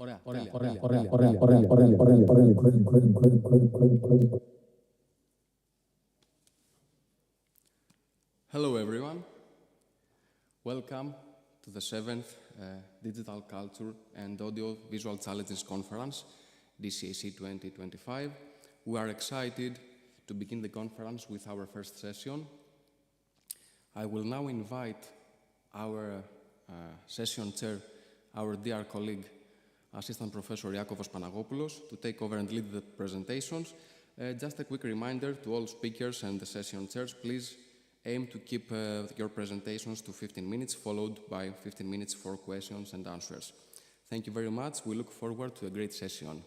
Hello everyone. Welcome to the 7th Digital Culture and AudioVisual Challenges Conference, DCAC-2025. We are excited to begin the conference with our first session. I will now invite our session chair, our dear colleague, Assistant Professor Iakovos Panagopoulos, to take over and lead the presentations. Just a quick reminder to all speakers and the session chairs, please aim to keep your presentations to 15 minutes, followed by 15 minutes for questions and answers. Thank you very much. We look forward to a great session.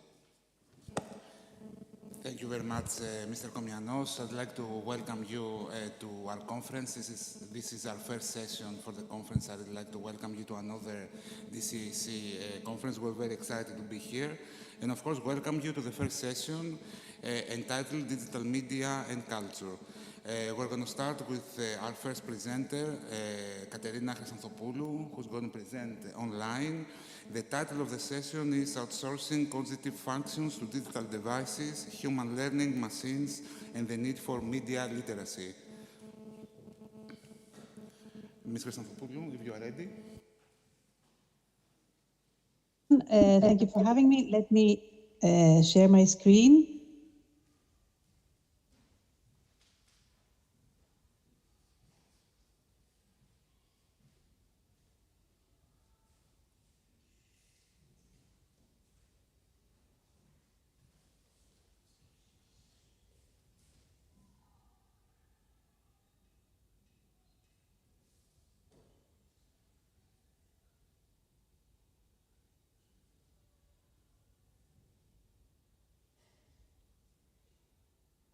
Thank you very much, Mr. Komianos. I'd like to welcome you to our conference. This is our first session for the conference. I'd like to welcome you to another DCAC conference. We're very excited to be here. And of course, welcome you to the first session entitled Digital Media and Culture. We're going to start with our first presenter, Katerina Chrysantopoulou, who's going to present online. The title of the session is Outsourcing Cognitive Functions to Digital Devices, Human Learning Machines, and the Need for Media Literacy. Ms. Chrysantopoulou, if you are ready. Thank you for having me. Let me share my screen.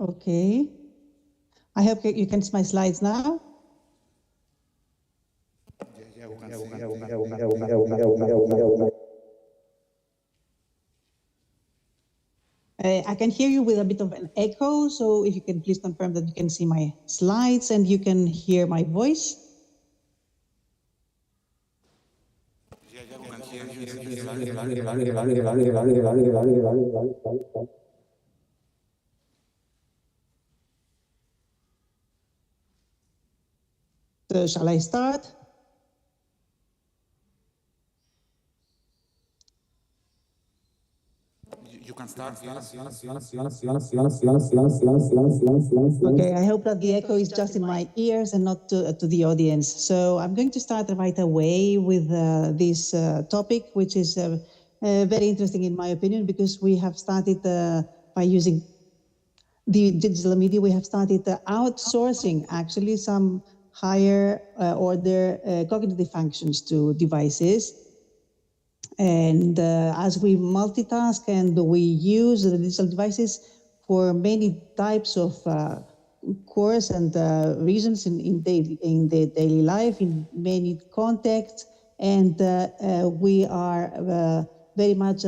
Okay. I hope you can see my slides now. I can hear you with a bit of an echo, so if you can please confirm that you can see my slides and you can hear my voice. So shall I start? You can start, yes. Okay, I hope that the echo is just in my ears and not to the audience. So I'm going to start right away with this topic, which is very interesting in my opinion, because we have started by using the digital media, we have started outsourcing actually some higher order cognitive functions to devices. And as we multitask and we use the digital devices for many types of course and reasons in the daily life, in many contexts, and we are very much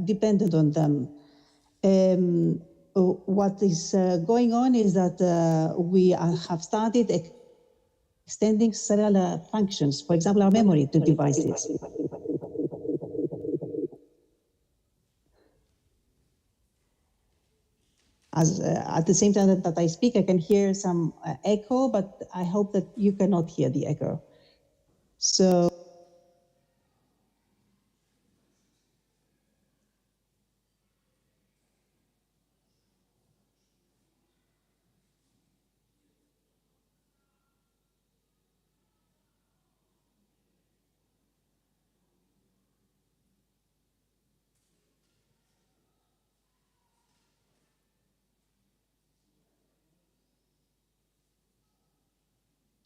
dependent on them. What is going on is that we have started extending several functions, for example, our memory to devices. At the same time that I speak, I can hear some echo, but I hope that you cannot hear the echo. So.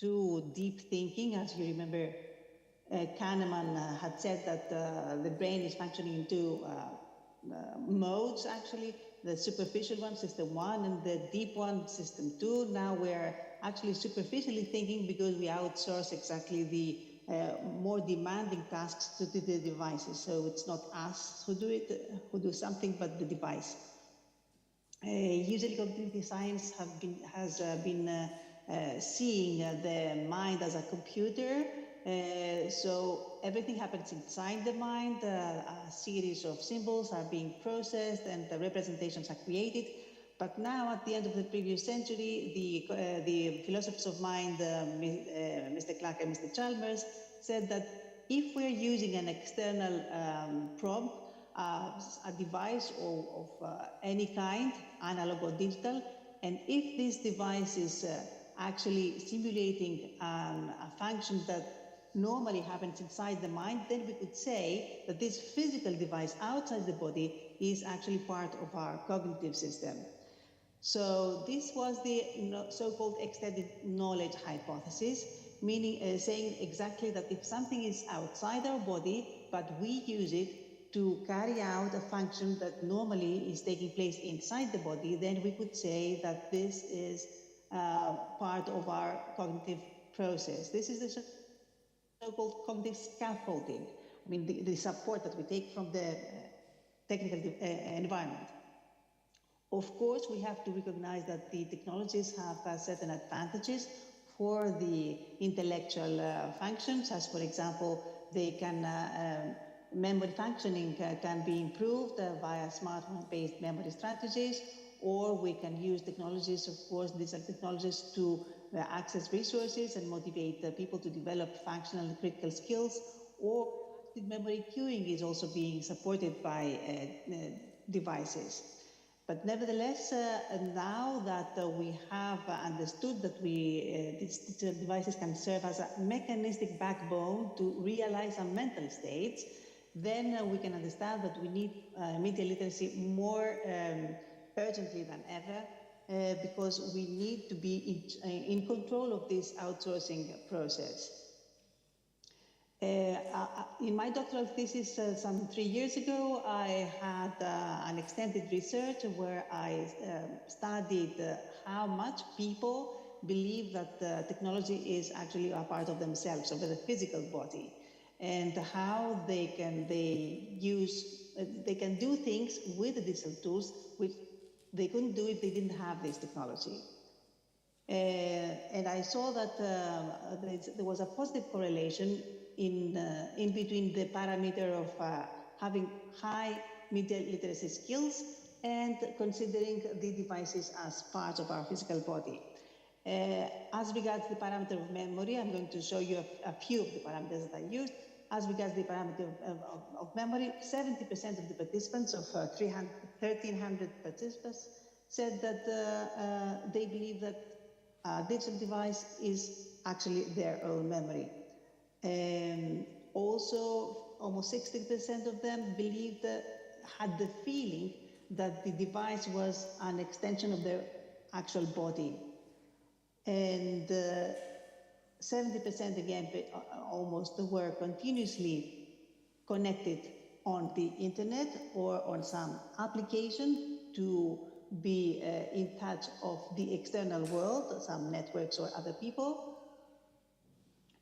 To deep thinking, as you remember, Kahneman had said that the brain is functioning in two modes, actually. The superficial one, system 1, and the deep one, system 2. Now we're actually superficially thinking because we outsource exactly the more demanding tasks to the devices. So it's not us who do it, who do something, but the device. Usually cognitive science has been seeing the mind as a computer So everything happens inside the mind. A series of symbols are being processed and the representations are created. But now, at the end of the previous century, the philosophers of mind, Mr. Clark and Mr. Chalmers, said that if we're using an external probe, a device of any kind, analog or digital, and if this device is actually simulating a function that normally happens inside the mind, then we could say that this physical device outside the body is actually part of our cognitive system. So this was the so-called extended knowledge hypothesis, meaning saying exactly that if something is outside our body, but we use it to carry out a function that normally is taking place inside the body, then we could say that this is part of our cognitive process. This is the so-called cognitive scaffolding. I mean, the support that we take from the technical environment. Of course, we have to recognize that the technologies have certain advantages for the intellectual functions, as for example, they can memory functioning can be improved via smartphone-based memory strategies, or we can use technologies, of course, digital technologies to access resources and motivate people to develop functional and critical skills, or memory queuing is also being supported by devices. But nevertheless, now that we have understood that these digital devices can serve as a mechanistic backbone to realize our mental states, then we can understand that we need media literacy more urgently than ever, because we need to be in control of this outsourcing process. In my doctoral thesis some 3 years ago, I had an extended research where I studied how much people believe that technology is actually a part of themselves, of the physical body, and how they can do things with the digital tools which they couldn't do if they didn't have this technology. And I saw that there was a positive correlation in between the parameter of having high media literacy skills and considering the devices as part of our physical body. As regards the parameter of memory, I'm going to show you a few of the parameters that I used. As regards the parameter of memory, 70% of the participants, of 1,300 participants, said that they believe that a digital device is actually their own memory. Also, almost 60% of them believed had the feeling that the device was an extension of their actual body. And 70% again, almost, were continuously connected on the internet or on some application to be in touch of the external world, some networks or other people.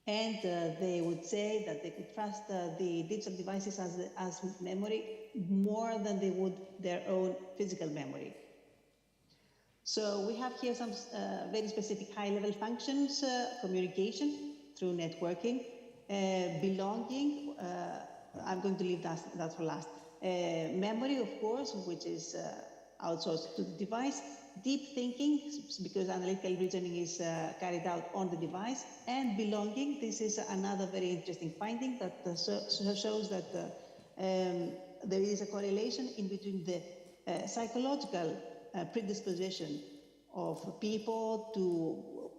And they would say that they could trust the digital devices as memory more than they would their own physical memory. So we have here some very specific high-level functions: communication through networking, belonging. I'm going to leave that for last. Memory, of course, which is outsourced to the device. Deep thinking, because analytical reasoning is carried out on the device. And belonging, this is another very interesting finding that shows that there is a correlation in between the psychological predisposition of people to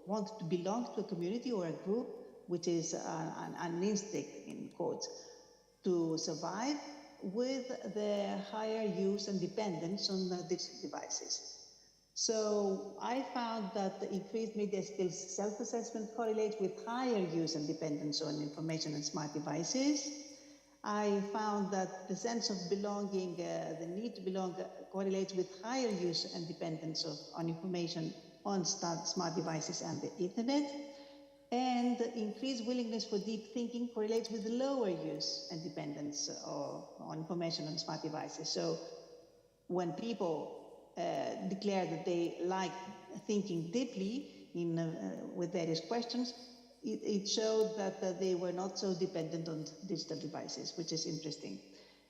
want to belong to a community or a group, which is an instinct, in quotes, to survive, with the higher use and dependence on digital devices. So I found that the increased media skills self-assessment correlates with higher use and dependence on information and smart devices. I found that the sense of belonging, the need to belong, correlates with higher use and dependence on information on smart devices and the internet. And increased willingness for deep thinking correlates with lower use and dependence on information on smart devices. So when people declare that they like thinking deeply with various questions, it showed that they were not so dependent on digital devices, which is interesting.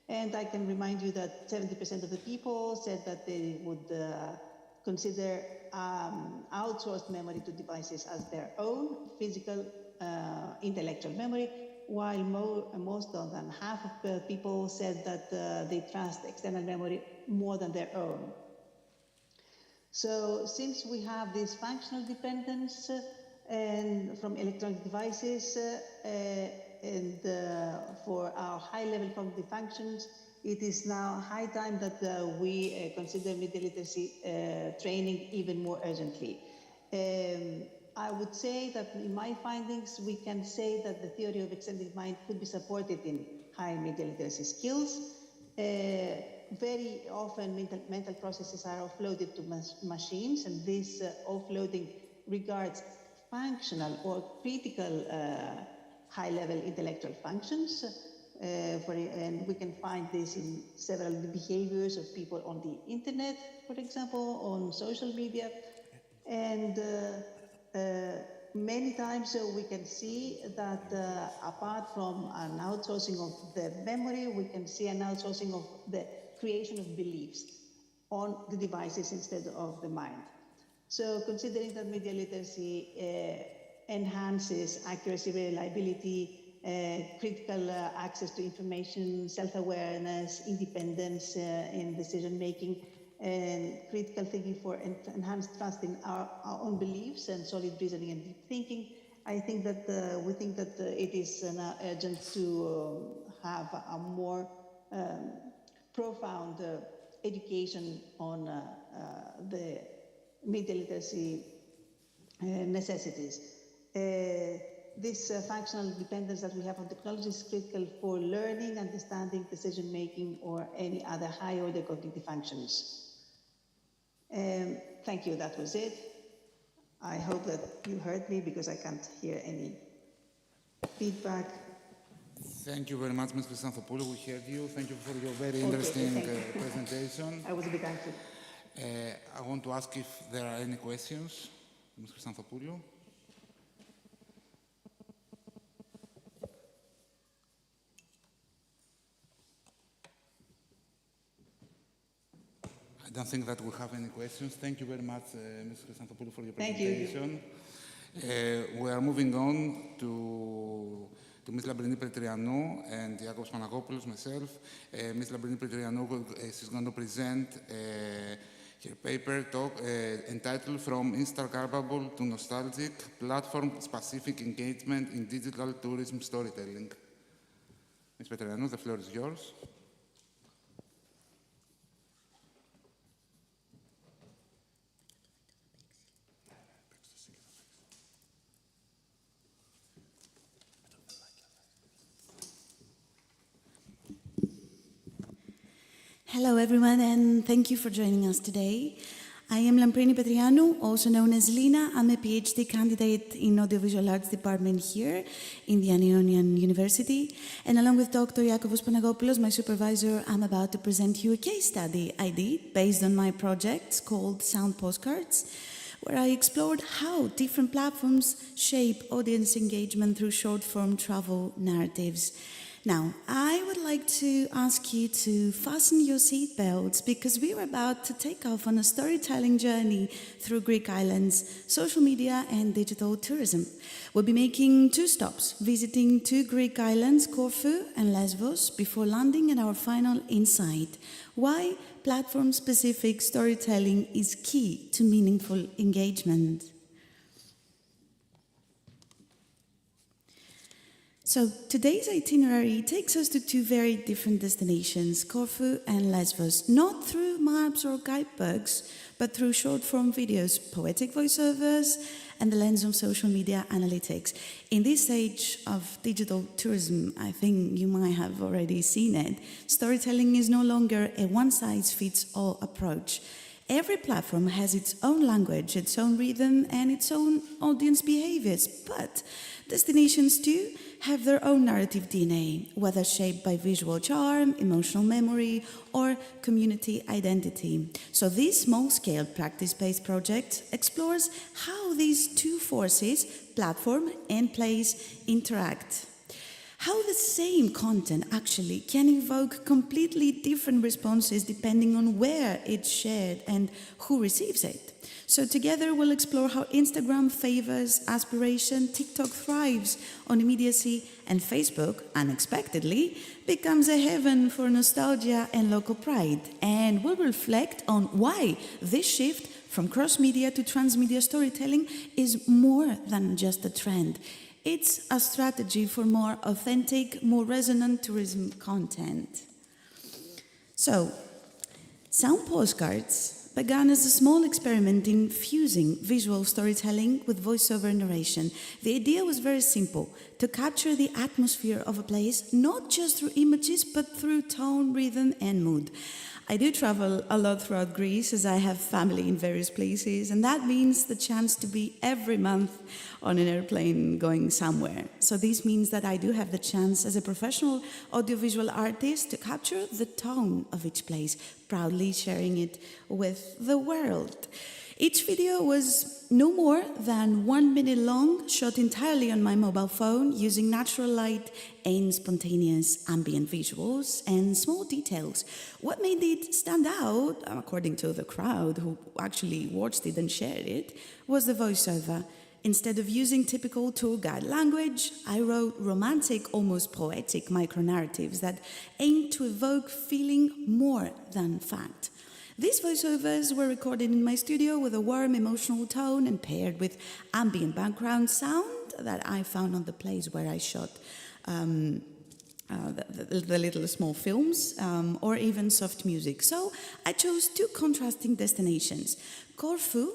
And I can remind you that 70% of the people said that they would consider outsourced memory to devices as their own physical intellectual memory, while most than half of the people said that they trust external memory more than their own. So since we have this functional dependence and from electronic devices and for our high-level cognitive functions, it is now high time that we consider media literacy training even more urgently. I would say that in my findings, we can say that the theory of extended mind could be supported in high media literacy skills. Very often mental processes are offloaded to machines, and this offloading regards functional or critical high-level intellectual functions. And we can find this in several behaviors of people on the internet, for example, on social media. And many times we can see that apart from an outsourcing of the memory, we can see an outsourcing of the creation of beliefs on the devices instead of the mind. So considering that media literacy enhances accuracy, reliability, critical access to information, self-awareness, independence in decision-making, and critical thinking for enhanced trust in our own beliefs and solid reasoning and deep thinking, I think that we think that it is now urgent to have a more profound education on the media literacy necessities. This functional dependence that we have on technology is critical for learning, understanding, decision-making, or any other high-order cognitive functions. Thank you, that was it. I hope that you heard me because I can't hear any feedback. Thank you very much, Ms. Christanthopoulou. We heard you. Thank you for your very interesting presentation. I was a bit anxious. I want to ask if there are any questions. Ms. Christanthopoulou. I don't think that we have any questions. Thank you very much, Ms. Christanthopoulou, for your presentation. We are moving on to Ms. Lambrini Petrianou and Iakobos Panagopoulos, myself. Ms. Lambrini Petrianou is going to present her paper talk entitled From Instagrammable to Nostalgic, Platform-Specific Engagement in Digital Tourism Storytelling. Ms. Petrianou, the floor is yours. Hello everyone, and thank you for joining us today. I am Lambrini Petrianou, also known as Lina. I'm a PhD candidate in Audiovisual Arts Department here in the Ionian University. And along with Dr. Iakobos Panagopoulos, my supervisor, I'm about to present you a case study I did based on my projects called Sound Postcards, where I explored how different platforms shape audience engagement through short-form travel narratives. Now, I would like to ask you to fasten your seatbelts because we are about to take off on a storytelling journey through Greek islands, social media, and digital tourism. We'll be making 2 stops, visiting 2 Greek islands, Corfu and Lesbos, before landing at our final insight: why platform-specific storytelling is key to meaningful engagement. So today's itinerary takes us to 2 very different destinations, Corfu and Lesbos, not through maps or guidebooks, but through short-form videos, poetic voiceovers, and the lens of social media analytics. In this age of digital tourism, I think you might have already seen it, storytelling is no longer a one-size-fits-all approach. Every platform has its own language, its own rhythm, and its own audience behaviors, but destinations too have their own narrative DNA, whether shaped by visual charm, emotional memory, or community identity. So this small-scale practice-based project explores how these two forces, platform and place, interact. How the same content actually can evoke completely different responses depending on where it's shared and who receives it. So together we'll explore how Instagram favors aspiration, TikTok thrives on immediacy, and Facebook, unexpectedly, becomes a heaven for nostalgia and local pride. And we'll reflect on why this shift from cross-media to transmedia storytelling is more than just a trend. It's a strategy for more authentic, more resonant tourism content. So, sound postcards began as a small experiment in fusing visual storytelling with voiceover narration. The idea was very simple: to capture the atmosphere of a place, not just through images, but through tone, rhythm, and mood. I do travel a lot throughout Greece as I have family in various places, and that means the chance to be every month on an airplane going somewhere. So this means that I do have the chance as a professional audiovisual artist to capture the tone of each place, proudly sharing it with the world. Each video was no more than 1 minute long, shot entirely on my mobile phone using natural light and spontaneous ambient visuals and small details. What made it stand out, according to the crowd who actually watched it and shared it, was the voiceover. Instead of using typical tour guide language, I wrote romantic, almost poetic micro-narratives that aimed to evoke feeling more than fact. These voiceovers were recorded in my studio with a warm emotional tone and paired with ambient background sound that I found on the place where I shot the little small films or even soft music. So I chose two contrasting destinations: Corfu,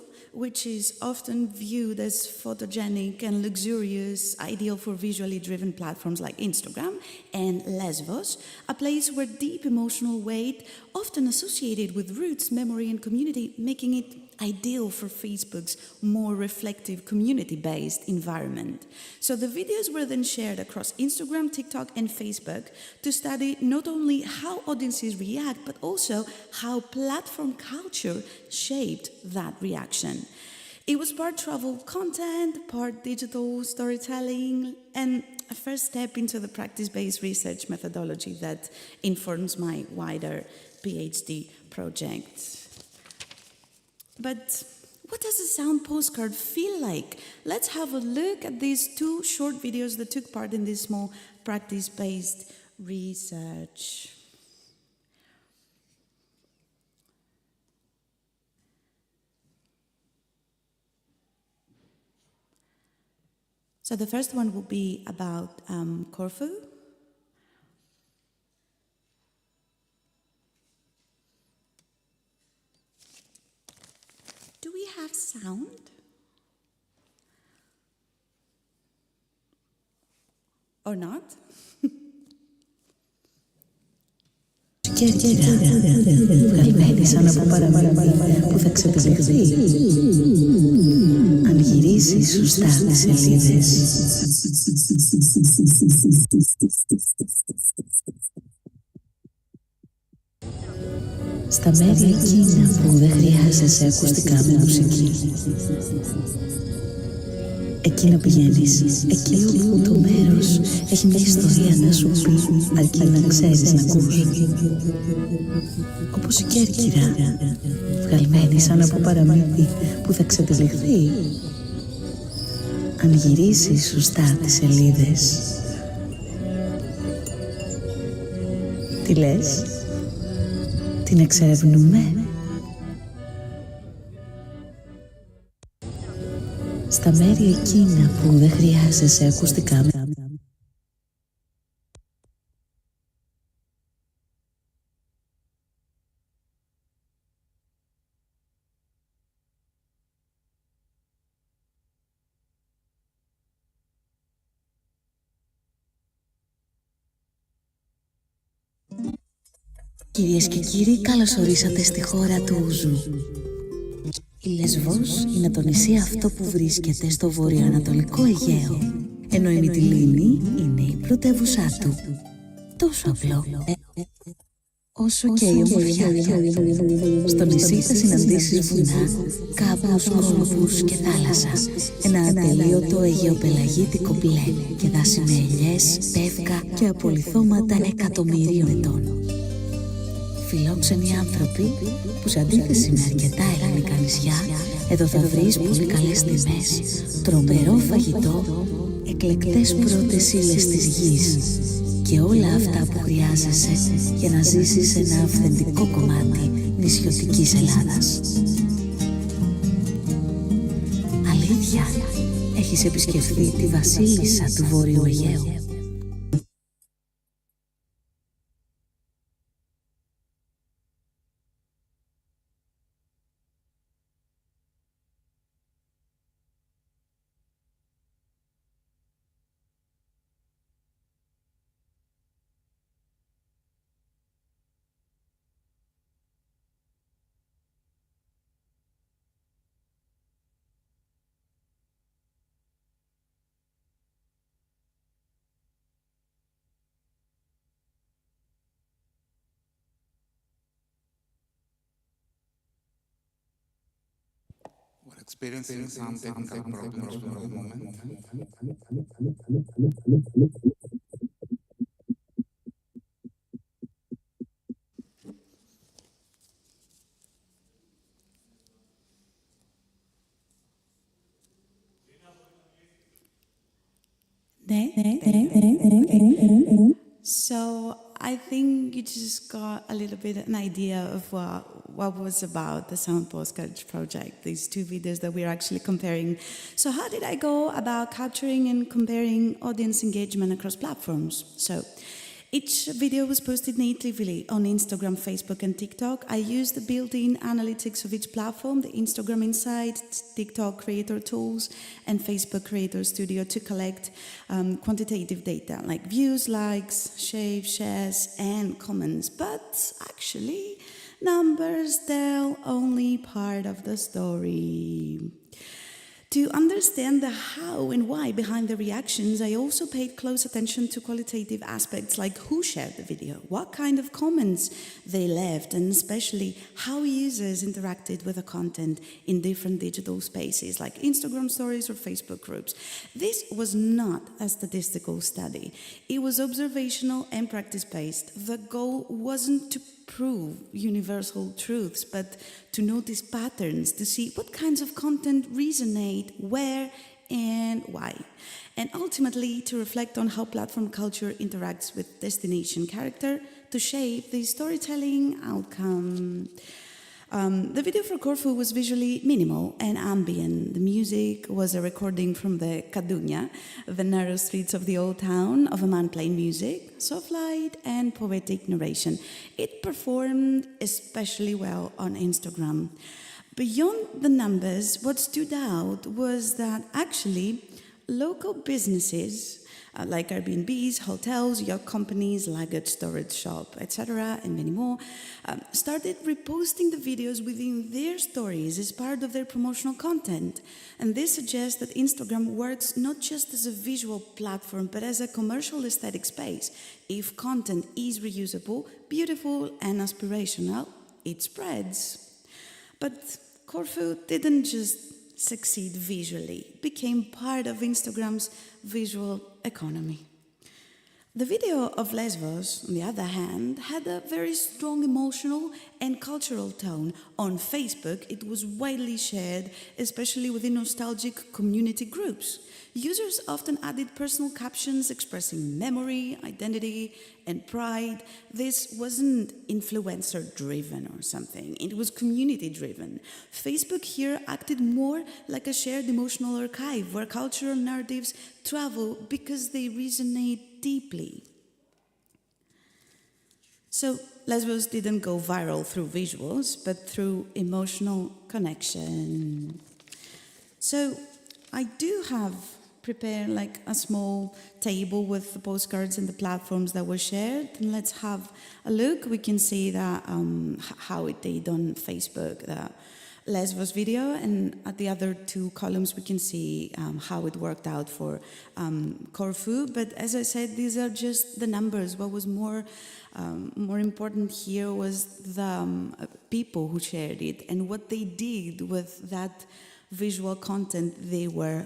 which is often viewed as photogenic and luxurious, ideal for visually driven platforms like Instagram, and Lesbos, a place where deep emotional weight, often associated with roots, memory, and community, making it ideal for Facebook's more reflective, community-based environment. So the videos were then shared across Instagram, TikTok, and Facebook to study not only how audiences react, but also how platform culture shaped that reaction. It was part travel content, part digital storytelling, and a first step into the practice-based research methodology that informs my wider PhD project. But what does a sound postcard feel like? Let's have a look at these two short videos that took part in this small practice-based research. So the first one will be about Corfu. Do we have sound? Or not? Κέρκυρα, βγαλμένη σαν από παραμύθι που θα ξεπηδηχθεί αν γυρίσει σωστά τις σελίδες. Στα μέρη εκείνα που δεν χρειάζεσαι ακουστικά με μουσική. Εκεί να πηγαίνεις, εκεί όπου το μέρος έχει μια ιστορία να σου πει, αρκεί να ξέρεις να ακούς. Όπως η Κέρκυρα, βγαλμένη σαν από παραμύθι που θα ξεπηδηχθεί αν γυρίσεις σωστά τις σελίδες. Τι λες? Την εξερευνούμε? Στα μέρη εκείνα που δεν χρειάζεσαι ακουστικά. Κυρίες και κύριοι, καλώς ορίσατε στη χώρα του Ούζου. Η Λέσβος είναι το νησί αυτό που βρίσκεται στο βορειοανατολικό Αιγαίο, ενώ η Μυτιλήνη είναι η πρωτεύουσά του. Τόσο απλό, όσο και η ομορφιά. Στο νησί θα συναντήσεις βουνά, κάμπους, κόλπους και θάλασσα. Ένα ατελείωτο αιγαιοπελαγίτικο μπλε και δάση με ελιές, πεύκα και απολιθώματα εκατομμυρίων ετών. Φιλόξενοι άνθρωποι που σε αντίθεση με αρκετά ελληνικά νησιά, εδώ θα βρεις πολύ καλές τιμές, τρομερό φαγητό, εκλεκτές πρώτες ύλες της γης και όλα αυτά που χρειάζεσαι για να ζήσεις σε ένα αυθεντικό κομμάτι νησιωτικής Ελλάδας. Αλήθεια, έχεις επισκεφθεί τη βασίλισσα του Βόρειου Αιγαίου? We're experiencing some technical problems for the moment. So I think you just got a little bit an idea of what was about the Sound Postcards project, these two videos that we're actually comparing. So how did I go about capturing and comparing audience engagement across platforms? So each video was posted natively on Instagram, Facebook, and TikTok. I used the built-in analytics of each platform, the Instagram Insights, TikTok Creator Tools, and Facebook Creator Studio to collect quantitative data like views, likes, shares, and comments. But actually, numbers tell only part of the story. To understand the how and why behind the reactions, I also paid close attention to qualitative aspects like who shared the video, what kind of comments they left, and especially how users interacted with the content in different digital spaces like Instagram stories or Facebook groups. This was not a statistical study. It was observational and practice-based. The goal wasn't to prove universal truths, but to notice patterns, to see what kinds of content resonate, where, and why. And ultimately, to reflect on how platform culture interacts with destination character to shape the storytelling outcome. The video for Corfu was visually minimal and ambient. The music was a recording from the Kadunya, the narrow streets of the old town, of a man playing music, soft light, and poetic narration. It performed especially well on Instagram. Beyond the numbers, what stood out was that actually local businesses like Airbnbs, hotels, yacht companies, luggage storage shop, etc., and many more, started reposting the videos within their stories as part of their promotional content. And this suggests that Instagram works not just as a visual platform, but as a commercial aesthetic space. If content is reusable, beautiful, and aspirational, it spreads. But Corfu didn't just succeed visually, it became part of Instagram's visual economy. The video of Lesbos, on the other hand, had a very strong emotional and cultural tone. On Facebook, it was widely shared, especially within nostalgic community groups. Users often added personal captions expressing memory, identity, and pride. This wasn't influencer-driven or something. It was community-driven. Facebook here acted more like a shared emotional archive where cultural narratives travel because they resonate deeply. So Lesbos didn't go viral through visuals, but through emotional connection. So I do have prepare like a small table with the postcards and the platforms that were shared. And let's have a look. We can see that how it did on Facebook, the Lesbos video, and at the other two columns we can see how it worked out for Corfu. But as I said, these are just the numbers. What was more important here was the people who shared it and what they did with that visual content they were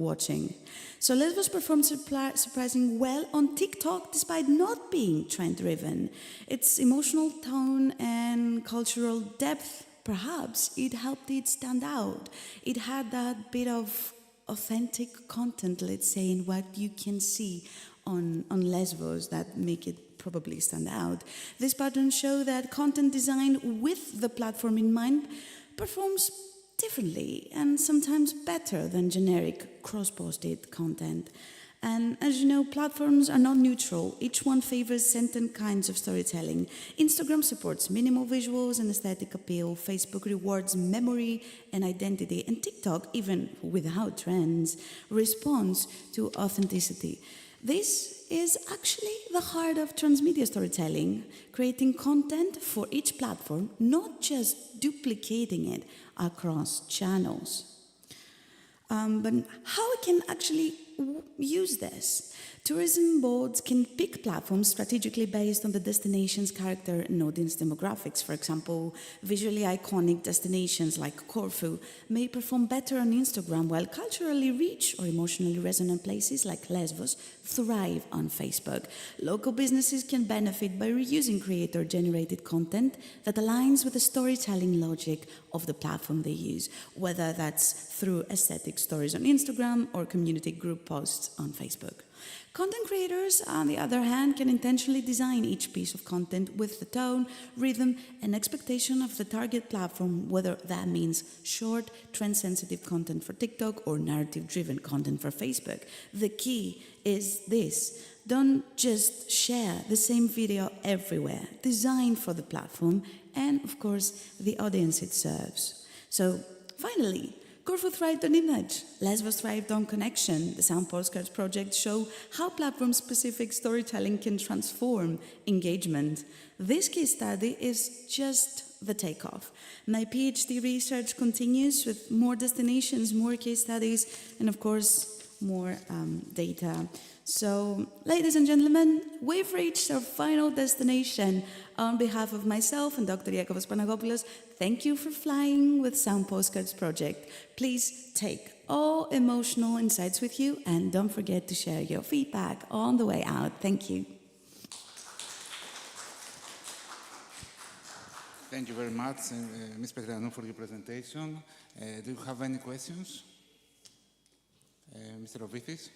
watching. So Lesbos performed surprisingly well on TikTok despite not being trend-driven. Its emotional tone and cultural depth, perhaps, it helped it stand out. It had that bit of authentic content, let's say, in what you can see on Lesbos that make it probably stand out. This pattern shows that content designed with the platform in mind performs differently and sometimes better than generic cross-posted content. And as you know, platforms are not neutral. Each one favors certain kinds of storytelling. Instagram supports minimal visuals and aesthetic appeal. Facebook rewards memory and identity. And TikTok, even without trends, responds to authenticity. This is actually the heart of transmedia storytelling, creating content for each platform, not just duplicating it across channels. But how we can actually use this? Tourism boards can pick platforms strategically based on the destination's character and audience demographics. For example, visually iconic destinations like Corfu may perform better on Instagram, while culturally rich or emotionally resonant places like Lesbos thrive on Facebook. Local businesses can benefit by reusing creator-generated content that aligns with the storytelling logic of the platform they use, whether that's through aesthetic stories on Instagram or community group posts on Facebook. Content creators, on the other hand, can intentionally design each piece of content with the tone, rhythm, and expectation of the target platform, whether that means short, trend-sensitive content for TikTok or narrative-driven content for Facebook. The key is this: don't just share the same video everywhere. Design for the platform and, of course, the audience it serves. So, finally, Corfu thrived on image. Lesbos thrived on connection. The Sound Postcards project show how platform-specific storytelling can transform engagement. This case study is just the takeoff. My PhD research continues with more destinations, more case studies, and of course, more data. So, ladies and gentlemen, we've reached our final destination. On behalf of myself and Dr. Iakovos Panagopoulos, thank you for flying with Sound Postcards Project. Please take all emotional insights with you and don't forget to share your feedback on the way out. Thank you. Thank you very much, Ms. Petrianou, for your presentation. Do you have any questions? Mr. Rovithis?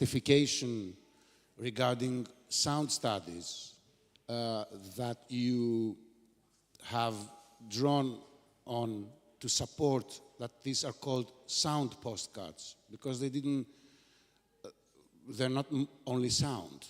Certification regarding sound studies that you have drawn on to support that these are called sound postcards, because they're not only sound.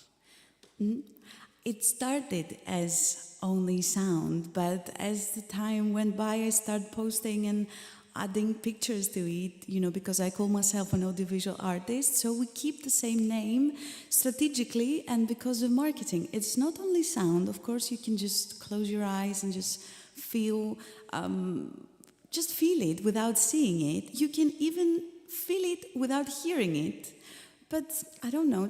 It started as only sound, but as the time went by, I started posting and adding pictures to it, because I call myself an audiovisual artist, so we keep the same name strategically and because of marketing. It's not only sound. Of course, you can just close your eyes and just feel, just feel it without seeing it. You can even feel it without hearing it. But I don't know,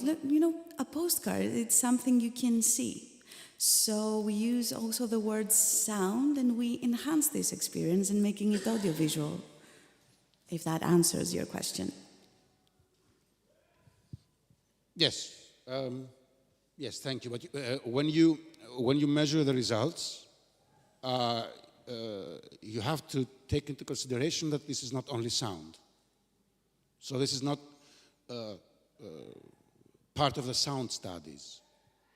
a postcard, it's something you can see. So we use also the word sound, and we enhance this experience in making it audiovisual, if that answers your question. Yes. Yes, thank you. But when you measure the results, you have to take into consideration that this is not only sound. So this is not part of the sound studies.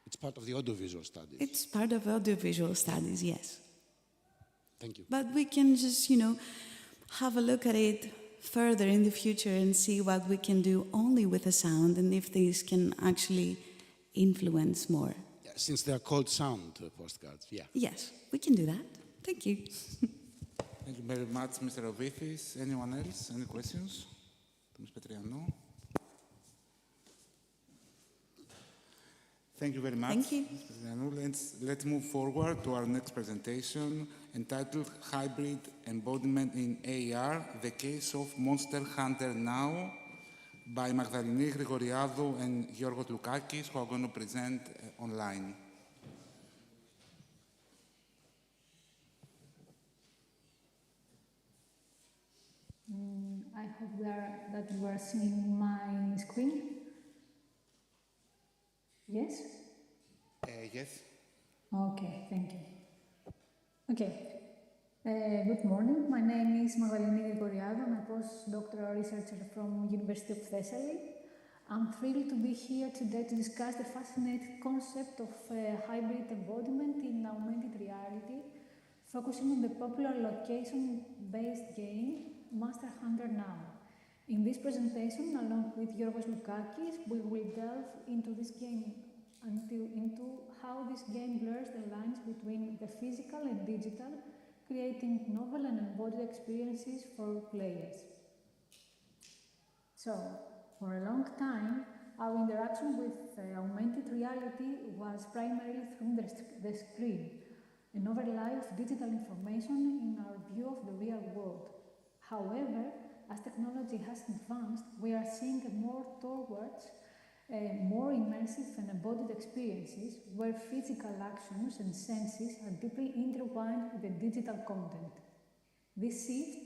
It's part of the audiovisual studies. It's part of audiovisual studies, yes. Thank you. But we can just, have a look at it further in the future and see what we can do only with the sound and if these can actually influence more. Yeah, since they are called sound postcards, yeah. Yes, we can do that. Thank you. Thank you very much, Mr. Ovithis. Anyone else? Any questions? Ms. Petrianou? Thank you very much. Thank you. Ms. Petrianou. Let's move forward to our next presentation, entitled Hybrid Embodiment in AR, the Case of Monster Hunter Now, by Magdalini Grigoriadou and Giorgos Loukakis, who are going to present online. I hope that you are seeing my screen. Yes? Yes. Okay, thank you. Okay. Good morning. My name is Magdalini Grigoriadou. I'm a postdoctoral researcher from University of Thessaly. I'm thrilled to be here today to discuss the fascinating concept of hybrid embodiment in augmented reality, focusing on the popular location-based game Monster Hunter Now. In this presentation, along with Giorgos Loukakis, we will delve into this game into how this game blurs the lines between the physical and digital, creating novel and embodied experiences for players. So, for a long time, our interaction with augmented reality was primarily through the screen, an overlay of digital information in our view of the real world. However, as technology has advanced, we are seeing more towards more immersive and embodied experiences where physical actions and senses are deeply intertwined with the digital content. This shift,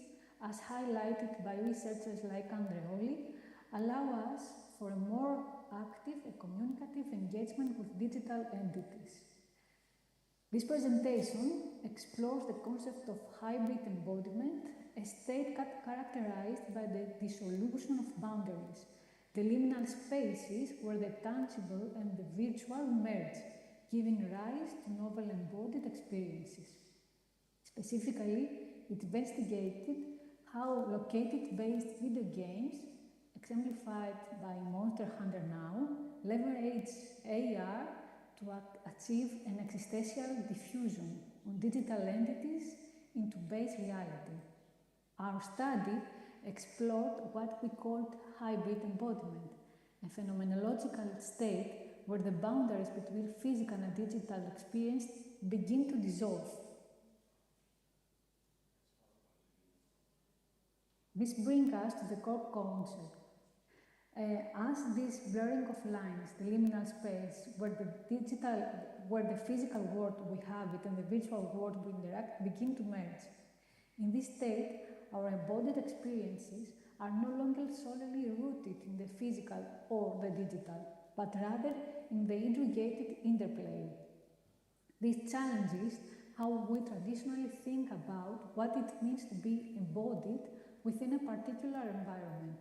as highlighted by researchers like Andreoli, allow us for a more active and communicative engagement with digital entities. This presentation explores the concept of hybrid embodiment, a state characterized by the dissolution of boundaries, the liminal spaces where the tangible and the virtual merge, giving rise to novel embodied experiences. Specifically, it investigated how located-based video games, exemplified by Monster Hunter Now, leverage AR to achieve an existential diffusion on digital entities into base reality. Our study explored what we called hybrid embodiment, a phenomenological state where the boundaries between physical and digital experience begin to dissolve. This brings us to the core concept. As this blurring of lines, the liminal space, where the physical world we habit and the virtual world we interact begin to merge. In this state, our embodied experiences are no longer solely rooted in the physical or the digital, but rather in the integrated interplay. This challenges how we traditionally think about what it means to be embodied within a particular environment.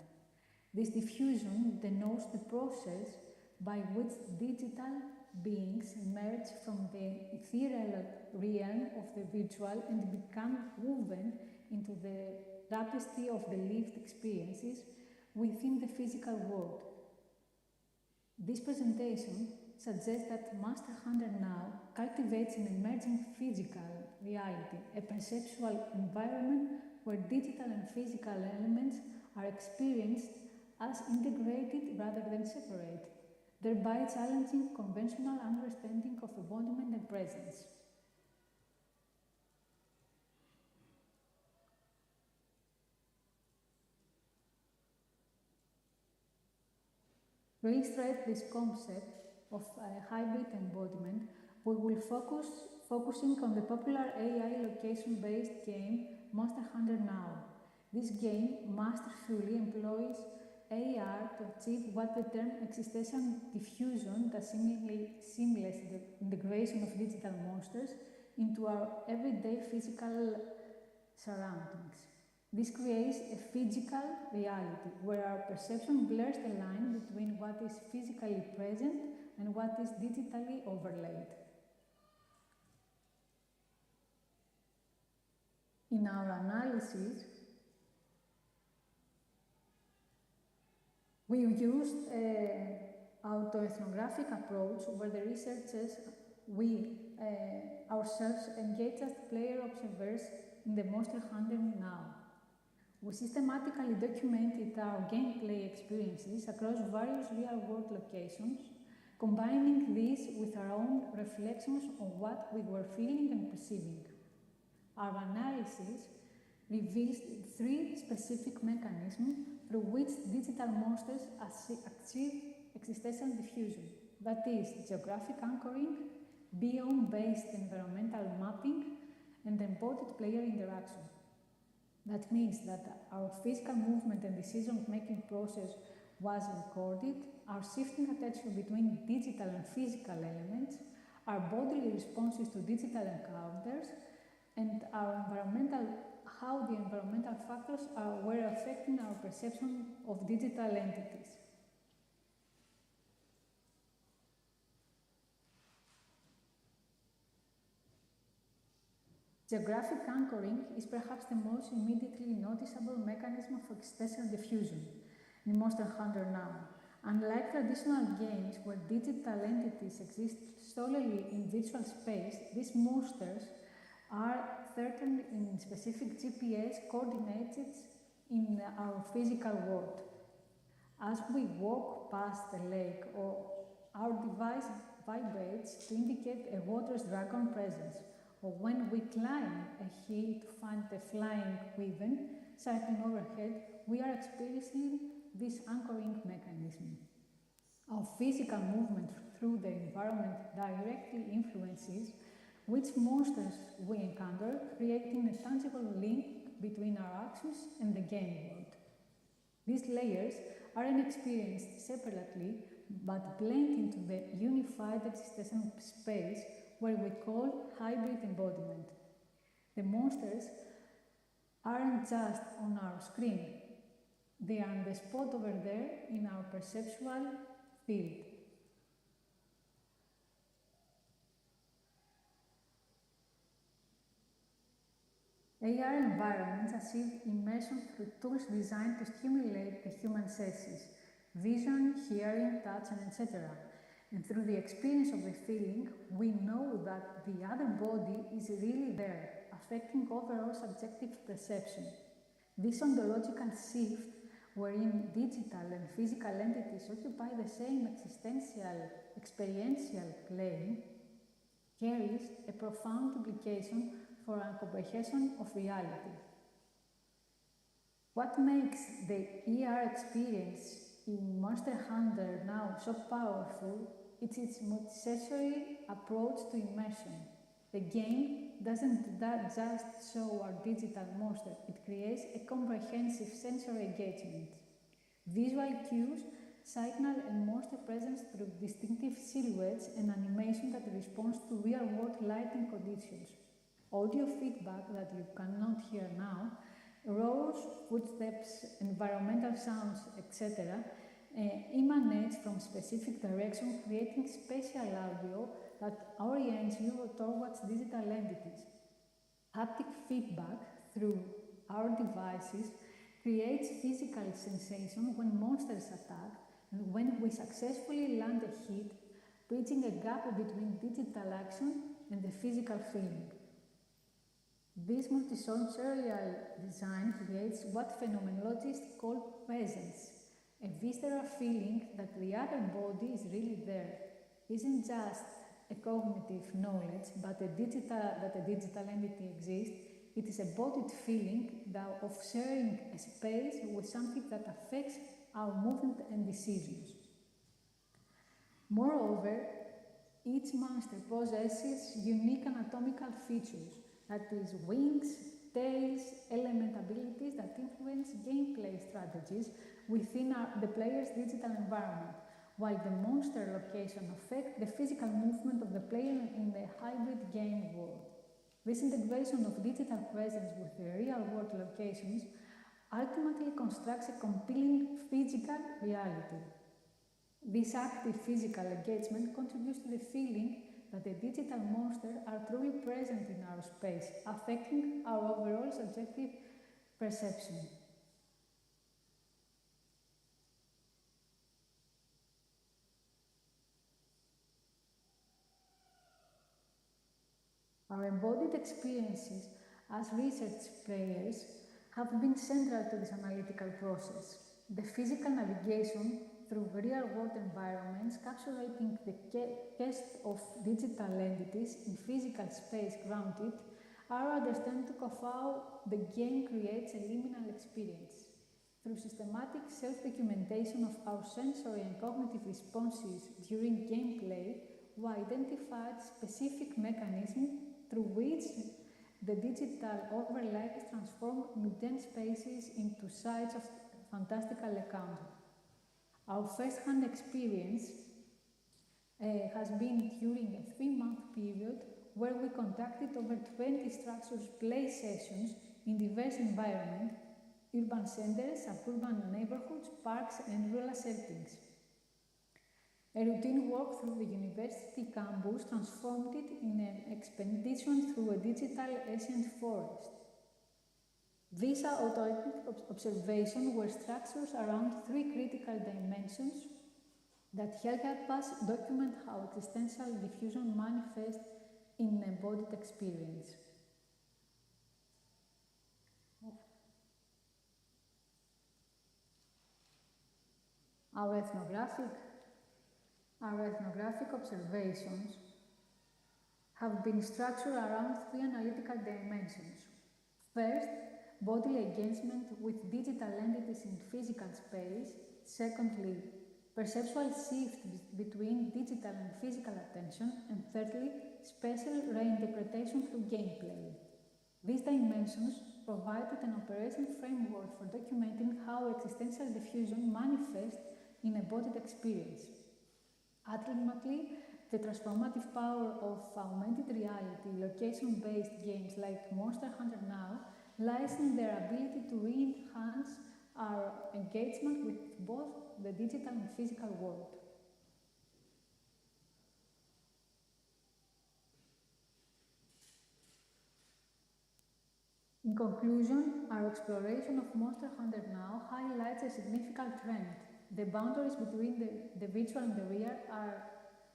This diffusion denotes the process by which digital beings emerge from the ethereal realm of the virtual and become woven into the tapestry of the lived experiences within the physical world. This presentation suggests that Monster Hunter Now cultivates an emerging physical reality, a perceptual environment where digital and physical elements are experienced as integrated rather than separate, thereby challenging conventional understanding of embodiment and presence. To illustrate this concept of hybrid embodiment, we will focusing on the popular AI location-based game Monster Hunter Now. This game masterfully employs AR to achieve what the term existential diffusion, the seamless integration of digital monsters into our everyday physical surroundings. This creates a physical reality where our perception blurs the line between what is physically present and what is digitally overlaid. In our analysis, we used an autoethnographic approach where the researchers, ourselves, engaged as player observers in the Monster Hunter Now. We systematically documented our gameplay experiences across various real-world locations, combining these with our own reflections on what we were feeling and perceiving. Our analysis reveals 3 specific mechanisms through which digital monsters achieve existential diffusion. That is, geographic anchoring, biome-based environmental mapping, and embodied player interaction. That means that our physical movement and decision-making process was recorded, our shifting attention between digital and physical elements, our bodily responses to digital encounters, and how the environmental factors were affecting our perception of digital entities. Geographic anchoring is perhaps the most immediately noticeable mechanism of existential diffusion in Monster Hunter Now. Unlike traditional games where digital entities exist solely in virtual space, these monsters are certain in specific GPS coordinates in our physical world. As we walk past a lake, or our device vibrates to indicate a water's dragon presence, or when we climb a hill to find a flying wyvern circling overhead, we are experiencing this anchoring mechanism. Our physical movement through the environment directly influences which monsters we encounter, creating a tangible link between our actions and the game world. These layers aren't experienced separately, but blend into the unified existential space where we call hybrid embodiment. The monsters aren't just on our screen, they are on the spot over there in our perceptual field. AR environments achieve immersion through tools designed to stimulate the human senses, vision, hearing, touch, and etc. And through the experience of the feeling, we know that the other body is really there, affecting overall subjective perception. This ontological shift, wherein digital and physical entities occupy the same experiential plane, carries a profound implication for our comprehension of reality. What makes the ER experience in Monster Hunter Now so powerful is its multisensory approach to immersion. The game doesn't just show our digital monster, it creates a comprehensive sensory engagement. Visual cues signal a monster presence through distinctive silhouettes and animation that responds to real-world lighting conditions. Audio feedback that you cannot hear now, roars, footsteps, environmental sounds, etc., emanates from specific direction, creating spatial audio that orients you towards digital entities. Haptic feedback through our devices creates physical sensation when monsters attack and when we successfully land a hit, bridging a gap between digital action and the physical feeling. This multisensorial design creates what phenomenologists call presence, a visceral feeling that the other body is really there. Isn't just a cognitive knowledge, but that a digital entity exists. It is a embodied feeling of sharing a space with something that affects our movement and decisions. Moreover, each monster possesses unique anatomical features, that is, wings, tails, element abilities that influence gameplay strategies within the player's digital environment, while the monster location affects the physical movement of the player in the hybrid game world. This integration of digital presence with the real-world locations ultimately constructs a compelling physical reality. This active physical engagement contributes to the feeling that the digital monsters are truly present in our space, affecting our overall subjective perception. Our embodied experiences as research players have been central to this analytical process. The physical navigation through real-world environments, capturing the quest of digital entities in physical space grounded, our understanding of how the game creates a liminal experience. Through systematic self-documentation of our sensory and cognitive responses during gameplay, we identified specific mechanisms through which the digital overlays transform mundane spaces into sites of fantastical encounter. Our first-hand experience has been during a 3-month period where we conducted over 20 structured play sessions in diverse environments, urban centers, suburban neighborhoods, parks, and rural settings. A routine walk through the university campus transformed it in an expedition through a digital ancient forest. These automatic observations were structured around 3 critical dimensions that help us document how existential diffusion manifests in embodied experience. Our ethnographic observations have been structured around 3 analytical dimensions. First, bodily engagement with digital entities in physical space. Secondly, perceptual shift between digital and physical attention. And thirdly, spatial reinterpretation through gameplay. These dimensions provided an operation framework for documenting how existential diffusion manifests in embodied experience. Ultimately, the transformative power of augmented reality, location-based games like Monster Hunter Now lies in their ability to enhance our engagement with both the digital and physical world. In conclusion, our exploration of Monster Hunter Now highlights a significant trend. The boundaries between the virtual and the real are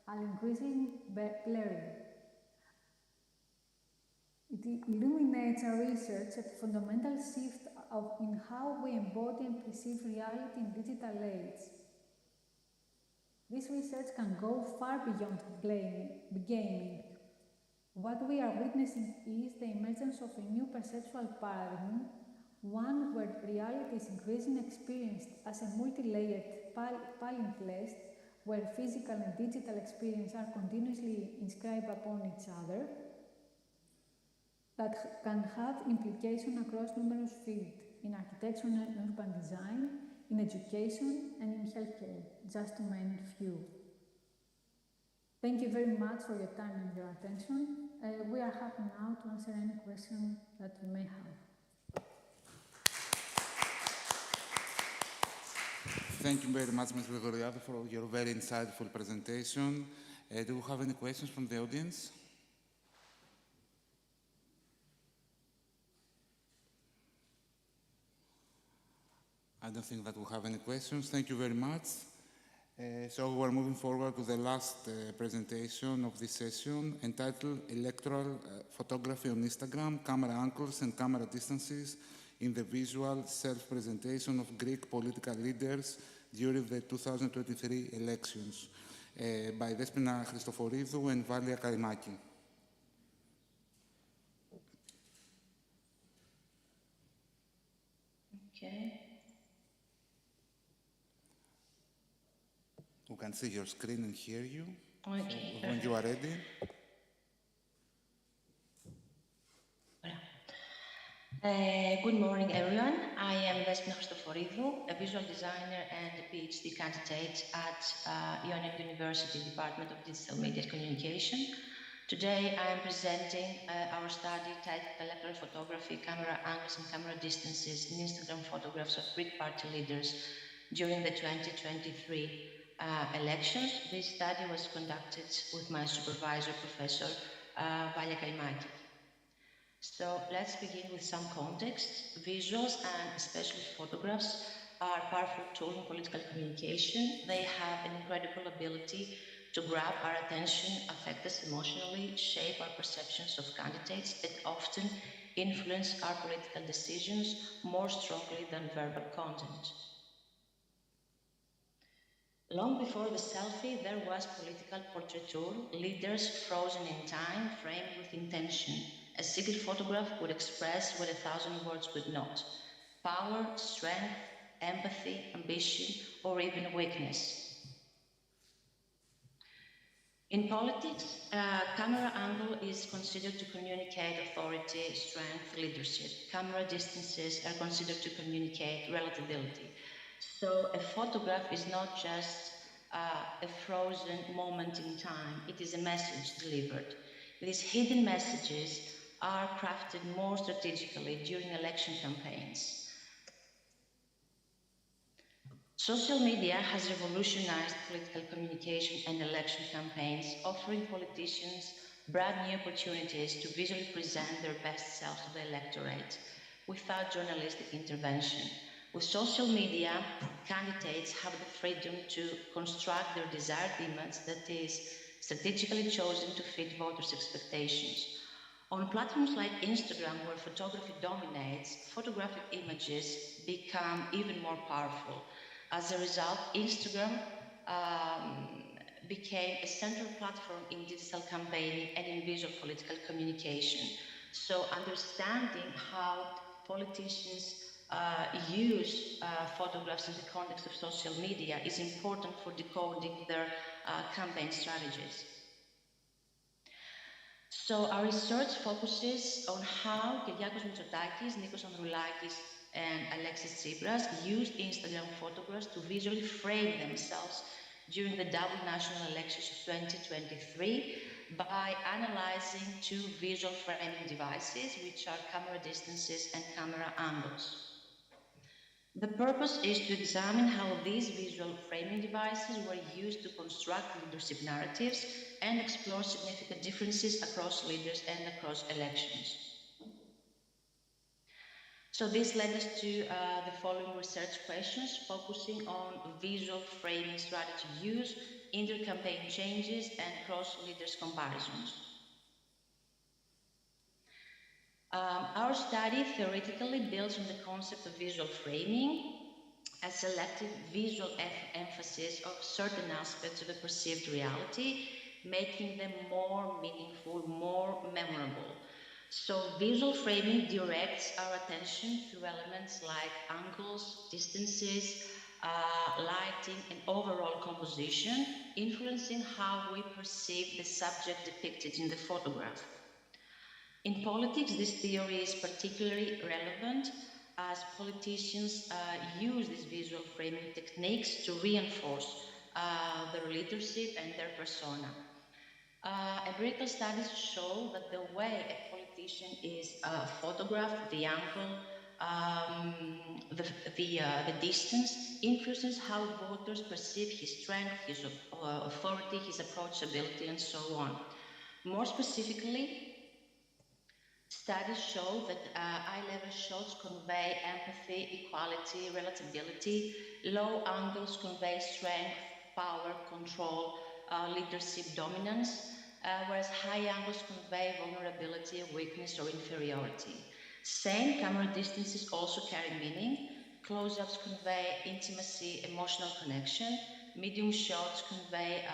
increasingly blurring. It illuminates our research at a fundamental shift in how we embody and perceive reality in digital age. This research can go far beyond gaming. What we are witnessing is the emergence of a new perceptual paradigm, one where reality is increasingly experienced as a multi-layered palimpsest, where physical and digital experience are continuously inscribed upon each other, that can have implications across numerous fields, in architecture and urban design, in education, and in healthcare, just to name a few. Thank you very much for your time and your attention. We are happy now to answer any question that you may have. Thank you very much, Ms. Grigoriadou, for your very insightful presentation. Do you have any questions from the audience? I don't think that we have any questions. Thank you very much. So we're moving forward to the last presentation of this session, entitled Electoral Photography on Instagram, Camera Angles and Camera Distances in the Visual Self-Presentation of Greek Political Leaders during the 2023 elections, by Despina Christoforidou and Valia Karimaki. Okay. who can see your screen and hear you. Okay. So when you are ready. Good morning, everyone. I am Despina Christoforidou, a visual designer and a PhD candidate at Ionian University Department of Digital Media and Communication. Today, I am presenting our study titled Electoral Photography, Camera Angles and Camera Distances in Instagram Photographs of Greek Party Leaders during the 2023 elections. This study was conducted with my supervisor, Professor Valia Kaimaki. So let's begin with some context. Visuals and especially photographs are powerful tools in political communication. They have an incredible ability to grab our attention, affect us emotionally, shape our perceptions of candidates, and often influence our political decisions more strongly than verbal content. Long before the selfie, there was political portraiture, leaders frozen in time, framed with intention. A single photograph would express what 1,000 words could not. Power, strength, empathy, ambition, or even weakness. In politics, camera angle is considered to communicate authority, strength, leadership. Camera distances are considered to communicate relatability. So a photograph is not just a frozen moment in time, it is a message delivered. These hidden messages are crafted more strategically during election campaigns. Social media has revolutionized political communication and election campaigns, offering politicians brand new opportunities to visually present their best selves to the electorate without journalistic intervention. With social media, candidates have the freedom to construct their desired image that is strategically chosen to fit voters' expectations. On platforms like Instagram, where photography dominates, photographic images become even more powerful. As a result, Instagram became a central platform in digital campaigning and in visual political communication. So understanding how politicians use photographs in the context of social media is important for decoding their campaign strategies. So our research focuses on how Kyriakos Mitsotakis, Nikos Androulakis, and Alexis Tsipras used Instagram photographs to visually frame themselves during the double national elections of 2023 by analyzing two visual framing devices, which are camera distances and camera angles. The purpose is to examine how these visual framing devices were used to construct leadership narratives and explore significant differences across leaders and across elections. So this led us to the following research questions, focusing on visual framing strategy use, inter-campaign changes, and cross-leaders comparisons. Our study theoretically builds on the concept of visual framing, a selective visual emphasis of certain aspects of a perceived reality, making them more meaningful, more memorable. So visual framing directs our attention through elements like angles, distances, lighting, and overall composition, influencing how we perceive the subject depicted in the photograph. In politics, this theory is particularly relevant as politicians use these visual framing techniques to reinforce their leadership and their persona. Empirical studies show that the way a politician is photographed, the angle, the distance, influences how voters perceive his strength, his authority, his approachability, and so on. More specifically, studies show that eye-level shots convey empathy, equality, relatability. Low angles convey strength, power, control, leadership, dominance, whereas high angles convey vulnerability, weakness, or inferiority. Same camera distances also carry meaning. Close-ups convey intimacy, emotional connection. Medium shots convey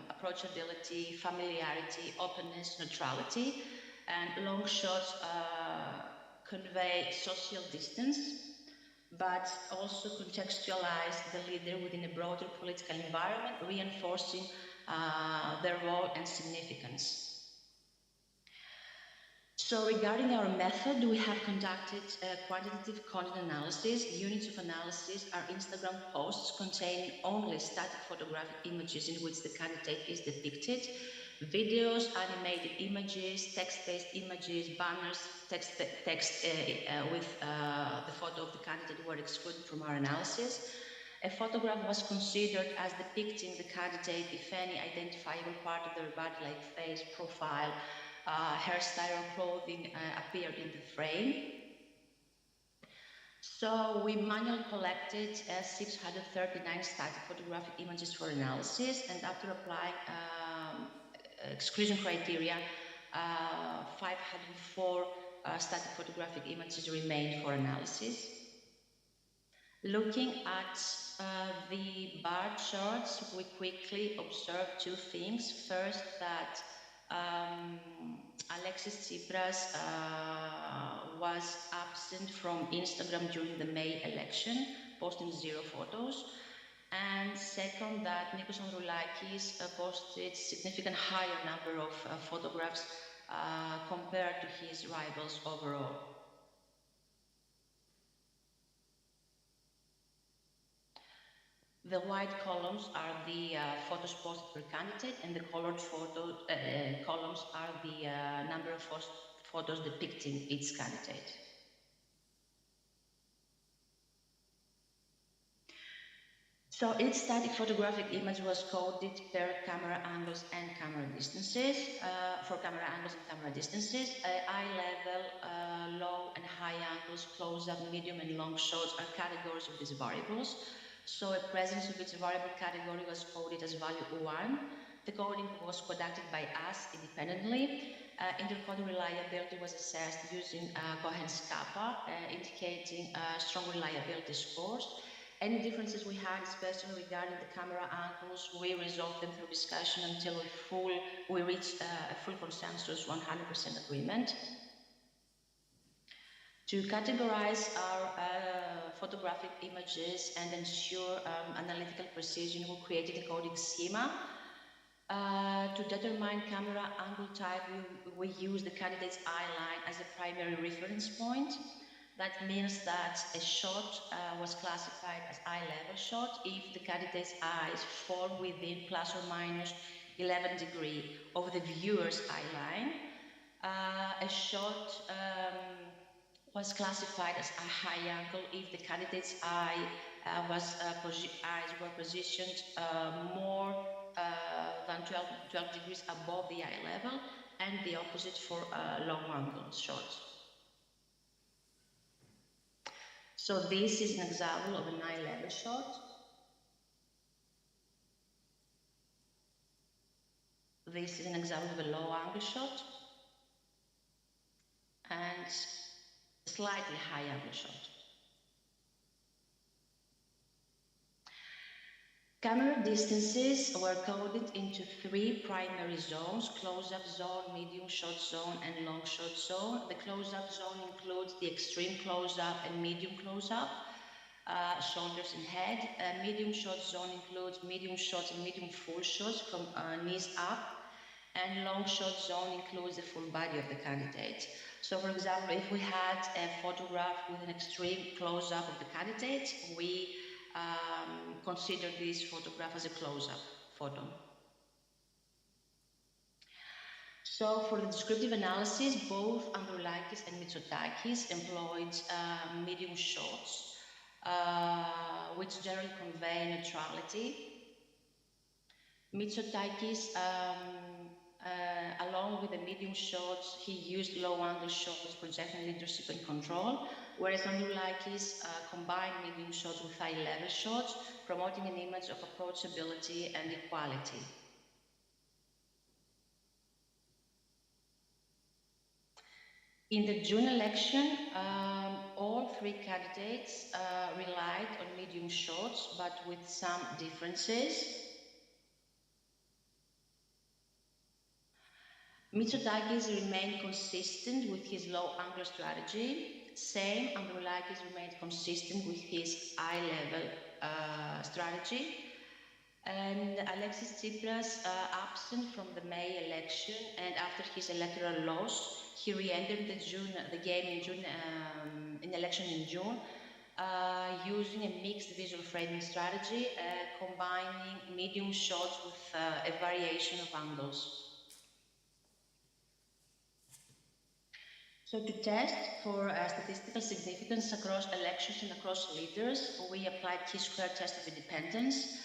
approachability, familiarity, openness, neutrality. And long shots convey social distance. but also contextualize the leader within a broader political environment, reinforcing their role and significance. So regarding our method, we have conducted quantitative content analysis. Units of analysis are Instagram posts containing only static photographic images in which the candidate is depicted, videos, animated images, text-based images, banners, text with the photo of the candidate were excluded from our analysis. A photograph was considered as depicting the candidate if any identifiable part of their body, like face, profile, hairstyle or clothing appeared in the frame. So we manually collected 639 static photographic images for analysis, and after applying exclusion criteria, 504 static photographic images remained for analysis. Looking at the bar charts, we quickly observed two things. First, that Alexis Tsipras was absent from Instagram during the May election, posting 0 photos. And second, that Nikos Androulakis posted significant higher number of photographs compared to his rivals overall. The white columns are the photos posted per candidate, and the colored columns are the number of photos depicting each candidate. So each static photographic image was coded per camera angles and camera distances. For camera angles and camera distances, eye level, low and high angles, close-up, medium and long shots are categories of these variables. So a presence of each variable category was coded as value 1. The coding was conducted by us independently. Intercoding reliability was assessed using Cohen's kappa, indicating strong reliability scores. Any differences we had, especially regarding the camera angles, we resolved them through discussion until we reached a full consensus, 100% agreement. To categorize our photographic images and ensure analytical precision, we created a coding schema. To determine camera angle type, we use the candidate's eye line as a primary reference point. That means that a shot was classified as eye level shot if the candidate's eyes fall within plus or minus 11 degrees of the viewer's eye line. A shot was classified as a high angle if the candidate's eyes were positioned more than 12 degrees above the eye level, and the opposite for long angle shots. So this is an example of an eye level shot. This is an example of a low angle shot. And slightly high angle shot. Camera distances were coded into 3 primary zones: close-up zone, medium shot zone, and long shot zone. The close-up zone includes the extreme close-up and medium close-up, shoulders and head. Medium shot zone includes medium shots and medium full shots from knees up, and long shot zone includes the full body of the candidate. So, for example, if we had a photograph with an extreme close-up of the candidate, we consider this photograph as a close-up photo. So, for the descriptive analysis, both Androulakis and Mitsotakis employed medium shots, which generally convey neutrality. Mitsotakis, along with the medium shots, he used low-angle shots projecting leadership and control, whereas Androulakis combined medium shots with high-level shots, promoting an image of approachability and equality. In the June election, all 3 candidates relied on medium shots, but with some differences. Mitsotakis remained consistent with his low-angle strategy. same, Androulakis remained consistent with his eye-level strategy. And Alexis Tsipras, absent from the May election, and after his electoral loss, he re-entered the game in June, in election in June, using a mixed visual framing strategy, combining medium shots with a variation of angles. So to test for statistical significance across elections and across leaders, we applied chi-square test of independence.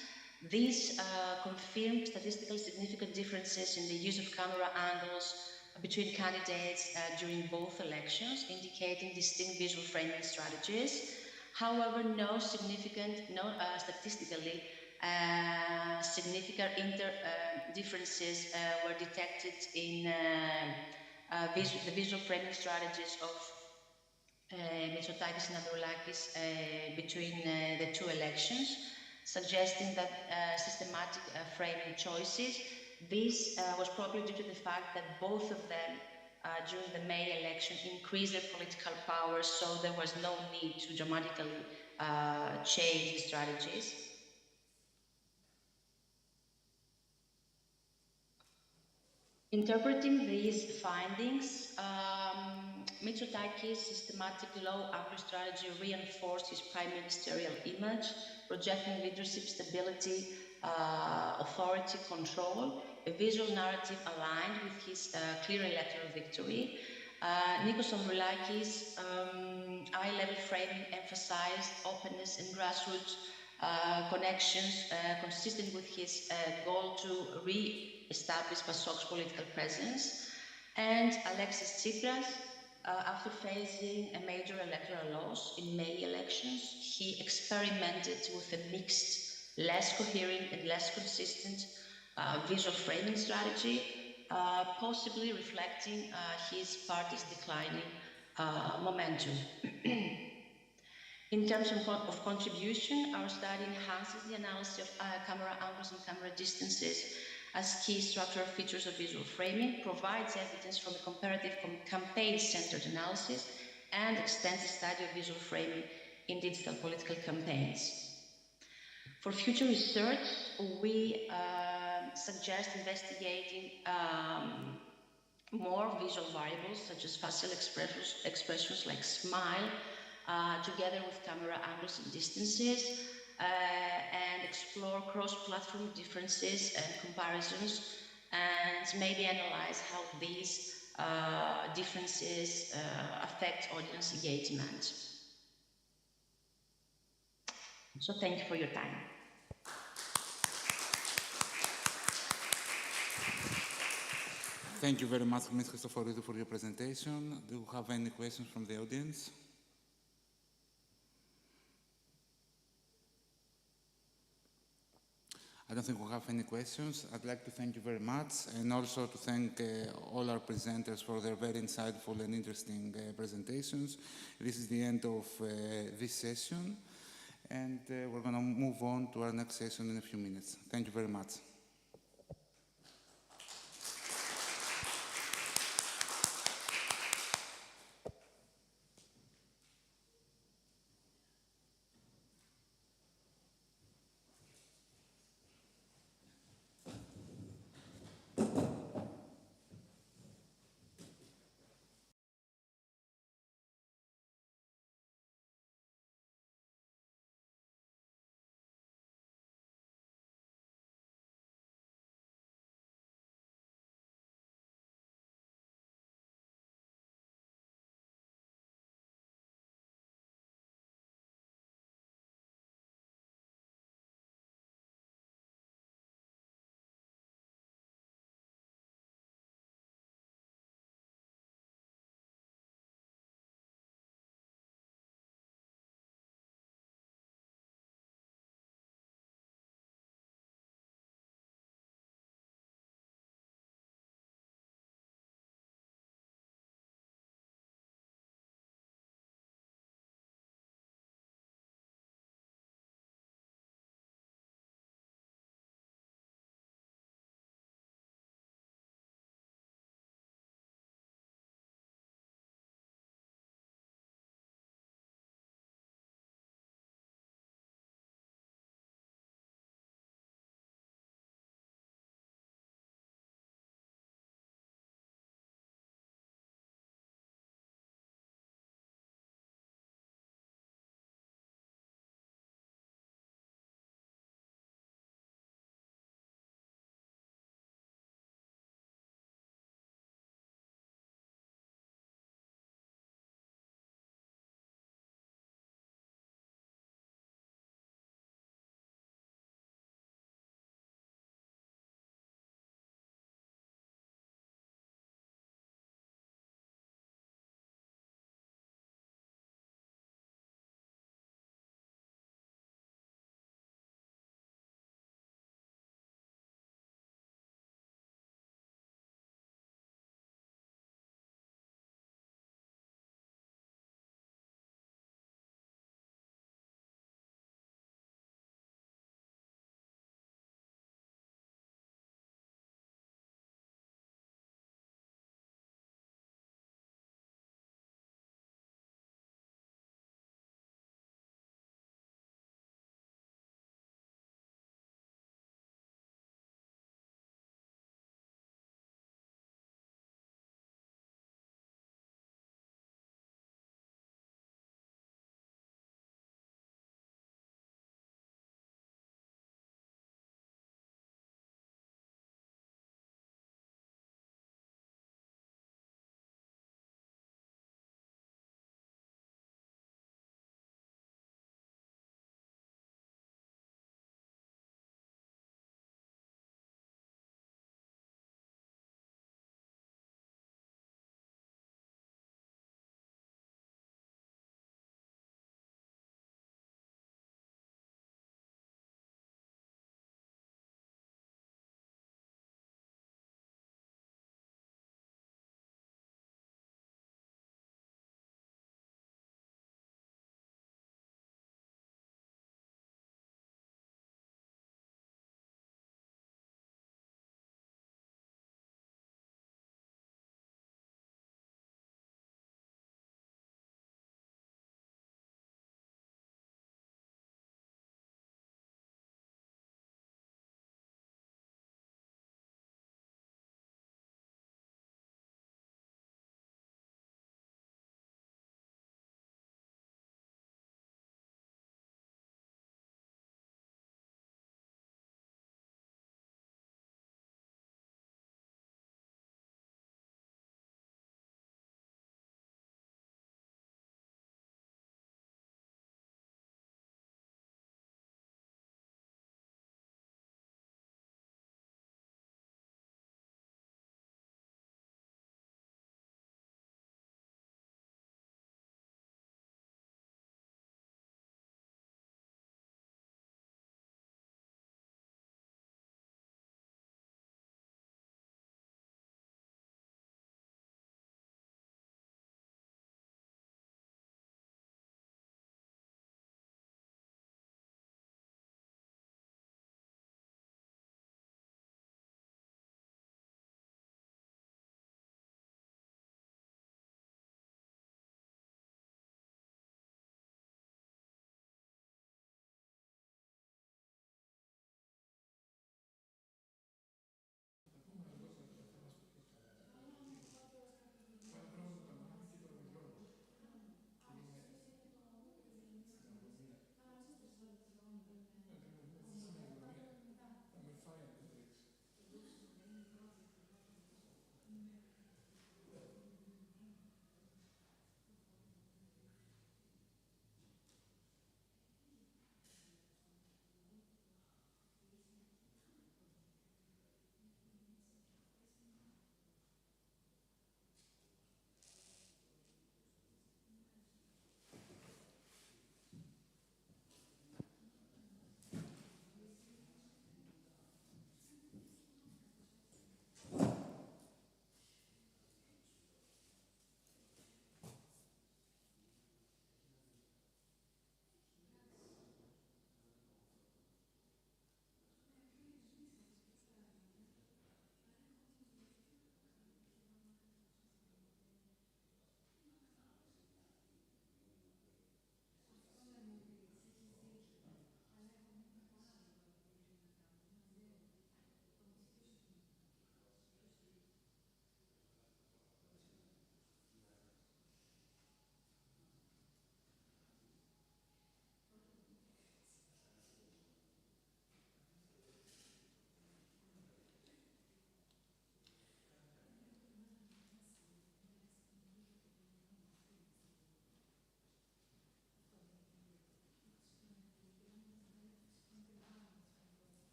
These confirmed statistically significant differences in the use of camera angles between candidates during both elections, indicating distinct visual framing strategies. However, no statistically significant differences were detected in the visual framing strategies of Mitsotakis and Androulakis between the two elections, suggesting that systematic framing choices. This was probably due to the fact that both of them during the May election increased their political power, so there was no need to dramatically change the strategies. Interpreting these findings, Mitsotakis' systematic low-angle strategy reinforced his prime ministerial image, projecting leadership stability, authority, control, a visual narrative aligned with his clear electoral victory. Nikos Androulakis' eye-level framing emphasized openness and grassroots connections, consistent with his goal to re-establish PASOK's political presence. And Alexis Tsipras, after facing a major electoral loss in May elections, he experimented with a mixed, less coherent and less consistent visual framing strategy, possibly reflecting his party's declining momentum. In terms of contribution, our study enhances the analysis of camera angles and camera distances as key structural features of visual framing, provides evidence from a comparative campaign-centered analysis, and extends the study of visual framing in digital political campaigns. For future research, we suggest investigating more visual variables such as facial expressions like smile, together with camera angles and distances, and explore cross-platform differences and comparisons, and maybe analyze how these differences affect audience engagement. So thank you for your time. Thank you very much, Ms. Christoforidou, for your presentation. Do you have any questions from the audience? I don't think we have any questions. I'd like to thank you very much, and also to thank all our presenters for their very insightful and interesting presentations. This is the end of this session, and we're going to move on to our next session in a few minutes. Thank you very much.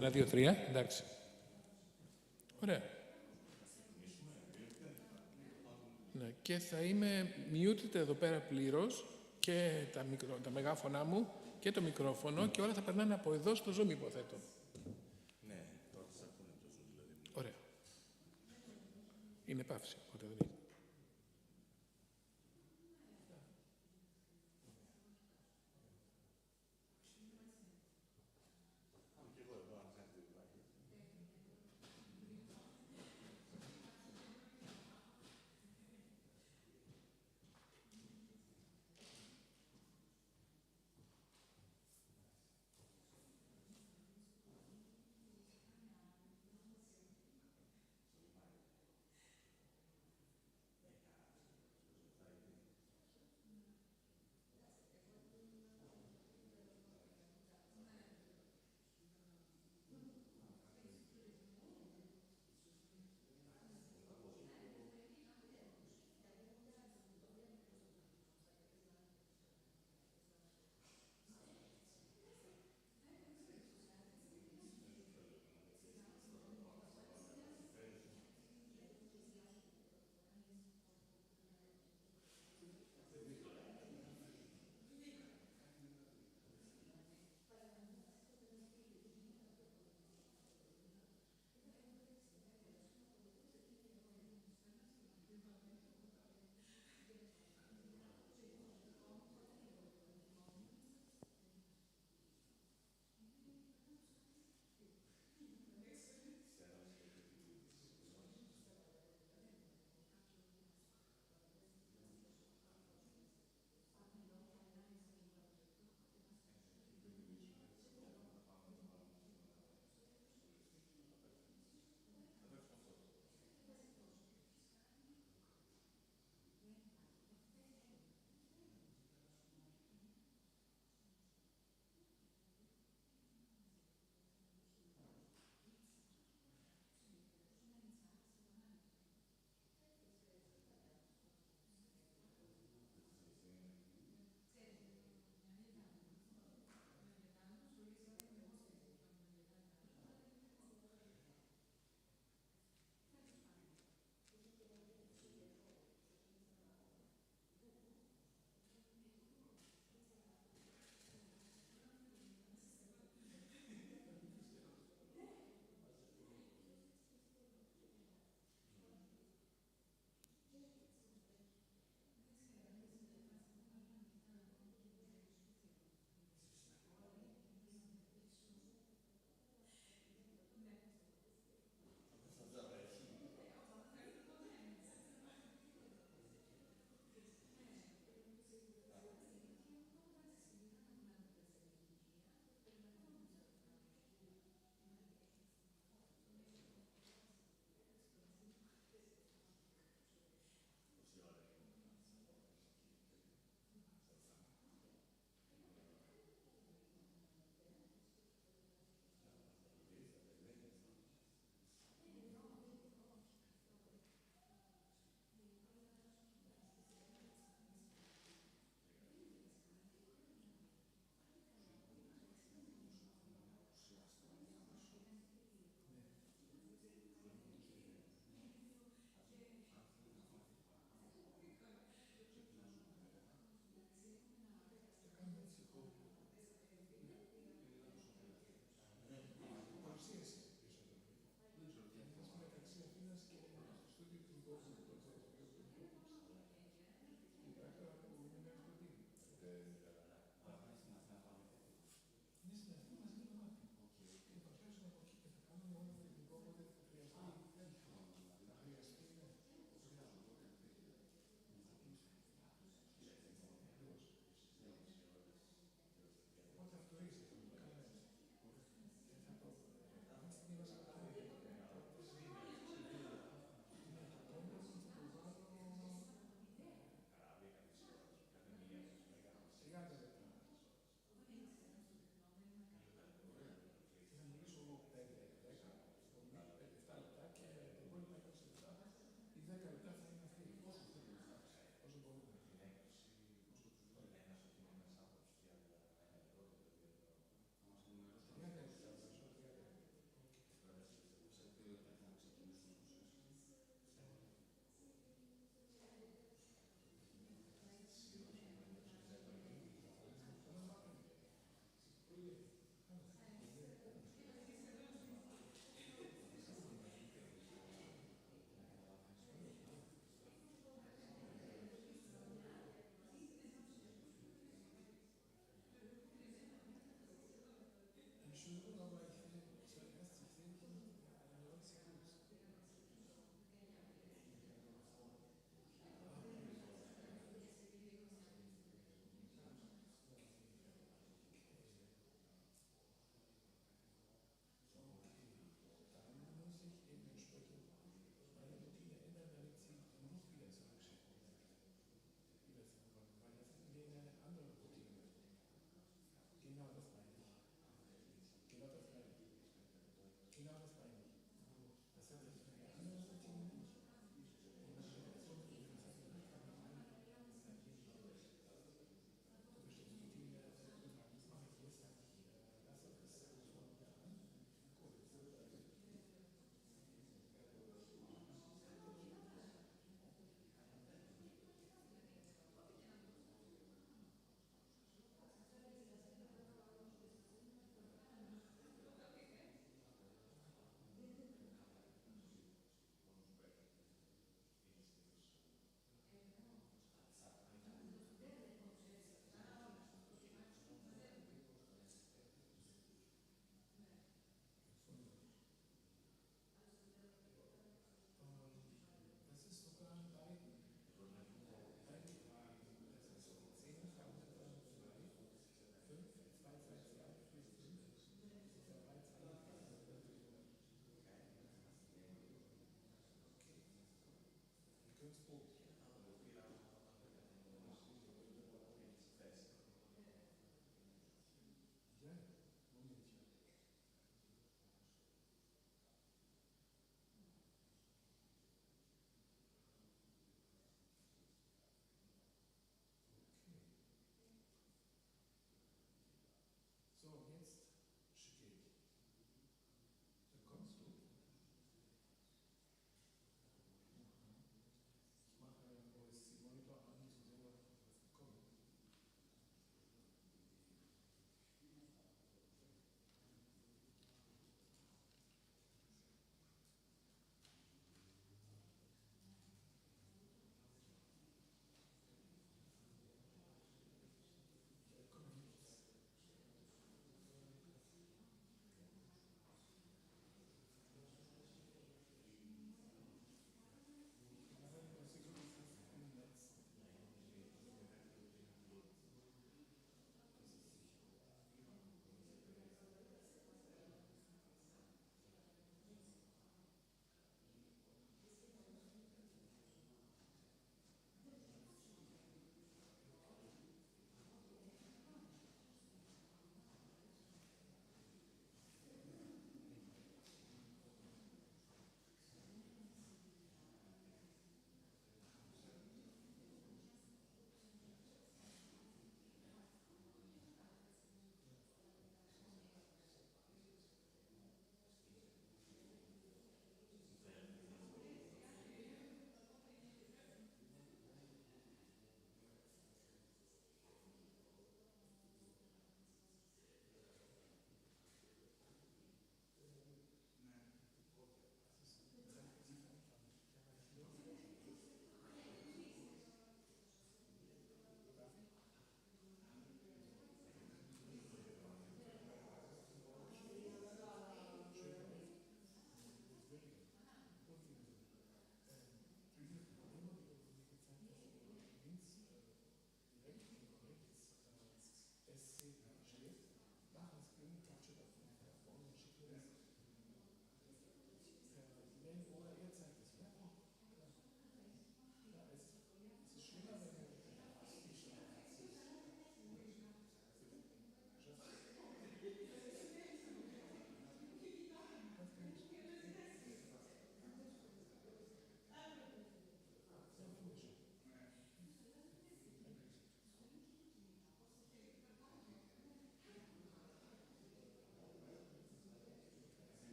1, 2, 3, εντάξει. Ωραία. Ναι, και θα είμαι muted εδώ πέρα πλήρως και τα μεγάφωνά μου και το μικρόφωνο και όλα θα περνάνε από εδώ στο Zoom, υποθέτω. Ναι, τώρα θα ακούνε το Zoom δηλαδή. Ωραία. Είναι παύση, οπότε δεν είναι.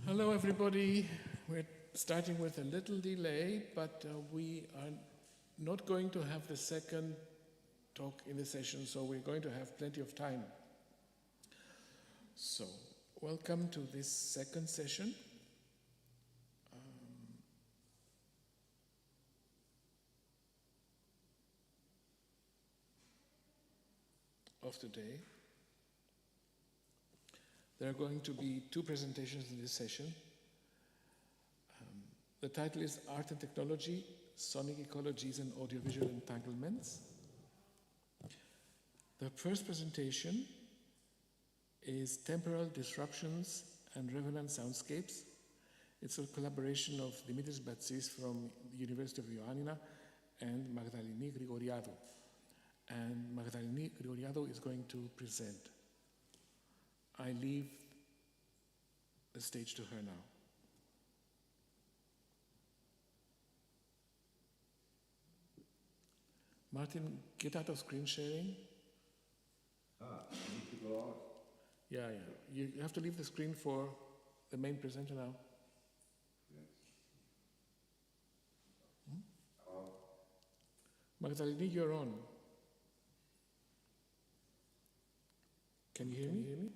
Hello, everybody. We're starting with a little delay, but we are not going to have the second talk in the session, so we're going to have plenty of time. So, welcome to this second session. Of today. There are going to be two presentations in this session. The title is Art and Technology, Sonic Ecologies and Audiovisual Entanglements. The first presentation is Temporal Disruptions and Relevant Soundscapes. It's a collaboration of Dimitris Batsis from the University of Ioannina and Magdalini Grigoriadou. And Magdalini Grigoriadou is going to present. I leave the stage to her now. Martin, get out of screen sharing. You need to go out. Yeah. You have to leave the screen for the main presenter now. Yes. Magdalini, you're on. Can you hear me?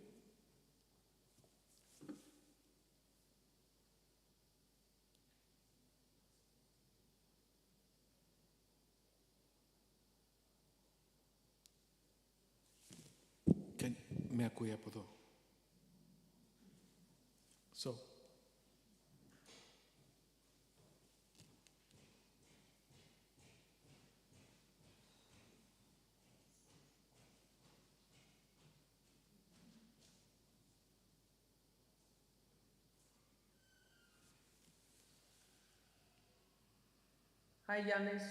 Με ακούει από εδώ. So. Hi, Yannis.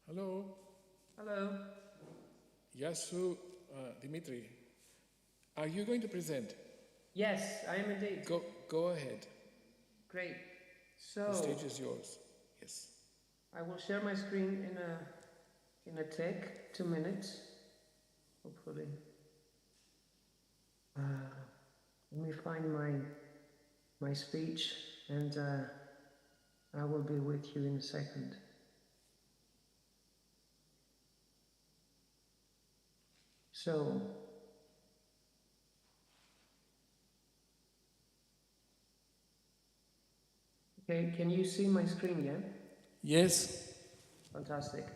Hello. Hello. Yasu, Dimitri, are you going to present? Yes, I am indeed. Go ahead. Great. So the stage is yours. Yes. I will share my screen in a tick, 2 minutes, hopefully. Let me find my speech, and I will be with you in a second. So, okay, can you see my screen, yeah? Yes. Fantastic.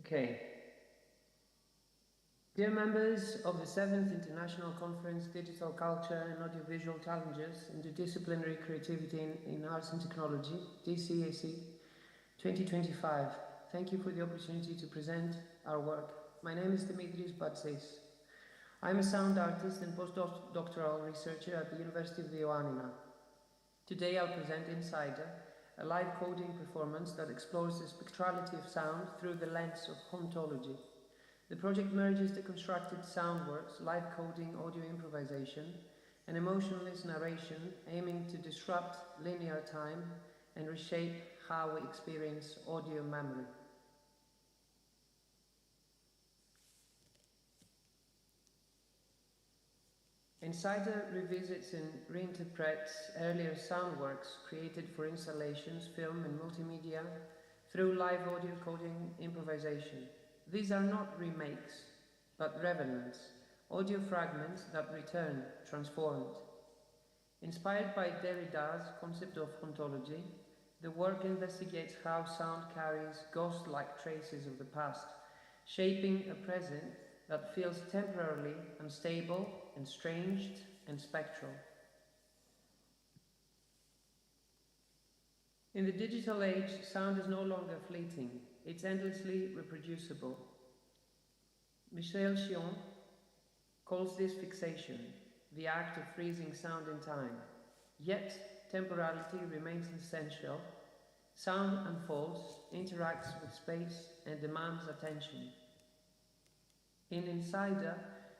Okay. Dear members of the 7th International Conference, Digital Culture and Audiovisual Challenges, Interdisciplinary Creativity in Arts and Technology, DCAC-2025, thank you for the opportunity to present our work. My name is Dimitris Batsis. I'm a sound artist and postdoctoral researcher at the University of Ioannina. Today I'll present Insider, a live coding performance that explores the spectrality of sound through the lens of hauntology. The project merges deconstructed sound works, live coding, audio improvisation, and emotionless narration, aiming to disrupt linear time and reshape how we experience audio memory. Insider revisits and reinterprets earlier sound works created for installations, film and multimedia through live audio coding improvisation. These are not remakes, but revenants, audio fragments that return transformed. Inspired by Derrida's concept of hauntology, the work investigates how sound carries ghost-like traces of the past, shaping a present that feels temporarily unstable, estranged, and spectral. In the digital age, sound is no longer fleeting, it's endlessly reproducible. Michel Chion calls this fixation, the act of freezing sound in time. Yet, temporality remains essential. Sound unfolds, interacts with space, and demands attention. In Insider,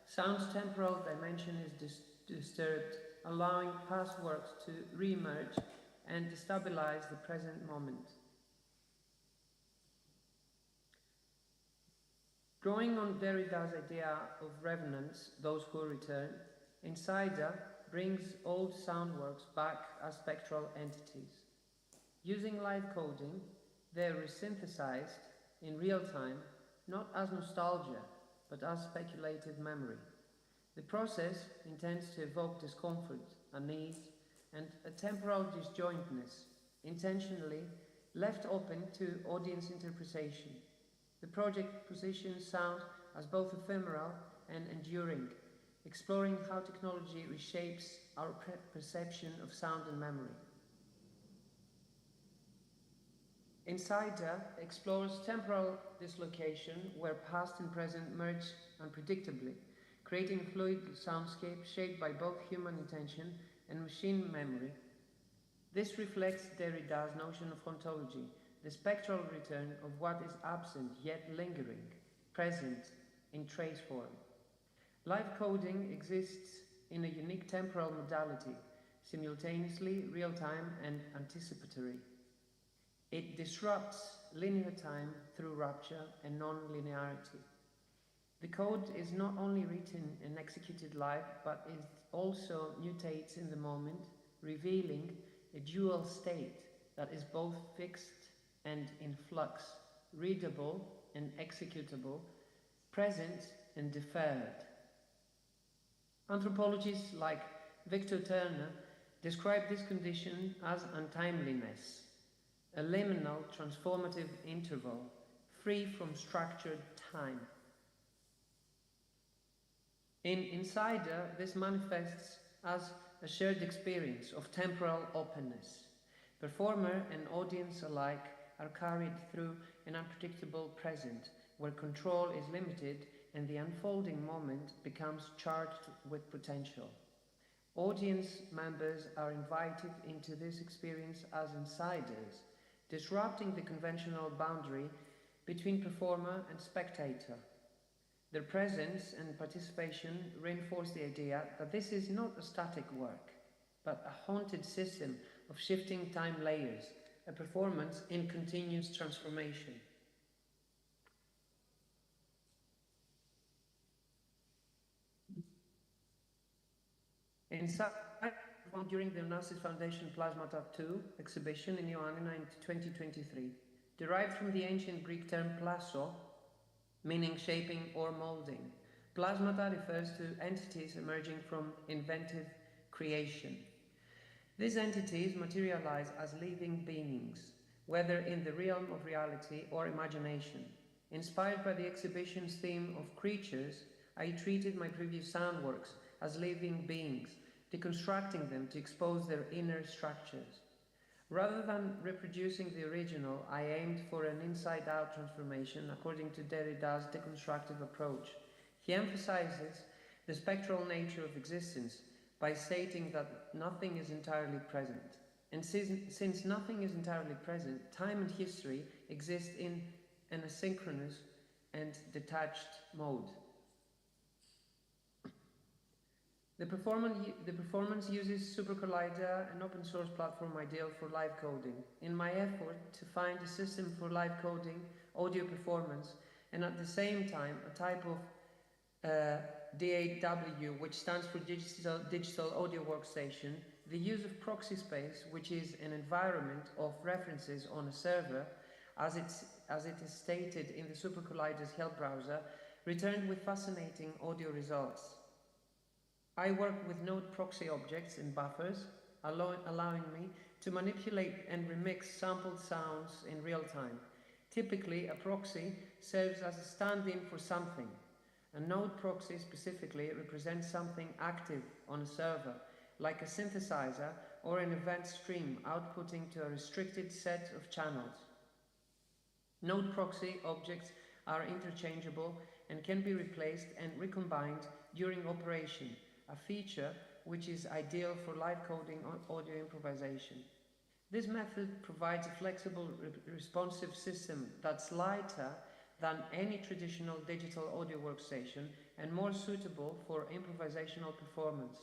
sound's temporal dimension is disturbed, allowing past works to re-emerge and destabilize the present moment. Drawing on Derrida's idea of revenants, those who return, Insider brings old soundworks back as spectral entities. Using live coding, they're resynthesized in real time, not as nostalgia, but as speculative memory. The process intends to evoke discomfort, unease, and a temporal disjointness, intentionally left open to audience interpretation. The project positions sound as both ephemeral and enduring, exploring how technology reshapes our perception of sound and memory. Insider explores temporal dislocation where past and present merge unpredictably, creating a fluid soundscape shaped by both human intention and machine memory. This reflects Derrida's notion of ontology, the spectral return of what is absent yet lingering, present in trace form. Live coding exists in a unique temporal modality, simultaneously real-time and anticipatory. It disrupts linear time through rupture and non-linearity. The code is not only written and executed live, but it also mutates in the moment, revealing a dual state that is both fixed and in flux, readable and executable, present and deferred. Anthropologists like Victor Turner describe this condition as untimeliness, a liminal transformative interval, free from structured time. In Insider, this manifests as a shared experience of temporal openness. Performer and audience alike are carried through an unpredictable present, where control is limited and the unfolding moment becomes charged with potential. Audience members are invited into this experience as insiders, disrupting the conventional boundary between performer and spectator. Their presence and participation reinforce the idea that this is not a static work, but a haunted system of shifting time layers, a performance in continuous transformation. Inside, during the Onassis Foundation Plasmata 2 exhibition in Ioannina in 2023, derived from the ancient Greek term plasso, meaning shaping or molding. Plasmata refers to entities emerging from inventive creation. These entities materialize as living beings, whether in the realm of reality or imagination. Inspired by the exhibition's theme of creatures, I treated my previous sound works as living beings, deconstructing them to expose their inner structures. Rather than reproducing the original, I aimed for an inside-out transformation according to Derrida's deconstructive approach. He emphasizes the spectral nature of existence by stating that nothing is entirely present. And since nothing is entirely present, time and history exist in an asynchronous and detached mode. The performance uses Super Collider, an open source platform ideal for live coding. In my effort to find a system for live coding, audio performance, and at the same time a type of DAW, which stands for Digital Audio Workstation, the use of proxy space, which is an environment of references on a server, as it is stated in the Super Collider's help browser, returned with fascinating audio results. I work with node proxy objects and buffers, allowing me to manipulate and remix sampled sounds in real time. Typically, a proxy serves as a stand-in for something. A node proxy specifically represents something active on a server, like a synthesizer or an event stream outputting to a restricted set of channels. Node proxy objects are interchangeable and can be replaced and recombined during operation, a feature which is ideal for live coding audio improvisation. This method provides a flexible, responsive system that's lighter than any traditional digital audio workstation and more suitable for improvisational performance.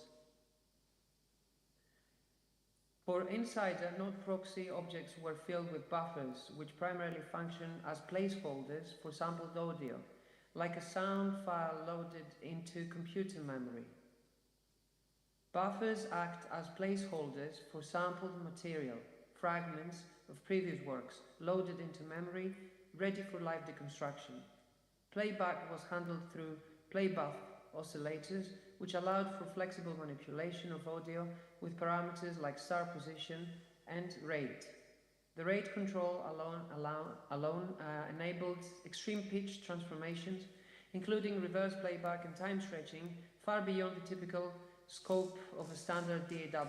For Insider, node proxy objects were filled with buffers, which primarily function as placeholders for sampled audio, like a sound file loaded into computer memory. Buffers act as placeholders for sampled material, fragments of previous works, loaded into memory, ready for live deconstruction. Playback was handled through playbuff oscillators, which allowed for flexible manipulation of audio with parameters like star position and rate. The rate control alone enabled extreme pitch transformations, including reverse playback and time stretching, far beyond the typical scope of a standard DAW.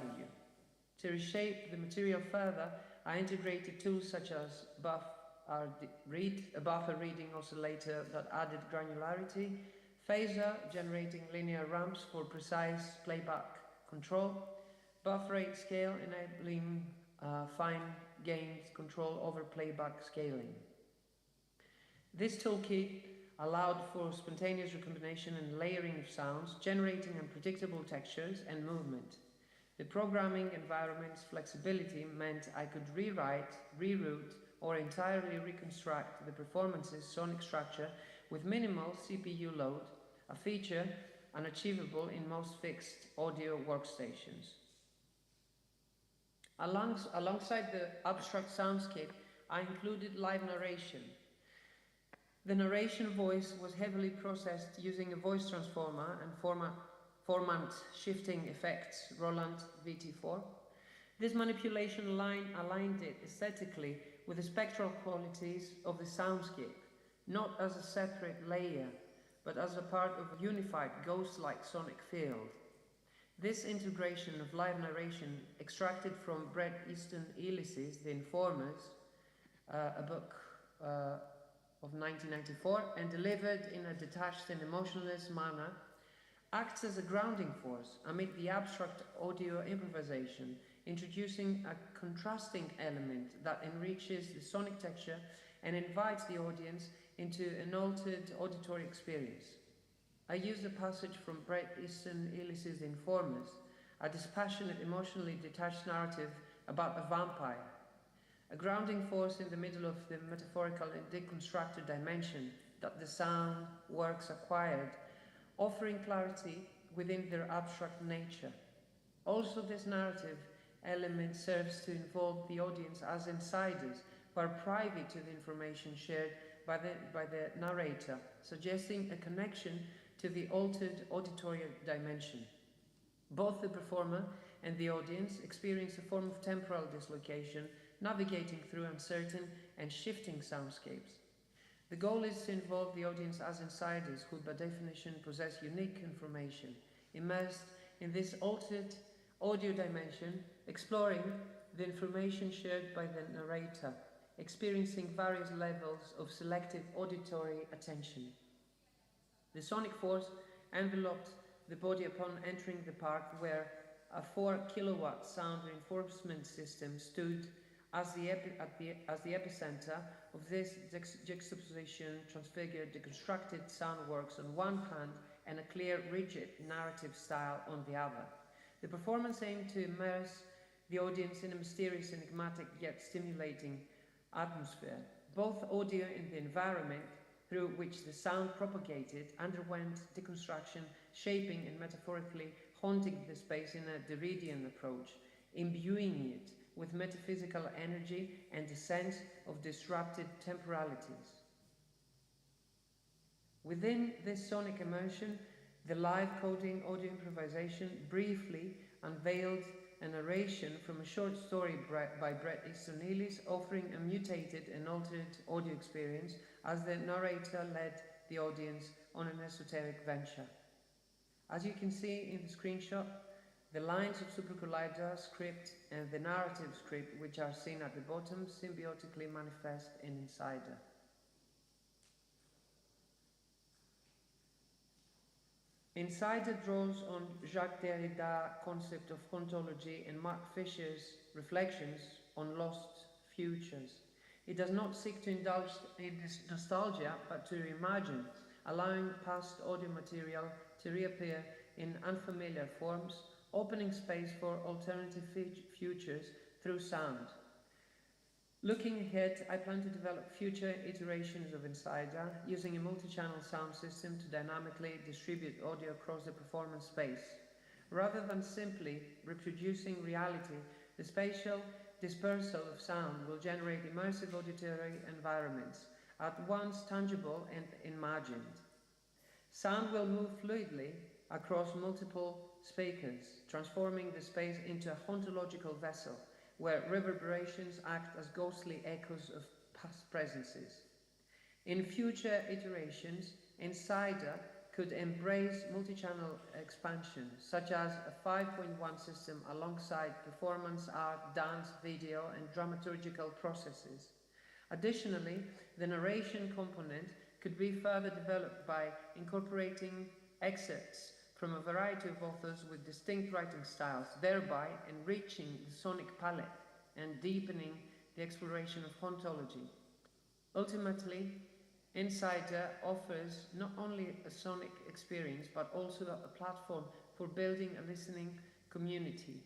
To reshape the material further, I integrated tools such as a buffer reading oscillator that added granularity, phaser generating linear ramps for precise playback control, buffer rate scale enabling fine gain control over playback scaling. This toolkit allowed for spontaneous recombination and layering of sounds, generating unpredictable textures and movement. The programming environment's flexibility meant I could rewrite, reroute, or entirely reconstruct the performance's sonic structure with minimal CPU load, a feature unachievable in most fixed audio workstations. Alongside the abstract soundscape, I included live narration. The narration voice was heavily processed using a voice transformer and formant shifting effects, Roland VT4. This manipulation aligned it aesthetically with the spectral qualities of the soundscape, not as a separate layer, but as a part of a unified ghost-like sonic field. This integration of live narration, extracted from Bret Easton Ellis's The Informers, a book of 1994, and delivered in a detached and emotionless manner, acts as a grounding force amid the abstract audio improvisation, introducing a contrasting element that enriches the sonic texture and invites the audience into an altered auditory experience. I used a passage from Bret Easton Ellis's The Informers, a dispassionate, emotionally detached narrative about a vampire, a grounding force in the middle of the metaphorical and deconstructed dimension that the sound works acquired, offering clarity within their abstract nature. Also, this narrative element serves to involve the audience as insiders who are privy to the information shared by the narrator, suggesting a connection to the altered auditory dimension. Both the performer and the audience experience a form of temporal dislocation, navigating through uncertain and shifting soundscapes. The goal is to involve the audience as insiders who, by definition, possess unique information, immersed in this altered audio dimension, exploring the information shared by the narrator, experiencing various levels of selective auditory attention. The sonic force enveloped the body upon entering the park, where a 4 kilowatt sound reinforcement system stood as the epicenter of this juxtaposition, transfigured, deconstructed soundworks on one hand and a clear, rigid narrative style on the other. The performance aimed to immerse the audience in a mysterious, enigmatic, yet stimulating atmosphere. Both audio and the environment through which the sound propagated underwent deconstruction, shaping and metaphorically haunting the space in a Derridian approach, imbuing it with metaphysical energy and a sense of disrupted temporalities. Within this sonic immersion, the live coding audio improvisation briefly unveiled a narration from a short story by Bret Easton Ellis, offering a mutated and altered audio experience as the narrator led the audience on an esoteric venture. As you can see in the screenshot, the lines of Super Collider script and the narrative script, which are seen at the bottom, symbiotically manifest in Insider. Insider draws on Jacques Derrida's concept of ontology and Mark Fisher's reflections on lost futures. It does not seek to indulge in this nostalgia, but to reimagine, allowing past audio material to reappear in unfamiliar forms, opening space for alternative futures through sound. Looking ahead, I plan to develop future iterations of Insider using a multi-channel sound system to dynamically distribute audio across the performance space. Rather than simply reproducing reality, the spatial dispersal of sound will generate immersive auditory environments, at once tangible and imagined. Sound will move fluidly across multiple speakers, transforming the space into a ontological vessel, where reverberations act as ghostly echoes of past presences. In future iterations, Insider could embrace multi-channel expansion, such as a 5.1 system alongside performance art, dance, video, and dramaturgical processes. Additionally, the narration component could be further developed by incorporating excerpts from a variety of authors with distinct writing styles, thereby enriching the sonic palette and deepening the exploration of ontology. Ultimately, Insider offers not only a sonic experience, but also a platform for building a listening community.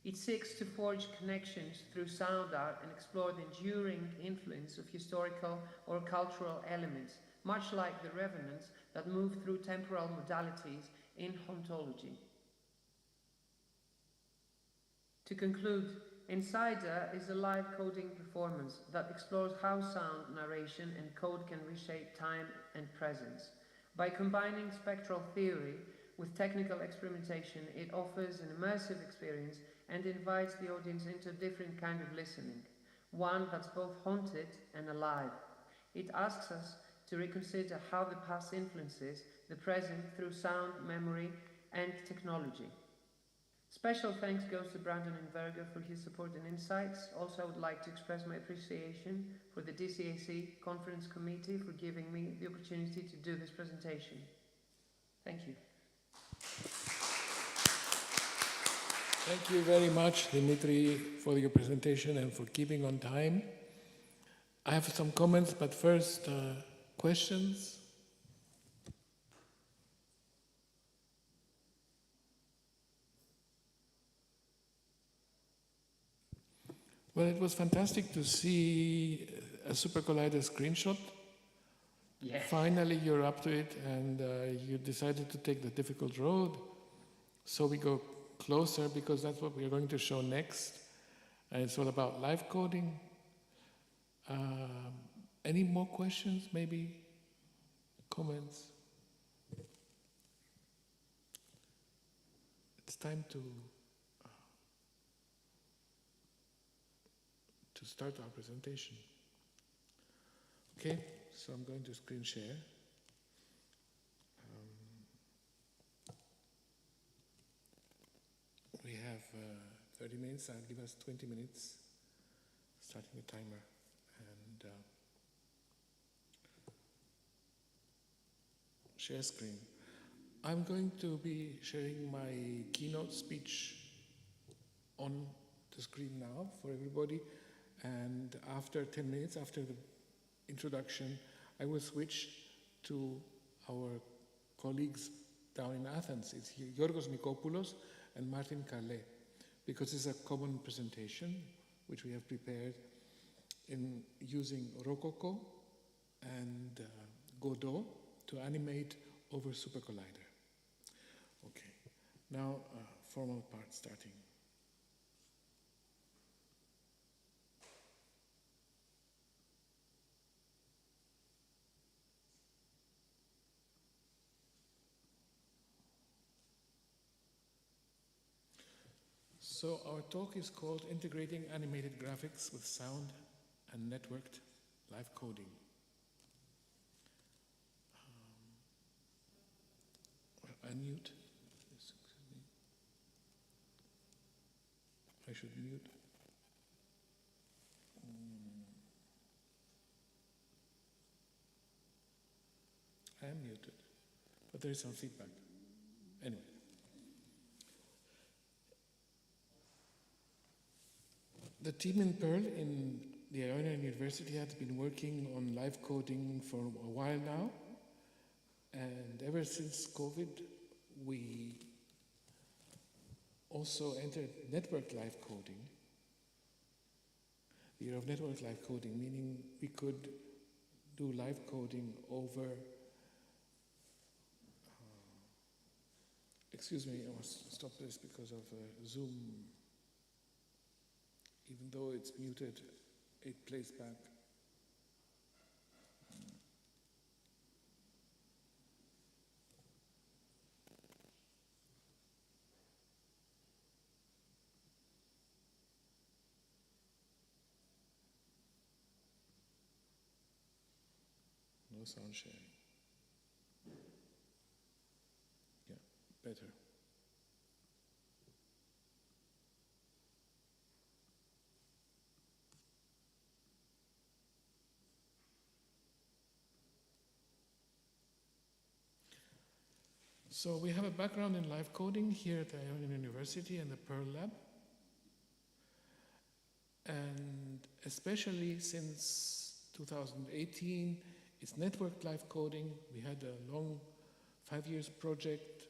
It seeks to forge connections through sound art and explore the enduring influence of historical or cultural elements, much like the revenants that move through temporal modalities in ontology. To conclude, Insider is a live coding performance that explores how sound, narration, and code can reshape time and presence. By combining spectral theory with technical experimentation, it offers an immersive experience and invites the audience into a different kind of listening, one that's both haunted and alive. It asks us to reconsider how the past influences the present through sound, memory, and technology. Special thanks goes to Brandon and Virgo for his support and insights. Also, I would like to express my appreciation for the DCAC Conference Committee for giving me the opportunity to do this presentation. Thank you. Thank you very much, Dimitri, for your presentation and for keeping on time. I have some comments, but first, questions? Well, it was fantastic to see a Super Collider screenshot. Yes. Finally, you're up to it, and you decided to take the difficult road. So we go closer, because that's what we're going to show next. And it's all about live coding. Any more questions, maybe? Comments? It's time to start our presentation. Okay, so I'm going to screen share. We have 30 minutes. I'll give us 20 minutes, starting the timer. And share screen. I'm going to be sharing my keynote speech on the screen now for everybody. And after 10 minutes, after the introduction, I will switch to our colleagues down in Athens. It's Giorgos Nikopoulos and Martin Calais, because it's a common presentation which we have prepared in using Rococo and Godot to animate over Super Collider. Okay, now formal part starting. So our talk is called Integrating Animated Graphics with Sound and Networked Live Coding. unmute. Yes, excuse me. I should mute. I am muted, but there is some feedback. Anyway. The team in Perl in the Ionian University has been working on live coding for a while now, and ever since COVID, we also entered network live coding, the year of network live coding, meaning we could do live coding over, excuse me, I must stop this because of Zoom. Even though it's muted, it plays back. No sound sharing. Yeah, better. So we have a background in live coding here at the Ionian University and the Perl Lab. And especially since 2018, it's networked live coding. We had a long 5 years project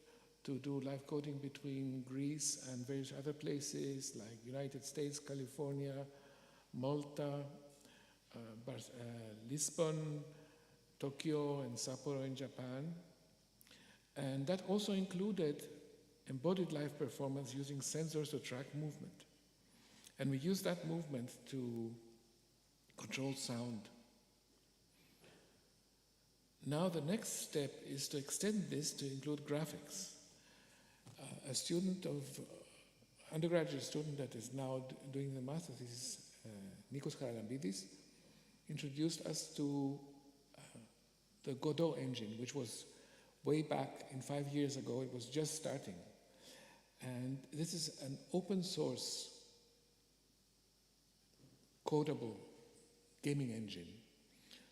to do live coding between Greece and various other places like United States, California, Malta, Lisbon, Tokyo, and Sapporo in Japan. And that also included embodied live performance using sensors to track movement. And we use that movement to control sound. Now the next step is to extend this to include graphics. A student of, undergraduate student that is now doing the master's thesis, Nikos Charalambidis, introduced us to the Godot engine, which was way back in 5 years ago. It was just starting. And this is an open source codable gaming engine.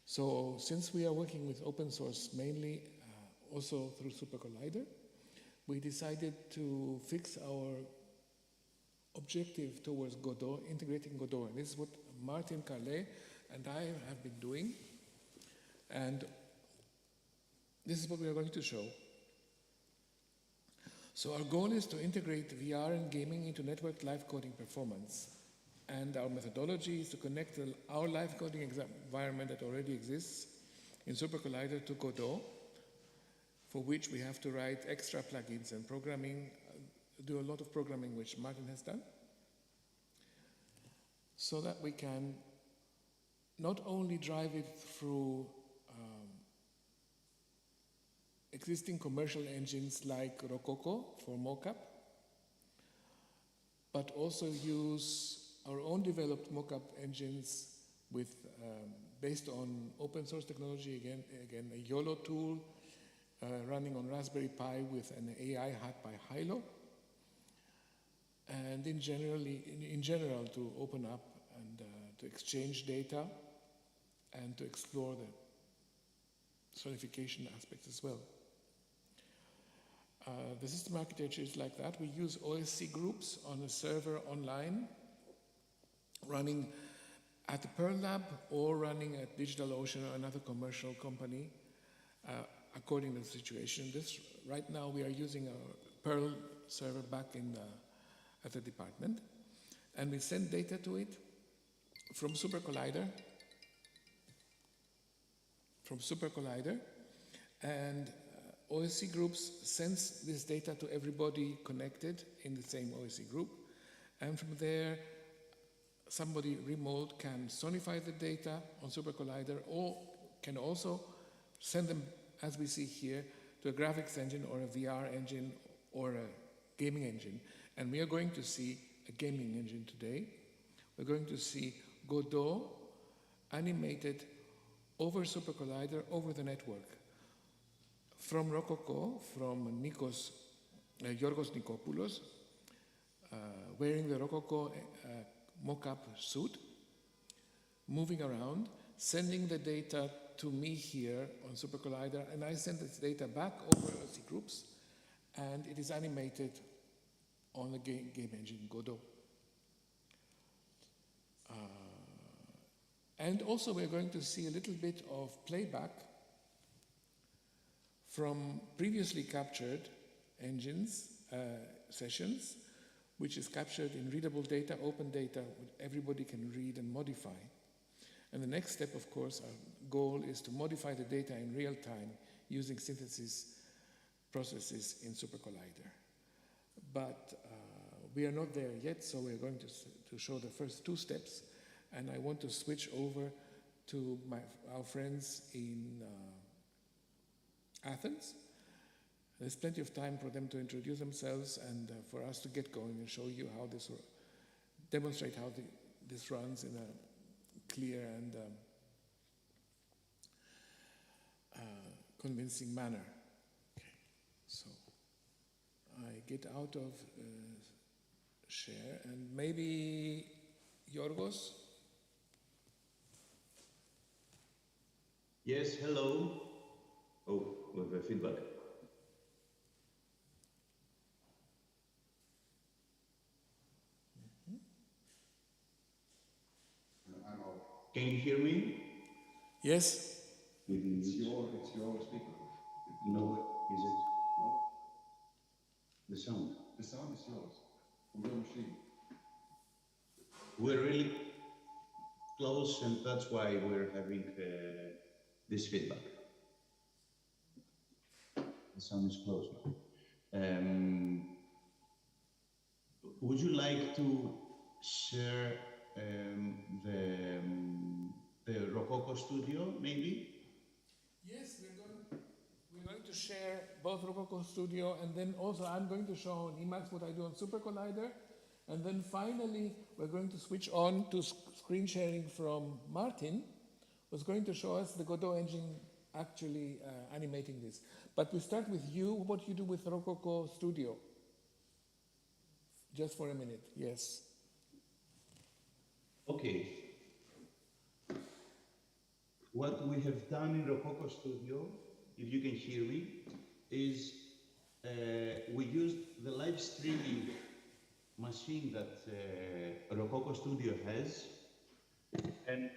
So since we are working with open source mainly, also through Super Collider, we decided to fix our objective towards Godot, integrating Godot. And this is what Martin Calais and I have been doing. And this is what we are going to show. So our goal is to integrate VR and gaming into networked live coding performance. And our methodology is to connect our live coding environment that already exists in Super Collider to Godot, for which we have to write extra plugins and programming, do a lot of programming, which Martin has done, so that we can not only drive it through existing commercial engines like Rococo for mockup, but also use our own developed mockup engines with based on open source technology, again a YOLO tool running on Raspberry Pi with an AI hat by Hilo, and in general to open up and to exchange data and to explore the certification aspects as well. The system architecture is like that. We use OSC groups on a server online, running at the Perl Lab or running at DigitalOcean or another commercial company, according to the situation. Right now we are using our Perl server back at the department, and we send data to it from Super Collider, and OSC groups sends this data to everybody connected in the same OSC group, and from there somebody remote can sonify the data on Super Collider, or can also send them, as we see here, to a graphics engine or a VR engine or a gaming engine. And we are going to see a gaming engine today. We're going to see Godot animated over Super Collider, over the network. from Rococo, from Yorgos Nikopoulos, wearing the Rococo mock-up suit, moving around, sending the data to me here on Super Collider, and I send this data back over LC groups, and it is animated on the game engine Godot. And also we're going to see a little bit of playback from previously captured engines, sessions, which is captured in readable data, open data, everybody can read and modify. And the next step, of course, our goal is to modify the data in real time using synthesis processes in Super Collider. But we are not there yet, so we're going to show the first two steps, and I want to switch over to our friends in Athens. There's plenty of time for them to introduce themselves and for us to get going and show you how this, demonstrate how this runs in a clear and convincing manner. Okay. So I get out of share, and maybe Yorgos? Yes, hello. Oh, we have a feedback. Can you hear me? Yes. It's your speaker. No, is it? No. The sound. The sound is yours. From your machine. We're really close, and that's why we're having this feedback. The sound is close now. Would you like to share the Rococo Studio, maybe? Yes, we're going to share both Rococo Studio, and then also I'm going to show on Emacs what I do on Super Collider, and then finally we're going to switch on to screen sharing from Martin, who's going to show us the Godot engine actually animating this. But we start with you, what you do with Rococo Studio. Just for a minute, yes. Okay. What we have done in Rococo Studio, if you can hear me, is we used the live streaming machine that Rococo Studio has, and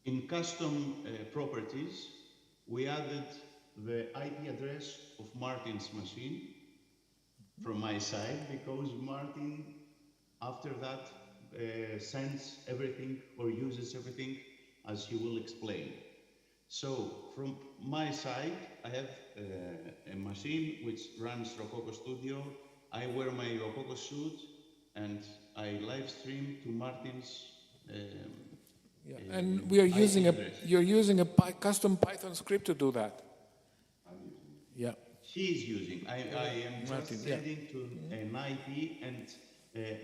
in custom properties, we added the IP address of Martin's machine from my side, because Martin, after that, sends everything or uses everything as he will explain. So from my side, I have a machine which runs Rococo Studio. I wear my Rococo suit and I live stream to Martin's and we are using you're using a custom Python script to do that. Yeah. He is using. I am Martin, just sending to an IP, and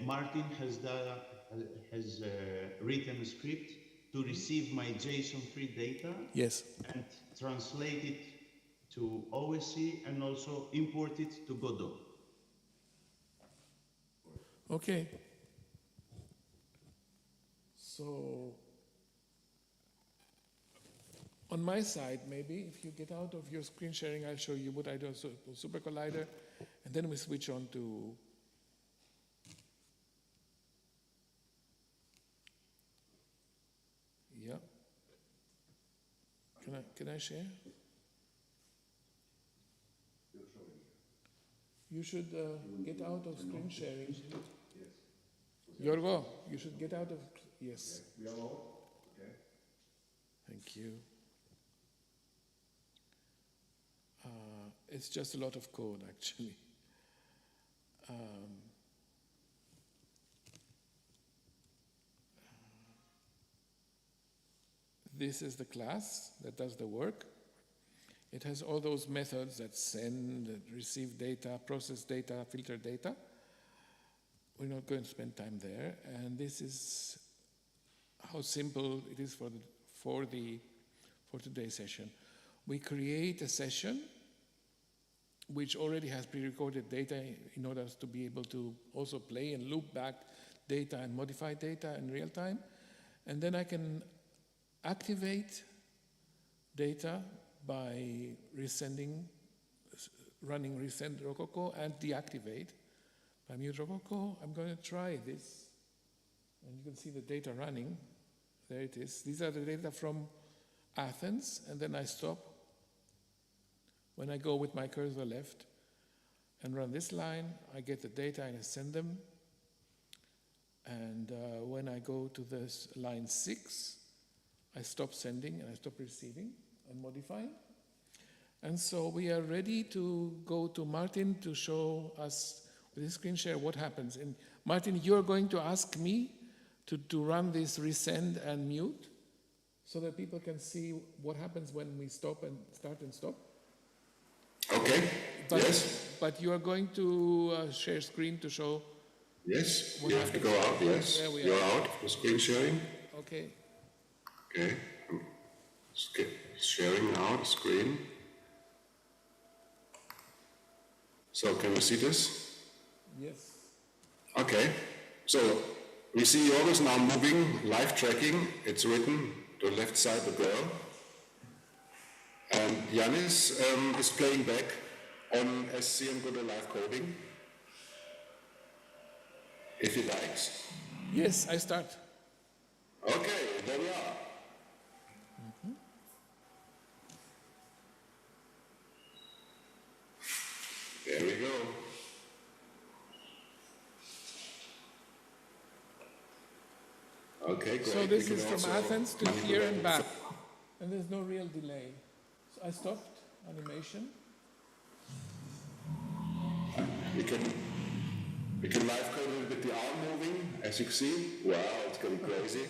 Martin has written a script to receive my JSON-free data. Yes. And translate it to OSC and also import it to Godot. Okay. So on my side, maybe, if you get out of your screen sharing, I'll show you what I do on Super Collider, and then we switch on to Can I share? You should get out of screen sharing. Yorgo, you should get out of, yes. We are all? Okay. Thank you. It's just a lot of code, actually. This is the class that does the work. It has all those methods that send, that receive data, process data, filter data. We're not going to spend time there. And this is how simple it is for for today's session. We create a session which already has pre-recorded data in order to be able to also play and loop back data and modify data in real time. And then I can activate data by running resend Rococo and deactivate. If I mute Rococo, I'm going to try this. And you can see the data running. There it is. These are the data from Athens, and then I stop. When I go with my cursor left and run this line, I get the data and I send them. And when I go to this line 6, I stop sending and I stop receiving and modifying. And so we are ready to go to Martin to show us with his screen share what happens. And Martin, you're going to ask me to run this resend and mute so that people can see what happens when we stop and start and stop. Okay, yes. But you are going to share screen to show. Yes, you have to go out, yes. You're out for screen sharing. Okay. Okay, I'm sharing now the screen. So can you see this? Yes. Okay, so we see yours now moving, live tracking. It's written to the left side, the girl. And Yanis is playing back on SC and Good Live Coding, if he likes. Yes, I start. Okay, there we are. There we go. Okay, great. So this is from Athens to here and back. And there's no real delay. So I stopped animation. We can live code a little bit the arm moving, as you can see. Wow, it's getting crazy.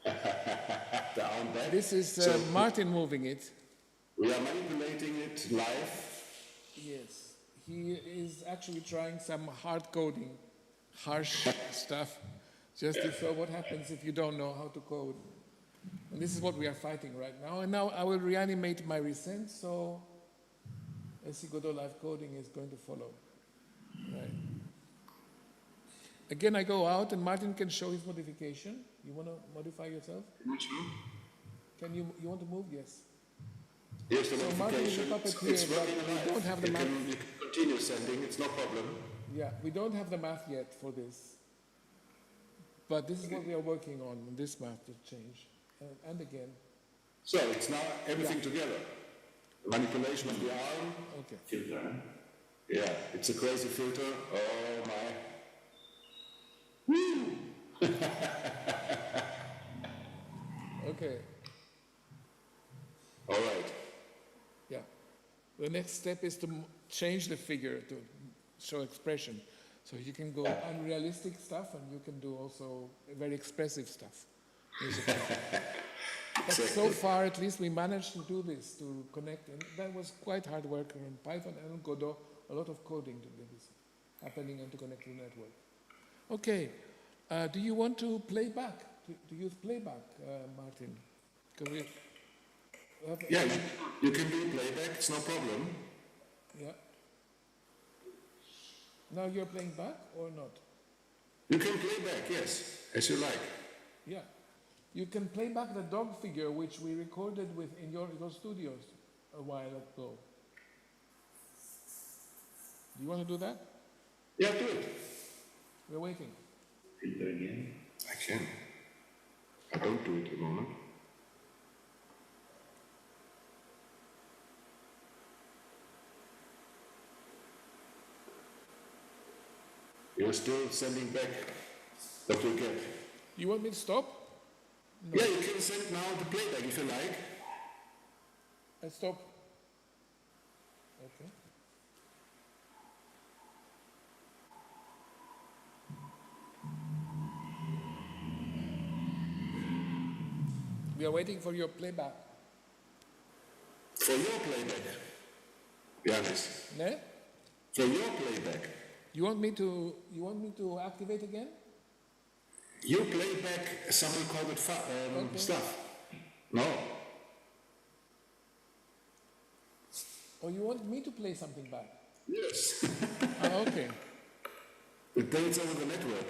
The arm back. This is Martin moving it. We are manipulating it live. Yes. He is actually trying some hard coding, harsh stuff, just to show what happens if you don't know how to code. And this is what we are fighting right now. And now I will reanimate my resend, so SC Godot live coding is going to follow. Right. Again, I go out and Martin can show his modification. You want to modify yourself? Can you want to move? Yes. Yes, the so Martin is a notification. puppeteer, but we don't have the math. You can continue sending, it's no problem. Yeah, we don't have the math yet for this. But this is what we are working on, this math to change. And again. So it's now everything together. The manipulation of the arm. Okay. Filter. Yeah, it's a crazy filter. Oh my. Woo! Okay. All right. Yeah. The next step is to change the figure to show expression. So you can go unrealistic stuff and you can do also very expressive stuff. But so far, at least, we managed to do this, to connect. And that was quite hard work in Python and Godot, a lot of coding to get this happening and to connect to the network. Okay. Do you want to play back, to use playback, Martin? Yeah, you can do playback, it's no problem. Yeah. Now you're playing back or not? You can play back, yes, as you like. Yeah. You can play back the dog figure which we recorded in your studios a while ago. Do you want to do that? Yeah, do it. We're waiting. Filter again. I can. I don't do it at the moment. You're still sending back what you get. You want me to stop? No. Yeah, you can send now the playback if you like. I stop. Okay. We are waiting for your playback. For your playback? Yanis. Ne? For your playback. You want me to activate again? You play back something called stuff. No. Oh, you want me to play something back? Yes. Okay. It plays over the network.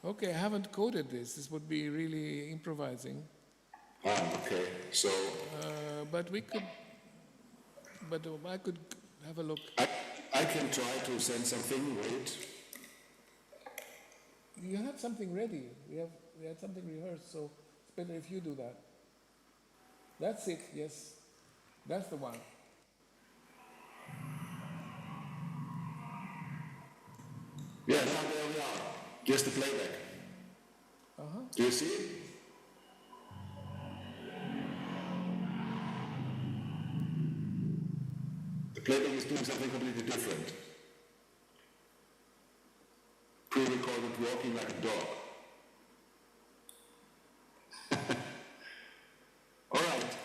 Okay, I haven't coded this. This would be really improvising. Okay. So. But we could. But I could have a look. I can try to send something. Wait. You have something ready. We had something rehearsed, so it's better if you do that. That's it. Yes, that's the one. Yeah, now there we are. Here's the playback. Do you see it? The playback is doing something completely different. Pre-recorded walking like a dog. All right.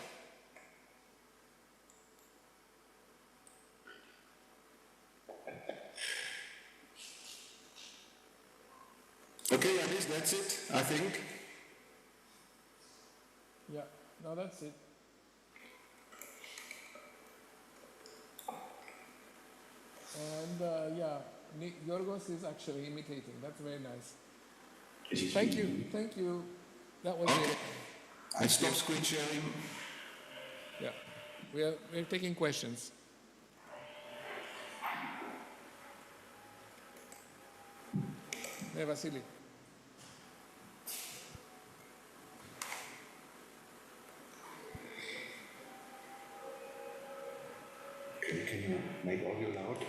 Okay, Alice, that's it, I think. Yeah, no, that's it. And yeah, Yorgos is actually imitating. That's very nice. Thank you. That was it. I stop screen sharing. Yeah, we're taking questions. Hey, Vasily. Can you make audio loud?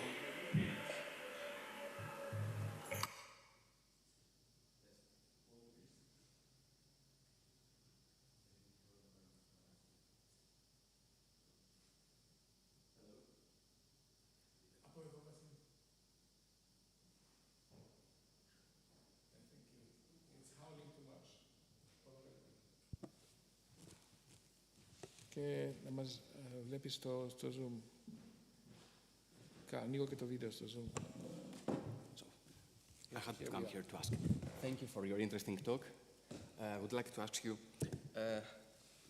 Και να μας βλέπεις στο Zoom. Ανοίγω και το βίντεο στο Zoom. I had to come here to ask. Thank you for your interesting talk. I would like to ask you,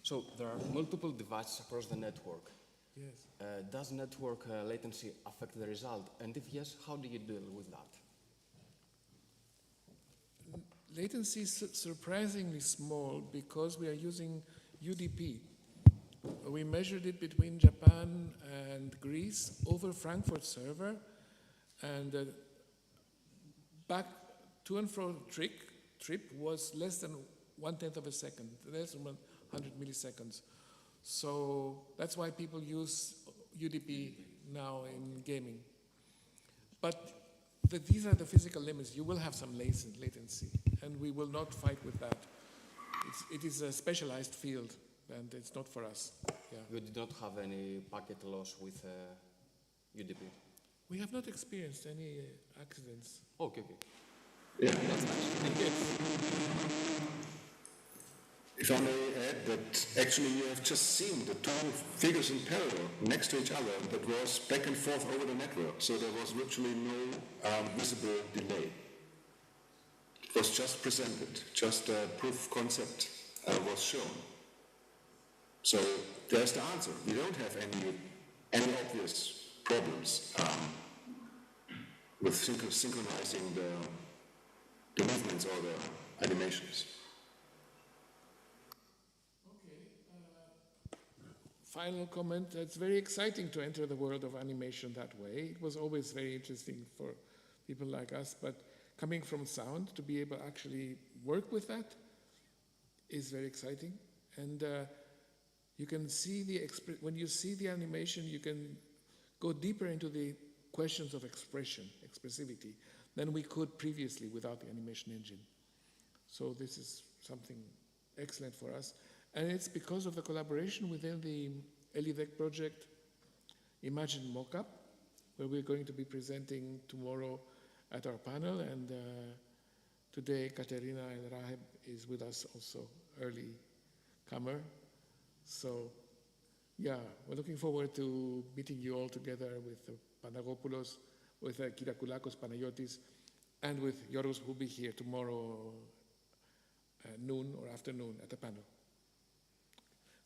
so there are multiple devices across the network. Yes. Does network latency affect the result? And if yes, how do you deal with that? Latency is surprisingly small because we are using UDP. We measured it between Japan and Greece over Frankfurt server, and back to and fro trip was less than 1/10 of a second, less than 100 milliseconds. So that's why people use UDP now in gaming. But these are the physical limits. You will have some latency, and we will not fight with that. It is a specialized field, and it's not for us. Yeah. You did not have any packet loss with UDP? We have not experienced any accidents. Okay. Yeah. That's nice. Yes. If I may add that actually you have just seen the two figures in parallel next to each other that was back and forth over the network, so there was virtually no visible delay. It was just presented, just a proof of concept was shown. So there's the answer. We don't have any obvious problems with synchronizing the movements or the animations. Final comment, it's very exciting to enter the world of animation that way. It was always very interesting for people like us, but coming from sound, to be able to actually work with that is very exciting. And you can see when you see the animation, you can go deeper into the questions of expressivity, than we could previously without the animation engine. So this is something excellent for us. And it's because of the collaboration within the ELIDEC project, Imagine Mockup, where we're going to be presenting tomorrow at our panel. And today, Katerina and Raheb is with us also, early comer. So, yeah, we're looking forward to meeting you all together with Panagopoulos, with Kyriakoulakos Panayotis, and with Yorgos, who will be here tomorrow noon or afternoon at the panel.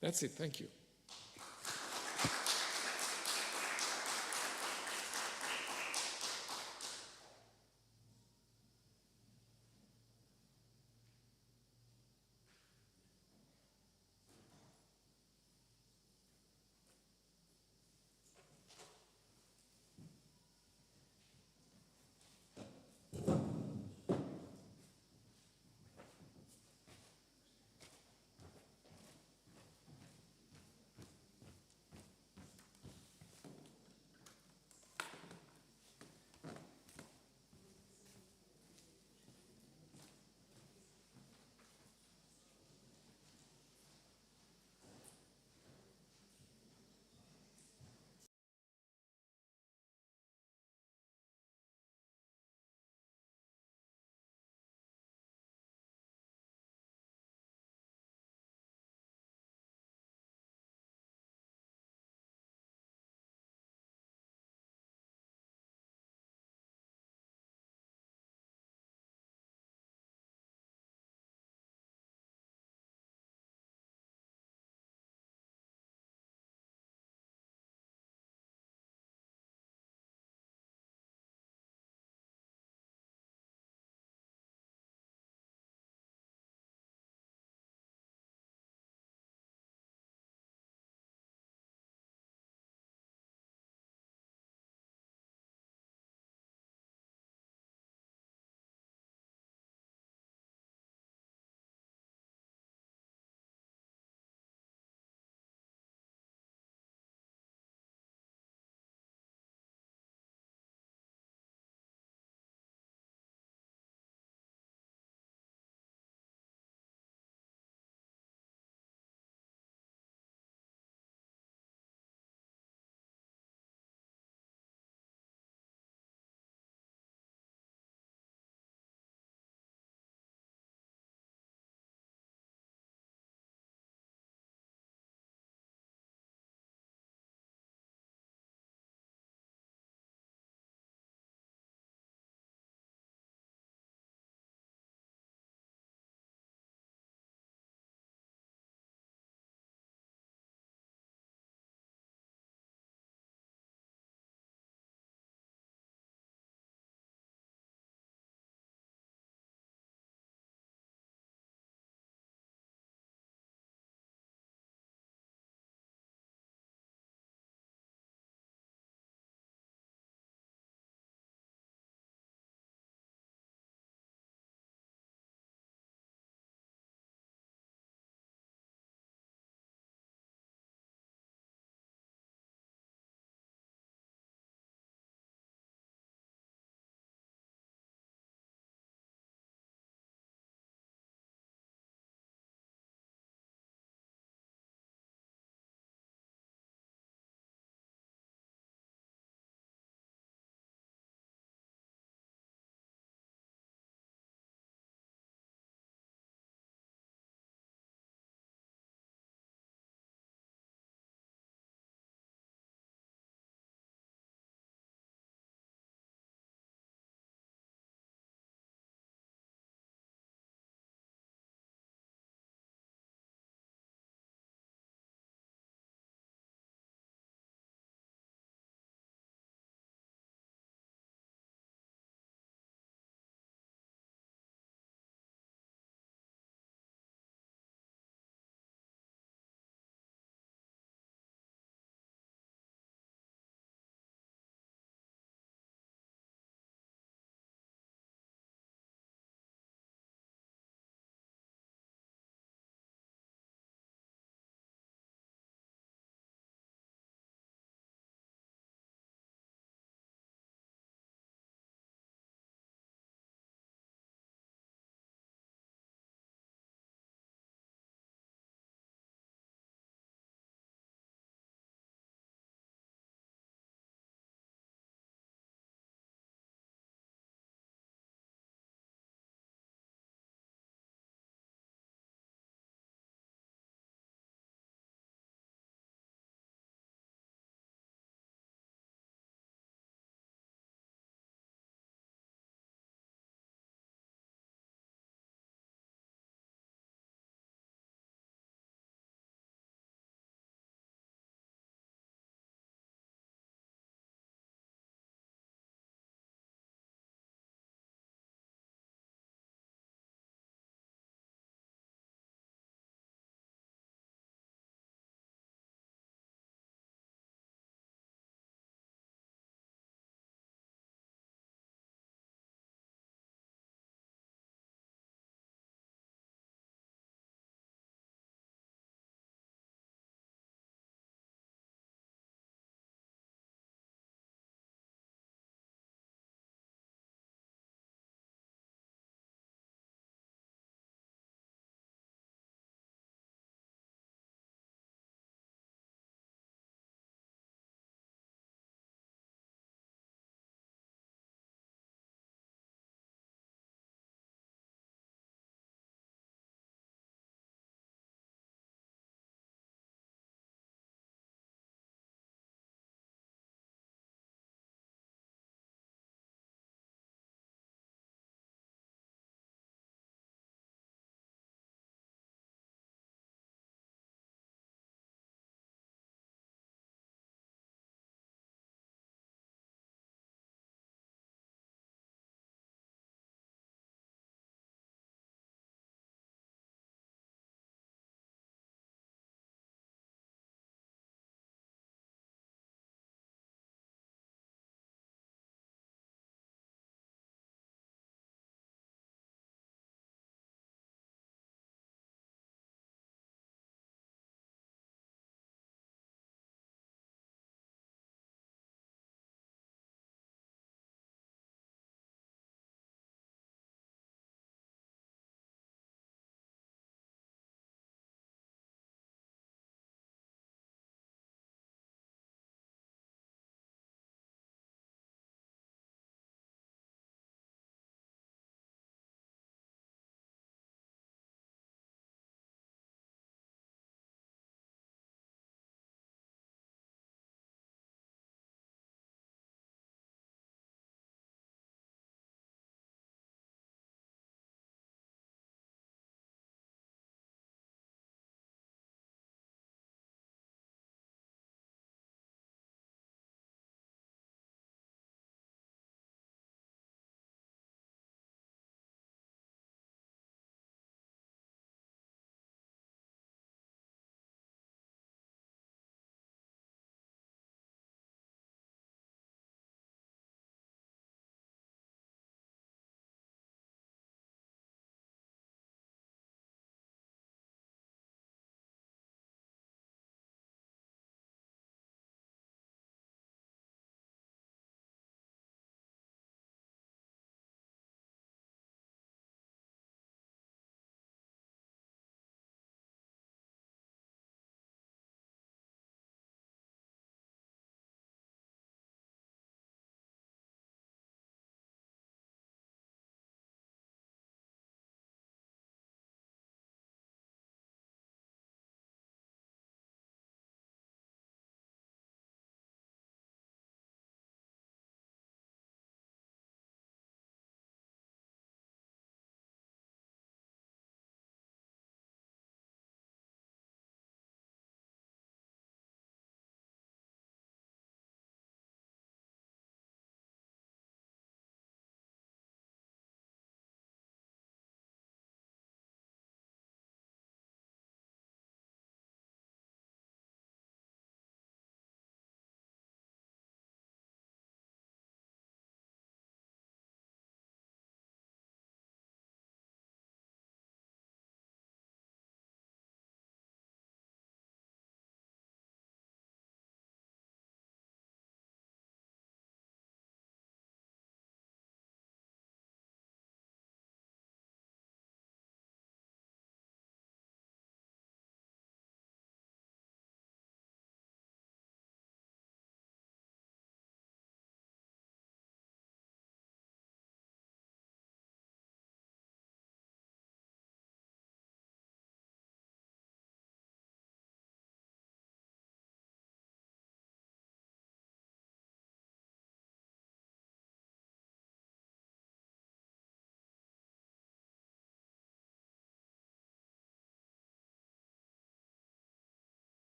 That's it. Thank you.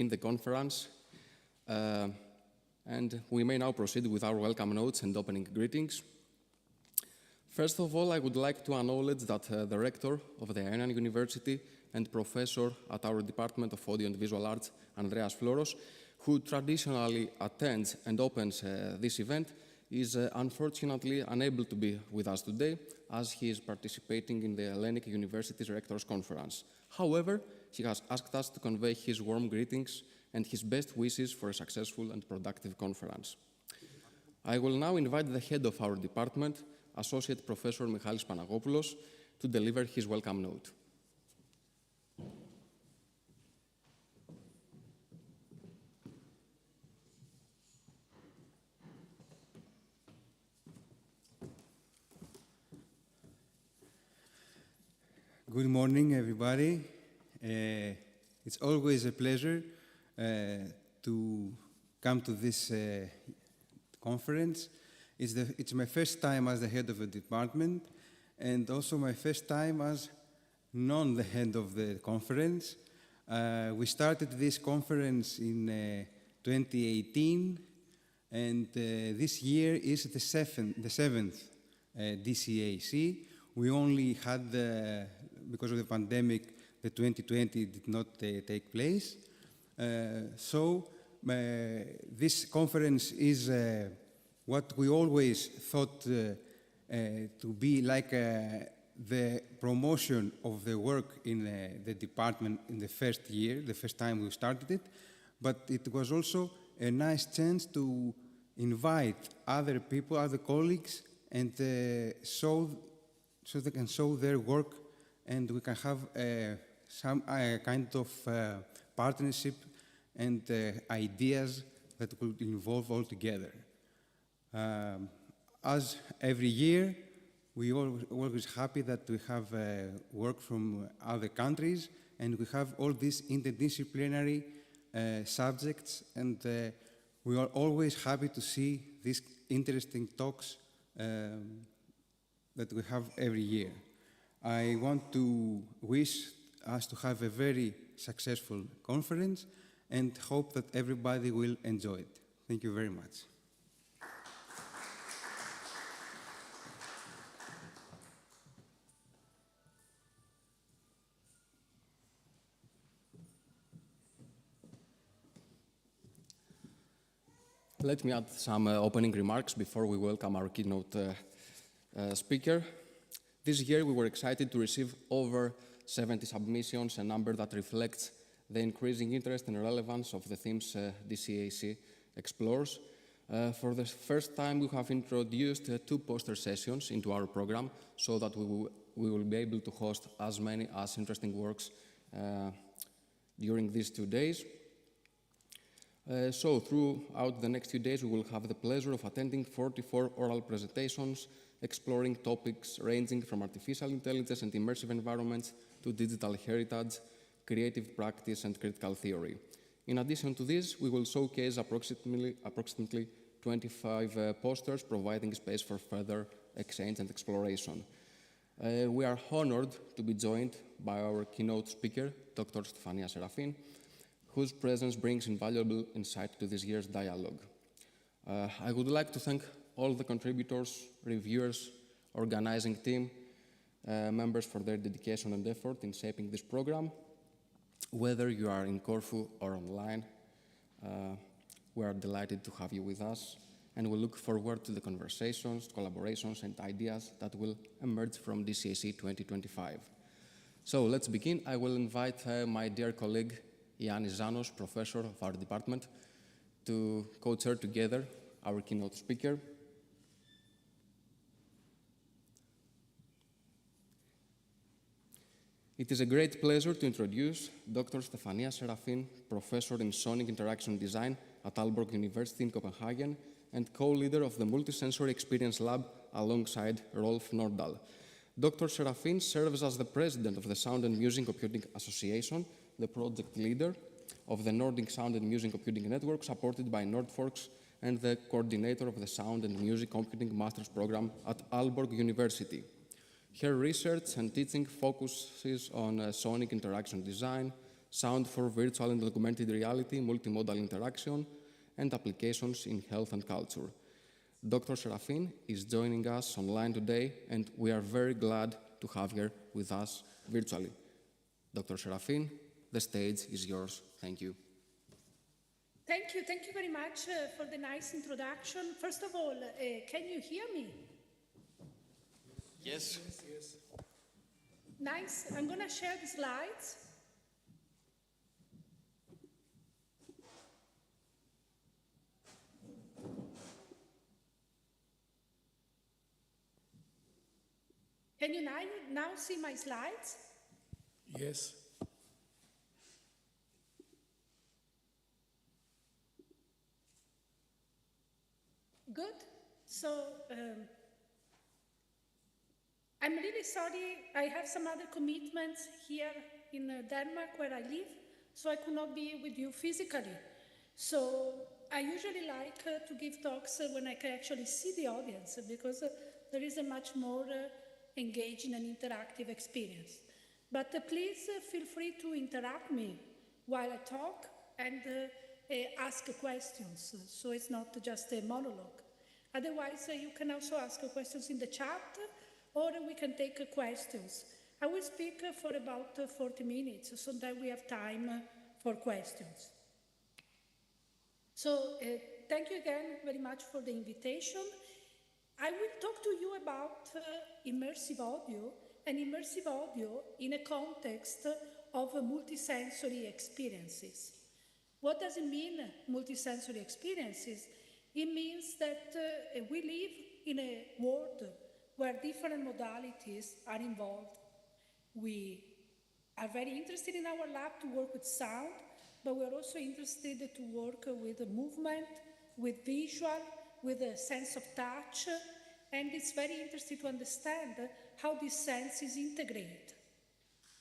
begin the conference, and we may now proceed with our welcome notes and opening greetings. First of all, I would like to acknowledge that the rector of the Ionian University and professor at our Department of Audio and Visual Arts, Andreas Floros, who traditionally attends and opens this event, is unfortunately unable to be with us today, as he is participating in the Hellenic University's Rectors' Conference. However, he has asked us to convey his warm greetings and his best wishes for a successful and productive conference. I will now invite the head of our department, Associate Professor Michalis Panagopoulos, to deliver his welcome note. Good morning, everybody. It's always a pleasure to come to this conference. It's my first time as the head of a department, and also my first time as not the head of the conference. We started this conference in 2018, and this year is the seventh DCAC. We only had, because of the pandemic, the 2020 did not take place. So this conference is what we always thought to be like the promotion of the work in the department in the first year, the first time we started it, but it was also a nice chance to invite other people, other colleagues, and so they can show their work, and we can have some kind of partnership and ideas that will involve all together. As every year, we are always happy that we have work from other countries, and we have all these interdisciplinary subjects, and we are always happy to see these interesting talks that we have every year. I want to wish us to have a very successful conference and hope that everybody will enjoy it. Thank you very much. Let me add some opening remarks before we welcome our keynote speaker. This year we were excited to receive over 70 submissions, a number that reflects the increasing interest and relevance of the themes DCAC explores. For the first time, we have introduced 2 poster sessions into our program so that we will be able to host as many as interesting works during these 2 days. So throughout the next few days, we will have the pleasure of attending 44 oral presentations exploring topics ranging from artificial intelligence and immersive environments to digital heritage, creative practice, and critical theory. In addition to this, we will showcase approximately 25 posters, providing space for further exchange and exploration. We are honored to be joined by our keynote speaker, Dr. Stefania Serafin, whose presence brings invaluable insight to this year's dialogue. I would like to thank all the contributors, reviewers, organizing team, members for their dedication and effort in shaping this program. Whether you are in Corfu or online, we are delighted to have you with us, and we look forward to the conversations, collaborations, and ideas that will emerge from DCAC 2025. So let's begin. I will invite my dear colleague, Ioannis Zanos, professor of our department, to co-chair together our keynote speaker. It is a great pleasure to introduce Dr. Stefania Serafin, professor in sonic interaction design at Aalborg University in Copenhagen and co-leader of the Multisensory Experience Lab alongside Rolf Nordahl. Dr. Serafin serves as the president of the Sound and Music Computing Association, the project leader of the Nordic Sound and Music Computing Network, supported by Nordforks, and the coordinator of the Sound and Music Computing Master's Program at Aalborg University. Her research and teaching focuses on sonic interaction design, sound for virtual and augmented reality, multimodal interaction, and applications in health and culture. Dr. Serafin is joining us online today, and we are very glad to have her with us virtually. Dr. Serafin, the stage is yours. Thank you. Thank you very much for the nice introduction. First of all, can you hear me? Yes. Yes. Nice. I'm going to share the slides. Can you now see my slides? Yes. Good. So I'm really sorry. I have some other commitments here in Denmark where I live, so I could not be with you physically. So I usually like to give talks when I can actually see the audience, because there is a much more engaging and interactive experience. But please feel free to interrupt me while I talk and ask questions, so it's not just a monologue. Otherwise, you can also ask questions in the chat, or we can take questions. I will speak for about 40 minutes, so that we have time for questions. So thank you again very much for the invitation. I will talk to you about immersive audio, and immersive audio in a context of multisensory experiences. What does it mean, multisensory experiences? It means that we live in a world where different modalities are involved. We are very interested in our lab to work with sound, but we're also interested to work with movement, with visual, with a sense of touch, and it's very interesting to understand how these senses integrate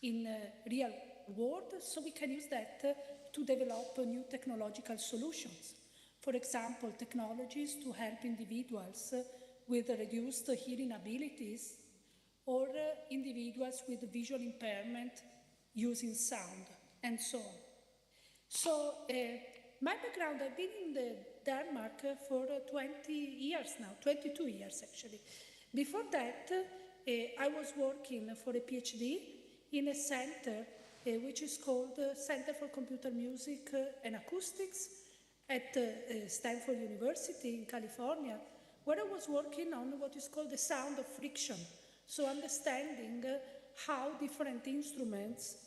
in real world, so we can use that to develop new technological solutions. For example, technologies to help individuals with reduced hearing abilities, or individuals with visual impairment using sound, and so on. So my background, I've been in Denmark for 20 years now, 22 years actually. Before that, I was working for a PhD in a center which is called Center for Computer Music and Acoustics at Stanford University in California, where I was working on what is called the sound of friction. So understanding how different instruments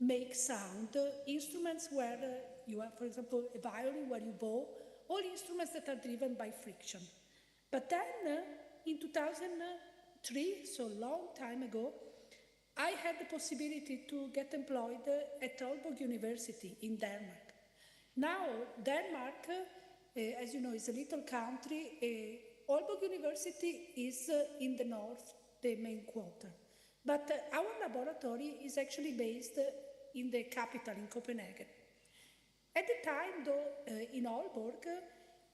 make sound. Instruments where you have, for example, a violin where you bow, all instruments that are driven by friction. But then in 2003, so a long time ago, I had the possibility to get employed at Aalborg University in Denmark. Now, Denmark, as you know, is a little country. Aalborg University is in the north, the main quarter. But our laboratory is actually based in the capital, in Copenhagen. At the time, though, in Aalborg,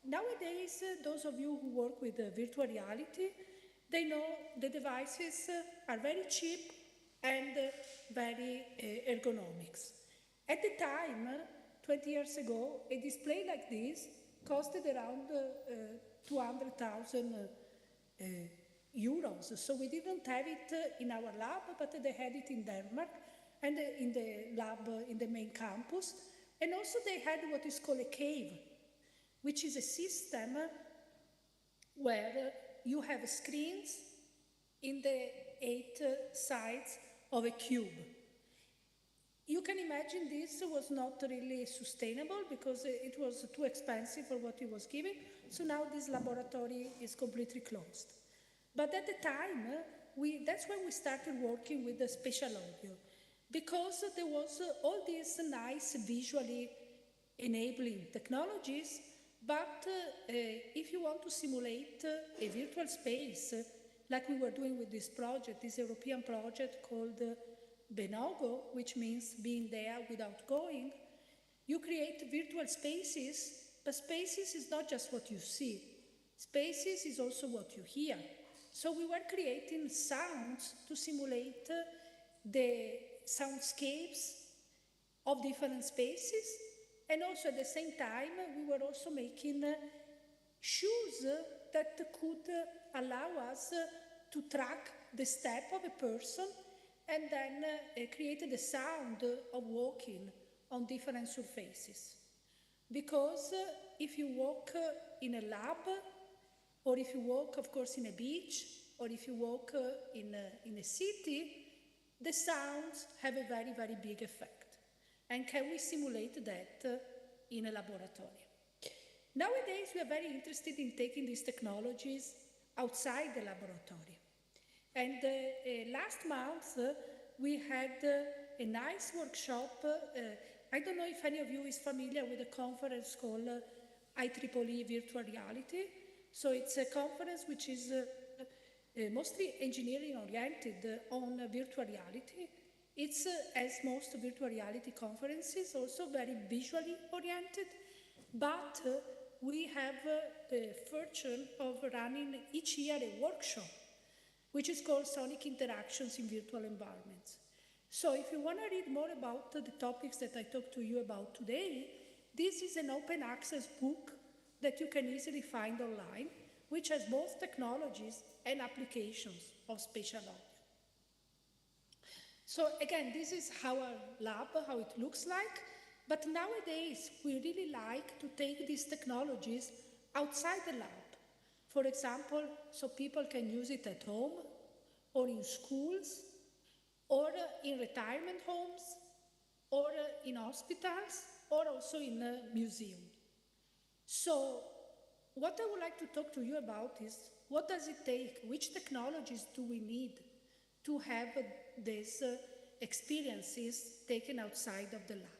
nowadays, those of you who work with virtual reality, they know the devices are very cheap and very ergonomics. At the time, 20 years ago, a display like this costed around 200,000 euros. So we didn't have it in our lab, but they had it in Denmark and in the lab in the main campus. And also they had what is called a cave, which is a system where you have screens in the 8 sides of a cube. You can imagine this was not really sustainable because it was too expensive for what it was giving. So now this laboratory is completely closed. But at the time, that's when we started working with the spatial audio, because there was all these nice visually enabling technologies, but if you want to simulate a virtual space, like we were doing with this project, this European project called Benogo, which means being there without going, you create virtual spaces, but spaces is not just what you see. Spaces is also what you hear. So we were creating sounds to simulate the soundscapes of different spaces, and also at the same time we were also making shoes that could allow us to track the step of a person and then create the sound of walking on different surfaces. Because if you walk in a lab, or if you walk, of course, in a beach, or if you walk in a city, the sounds have a very, very big effect. And can we simulate that in a laboratory? Nowadays, we are very interested in taking these technologies outside the laboratory. And last month, we had a nice workshop. I don't know if any of you is familiar with a conference called IEEE Virtual Reality. So it's a conference which is mostly engineering oriented on virtual reality. It's, as most virtual reality conferences, also very visually oriented, but we have the fortune of running each year a workshop, which is called Sonic Interactions in Virtual Environments. So if you want to read more about the topics that I talked to you about today, this is an open access book that you can easily find online, which has both technologies and applications of spatial audio. So again, this is our lab, how it looks like. But nowadays, we really like to take these technologies outside the lab. For example, so people can use it at home, or in schools, or in retirement homes, or in hospitals, or also in a museum. So what I would like to talk to you about is, what does it take? Which technologies do we need to have these experiences taken outside of the lab?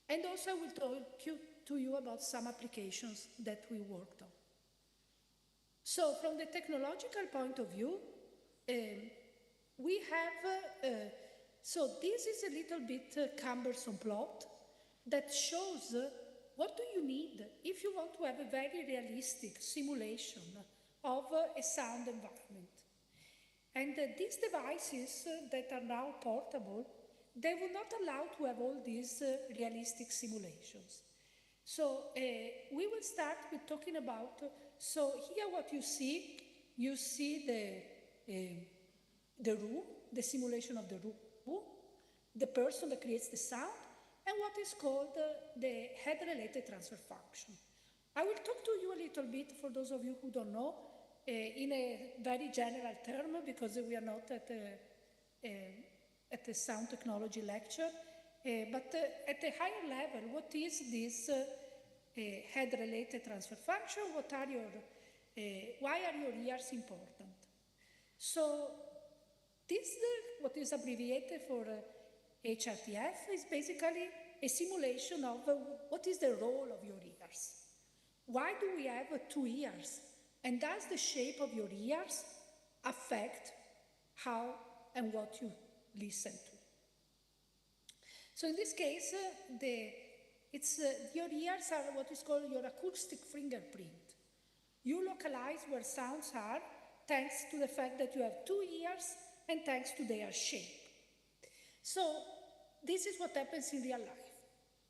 And also I will talk to you about some applications that we worked on. So from the technological point of view, we have, so this is a little bit cumbersome plot that shows what do you need if you want to have a very realistic simulation of a sound environment. And these devices that are now portable, they will not allow to have all these realistic simulations. So we will start with talking about, so here what you see the room, the simulation of the room, the person that creates the sound, and what is called the head-related transfer function. I will talk to you a little bit, for those of you who don't know, in a very general term, because we are not at a sound technology lecture, but at a higher level, what is this head-related transfer function? Why are your ears important? So this, what is abbreviated for HRTF, is basically a simulation of what is the role of your ears. Why do we have two ears? And does the shape of your ears affect how and what you listen to? So in this case, your ears are what is called your acoustic fingerprint. You localize where sounds are thanks to the fact that you have two ears and thanks to their shape. So this is what happens in real life.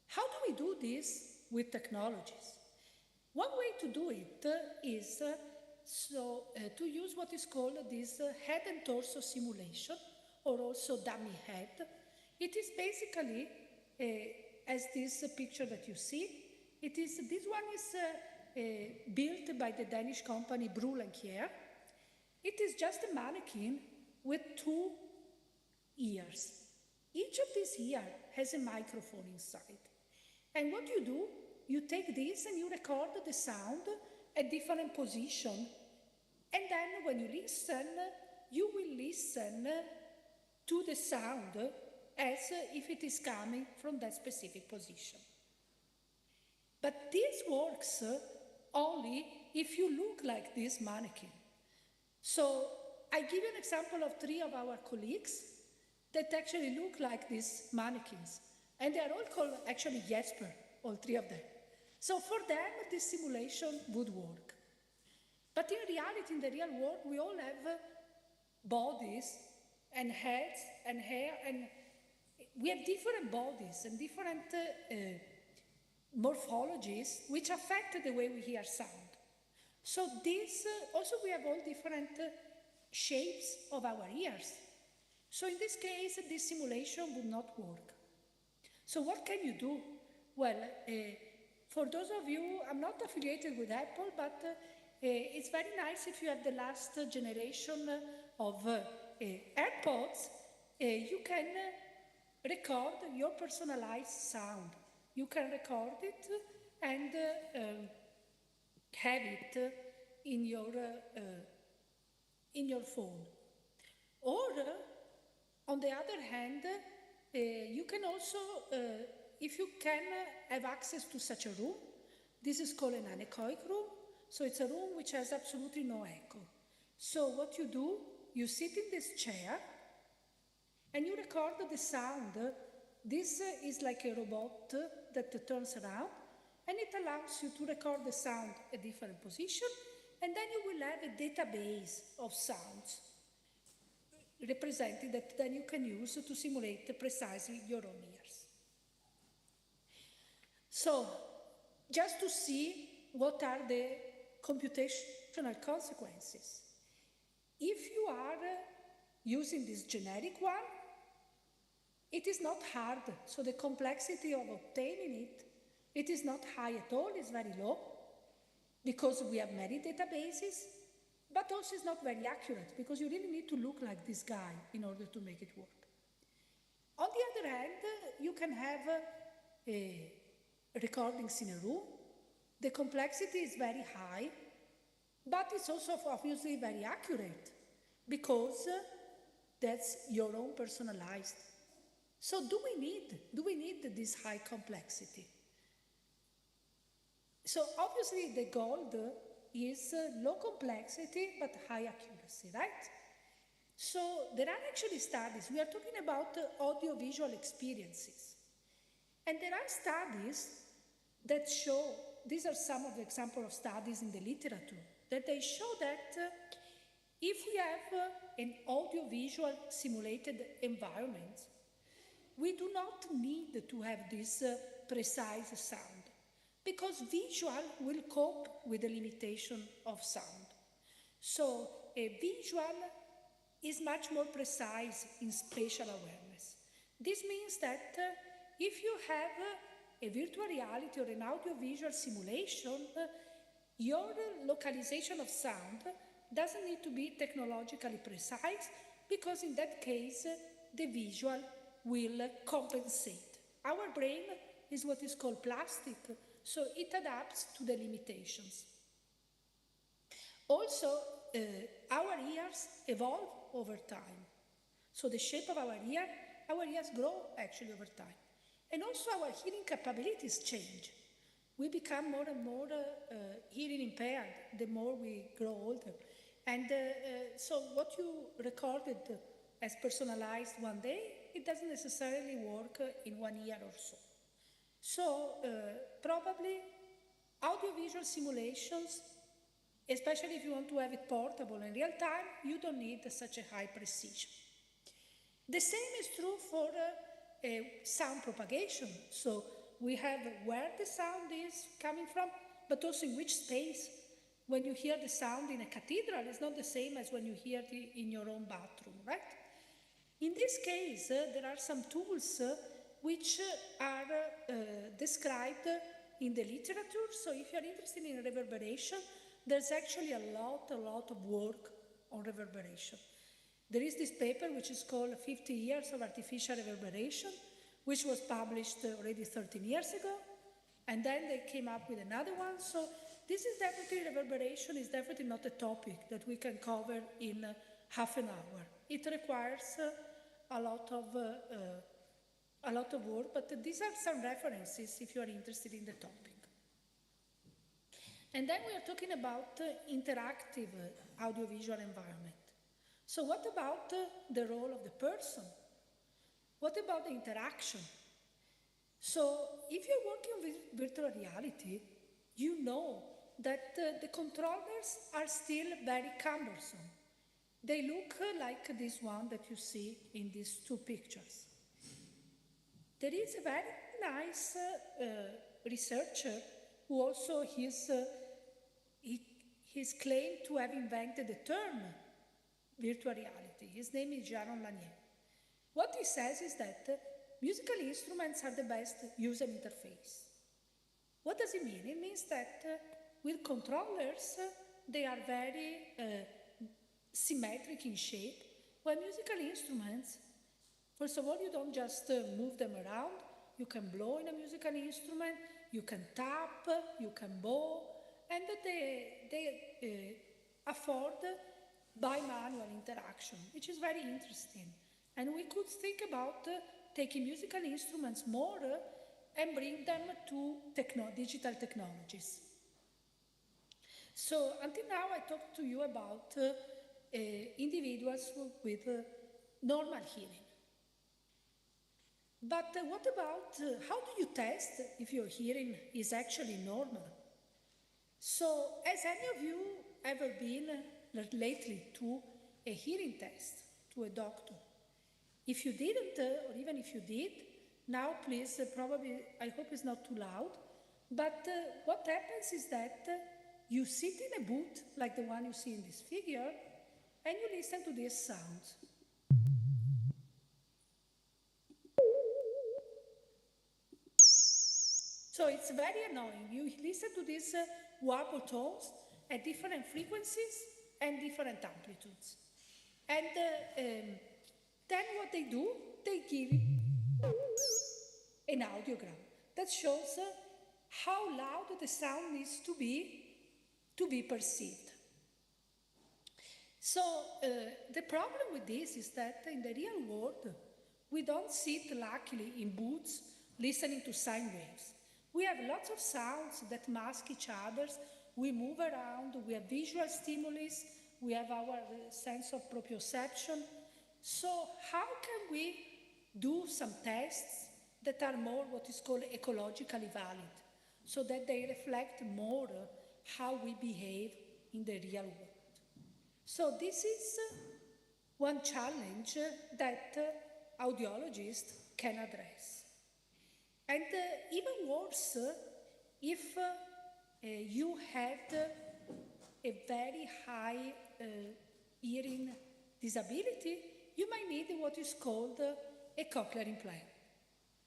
How do we do this with technologies? One way to do it is to use what is called this head and torso simulation, or also dummy head. It is basically, as this picture that you see, this one is built by the Danish company Brüel & Kjær. It is just a mannequin with two ears. Each of these ears has a microphone inside. And what you do, you take this and you record the sound at different position. And then when you listen, you will listen to the sound as if it is coming from that specific position. But this works only if you look like this mannequin. So I give you an example of 3 of our colleagues that actually look like these mannequins. And they are all called actually Jesper, all 3 of them. So for them, this simulation would work. But in reality, in the real world, we all have bodies and heads and hair, and we have different bodies and different morphologies which affect the way we hear sound. So this, also we have all different shapes of our ears. So in this case, this simulation would not work. So what can you do? Well, for those of you, I'm not affiliated with Apple, but it's very nice if you have the last generation of AirPods, you can record your personalized sound. You can record it and have it in your phone. Or, on the other hand, you can also, if you can have access to such a room, this is called an anechoic room. So it's a room which has absolutely no echo. So what you do, you sit in this chair and you record the sound. This is like a robot that turns around and it allows you to record the sound at different positions, and then you will have a database of sounds represented that then you can use to simulate precisely your own ears. So, just to see what are the computational consequences. If you are using this generic one, it is not hard, so the complexity of obtaining it is not high at all, it's very low, because we have many databases, but also it's not very accurate, because you really need to look like this guy in order to make it work. On the other hand, you can have recordings in a room. The complexity is very high, but it's also obviously very accurate, because that's your own personalized. So do we need this high complexity? So obviously the goal is low complexity but high accuracy, right? So there are actually studies. We are talking about audiovisual experiences. And there are studies that show, these are some of the examples of studies in the literature, that they show that if we have an audiovisual simulated environment, we do not need to have this precise sound, because visual will cope with the limitation of sound. So a visual is much more precise in spatial awareness. This means that if you have a virtual reality or an audiovisual simulation, your localization of sound doesn't need to be technologically precise, because in that case, the visual will compensate. Our brain is what is called plastic, so it adapts to the limitations. Also, our ears evolve over time. So the shape of our ears grow actually over time. And also our hearing capabilities change. We become more and more hearing impaired the more we grow older. And so what you recorded as personalized one day, it doesn't necessarily work in 1 year or so. So probably audiovisual simulations, especially if you want to have it portable in real time, you don't need such a high precision. The same is true for sound propagation. So we have where the sound is coming from, but also in which space. When you hear the sound in a cathedral, it's not the same as when you hear it in your own bathroom, right? In this case, there are some tools which are described in the literature. So if you're interested in reverberation, there's actually a lot of work on reverberation. There is this paper which is called 50 Years of Artificial Reverberation, which was published already 13 years ago. And then they came up with another one. So this is definitely, reverberation is definitely not a topic that we can cover in half an hour. It requires a lot of work, but these are some references if you are interested in the topic. And then we are talking about interactive audiovisual environment. So what about the role of the person? What about the interaction? So if you're working with virtual reality, you know that the controllers are still very cumbersome. They look like this one that you see in these two pictures. There is a very nice researcher who also he's claimed to have invented the term virtual reality. His name is Jaron Lanier. What he says is that musical instruments are the best user interface. What does it mean? It means that with controllers, they are very symmetric in shape, while musical instruments, first of all, you don't just move them around. You can blow in a musical instrument, you can tap, you can bow, and they afford bimanual interaction, which is very interesting. And we could think about taking musical instruments more and bring them to digital technologies. So until now, I talked to you about individuals with normal hearing. But what about how do you test if your hearing is actually normal? So has any of you ever been lately to a hearing test, to a doctor? If you didn't, or even if you did, now please, probably, I hope it's not too loud, but what happens is that you sit in a booth, like the one you see in this figure, and you listen to these sounds. So it's very annoying. You listen to these warble tones at different frequencies and different amplitudes. And then what they do, they give an audiogram that shows how loud the sound needs to be perceived. So the problem with this is that in the real world, we don't sit luckily in booths listening to sine waves. We have lots of sounds that mask each other. We move around, we have visual stimulus, we have our sense of proprioception. So how can we do some tests that are more what is called ecologically valid, so that they reflect more how we behave in the real world? So this is one challenge that audiologists can address. And even worse, if you had a very high hearing disability, you might need what is called a cochlear implant.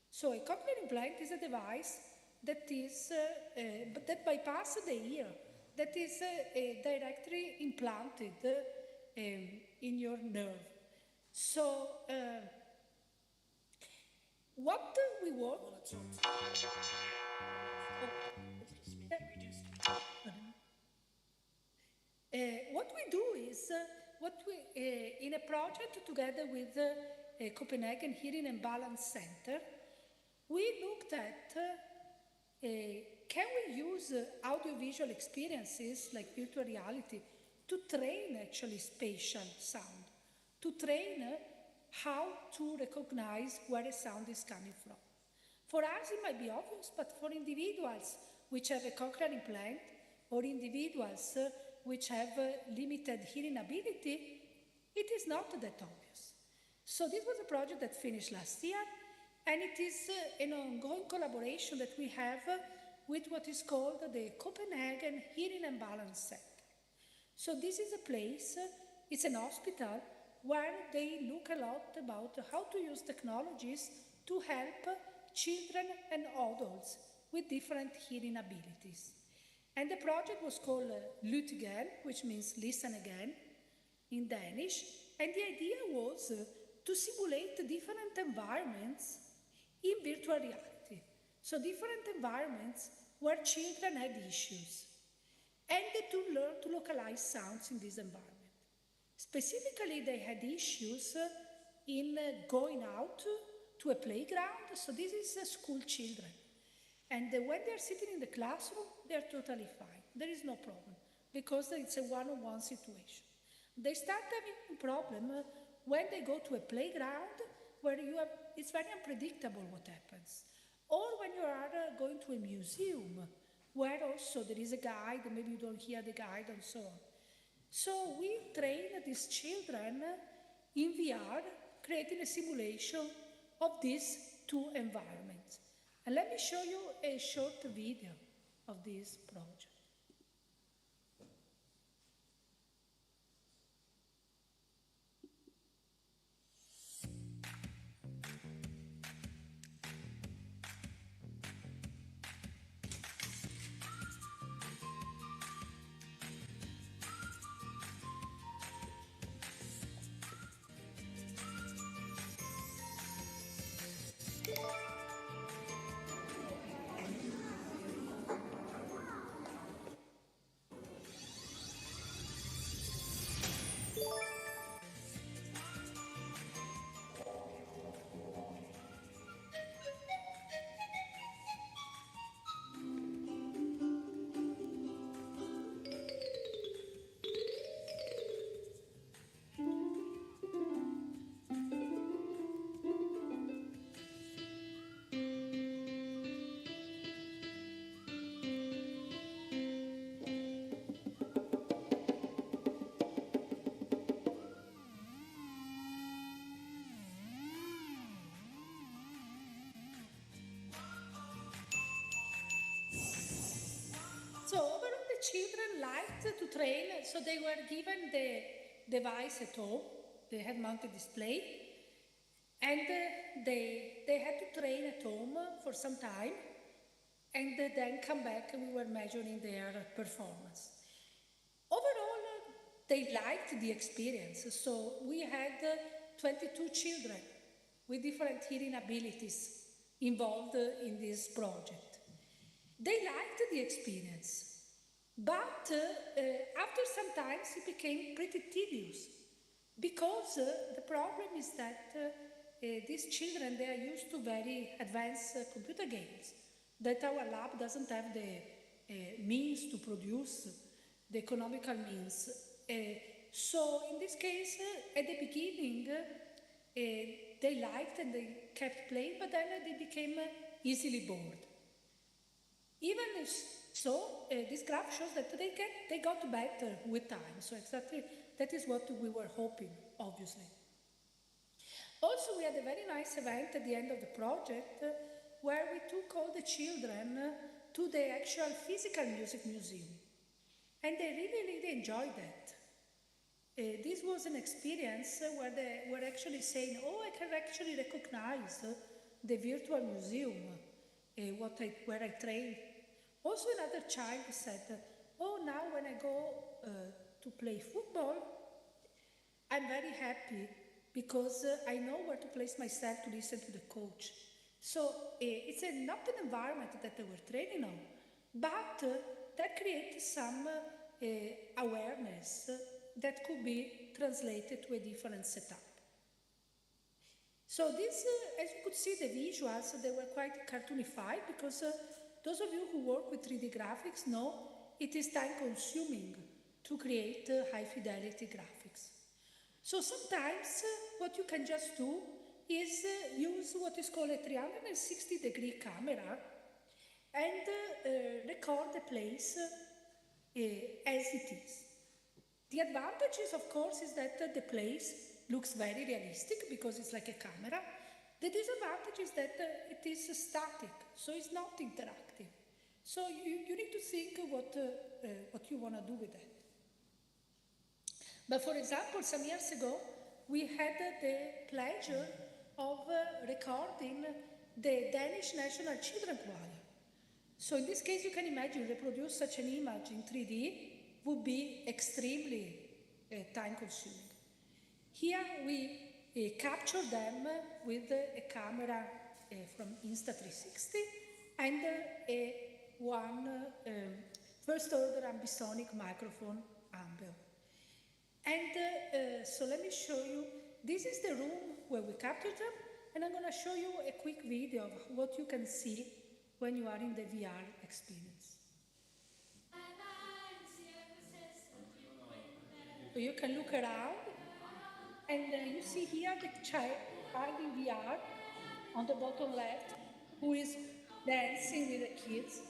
So a cochlear implant is a device that is that bypasses the ear, that is directly implanted in your nerve. So what we work what we do is in a project together with Copenhagen Hearing and Balance Center, we looked at can we use audiovisual experiences like virtual reality to train actually spatial sound, to train how to recognize where a sound is coming from. For us, it might be obvious, but for individuals which have a cochlear implant or individuals which have limited hearing ability, it is not that obvious. So this was a project that finished last year, and it is an ongoing collaboration that we have with what is called the Copenhagen Hearing and Balance Center. So this is a place, it's an hospital, where they look a lot about how to use technologies to help children and adults with different hearing abilities. And the project was called Lyt igen, which means listen again in Danish. And the idea was to simulate different environments in virtual reality. So different environments where children had issues, and to learn to localize sounds in this environment. Specifically, they had issues in going out to a playground. So this is school children. And when they're sitting in the classroom, they're totally fine. There is no problem, because it's a one-on-one situation. They start having a problem when they go to a playground where it's very unpredictable what happens. Or when you are going to a museum where also there is a guide, maybe you don't hear the guide and so on. So we train these children in VR, creating a simulation of this two environments. And let me show you a short video of this project. So overall, the children liked to train, so they were given the device at home, the head-mounted display, and they had to train at home for some time, and then come back and we were measuring their performance. Overall, they liked the experience, so we had 22 children with different hearing abilities involved in this project. They liked the experience, but after some time it became pretty tedious because the problem is that these children, they are used to very advanced computer games that our lab doesn't have the means to produce, the economical means. So in this case, at the beginning, they liked and they kept playing, but then they became easily bored. Even if so, this graph shows that they got better with time. So exactly that is what we were hoping, obviously. Also, we had a very nice event at the end of the project where we took all the children to the actual physical music museum. And they really enjoyed that. This was an experience where they were actually saying, oh, I can actually recognize the virtual museum where I trained. Also, another child said, oh, now when I go to play football, I'm very happy because I know where to place myself to listen to the coach. So it's not an environment that they were training on, but that created some awareness that could be translated to a different setup. So this, as you could see, the visuals, they were quite cartoonified because those of you who work with 3D graphics know it is time-consuming to create high-fidelity graphics. So sometimes what you can just do is use what is called a 360-degree camera and record the place as it is. The advantages, of course, is that the place looks very realistic because it's like a camera. The disadvantage is that it is static, so it's not interactive. So you need to think what you want to do with it. But for example, some years ago, we had the pleasure of recording the Danish National Children Choir. So in this case, you can imagine reproduce such an image in 3D would be extremely time-consuming. Here we capture them with a camera from Insta360 and one first-order ambisonic microphone Ambel. And so let me show you. This is the room where we captured them, and I'm going to show you a quick video of what you can see when you are in the VR experience. So you can look around, and you see here the child in VR on the bottom left who is dancing with the kids.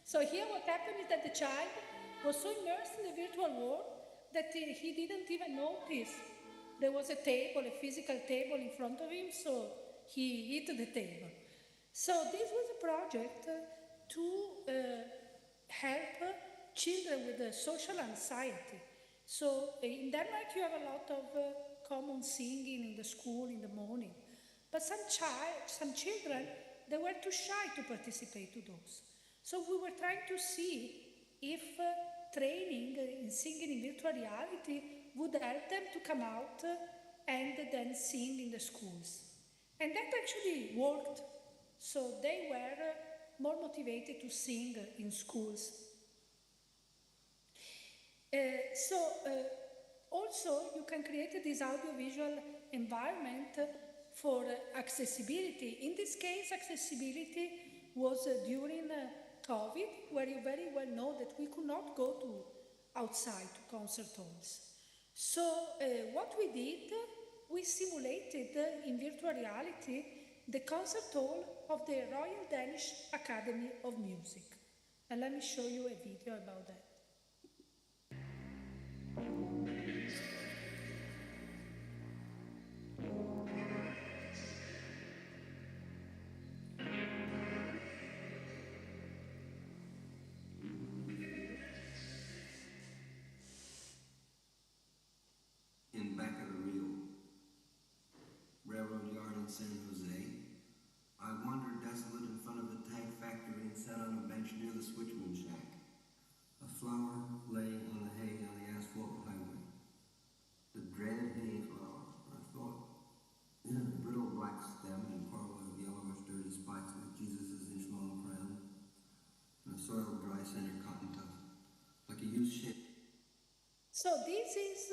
So here what happened is that the child was so immersed in the virtual world that he didn't even notice there was a table, a physical table in front of him, so he hit the table. So this was a project to help children with social anxiety. So in Denmark you have a lot of common singing in the school in the morning, but some children, they were too shy to participate to those. So we were trying to see if training in singing in virtual reality would help them to come out and then sing in the schools. And that actually worked. So they were more motivated to sing in schools. Also you can create this audiovisual environment for accessibility. In this case, accessibility was during COVID, where you very well know that we could not go to outside to concert halls. So what we did, we simulated in virtual reality the concert hall of the Royal Danish Academy of Music. And let me show you a video about that. In back of the railroad yard in San Jose, I wandered desolate in front of the tag factory and sat on a bench near the switchman shack. A flower lay on the hay on the asphalt highway. The dreaded hay flower, I thought. It had a brittle black stem and coral of yellowish dirty spikes like Jesus' inch-long crown, and a soiled dry center cotton tuft, like a used ship. So this is,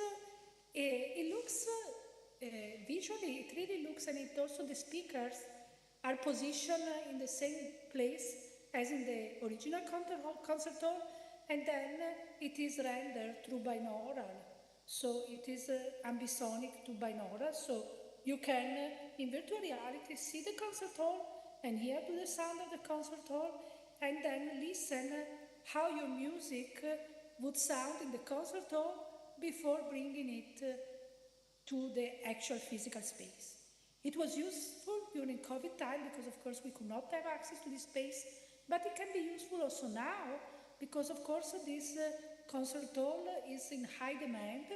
it looks, visually, it really looks, and it also the speakers are positioned in the same place as in the original concert hall, and then it is rendered through binaural. So it is ambisonic to binaural, so you can, in virtual reality, see the concert hall and hear to the sound of the concert hall, and then listen how your music would sound in the concert hall before bringing it to the actual physical space. It was useful during COVID time because, of course, we could not have access to this space, but it can be useful also now because, of course, this concert hall is in high demand.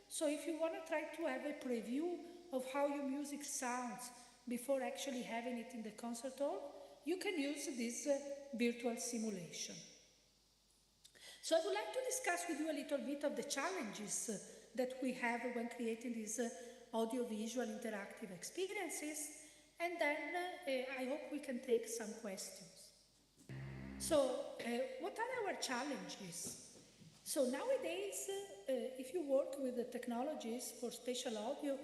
So if you want to try to have a preview of how your music sounds before actually having it in the concert hall, you can use this virtual simulation. So I would like to discuss with you a little bit of the challenges that we have when creating these audiovisual interactive experiences, and then I hope we can take some questions. So what are our challenges? So nowadays, if you work with the technologies for spatial audio,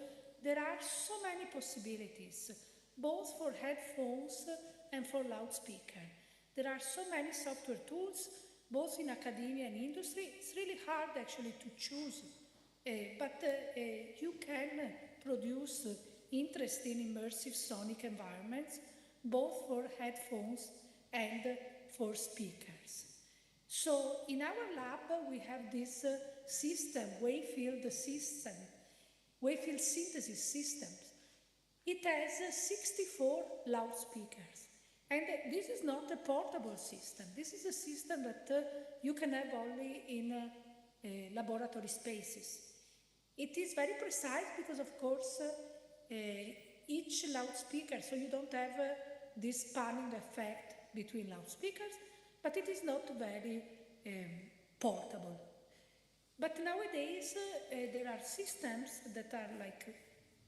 there are so many possibilities, both for headphones and for loudspeaker. There are so many software tools, both in academia and industry. It's really hard actually to choose, but you can produce interesting immersive sonic environments, both for headphones and for speakers. So in our lab, we have this system, wavefield synthesis systems. It has 64 loudspeakers. And this is not a portable system. This is a system that you can have only in laboratory spaces. It is very precise because, of course, each loudspeaker, so you don't have this panning effect between loudspeakers, but it is not very portable. But nowadays, there are systems that are like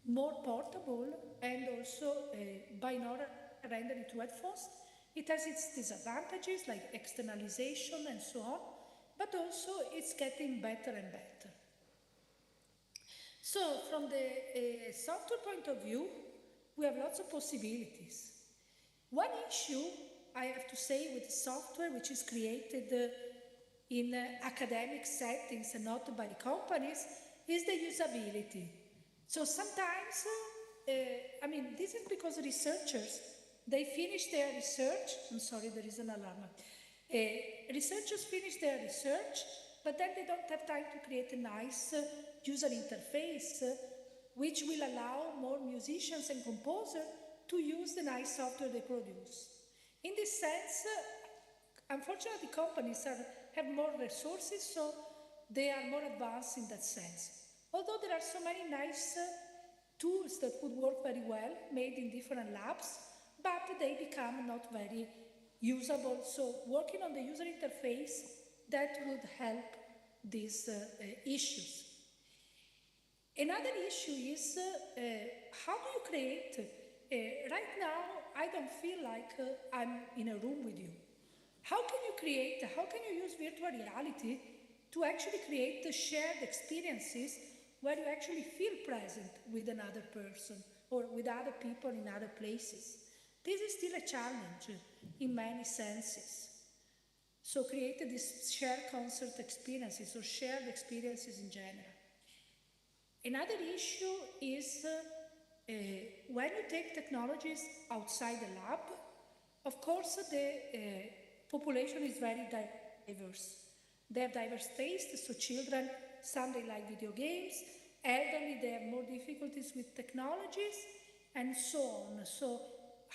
more portable and also binaural rendering to headphones. It has its disadvantages like externalization and so on, but also it's getting better and better. So from the software point of view, we have lots of possibilities. One issue, I have to say, with software which is created in academic settings and not by companies is the usability. So sometimes, this is because researchers They finish their research. I'm sorry, there is an alarm. Researchers finish their research, but then they don't have time to create a nice user interface which will allow more musicians and composers to use the nice software they produce. In this sense, unfortunately, companies have more resources, so they are more advanced in that sense. Although there are so many nice tools that would work very well, made in different labs, but they become not very usable. So working on the user interface, that would help these issues. Another issue is how do you create? Right now, I don't feel like I'm in a room with you. How can you use virtual reality to actually create the shared experiences where you actually feel present with another person or with other people in other places? This is still a challenge in many senses. So create these shared concert experiences or shared experiences in general. Another issue is when you take technologies outside the lab, of course the population is very diverse. They have diverse tastes, so children, some they like video games, elderly they have more difficulties with technologies, and so on. So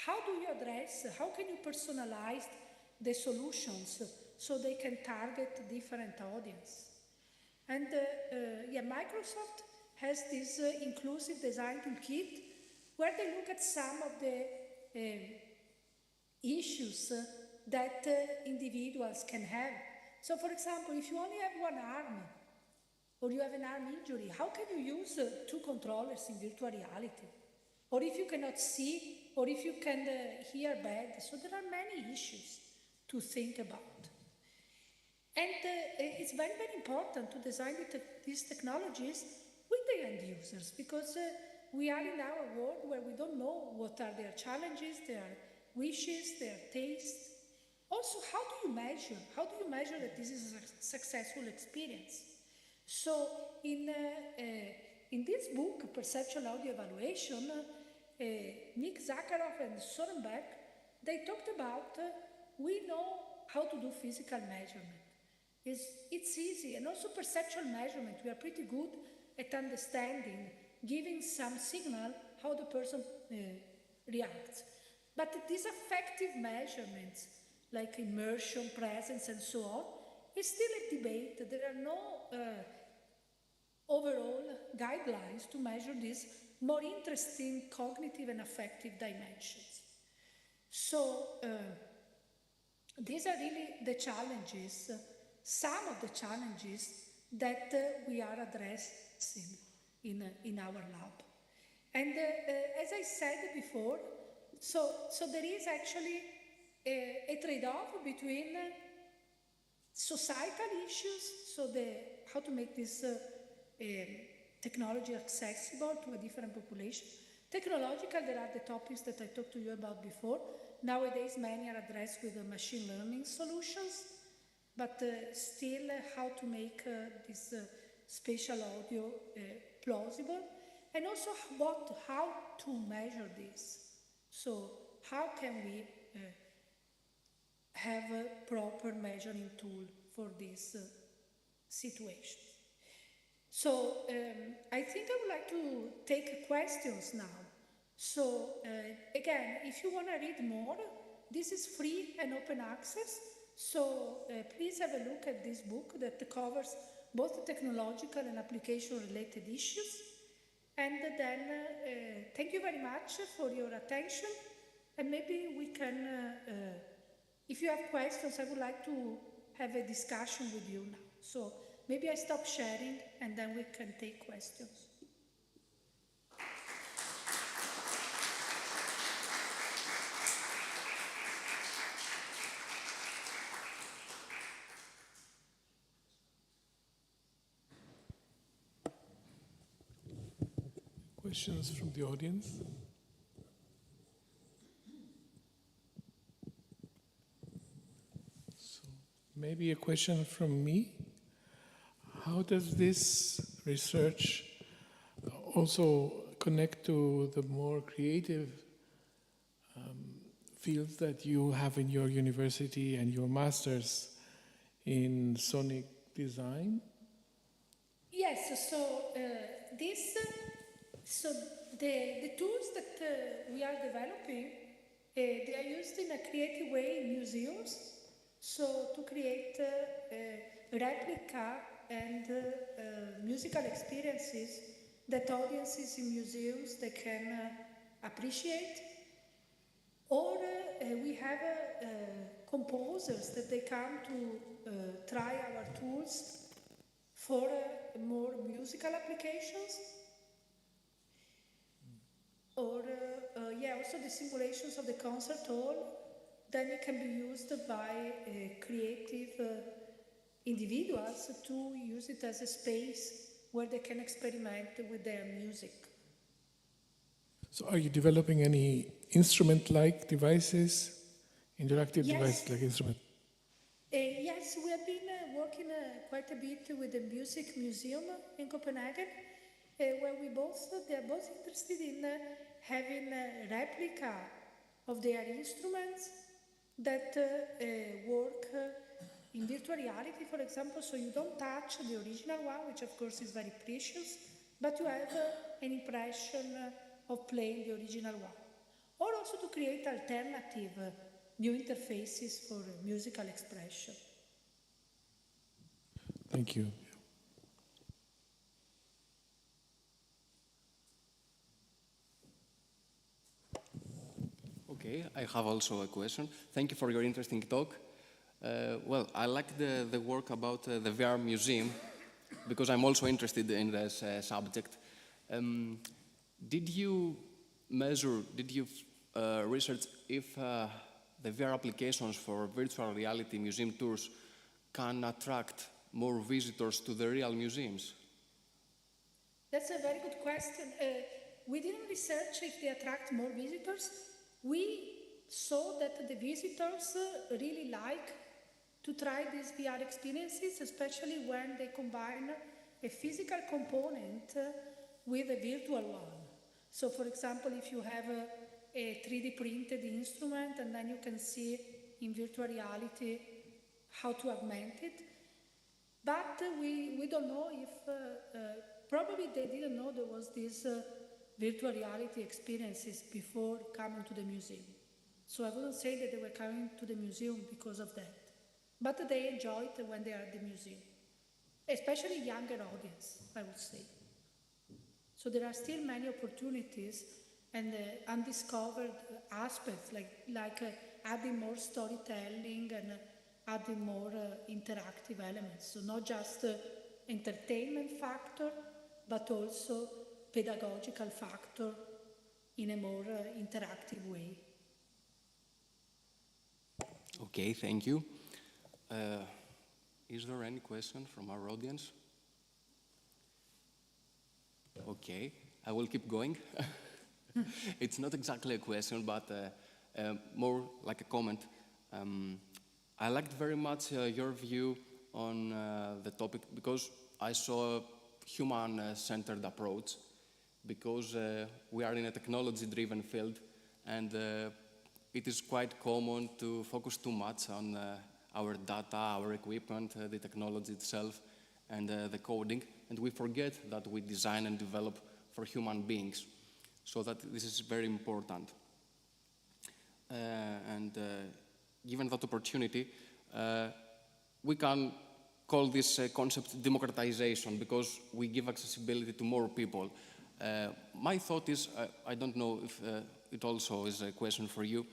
how do you address, how can you personalize the solutions so they can target different audience? And Microsoft has this inclusive design toolkit where they look at some of the issues that individuals can have. So for example, if you only have one arm or you have an arm injury, how can you use 2 controllers in virtual reality? Or if you cannot see, or if you can hear bad. So there are many issues to think about. And it's very, very important to design these technologies with the end users, because we are in our world where we don't know what are their challenges, their wishes, their tastes. Also, how do you measure? How do you measure that this is a successful experience? So in this book, Perceptual Audio Evaluation, Nick Zakharov and Soren Beck, they talked about we know how to do physical measurement. It's easy, and also perceptual measurement. We are pretty good at understanding, giving some signal how the person reacts. But these affective measurements, like immersion, presence, and so on, is still a debate. There are no overall guidelines to measure these more interesting cognitive and affective dimensions. So these are really the challenges, some of the challenges that we are addressing in our lab. And as I said before, so there is actually a trade-off between societal issues, so how to make this technology accessible to a different population. Technological, there are the topics that I talked to you about before. Nowadays, many are addressed with machine learning solutions, but still how to make this spatial audio plausible, and also how to measure this. So how can we have a proper measuring tool for this situation? So I think I would like to take questions now. So again, if you want to read more, this is free and open access. So please have a look at this book that covers both technological and application-related issues. And then thank you very much for your attention. And maybe we can, if you have questions, I would like to have a discussion with you now. So maybe I stop sharing and then we can take questions. Questions from the audience? So maybe a question from me. How does this research also connect to the more creative fields that you have in your university and your master's in sonic design? Yes, so the tools that we are developing, they are used in a creative way in museums. So to create replica and musical experiences that audiences in museums they can appreciate. Or we have composers that they come to try our tools for more musical applications. Or also the simulations of the concert hall, then it can be used by creative individuals to use it as a space where they can experiment with their music. So are you developing any instrument-like devices, interactive devices like instrument? Yes, we have been working quite a bit with the Music Museum in Copenhagen, where they are both interested in having a replica of their instruments that work in virtual reality, for example, so you don't touch the original one, which of course is very precious, but you have an impression of playing the original one. Or also to create alternative new interfaces for musical expression. Thank you. Okay, I have also a question. Thank you for your interesting talk. Well, I like the work about the VR museum because I'm also interested in this subject. Did you research if the VR applications for virtual reality museum tours can attract more visitors to the real museums? That's a very good question. We didn't research if they attract more visitors. We saw that the visitors really like to try these VR experiences, especially when they combine a physical component with a virtual one. So, for example, if you have a 3D printed instrument and then you can see in virtual reality how to augment it. But we don't know if, probably they didn't know there was this virtual reality experiences before coming to the museum. So I wouldn't say that they were coming to the museum because of that. But they enjoy it when they are at the museum, especially younger audience, I would say. So there are still many opportunities and undiscovered aspects, like adding more storytelling and adding more interactive elements. So not just entertainment factor, but also pedagogical factor in a more interactive way. Okay, thank you. Is there any question from our audience? Okay, I will keep going. It's not exactly a question, but more like a comment. I liked very much your view on the topic because I saw a human-centered approach, because we are in a technology-driven field, and it is quite common to focus too much on our data, our equipment, the technology itself, and the coding, and we forget that we design and develop for human beings. So that this is very important. Given that opportunity, we can call this concept democratization, because we give accessibility to more people. My thought is, I don't know if it also is a question for you,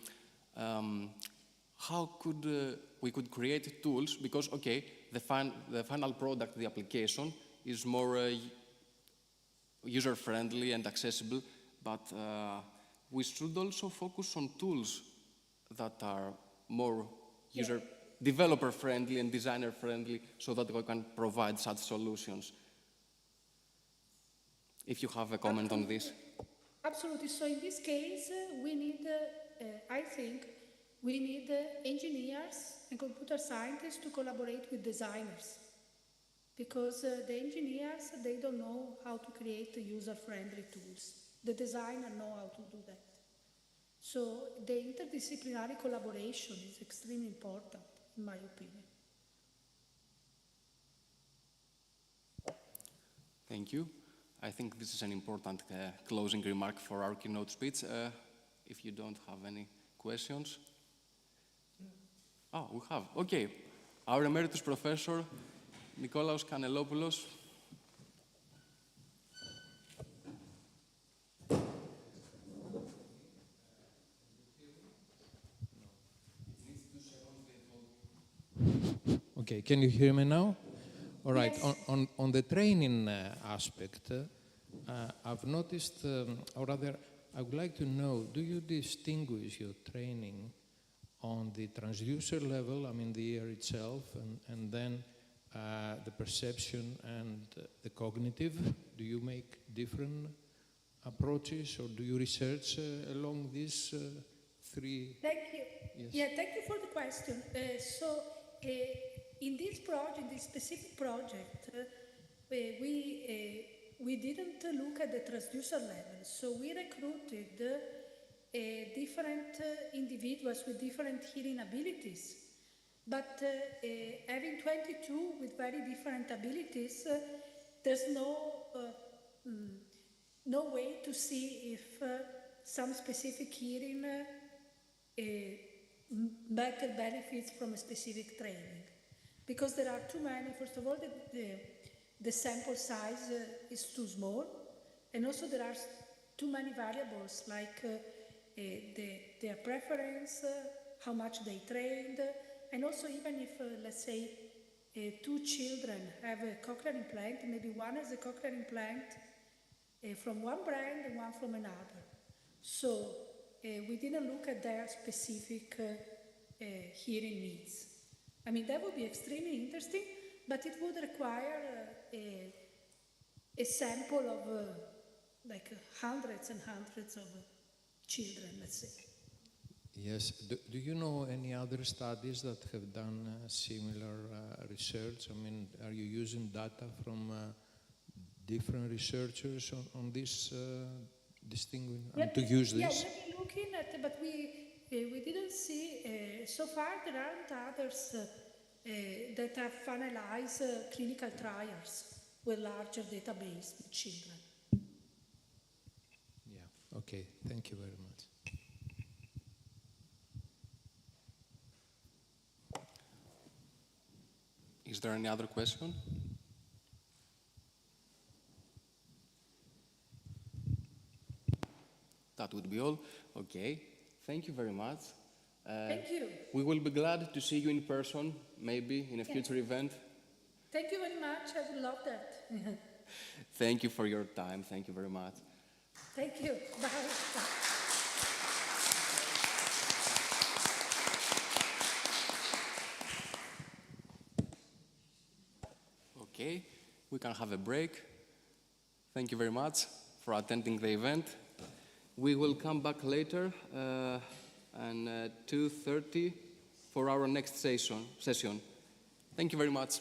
how could we could create tools, because, okay, the final product, the application, is more user-friendly and accessible, but we should also focus on tools that are more developer-friendly and designer-friendly, so that we can provide such solutions. If you have a comment on this. Absolutely. So in this case, we need, I think, we need engineers and computer scientists to collaborate with designers. Because the engineers, they don't know how to create user-friendly tools. The designers know how to do that. So the interdisciplinary collaboration is extremely important, in my opinion. Thank you. I think this is an important closing remark for our keynote speech. If you don't have any questions. Oh, we have. Okay. Our Emeritus Professor, Nikolaos Kanellopoulos. Okay, can you hear me now? All right, yes. On the training aspect, I've noticed, or rather, I would like to know, do you distinguish your training on the transducer level, I mean the ear itself, and then the perception and the cognitive? Do you make different approaches, or do you research along these three? Thank you. Yes. Yeah, thank you for the question. In this project, this specific project, we didn't look at the transducer level, so we recruited different individuals with different hearing abilities. But having 22 with very different abilities, there's no way to see if some specific hearing better benefits from a specific training. Because there are too many, first of all, the sample size is too small, and also there are too many variables like their preference, how much they trained, and also even if, let's say, two children have a cochlear implant, maybe one has a cochlear implant from one brand and one from another. So we didn't look at their specific hearing needs. I mean, that would be extremely interesting, but it would require a sample of like hundreds and hundreds of children, let's say. Yes. Do you know any other studies that have done similar research? I mean, are you using data from different researchers on this distinguishing, to use this? Yeah, we've been looking at, but we didn't see, so far there aren't others that have finalized clinical trials with larger database with children. Yeah, okay, thank you very much. Is there any other question? That would be all. Okay, thank you very much. Thank you. We will be glad to see you in person, maybe in a future event. Thank you very much. I would love that. Thank you for your time. Thank you very much. Thank you. Bye. Okay, we can have a break. Thank you very much for attending the event. We will come back later at 2:30 for our next session. Thank you very much.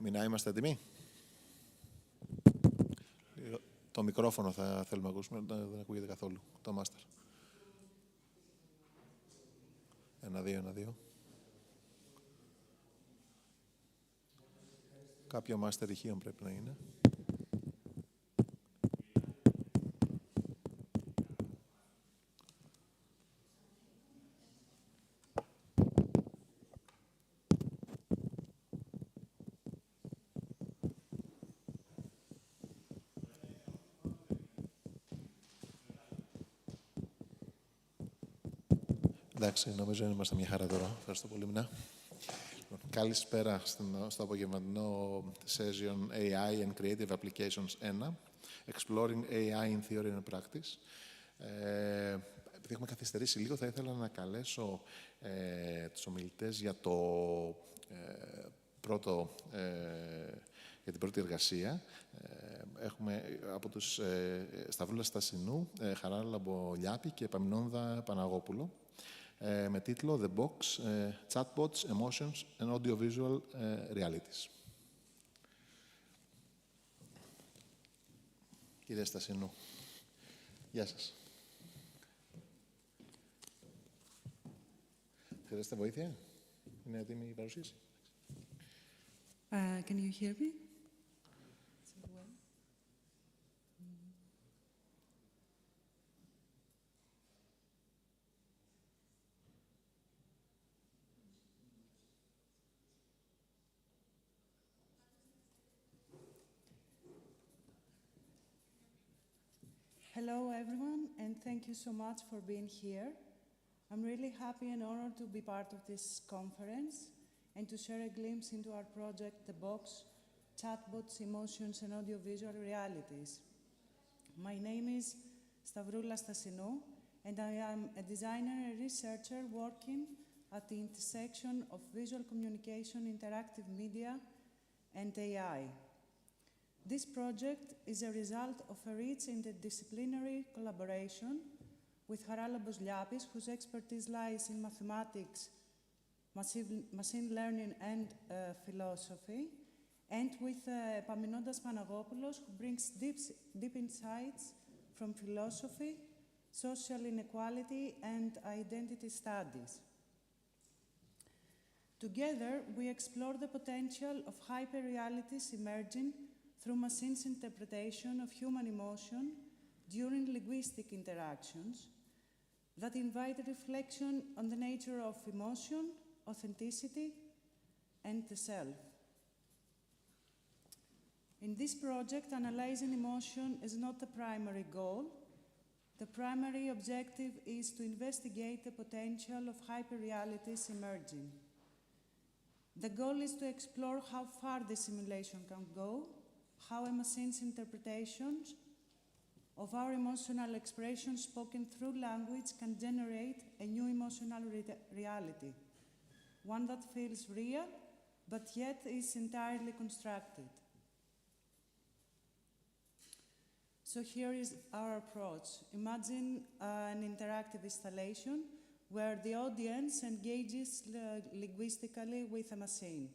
Μινά, είμαστε έτοιμοι? Το μικρόφωνο θα θέλουμε να ακούσουμε, δεν ακούγεται καθόλου. Το master. 1-2. Κάποιο master ηχείων πρέπει να είναι. Εντάξει, νομίζω είμαστε μια χαρά τώρα. Ευχαριστώ πολύ, Μινά. Καλησπέρα στο απογευματινό session AI and Creative Applications 1, Exploring AI in Theory and Practice. Επειδή έχουμε καθυστερήσει λίγο, θα ήθελα να καλέσω τους ομιλητές για την πρώτη εργασία. Έχουμε από τους Σταυρούλα Στασινού, Χαράλα Μπολιάπη και Παμινόνδα Παναγόπουλο, με τίτλο «The Box, Chatbots, Emotions and Audiovisual Realities». Κύριε Στασινού, γεια σας. Χρειάζεται βοήθεια? Είναι έτοιμη η παρουσίαση? Can you hear me? Hello, everyone, and thank you so much for being here. I'm really happy and honored to be part of this conference and to share a glimpse into our project, The Box, Chatbots, Emotions and Audiovisual Realities. My name is Stavroula Stasinou, and I am a designer and researcher working at the intersection of visual communication, interactive media, and AI. This project is a result of a rich interdisciplinary collaboration with Charala Bosliapis, whose expertise lies in mathematics, machine learning, and philosophy, and with Paminondas Panagopoulos, who brings deep insights from philosophy, social inequality, and identity studies. Together, we explore the potential of hyperrealities emerging through machine's interpretation of human emotion during linguistic interactions that invite reflection on the nature of emotion, authenticity, and the self. In this project, analyzing emotion is not the primary goal. The primary objective is to investigate the potential of hyperrealities emerging. The goal is to explore how far the simulation can go, how a machine's interpretations of our emotional expressions spoken through language can generate a new emotional reality, one that feels real, but yet is entirely constructed. So here is our approach. Imagine an interactive installation where the audience engages linguistically with a machine.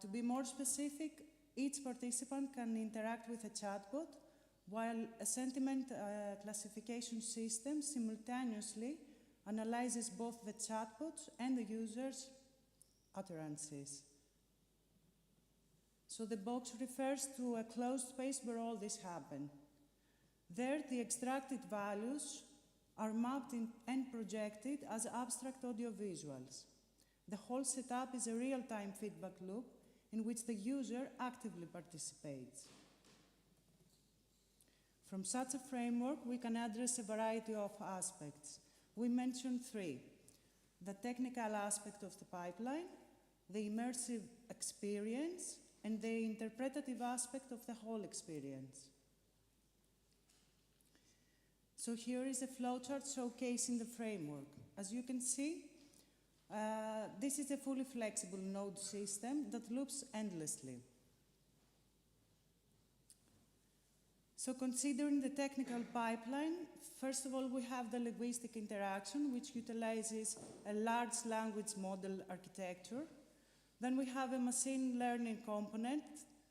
To be more specific, each participant can interact with a chatbot, while a sentiment classification system simultaneously analyzes both the chatbots and the user's utterances. So the box refers to a closed space where all this happens. There, the extracted values are mapped and projected as abstract audiovisuals. The whole setup is a real-time feedback loop in which the user actively participates. From such a framework, we can address a variety of aspects. We mentioned three: the technical aspect of the pipeline, the immersive experience, and the interpretative aspect of the whole experience. So here is a flowchart showcasing the framework. As you can see, this is a fully flexible node system that loops endlessly. So considering the technical pipeline, first of all, we have the linguistic interaction, which utilizes a large language model architecture Then we have a machine learning component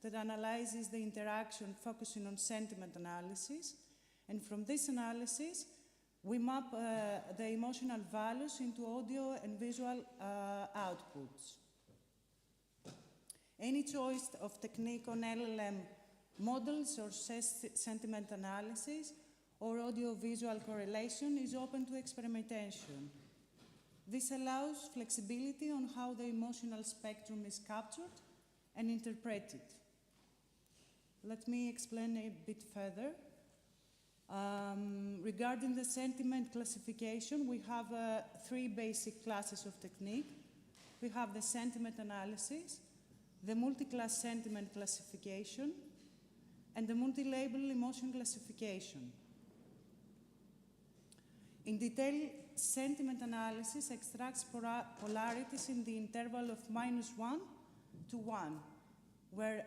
that analyzes the interaction focusing on sentiment analysis. And from this analysis, we map the emotional values into audio and visual outputs. Any choice of technique on LLM models or sentiment analysis or audio-visual correlation is open to experimentation. This allows flexibility on how the emotional spectrum is captured and interpreted. Let me explain a bit further. Regarding the sentiment classification, we have 3 basic classes of technique. We have the sentiment analysis, the multi-class sentiment classification, and the multi-label emotion classification. In detail, sentiment analysis extracts polarities in the interval of -1 to 1, where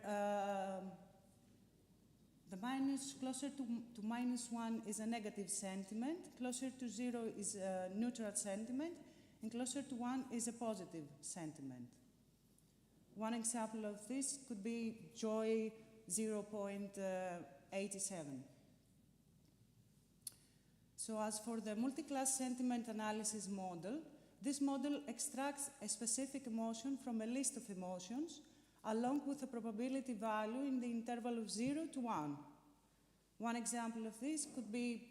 the minus closer to -1 is a negative sentiment, closer to 0 is a neutral sentiment, and closer to 1 is a positive sentiment. One example of this could be joy 0.87. So as for the multi-class sentiment analysis model, this model extracts a specific emotion from a list of emotions along with a probability value in the interval of 0 to 1. One example of this could be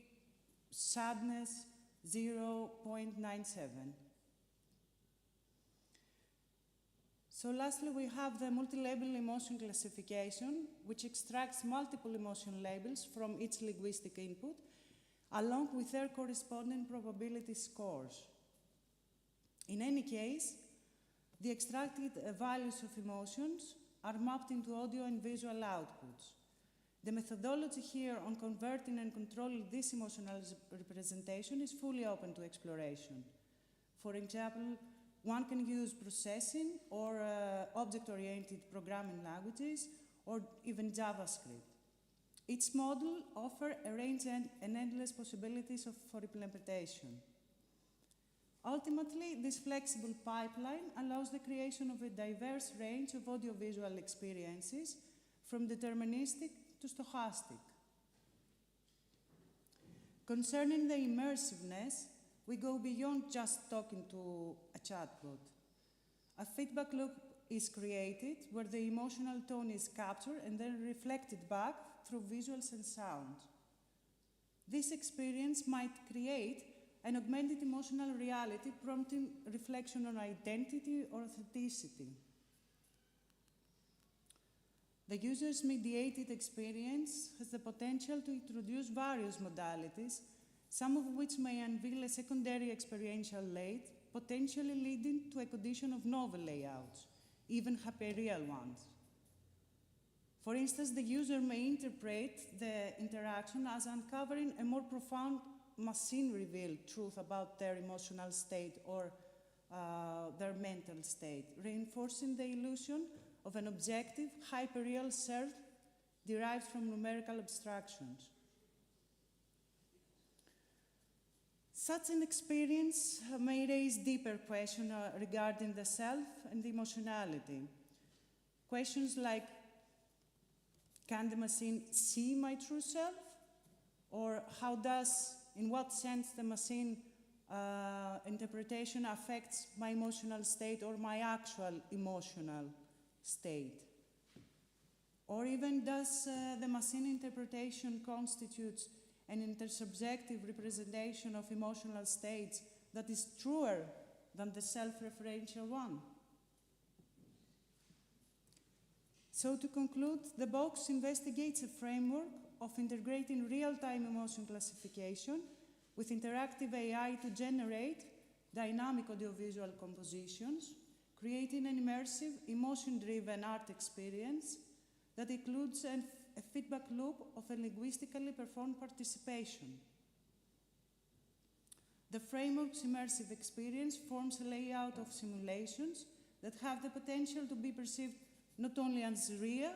sadness 0.97. So lastly, we have the multi-label emotion classification, which extracts multiple emotion labels from each linguistic input, along with their corresponding probability scores. In any case, the extracted values of emotions are mapped into audio and visual outputs. The methodology here on converting and controlling this emotional representation is fully open to exploration. For example, one can use processing or object-oriented programming languages or even JavaScript. Each model offers a range and endless possibilities for implementation. Ultimately, this flexible pipeline allows the creation of a diverse range of audiovisual experiences, from deterministic to stochastic. Concerning the immersiveness, we go beyond just talking to a chatbot. A feedback loop is created where the emotional tone is captured and then reflected back through visuals and sound. This experience might create an augmented emotional reality, prompting reflection on identity or authenticity. The user's mediated experience has the potential to introduce various modalities, some of which may unveil a secondary experiential layer, potentially leading to a condition of novel layouts, even hyperreal ones. For instance, the user may interpret the interaction as uncovering a more profound machine-revealed truth about their emotional state or their mental state, reinforcing the illusion of an objective, hyperreal self derived from numerical abstractions. Such an experience may raise deeper questions regarding the self and the emotionality. Questions like, can the machine see my true self? Or how does, in what sense, the machine interpretation affects my emotional state or my actual emotional state? Or even does the machine interpretation constitutes an intersubjective representation of emotional states that is truer than the self-referential one? So to conclude, the box investigates a framework of integrating real-time emotion classification with interactive AI to generate dynamic audiovisual compositions, creating an immersive, emotion-driven art experience that includes a feedback loop of a linguistically performed participation. The framework's immersive experience forms a layout of simulations that have the potential to be perceived not only as real,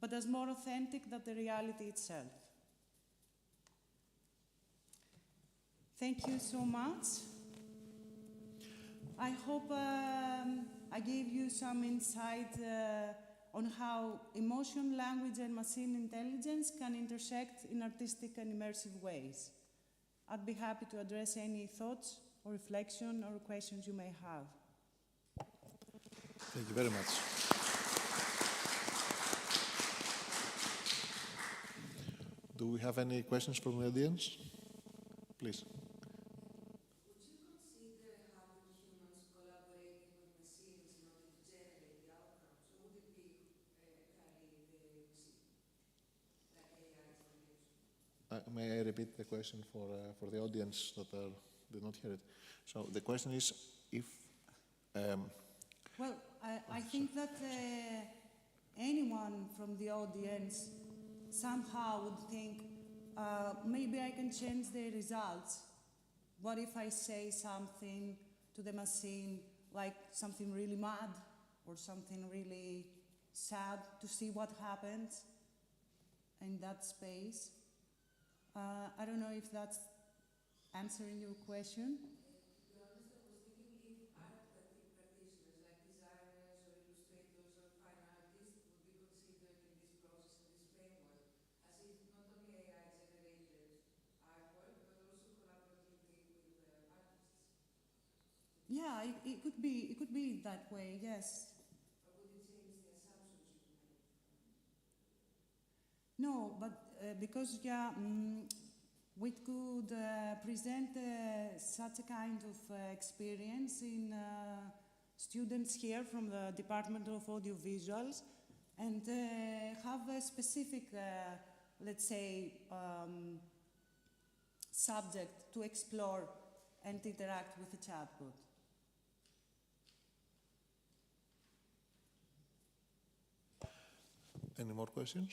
but as more authentic than the reality itself. Thank you so much. I hope I gave you some insight on how emotion, language, and machine intelligence can intersect in artistic and immersive ways. I'd be happy to address any thoughts or reflection or questions you may have. Thank you very much. Do we have any questions from the audience? Please. May I repeat the question for the audience that did not hear it? So the question is if... Well, I think that anyone from the audience somehow would think, maybe I can change the results. What if I say something to the machine, like something really mad or something really sad, to see what happens in that space? I don't know if that's answering your question. Yeah, it could be that way, yes. Or would it change the assumptions you made? No, but because we could present such a kind of experience in students here from the Department of Audiovisuals and have a specific, let's say, subject to explore and interact with the chatbot. Any more questions?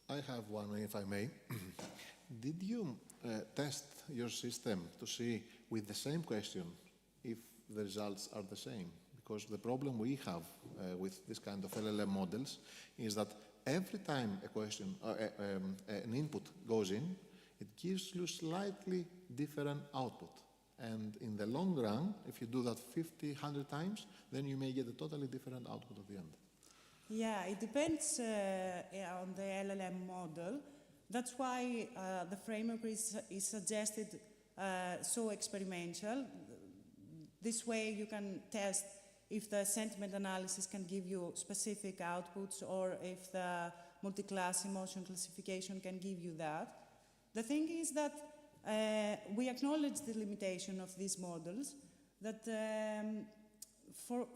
I have one, if I may. Did you test your system to see with the same question if the results are the same? Because the problem we have with this kind of LLM models is that every time a question, an input goes in, it gives you slightly different output. And in the long run, if you do that 50, 100 times, then you may get a totally different output at the end. Yeah, it depends on the LLM model. That's why the framework is suggested so experimental. This way you can test if the sentiment analysis can give you specific outputs or if the multi-class emotion classification can give you that. The thing is that we acknowledge the limitation of these models, that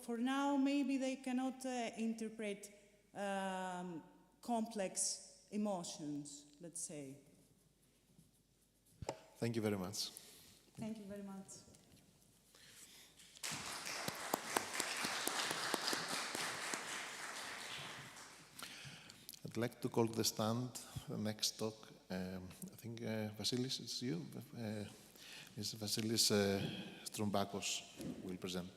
for now maybe they cannot interpret complex emotions, let's say. Thank you very much. Thank you very much. I'd like to call to the stand the next talk. I think, Vasilis, it's you. Mr. Vasilis Strumbakos will present.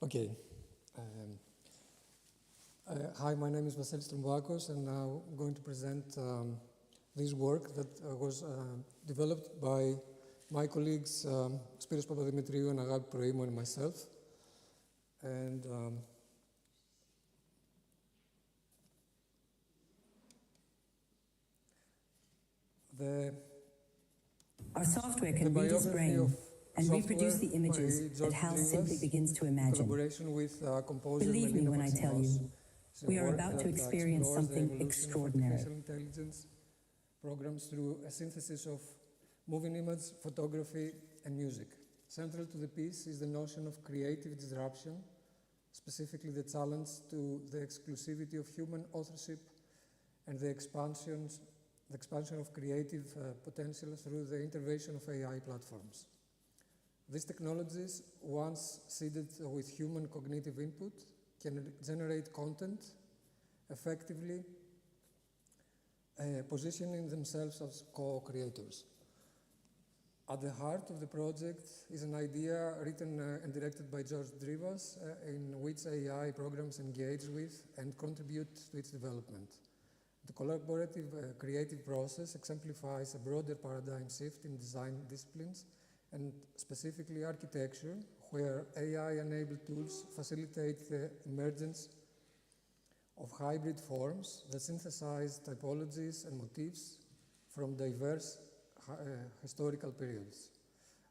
Okay. Hi, my name is Vasilis Strumbakos, and now I'm going to present this work that was developed by my colleagues Spyros Papadimitriou and Agapi Proimou and myself. And our software can read his brain and reproduce the images that Hal simply begins to imagine. Believe me when I tell you, we are about to experience something extraordinary. Artificial intelligence programs through a synthesis of moving image, photography, and music. Central to the piece is the notion of creative disruption, specifically the challenge to the exclusivity of human authorship and the expansion of creative potential through the intervention of AI platforms. These technologies, once seeded with human cognitive input, can generate content effectively, positioning themselves as co-creators. At the heart of the project is an idea written and directed by George Drivas, in which AI programs engage with and contribute to its development. The collaborative creative process exemplifies a broader paradigm shift in design disciplines, and specifically architecture, where AI-enabled tools facilitate the emergence of hybrid forms that synthesize typologies and motifs from diverse historical periods.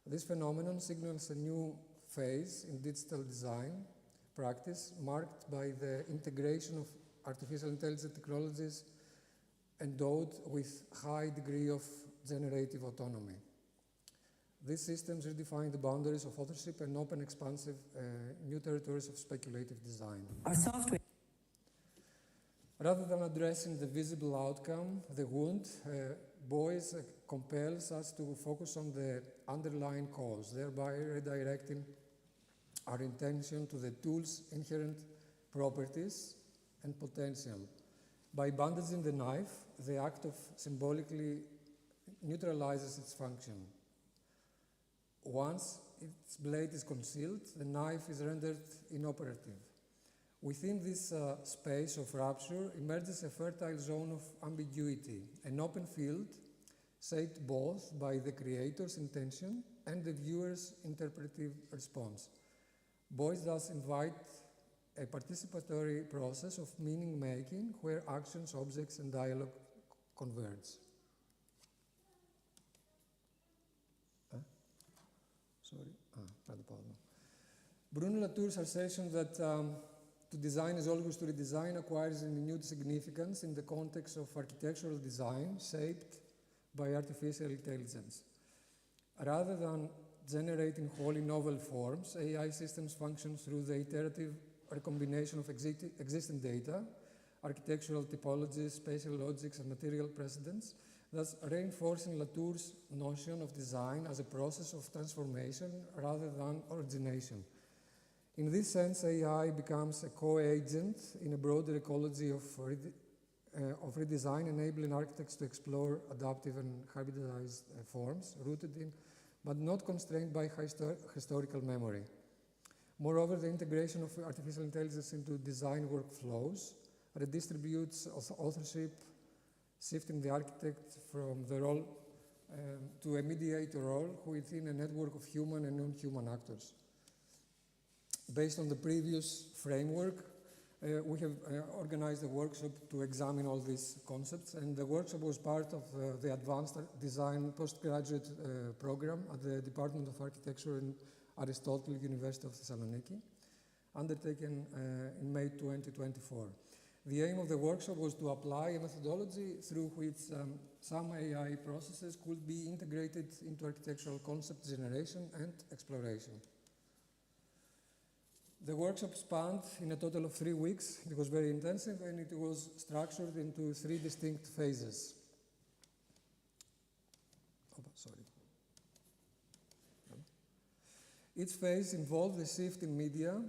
This phenomenon signals a new phase in digital design practice, marked by the integration of artificial intelligence technologies endowed with high degree of generative autonomy. These systems redefine the boundaries of authorship and open expansive new territories of speculative design. Our software. Rather than addressing the visible outcome, the wound, Boyce compels us to focus on the underlying cause, thereby redirecting our intention to the tool's inherent properties and potential. By bandaging the knife, the act of symbolically neutralizes its function. Once its blade is concealed, the knife is rendered inoperative. Within this space of rupture emerges a fertile zone of ambiguity, an open field shaped both by the creator's intention and the viewer's interpretive response. Boyce thus invite a participatory process of meaning-making where actions, objects, and dialogue converge. Bruno Latour's assertion that to design is always to redesign acquires a renewed significance in the context of architectural design shaped by artificial intelligence. Rather than generating wholly novel forms, AI systems function through the iterative recombination of existing data, architectural typologies, spatial logics, and material precedents, thus reinforcing Latour's notion of design as a process of transformation rather than origination. In this sense, AI becomes a co-agent in a broader ecology of redesign, enabling architects to explore adaptive and hybridized forms rooted in, but not constrained by historical memory. Moreover, the integration of artificial intelligence into design workflows redistributes authorship, shifting the architect from the role to a mediator role within a network of human and non-human actors. Based on the previous framework, we have organized a workshop to examine all these concepts, and the workshop was part of the Advanced Design Postgraduate Program at the Department of Architecture in Aristotle University of Thessaloniki, undertaken in May 2024. The aim of the workshop was to apply a methodology through which some AI processes could be integrated into architectural concept generation and exploration. The workshop spanned in a total of 3 weeks. It was very intensive, and it was structured into 3 distinct phases. Each phase involved a shift in media,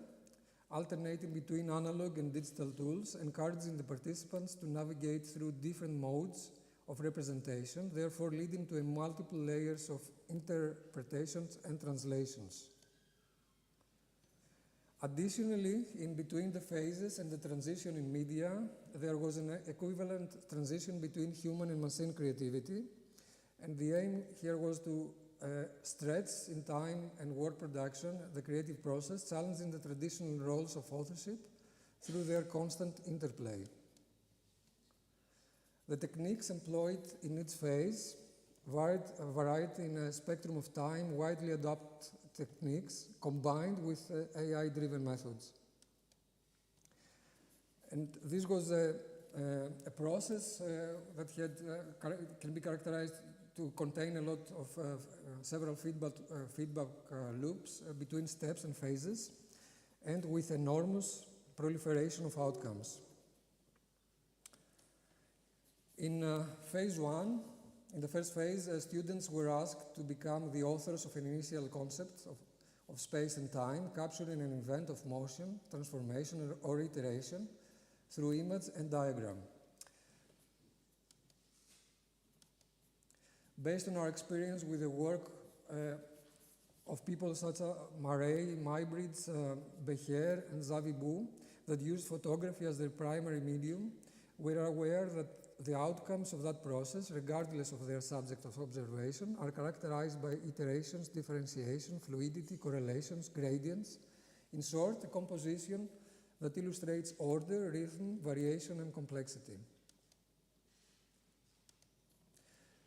alternating between analog and digital tools, encouraging the participants to navigate through different modes of representation, therefore leading to multiple layers of interpretations and translations. Additionally, in between the phases and the transition in media, there was an equivalent transition between human and machine creativity, and the aim here was to stretch in time and work production the creative process, challenging the traditional roles of authorship through their constant interplay. The techniques employed in each phase varied in a spectrum of time, widely adopted techniques combined with AI-driven methods. And this was a process that can be characterized to contain a lot of several feedback loops between steps and phases, and with enormous proliferation of outcomes. In phase 1, in the first phase, students were asked to become the authors of an initial concept of space and time, capturing an event of motion, transformation, or iteration through image and diagram. Based on our experience with the work of people such as Marais, Maybridge, Becher, and Xavi Bou that used photography as their primary medium were aware that the outcomes of that process, regardless of their subject of observation, are characterized by iterations, differentiation, fluidity, correlations, gradients. In short, a composition that illustrates order, rhythm, variation, and complexity.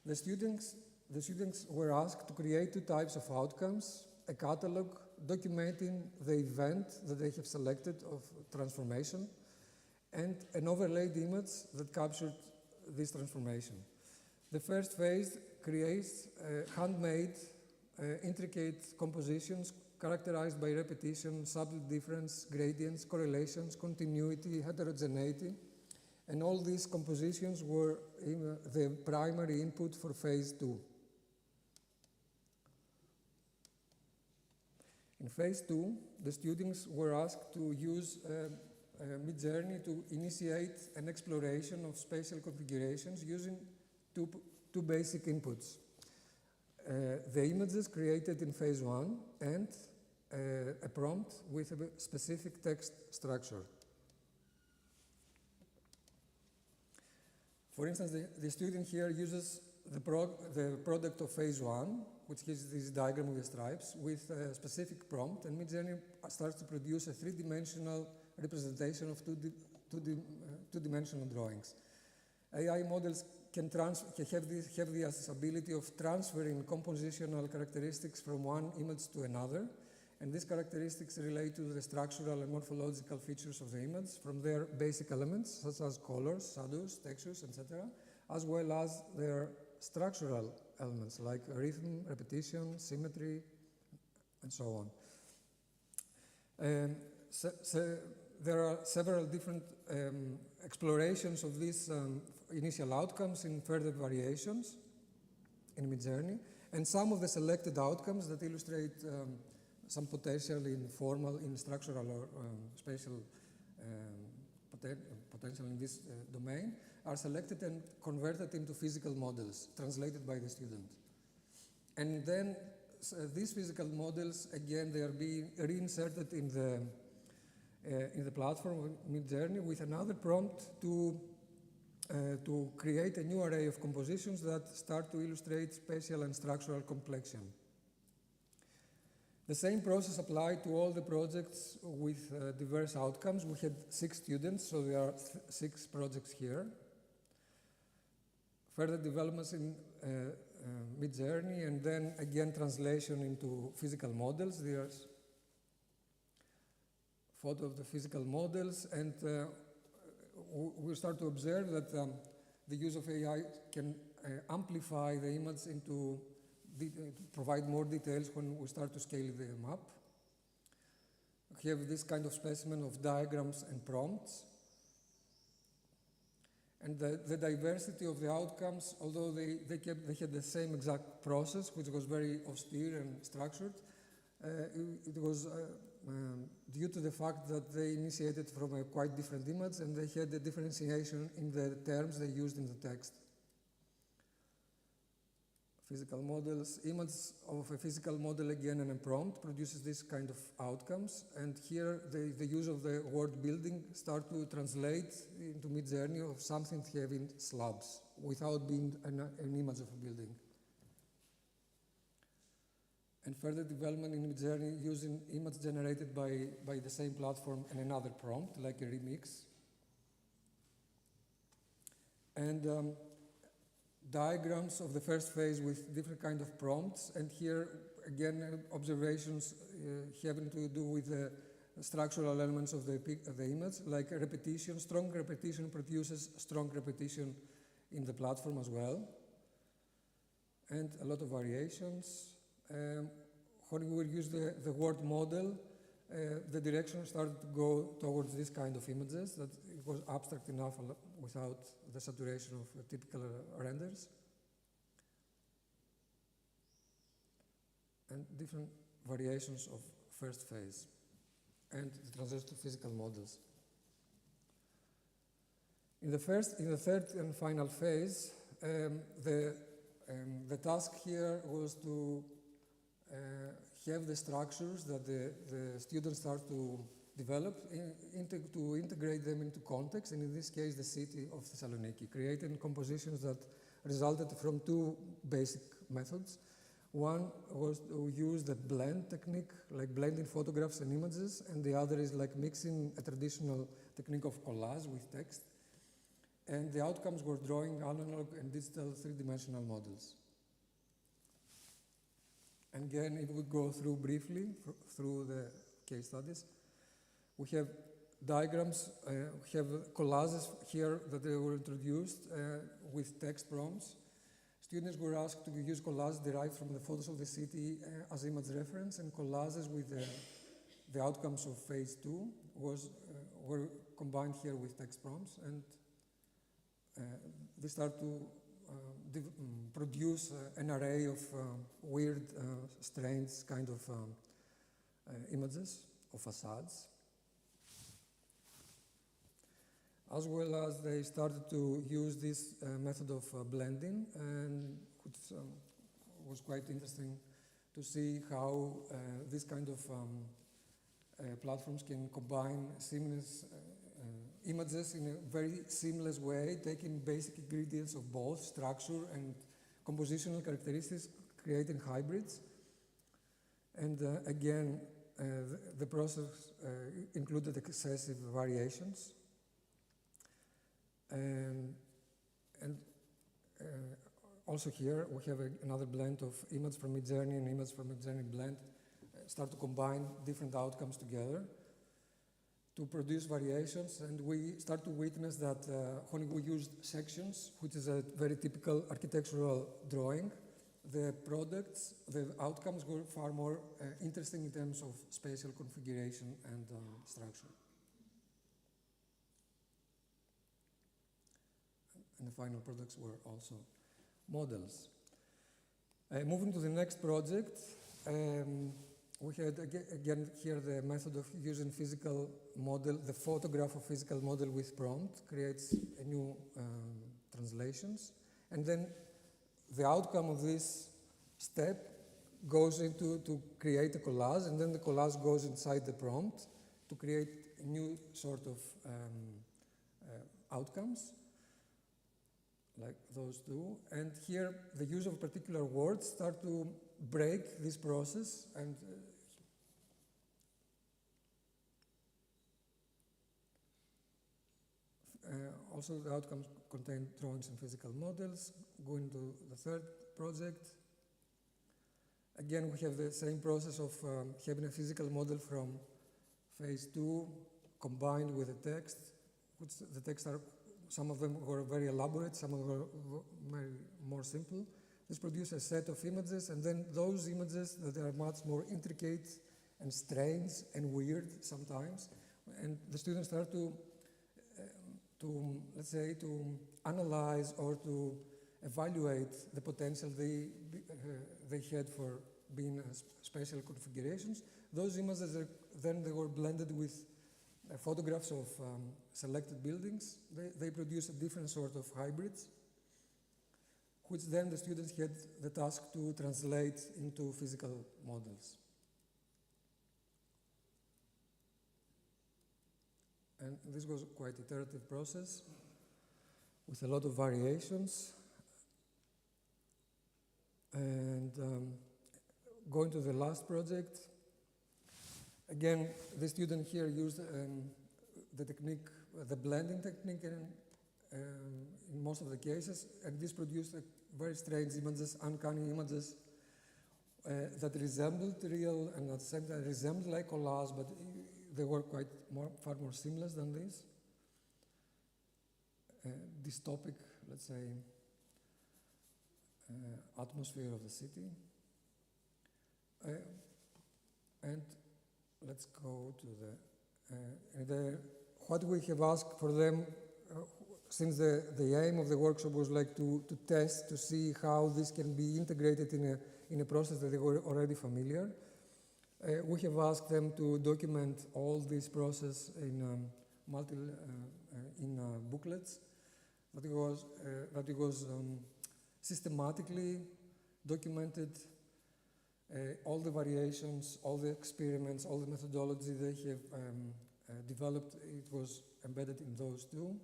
The students were asked to create two types of outcomes: a catalog documenting the event that they have selected of transformation, and an overlaid image that captured this transformation. The first phase creates handmade, intricate compositions characterized by repetition, subtle difference, gradients, correlations, continuity, heterogeneity, and all these compositions were the primary input for phase 2. In phase 2, the students were asked to use Midjourney to initiate an exploration of spatial configurations using two basic inputs. The images created in phase 1 and a prompt with a specific text structure. For instance, the student here uses the product of phase 1, which is this diagram with the stripes, with a specific prompt, and Midjourney starts to produce a three-dimensional representation of two-dimensional drawings. AI models can have the ability of transferring compositional characteristics from one image to another, and these characteristics relate to the structural and morphological features of the image from their basic elements, such as colors, shadows, textures, etc., as well as their structural elements like rhythm, repetition, symmetry, and so on. There are several different explorations of these initial outcomes in further variations in Midjourney, and some of the selected outcomes that illustrate some potential in formal, in structural or spatial potential in this domain are selected and converted into physical models translated by the student. And then these physical models, again, they are being reinserted in the platform of Midjourney with another prompt to create a new array of compositions that start to illustrate spatial and structural complexion. The same process applied to all the projects with diverse outcomes. We had 6 students, so there are 6 projects here. Further developments in Midjourney, and then again translation into physical models. There's photo of the physical models, and we start to observe that the use of AI can amplify the image into provide more details when we start to scale them up. We have this kind of specimen of diagrams and prompts. And the diversity of the outcomes, although they had the same exact process, which was very austere and structured, it was due to the fact that they initiated from a quite different image, and they had a differentiation in the terms they used in the text. Physical models, image of a physical model again and a prompt produces this kind of outcomes, and here the use of the word building start to translate into Midjourney of something having slabs without being an image of a building. And further development in Midjourney using image generated by the same platform and another prompt, like a remix. And diagrams of the first phase with different kind of prompts, and here again observations having to do with the structural elements of the image, like a repetition. Strong repetition produces strong repetition in the platform as well, and a lot of variations. When we use the word model, the direction started to go towards this kind of images, that it was abstract enough without the saturation of typical renders. And different variations of first phase, and the transition to physical models. In the third and final phase, the task here was to have the structures that the students start to develop to integrate them into context, and in this case the city of Thessaloniki, creating compositions that resulted from two basic methods. One was to use the blend technique, like blending photographs and images, and the other is like mixing a traditional technique of collage with text. And the outcomes were drawing analog and digital three-dimensional models. And again, if we go through briefly through the case studies, we have diagrams, we have collages here that they were introduced with text prompts. Students were asked to use collages derived from the photos of the city as image reference, and collages with the outcomes of phase 2 were combined here with text prompts, and they start to produce an array of weird, strange kind of images of facades. As well as they started to use this method of blending, and which was quite interesting to see how this kind of platforms can combine seamless images in a very seamless way, taking basic ingredients of both structure and compositional characteristics, creating hybrids. And again, the process included excessive variations. And also here we have another blend of image from Midjourney and image from Midjourney blend, start to combine different outcomes together to produce variations, and we start to witness that when we used sections, which is a very typical architectural drawing, the products, the outcomes were far more interesting in terms of spatial configuration and structure. And the final products were also models. Moving to the next project, we had again here the method of using physical model, the photograph of physical model with prompt creates a new translations, and then the outcome of this step goes into to create a collage, and then the collage goes inside the prompt to create a new sort of outcomes, like those two. And here the use of particular words start to break this process, and also the outcomes contain drawings and physical models. Going to the third project, again we have the same process of having a physical model from phase 2 combined with the text, which the texts are, some of them were very elaborate, some of them were very more simple. This produces a set of images, and then those images that are much more intricate and strange and weird sometimes, and the students start to let's say, to analyze or to evaluate the potential they had for being spatial configurations. Those images then they were blended with photographs of selected buildings. They produce a different sort of hybrids, which then the students had the task to translate into physical models. And this was quite an iterative process with a lot of variations. And going to the last project, again, the student here used the technique, the blending technique in most of the cases, and this produced very strange images, uncanny images that resembled real and at the same time resembled like collage, but they were far more seamless than this. Dystopic, let's say, atmosphere of the city. And let's go to what we have asked for them, since the aim of the workshop was like to test, to see how this can be integrated in a process that they were already familiar. We have asked them to document all this process in booklets, that it was systematically documented all the variations, all the experiments, all the methodology they have developed, it was embedded in those two,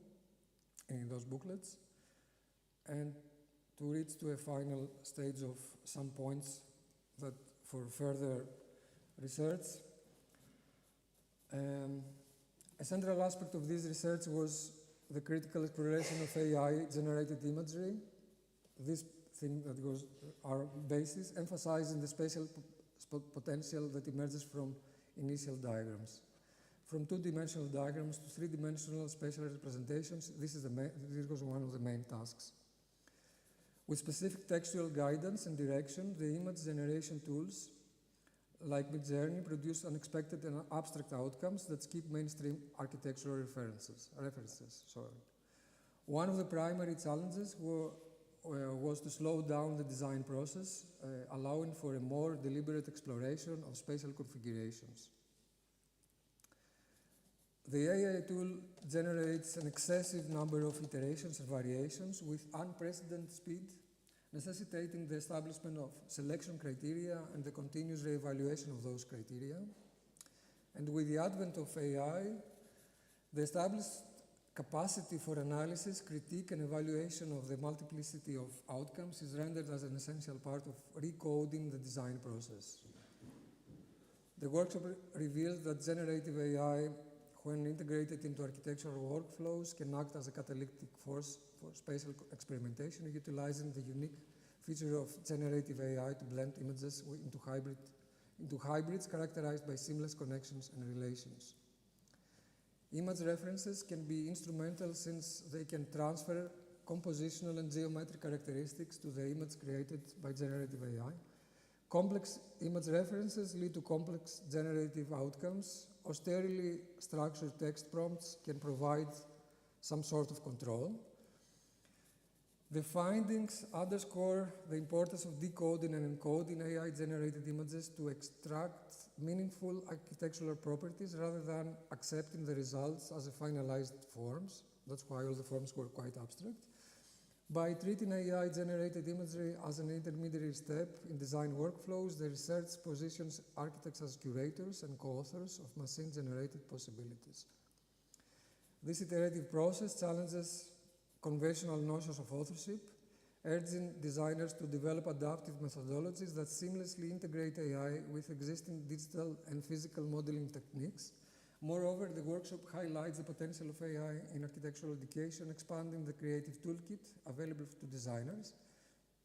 in those booklets, and to reach to a final stage of some points that for further research. A central aspect of this research was the critical exploration of AI-generated imagery. This thing that was our basis, emphasizing the spatial potential that emerges from initial diagrams. From two-dimensional diagrams to three-dimensional spatial representations, this was one of the main tasks. With specific textual guidance and direction, the image generation tools like Midjourney produce unexpected and abstract outcomes that skip mainstream architectural references. One of the primary challenges was to slow down the design process, allowing for a more deliberate exploration of spatial configurations. The AI tool generates an excessive number of iterations and variations with unprecedented speed, necessitating the establishment of selection criteria and the continuous reevaluation of those criteria. And with the advent of AI, the established capacity for analysis, critique, and evaluation of the multiplicity of outcomes is rendered as an essential part of recoding the design process. The workshop revealed that generative AI, when integrated into architectural workflows, can act as a catalytic force for spatial experimentation, utilizing the unique feature of generative AI to blend images into hybrids characterized by seamless connections and relations. Image references can be instrumental since they can transfer compositional and geometric characteristics to the image created by generative AI. Complex image references lead to complex generative outcomes. Austerely structured text prompts can provide some sort of control. The findings underscore the importance of decoding and encoding AI-generated images to extract meaningful architectural properties rather than accepting the results as a finalized forms. That's why all the forms were quite abstract. By treating AI-generated imagery as an intermediary step in design workflows, the research positions architects as curators and co-authors of machine-generated possibilities. This iterative process challenges conventional notions of authorship, urging designers to develop adaptive methodologies that seamlessly integrate AI with existing digital and physical modeling techniques. Moreover, the workshop highlights the potential of AI in architectural education, expanding the creative toolkit available to designers.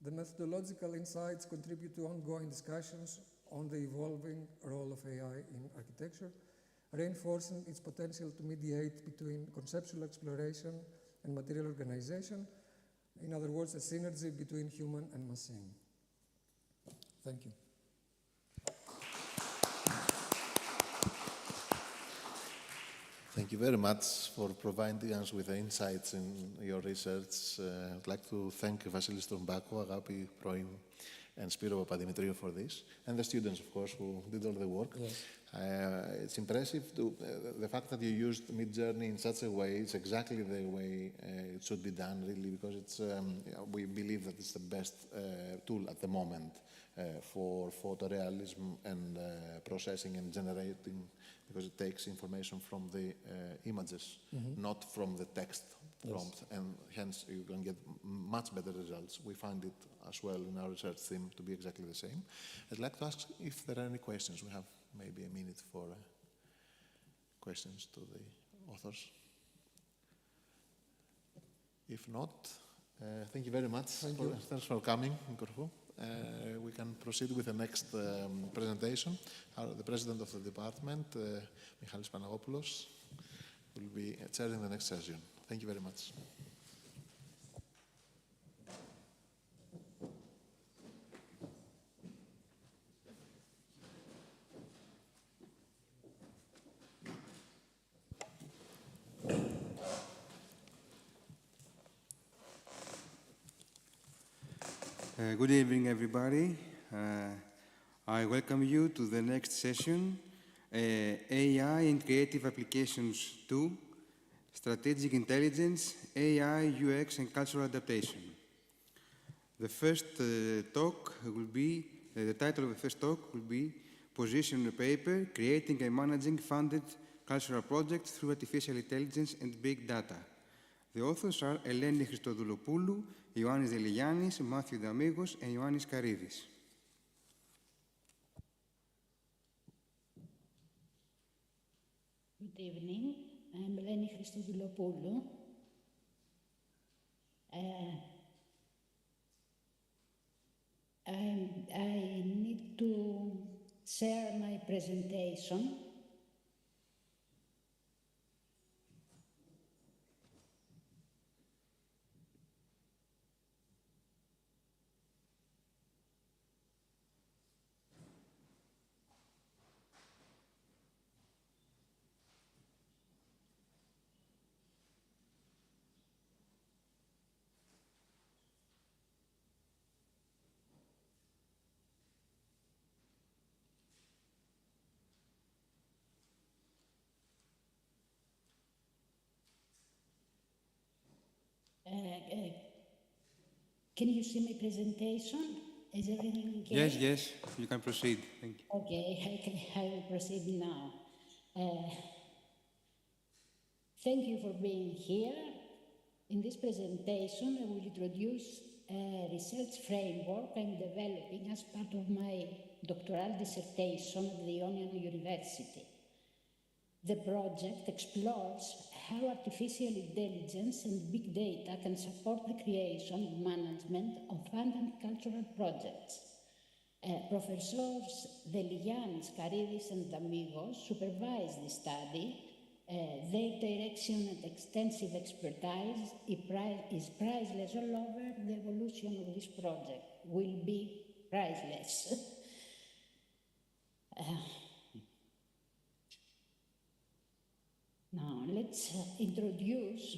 The methodological insights contribute to ongoing discussions on the evolving role of AI in architecture, reinforcing its potential to mediate between conceptual exploration and material organization. In other words, a synergy between human and machine. Thank you. Thank you very much for providing us with the insights in your research. I'd like to thank Vasilis Troumbakou, Agapi Proim, and Spiro Papadimitriou for this, and the students, of course, who did all the work. Yes. It's impressive the fact that you used Midjourney in such a way. It's exactly the way it should be done, really, because it's, we believe that it's the best tool at the moment for photorealism and processing and generating, because it takes information from the images, not from the text prompt, yes. And hence you can get much better results. We find it as well in our research team to be exactly the same. I'd like to ask if there are any questions. We have maybe a minute for questions to the authors. If not, thank you very much. Thanks for coming in Corfu. We can proceed with the next presentation. The president of the department, Michalis Panagopoulos, will be chairing the next session. Thank you very much. Good evening, everybody. I welcome you to the next session, AI in Creative Applications 2, Strategic Intelligence, AI, UX, and Cultural Adaptation. The first talk will be The title of the first talk will be Position on Paper, Creating and Managing Funded Cultural Projects Through Artificial Intelligence and Big Data. The authors are Eleni Christodoulopoulou, Ioannis Deligiannis, Matthew Damigos, and Ioannis Karidis. Good evening. I'm Eleni Christodoulopoulou. I need to share my presentation. Can you see my presentation? Is everything okay? Yes, you can proceed. Thank you. Okay, I will proceed now. Thank you for being here. In this presentation, I will introduce a research framework I'm developing as part of my doctoral dissertation at the Ionian University. The project explores how artificial intelligence and big data can support the creation and management of funded cultural projects. Professors Deligiannis, Karidis, and Damigos supervised the study. Their direction and extensive expertise is priceless all over. The evolution of this project will be priceless. Now, let's introduce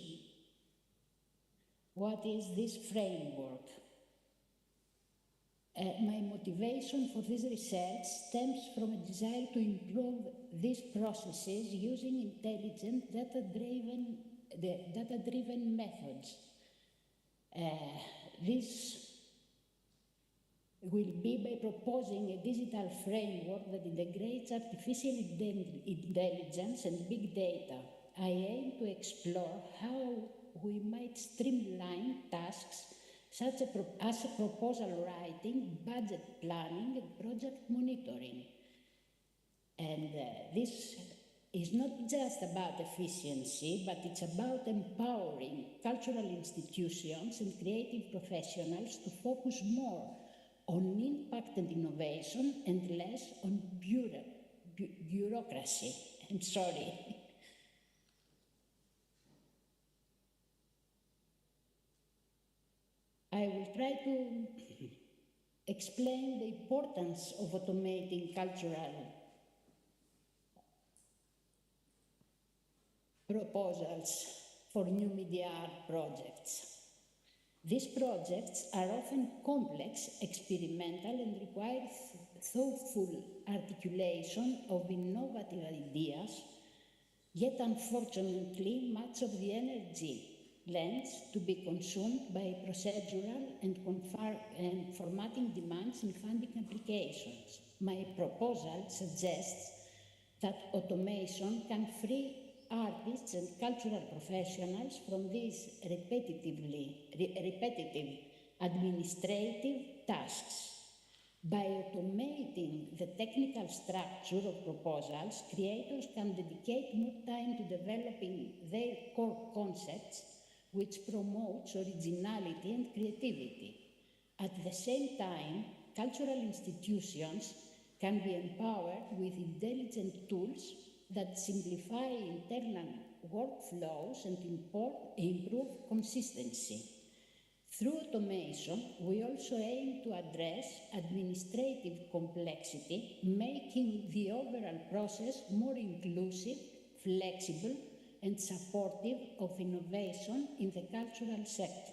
what is this framework. My motivation for this research stems from a desire to improve these processes using intelligent, data-driven methods. This will be by proposing a digital framework that integrates artificial intelligence and big data. I aim to explore how we might streamline tasks such as proposal writing, budget planning, and project monitoring. And this is not just about efficiency, but it's about empowering cultural institutions and creative professionals to focus more on impact and innovation and less on bureaucracy. I'm sorry. I will try to explain the importance of automating cultural proposals for new media art projects. These projects are often complex, experimental, and require thoughtful articulation of innovative ideas, yet unfortunately much of the energy lends to be consumed by procedural and formatting demands in funding applications. My proposal suggests that automation can free artists and cultural professionals from these repetitive administrative tasks. By automating the technical structure of proposals, creators can dedicate more time to developing their core concepts, which promotes originality and creativity. At the same time, cultural institutions can be empowered with intelligent tools that simplify internal workflows and improve consistency. Through automation, we also aim to address administrative complexity, making the overall process more inclusive, flexible, and supportive of innovation in the cultural sector.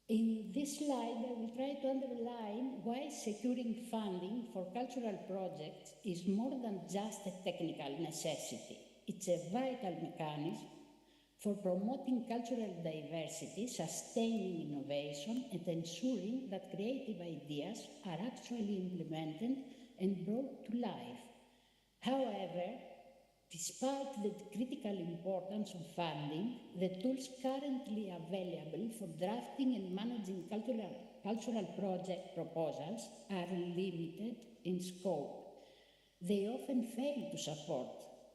In this slide, I will try to underline why securing funding for cultural projects is more than just a technical necessity. It's a vital mechanism for promoting cultural diversity, sustaining innovation, and ensuring that creative ideas are actually implemented and brought to life. However, despite the critical importance of funding, the tools currently available for drafting and managing cultural project proposals are limited in scope. They often fail to support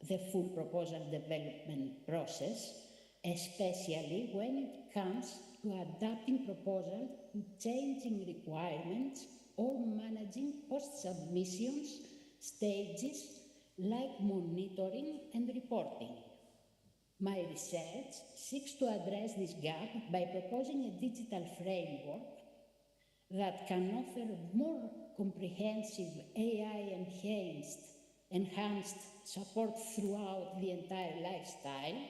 the full proposal development process, especially when it comes to adapting proposals to changing requirements or managing post-submissions stages like monitoring and reporting. My research seeks to address this gap by proposing a digital framework that can offer more comprehensive AI-enhanced support throughout the entire lifestyle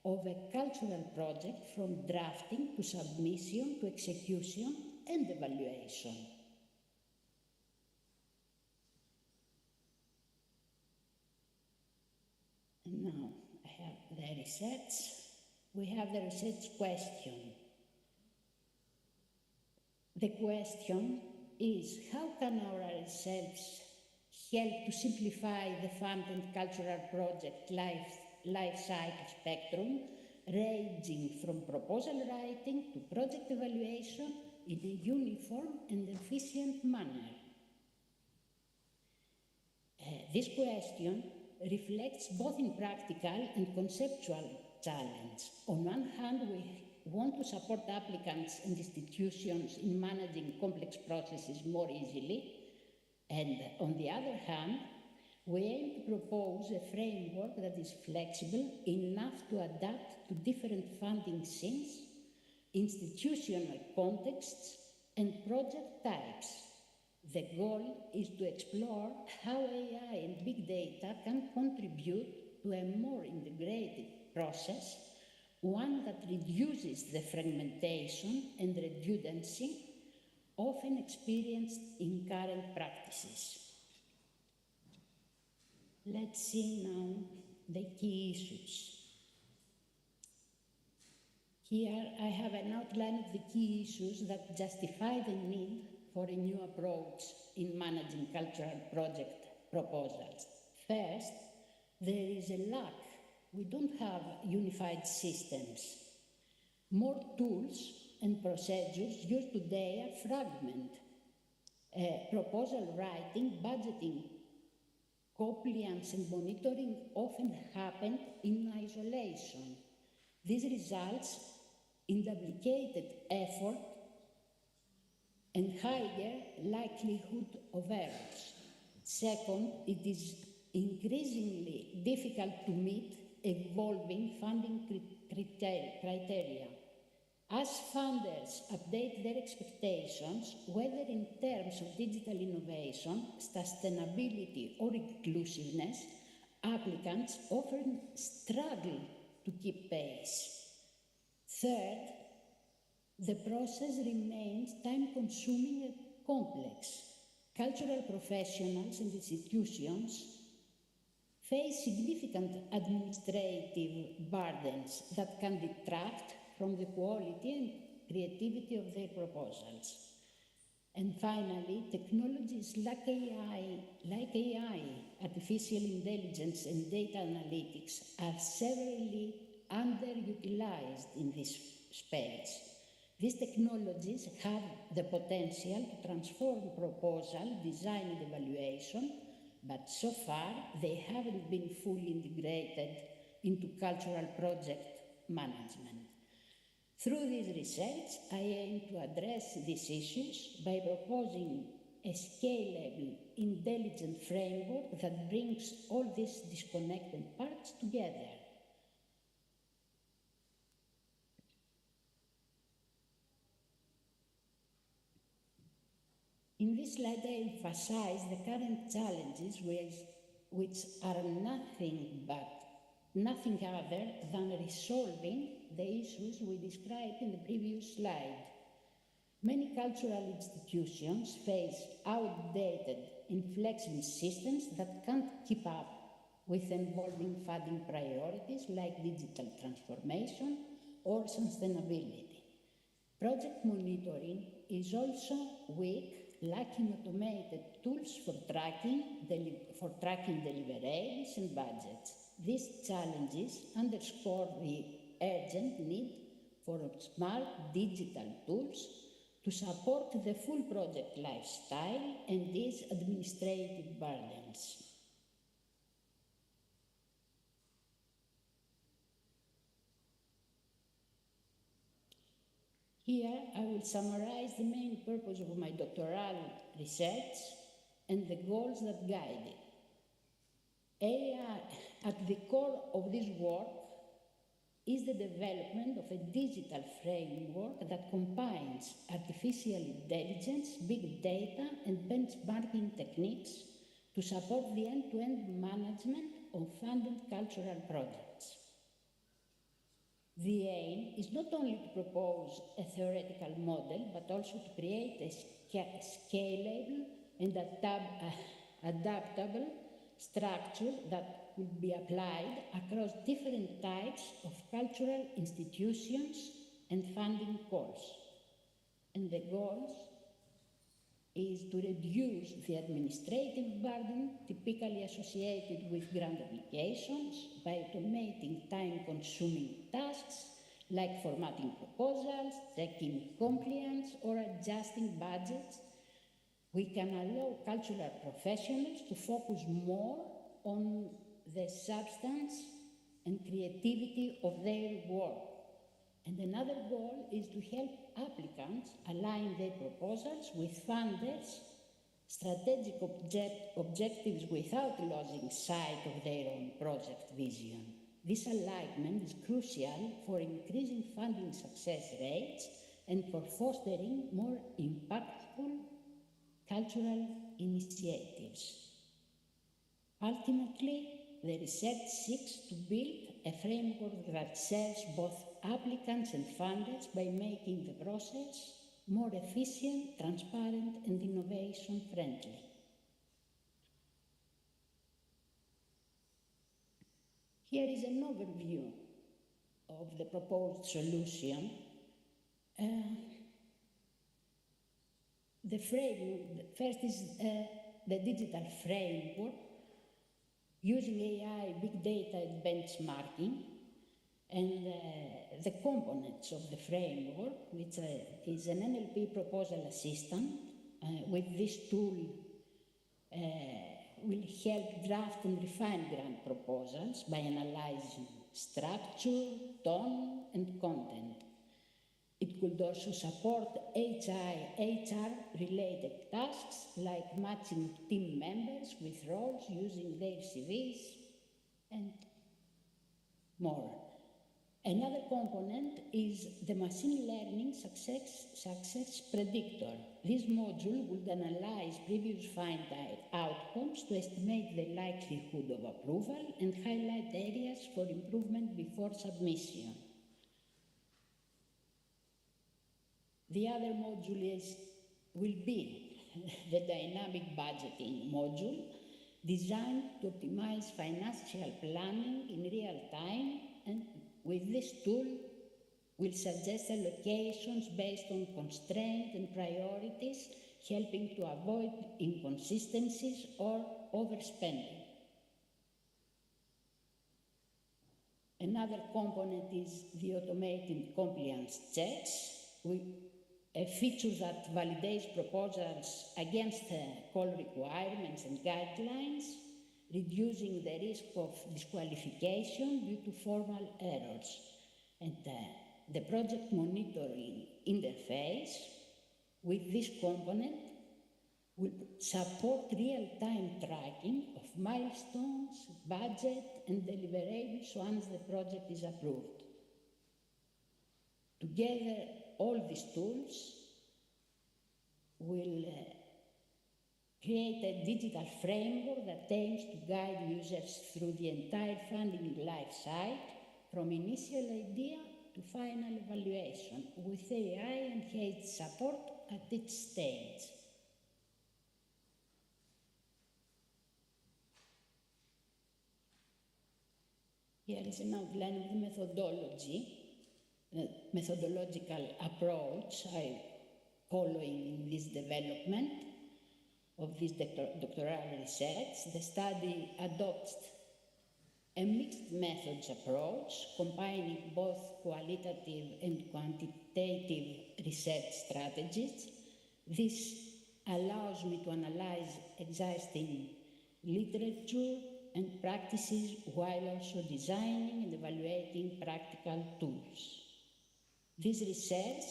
of a cultural project, from drafting to submission to execution and evaluation. And now I have the research. We have the research question. The question is, how can our research help to simplify the fund and cultural project life cycle spectrum, ranging from proposal writing to project evaluation in a uniform and efficient manner? This question reflects both in practical and conceptual challenge. On one hand, we want to support applicants and institutions in managing complex processes more easily, and on the other hand, we aim to propose a framework that is flexible enough to adapt to different funding scenes, institutional contexts, and project types. The goal is to explore how AI and big data can contribute to a more integrated process, one that reduces the fragmentation and redundancy often experienced in current practices. Let's see now the key issues. Here I have an outline of the key issues that justify the need for a new approach in managing cultural project proposals. First, there is a lack. We don't have unified systems. More tools and procedures used today are fragmented. Proposal writing, budgeting, compliance and monitoring often happen in isolation. This results in duplicated effort and higher likelihood of errors. Second, it is increasingly difficult to meet evolving funding criteria. As funders update their expectations, whether in terms of digital innovation, sustainability, or inclusiveness, applicants often struggle to keep pace. Third, the process remains time-consuming and complex. Cultural professionals and institutions face significant administrative burdens that can detract from the quality and creativity of their proposals. And finally, technologies like AI, artificial intelligence, and data analytics are severely underutilized in this space. These technologies have the potential to transform proposal, design, and evaluation, but so far they haven't been fully integrated into cultural project management. Through this research, I aim to address these issues by proposing a scalable, intelligent framework that brings all these disconnected parts together. In this slide, I emphasize the current challenges which are nothing other than resolving the issues we described in the previous slide. Many cultural institutions face outdated, inflexible systems that can't keep up with involving funding priorities like digital transformation or sustainability. Project monitoring is also weak, lacking automated tools for tracking deliverables and budgets. These challenges underscore the urgent need for smart digital tools to support the full project lifestyle and these administrative burdens. Here, I will summarize the main purpose of my doctoral research and the goals that guide it. At the core of this work is the development of a digital framework that combines artificial intelligence, big data, and benchmarking techniques to support the end-to-end management of funded cultural projects. The aim is not only to propose a theoretical model, but also to create a scalable and adaptable structure that will be applied across different types of cultural institutions and funding calls. And the goals is to reduce the administrative burden typically associated with grant applications by automating time-consuming tasks like formatting proposals, checking compliance, or adjusting budgets. We can allow cultural professionals to focus more on the substance and creativity of their work. And another goal is to help applicants align their proposals with funders' strategic objectives without losing sight of their own project vision. This alignment is crucial for increasing funding success rates and for fostering more impactful cultural initiatives. Ultimately, the research seeks to build a framework that serves both applicants and funders by making the process more efficient, transparent, and innovation-friendly. Here is an overview of the proposed solution. First is the digital framework, using AI, big data, and benchmarking, and the components of the framework, which is an NLP proposal assistant. With this tool, will help draft and refine grant proposals by analyzing structure, tone, and content. It could also support HR-related tasks like matching team members with roles using their CVs and more. Another component is the machine learning success predictor. This module would analyze previous find outcomes to estimate the likelihood of approval and highlight areas for improvement before submission. The other module will be the dynamic budgeting module, designed to optimize financial planning in real time, and with this tool, we'll suggest allocations based on constraints and priorities, helping to avoid inconsistencies or overspending. Another component is the automated compliance checks, a feature that validates proposals against call requirements and guidelines, reducing the risk of disqualification due to formal errors. And the project monitoring interface with this component will support real-time tracking of milestones, budget, and deliverables once the project is approved. Together, all these tools will create a digital framework that aims to guide users through the entire funding life cycle, from initial idea to final evaluation, with AI enhanced support at each stage. Here is an outline of the methodological approach I following in this development of this doctoral research. The study adopts a mixed methods approach, combining both qualitative and quantitative research strategies. This allows me to analyze existing literature and practices while also designing and evaluating practical tools. This research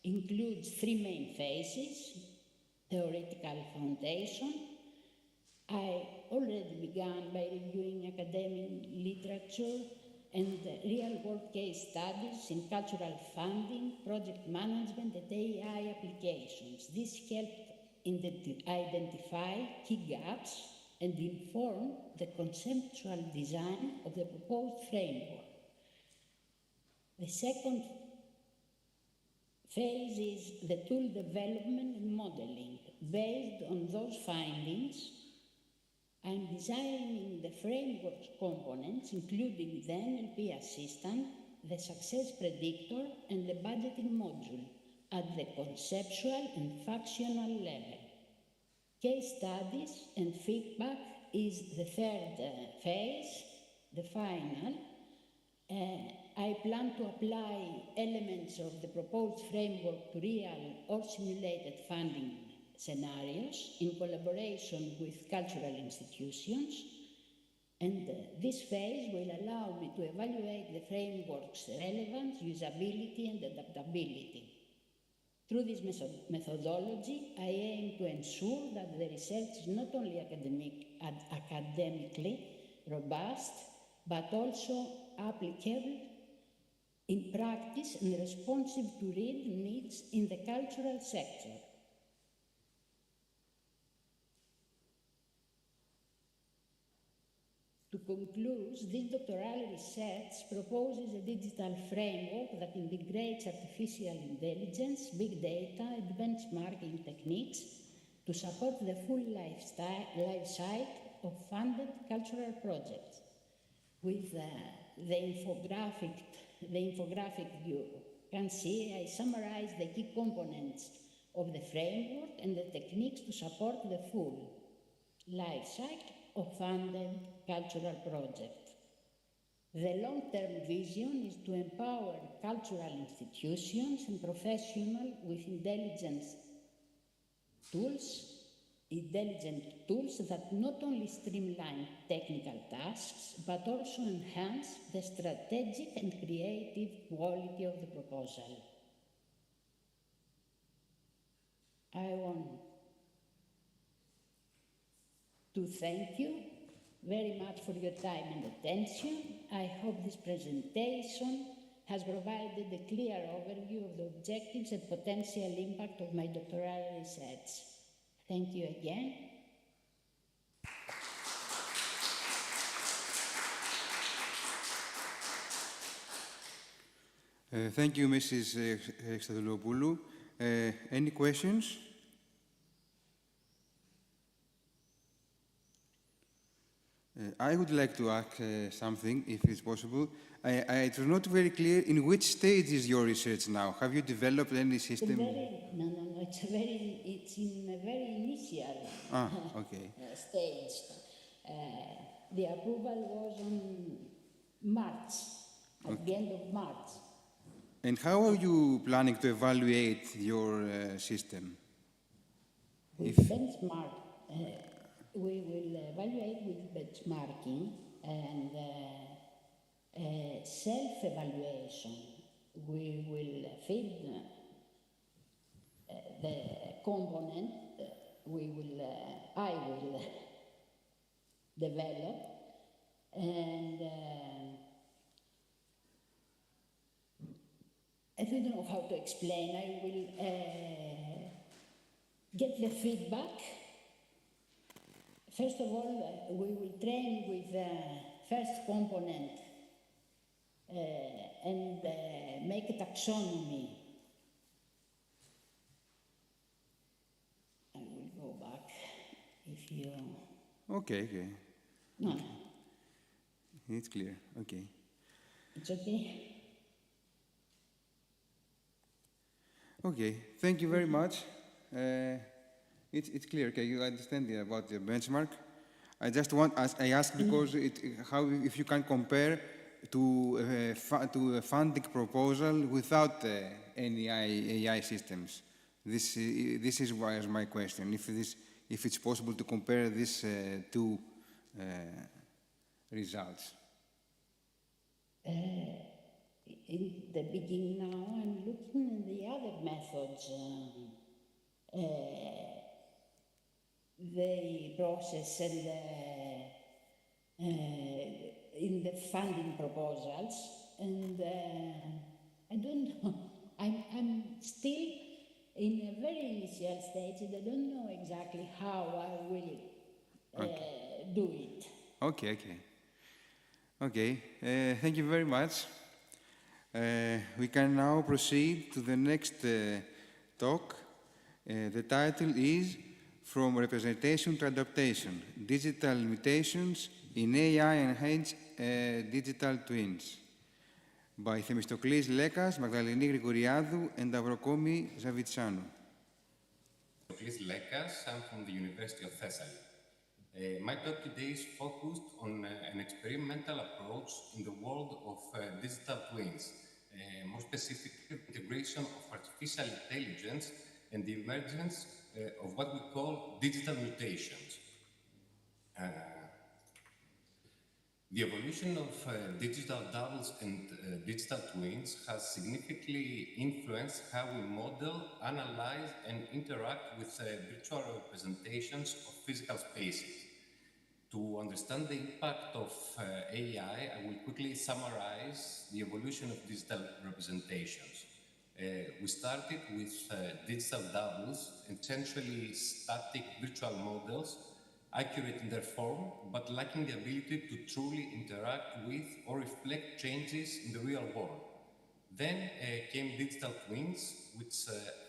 includes three main phases: theoretical foundation. I already began by reviewing academic literature and real-world case studies in cultural funding, project management, and AI applications. This helped identify key gaps and inform the conceptual design of the proposed framework. The second phase is the tool development and modeling. Based on those findings, I'm designing the framework's components, including the NLP assistant, the success predictor, and the budgeting module at the conceptual and functional level. Case studies and feedback is the third phase, the final. I plan to apply elements of the proposed framework to real or simulated funding scenarios in collaboration with cultural institutions, and this phase will allow me to evaluate the framework's relevance, usability, and adaptability. Through this methodology, I aim to ensure that the research is not only academically robust, but also applicable in practice and responsive to real needs in the cultural sector. To conclude, this doctoral research proposes a digital framework that integrates artificial intelligence, big data, and benchmarking techniques to support the full life cycle of funded cultural projects. With the infographic you can see, I summarize the key components of the framework and the techniques to support the full life cycle of funded cultural projects. The long-term vision is to empower cultural institutions and professionals with intelligent tools that not only streamline technical tasks, but also enhance the strategic and creative quality of the proposal. I want to thank you very much for your time and attention. I hope this presentation has provided a clear overview of the objectives and potential impact of my doctoral research. Thank you again. Thank you, Mrs. Christodoulou. Any questions? I would like to ask something, if it's possible. It was not very clear in which stage is your research now. Have you developed any system? It's in a very initial stage. The approval was on March, at the end of March. And how are you planning to evaluate your system? With benchmark. We will evaluate with benchmarking and self-evaluation. We will feed the component I will develop, and I don't know how to explain. I will get the feedback. First of all, we will train with the first component and make a taxonomy. I will go back if you... Okay. No. It's clear. Okay. It's okay. Okay. Thank you very much. It's clear. Okay, you understand about the benchmark. I just want, as I ask, because if you can compare to a funding proposal without any AI systems. This is my question. If it's possible to compare these two results. In the beginning now, I'm looking at the other methods. The process and in the funding proposals, and I don't know. I'm still in a very initial stage, and I don't know exactly how I will do it. Okay. Thank you very much. We can now proceed to the next talk. The title is From Representation to Adaptation, Digital Mutations in AI-Enhanced Digital Twins, by Themistoklis Lekas, Magdaleni Grigoriadou, and Avrokomi Zavitsanu. Themistoklis Lekas, I'm from the University of Thessaly. My talk today is focused on an experimental approach in the world of digital twins, more specifically integration of artificial intelligence and the emergence of what we call digital mutations. The evolution of digital doubles and digital twins has significantly influenced how we model, analyze, and interact with virtual representations of physical spaces. To understand the impact of AI, I will quickly summarize the evolution of digital representations. We started with digital doubles, essentially static virtual models, accurate in their form, but lacking the ability to truly interact with or reflect changes in the real world. Then came digital twins, which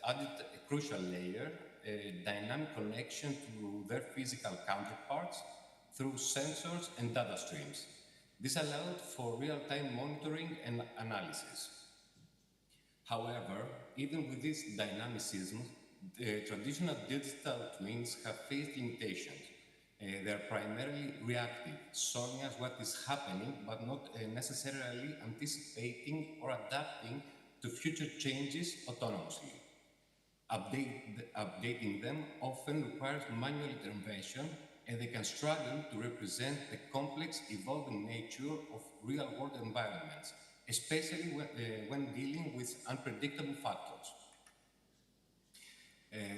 added a crucial layer, a dynamic connection to their physical counterparts through sensors and data streams. This allowed for real-time monitoring and analysis. However, even with this dynamicism, the traditional digital twins have faced limitations. They are primarily reactive, showing us what is happening, but not necessarily anticipating or adapting to future changes autonomously. Updating them often requires manual intervention, and they can struggle to represent the complex, evolving nature of real-world environments, especially when dealing with unpredictable factors.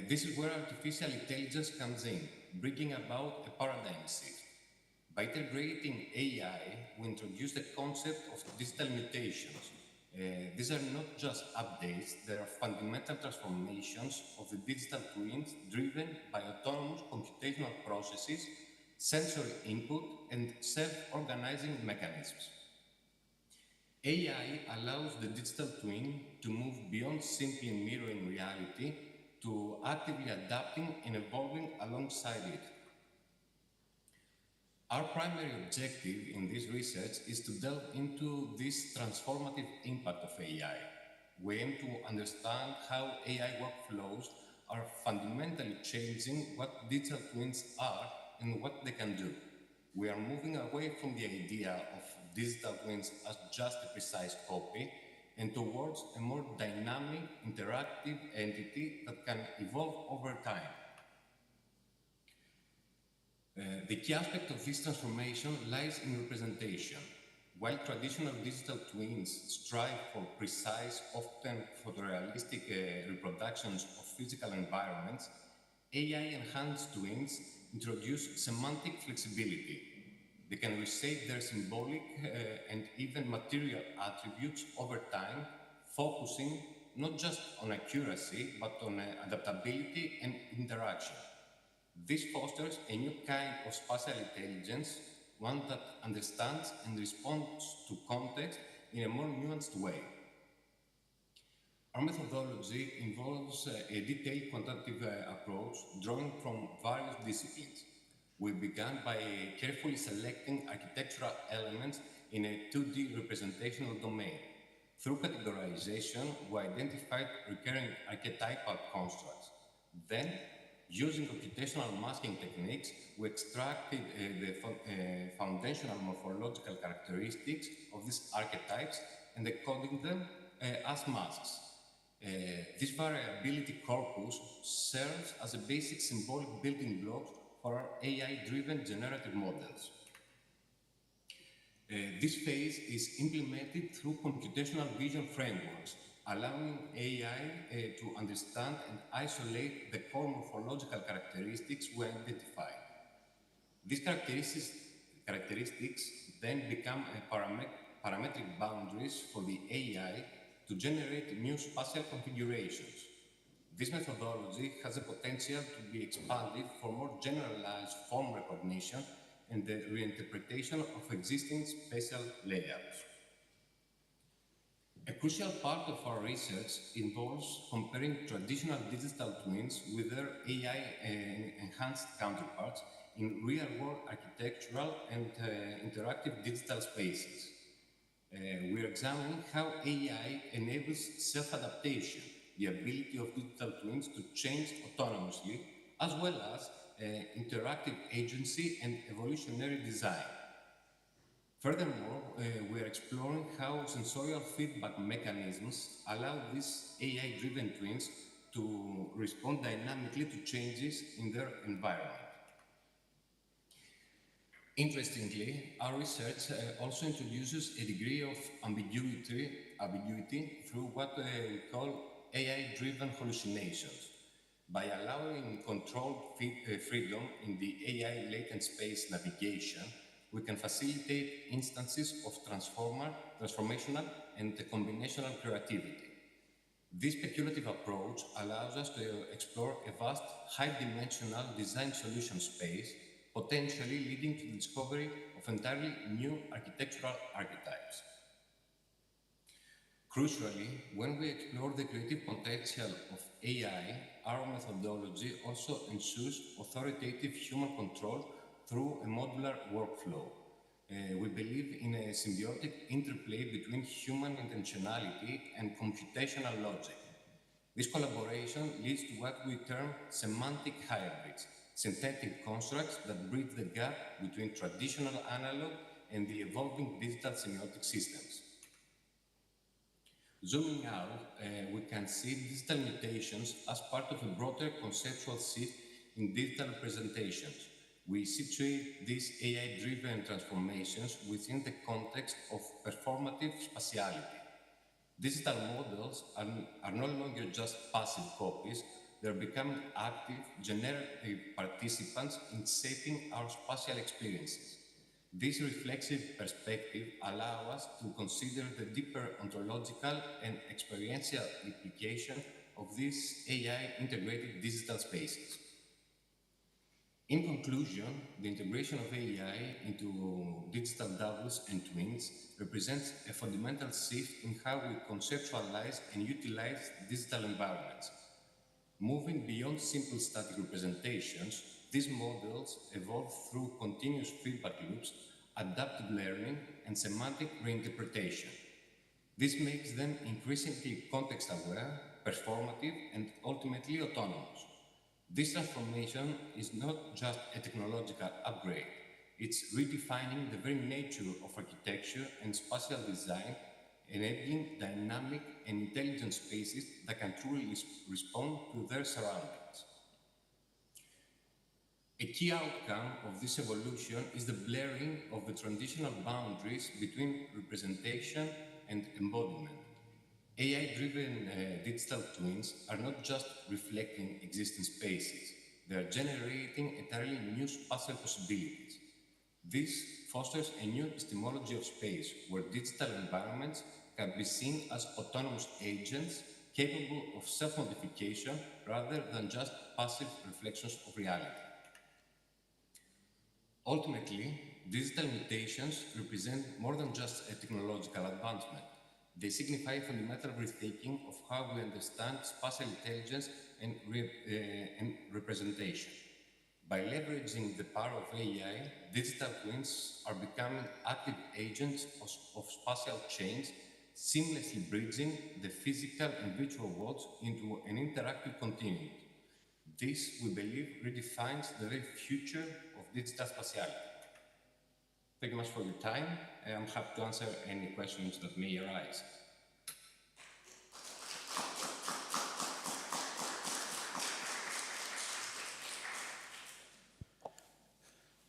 This is where artificial intelligence comes in, bringing about a paradigm shift. By integrating AI, we introduce the concept of digital mutations. These are not just updates, they are fundamental transformations of the digital twins driven by autonomous computational processes, sensory input, and self-organizing mechanisms. AI allows the digital twin to move beyond simply mirroring reality to actively adapting and evolving alongside it. Our primary objective in this research is to delve into this transformative impact of AI. We aim to understand how AI workflows are fundamentally changing what digital twins are and what they can do. We are moving away from the idea of digital twins as just a precise copy and towards a more dynamic, interactive entity that can evolve over time. The key aspect of this transformation lies in representation. While traditional digital twins strive for precise, often photorealistic reproductions of physical environments, AI-enhanced twins introduce semantic flexibility. They can reshape their symbolic and even material attributes over time, focusing not just on accuracy, but on adaptability and interaction. This fosters a new kind of spatial intelligence, one that understands and responds to context in a more nuanced way. Our methodology involves a detailed quantitative approach drawing from various disciplines. We began by carefully selecting architectural elements in a 2D representational domain. Through categorization, we identified recurring archetypal constructs. Then, using computational masking techniques, we extracted the foundational morphological characteristics of these archetypes and encoding them as masks. This variability corpus serves as a basic symbolic building block for our AI-driven generative models. This phase is implemented through computational vision frameworks, allowing AI to understand and isolate the core morphological characteristics we identify. These characteristics then become parametric boundaries for the AI to generate new spatial configurations. This methodology has the potential to be expanded for more generalized form recognition and the reinterpretation of existing spatial layouts. A crucial part of our research involves comparing traditional digital twins with their AI-enhanced counterparts in real-world architectural and interactive digital spaces. We're examining how AI enables self-adaptation, the ability of digital twins to change autonomously, as well as interactive agency and evolutionary design. Furthermore, we are exploring how sensorial feedback mechanisms allow these AI-driven twins to respond dynamically to changes in their environment. Interestingly, our research also introduces a degree of ambiguity through what we call AI-driven hallucinations. By allowing controlled freedom in the AI latent space navigation, we can facilitate instances of transformational and combinational creativity. This speculative approach allows us to explore a vast, high-dimensional design solution space, potentially leading to the discovery of entirely new architectural archetypes. Crucially, when we explore the creative potential of AI, our methodology also ensures authoritative human control through a modular workflow. We believe in a symbiotic interplay between human intentionality and computational logic. This collaboration leads to what we term semantic hybrids, synthetic constructs that bridge the gap between traditional analog and the evolving digital semiotic systems. Zooming out, we can see digital mutations as part of a broader conceptual shift in digital representations. We situate these AI-driven transformations within the context of performative spatiality. Digital models are no longer just passive copies, they're becoming active, generative participants in shaping our spatial experiences. This reflexive perspective allows us to consider the deeper ontological and experiential implication of these AI-integrated digital spaces. In conclusion, the integration of AI into digital doubles and twins represents a fundamental shift in how we conceptualize and utilize digital environments. Moving beyond simple static representations, these models evolve through continuous feedback loops, adaptive learning, and semantic reinterpretation. This makes them increasingly context-aware, performative, and ultimately autonomous. This transformation is not just a technological upgrade, it's redefining the very nature of architecture and spatial design, enabling dynamic and intelligent spaces that can truly respond to their surroundings. A key outcome of this evolution is the blurring of the traditional boundaries between representation and embodiment. AI-driven digital twins are not just reflecting existing spaces, they are generating entirely new spatial possibilities. This fosters a new epistemology of space, where digital environments can be seen as autonomous agents capable of self-modification rather than just passive reflections of reality. Ultimately, digital mutations represent more than just a technological advancement. They signify fundamental rethinking of how we understand spatial intelligence and representation. By leveraging the power of AI, digital twins are becoming active agents of spatial change, seamlessly bridging the physical and virtual worlds into an interactive continuum. This, we believe, redefines the very future of digital spatiality. Thank you much for your time. I'm happy to answer any questions that may arise.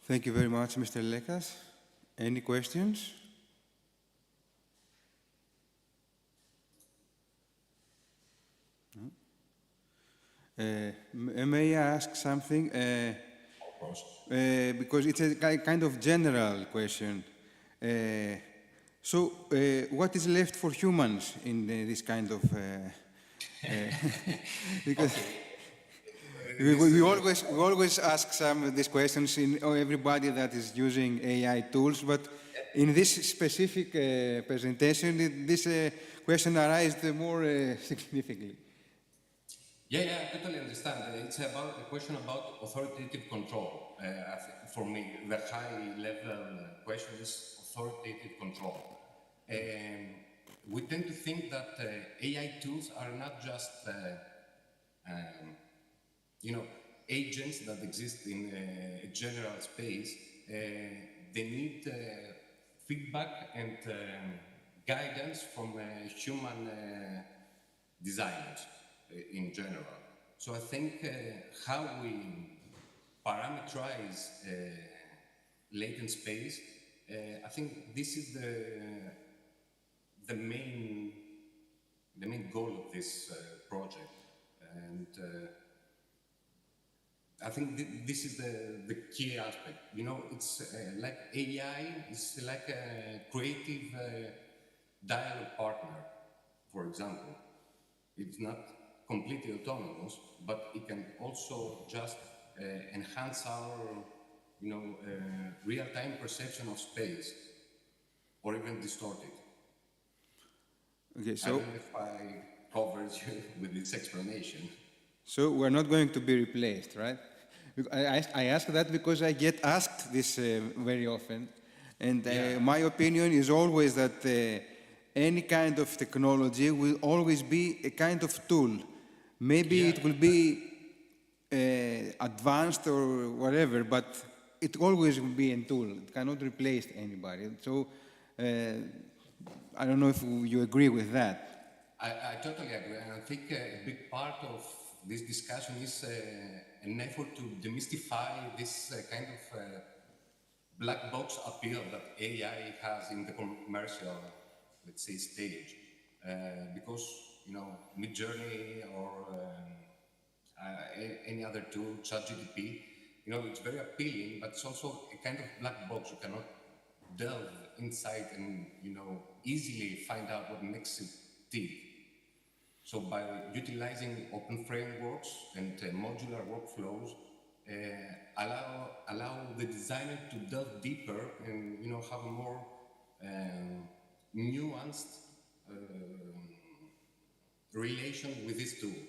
Thank you very much, Mr. Lekas. Any questions? No? May I ask something? Of course. Because it's a kind of general question. What is left for humans in this kind of... because we always ask these questions in everybody that is using AI tools, but in this specific presentation, this question arises more significantly. Yeah, I totally understand. It's about a question about authoritative control. For me, the high-level question is authoritative control. We tend to think that AI tools are not just agents that exist in a general space. They need feedback and guidance from human designers in general. So I think how we parameterize latent space, I think this is the main goal of this project. And I think this is the key aspect. It's like AI is like a creative dialogue partner, for example. It's not completely autonomous, but it can also just enhance our, real-time perception of space, or even distort it. Okay, so I don't know if I covered you with this explanation. So we're not going to be replaced, right? I ask that because I get asked this very often, and my opinion is always that any kind of technology will always be a kind of tool. Maybe it will be advanced or whatever, but it always will be a tool. It cannot replace anybody. So I don't know if you agree with that. I totally agree, and I think a big part of this discussion is an effort to demystify this kind of black box appeal that AI has in the commercial, let's say, stage. Because, Midjourney or any other tool, ChatGPT, it's very appealing, but it's also a kind of black box. You cannot delve inside and, easily find out what makes it tick. So by utilizing open frameworks and modular workflows, allow the designer to delve deeper and have a more nuanced relation with this tool.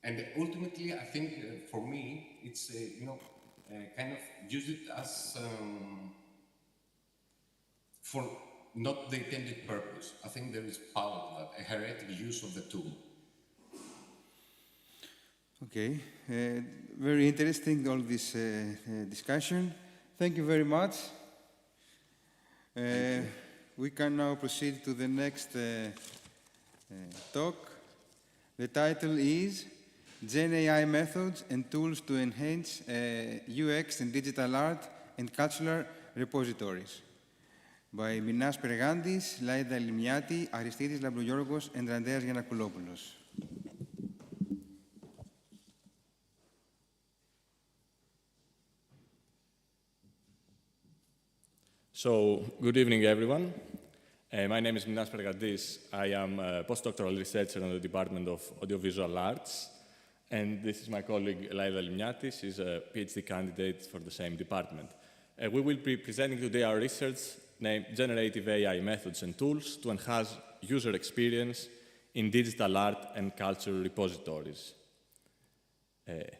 And ultimately, I think for me, it's kind of use it as for not the intended purpose. I think there is power to that, a heretic use of the tool. Okay, very interesting, all this discussion. Thank you very much. We can now proceed to the next talk. The title is Gen AI Methods and Tools to Enhance UX in Digital Art and Cultural Repositories, by Minas Pergandis, Laida Limiati, Aristidis Labrougiorgos, and Andreas Giannakouloulos. So, good evening, everyone. My name is Minas Pergandis. I am a postdoctoral researcher in the Department of Audiovisual Arts, and this is my colleague Laida Limiati. She's a PhD candidate for the same department. We will be presenting today our research named Generative AI Methods and Tools to Enhance User Experience in Digital Art and Cultural Repositories.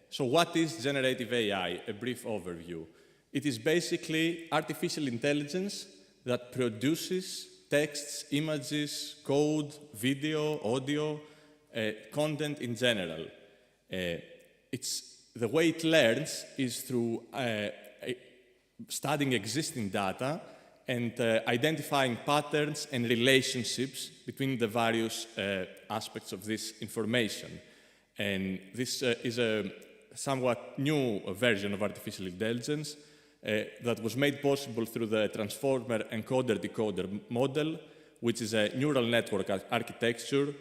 So what is generative AI? A brief overview. It is basically artificial intelligence that produces texts, images, code, video, audio, content in general. The way it learns is through studying existing data and identifying patterns and relationships between the various aspects of this information. And this is a somewhat new version of artificial intelligence that was made possible through the transformer encoder-decoder model, which is a neural network architecture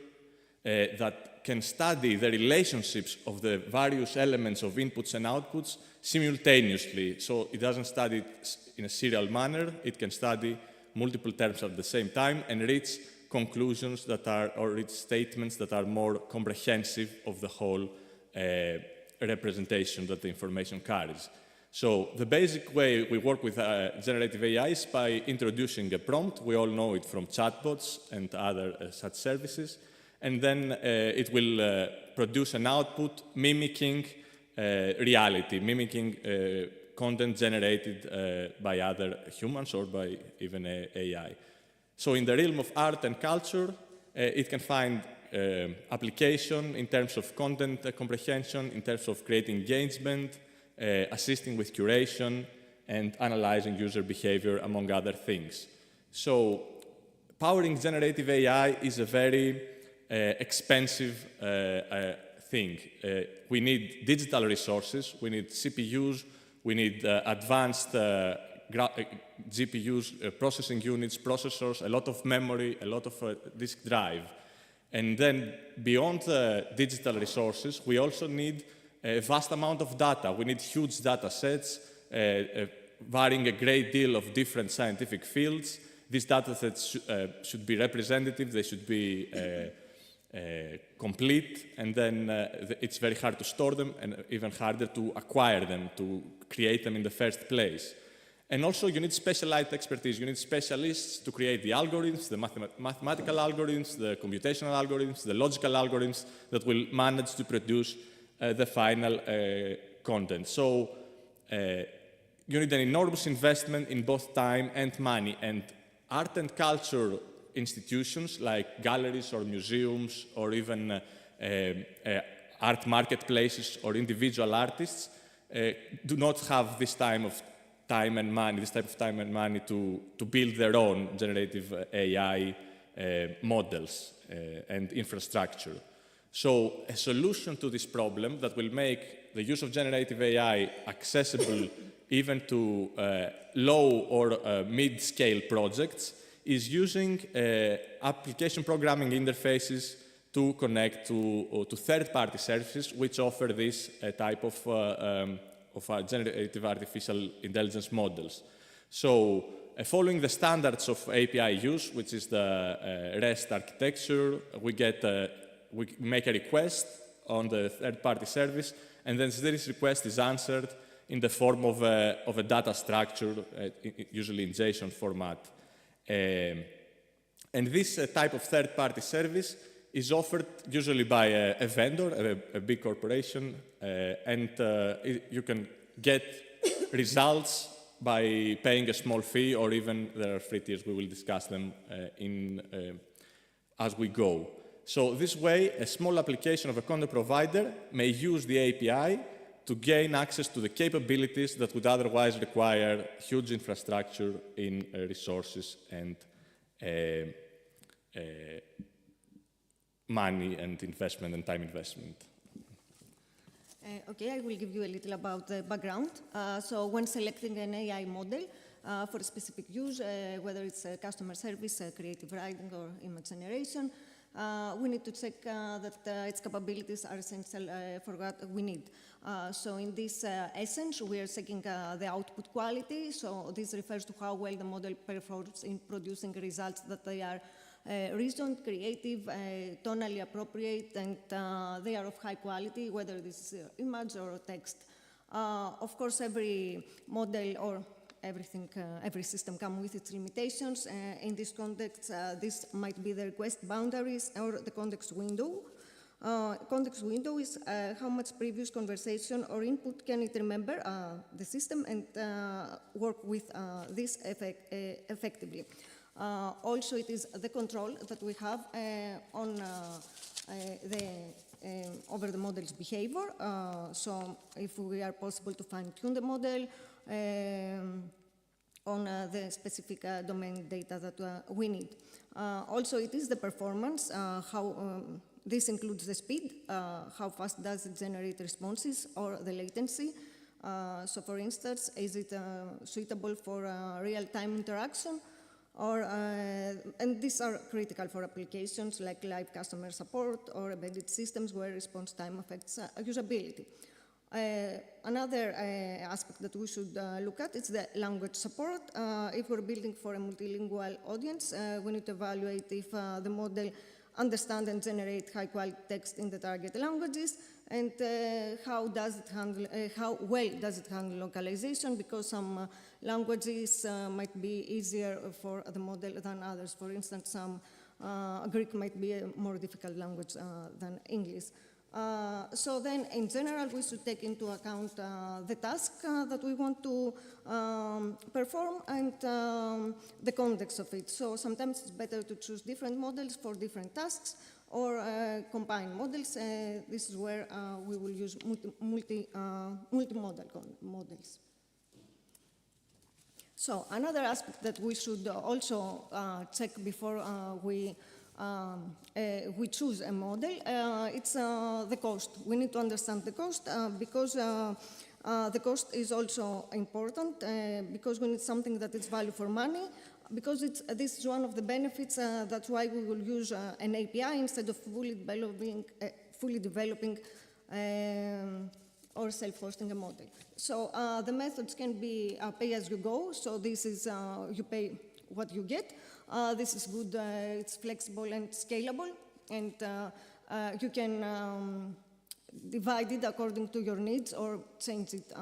that can study the relationships of the various elements of inputs and outputs simultaneously. So it doesn't study it in a serial manner. It can study multiple terms at the same time and reach conclusions that are, or reach statements that are more comprehensive of the whole representation that the information carries. So the basic way we work with generative AI is by introducing a prompt. We all know it from chatbots and other such services. And then it will produce an output mimicking reality, mimicking content generated by other humans or by even AI. So in the realm of art and culture, it can find application in terms of content comprehension, in terms of creating engagement, assisting with curation, and analyzing user behavior, among other things. So powering generative AI is a very expensive thing. We need digital resources, we need CPUs, we need advanced GPUs, processing units, processors, a lot of memory, a lot of disk drive. And then beyond digital resources, we also need a vast amount of data. We need huge data sets, varying a great deal of different scientific fields. These data sets should be representative, they should be complete, and then it's very hard to store them and even harder to acquire them, to create them in the first place. And also you need specialized expertise. You need specialists to create the algorithms, the mathematical algorithms, the computational algorithms, the logical algorithms that will manage to produce the final content. So you need an enormous investment in both time and money. And art and culture institutions like galleries or museums or even art marketplaces or individual artists do not have this type of time and money to build their own generative AI models and infrastructure. So a solution to this problem that will make the use of generative AI accessible even to low or mid-scale projects is using application programming interfaces to connect to third-party services which offer this type of generative artificial intelligence models. So following the standards of API use, which is the REST architecture, we make a request on the third-party service, and then this request is answered in the form of a data structure, usually in JSON format. And this type of third-party service is offered usually by a vendor, a big corporation, and you can get results by paying a small fee, or even there are free tiers. We will discuss them as we go. So this way, a small application of a content provider may use the API to gain access to the capabilities that would otherwise require huge infrastructure in resources and money and investment and time investment. Okay, I will give you a little about the background. So when selecting an AI model for a specific use, whether it's customer service, creative writing, or image generation, we need to check that its capabilities are essential for what we need. So in this essence, we are checking the output quality. So this refers to how well the model performs in producing results that they are reasoned, creative, tonally appropriate, and they are of high quality, whether this is image or text. Of course, every model or every system comes with its limitations. In this context, this might be the request boundaries or the context window. Context window is how much previous conversation or input can it remember the system and work with this effectively. Also, it is the control that we have on over the model's behavior. So if we are possible to fine-tune the model on the specific domain data that we need. Also, it is the performance, how this includes the speed, how fast does it generate responses, or the latency. So for instance, is it suitable for real-time interaction? Or, and these are critical for applications like live customer support or embedded systems where response time affects usability. Another aspect that we should look at is the language support. If we're building for a multilingual audience, we need to evaluate if the model understands and generates high-quality text in the target languages, and how well does it handle localization, because some languages might be easier for the model than others. For instance, Greek might be a more difficult language than English. So then, in general, we should take into account the task that we want to perform and the context of it. So sometimes it's better to choose different models for different tasks, or combine models. This is where we will use multimodal models. So another aspect that we should also check before we choose a model, it's the cost. We need to understand the cost because the cost is also important because we need something that is value for money, because this is one of the benefits. That's why we will use an API instead of fully developing or self-hosting a model. So the methods can be pay as you go. So this is you pay what you get. This is good, it's flexible and scalable, and you can divide it according to your needs or change it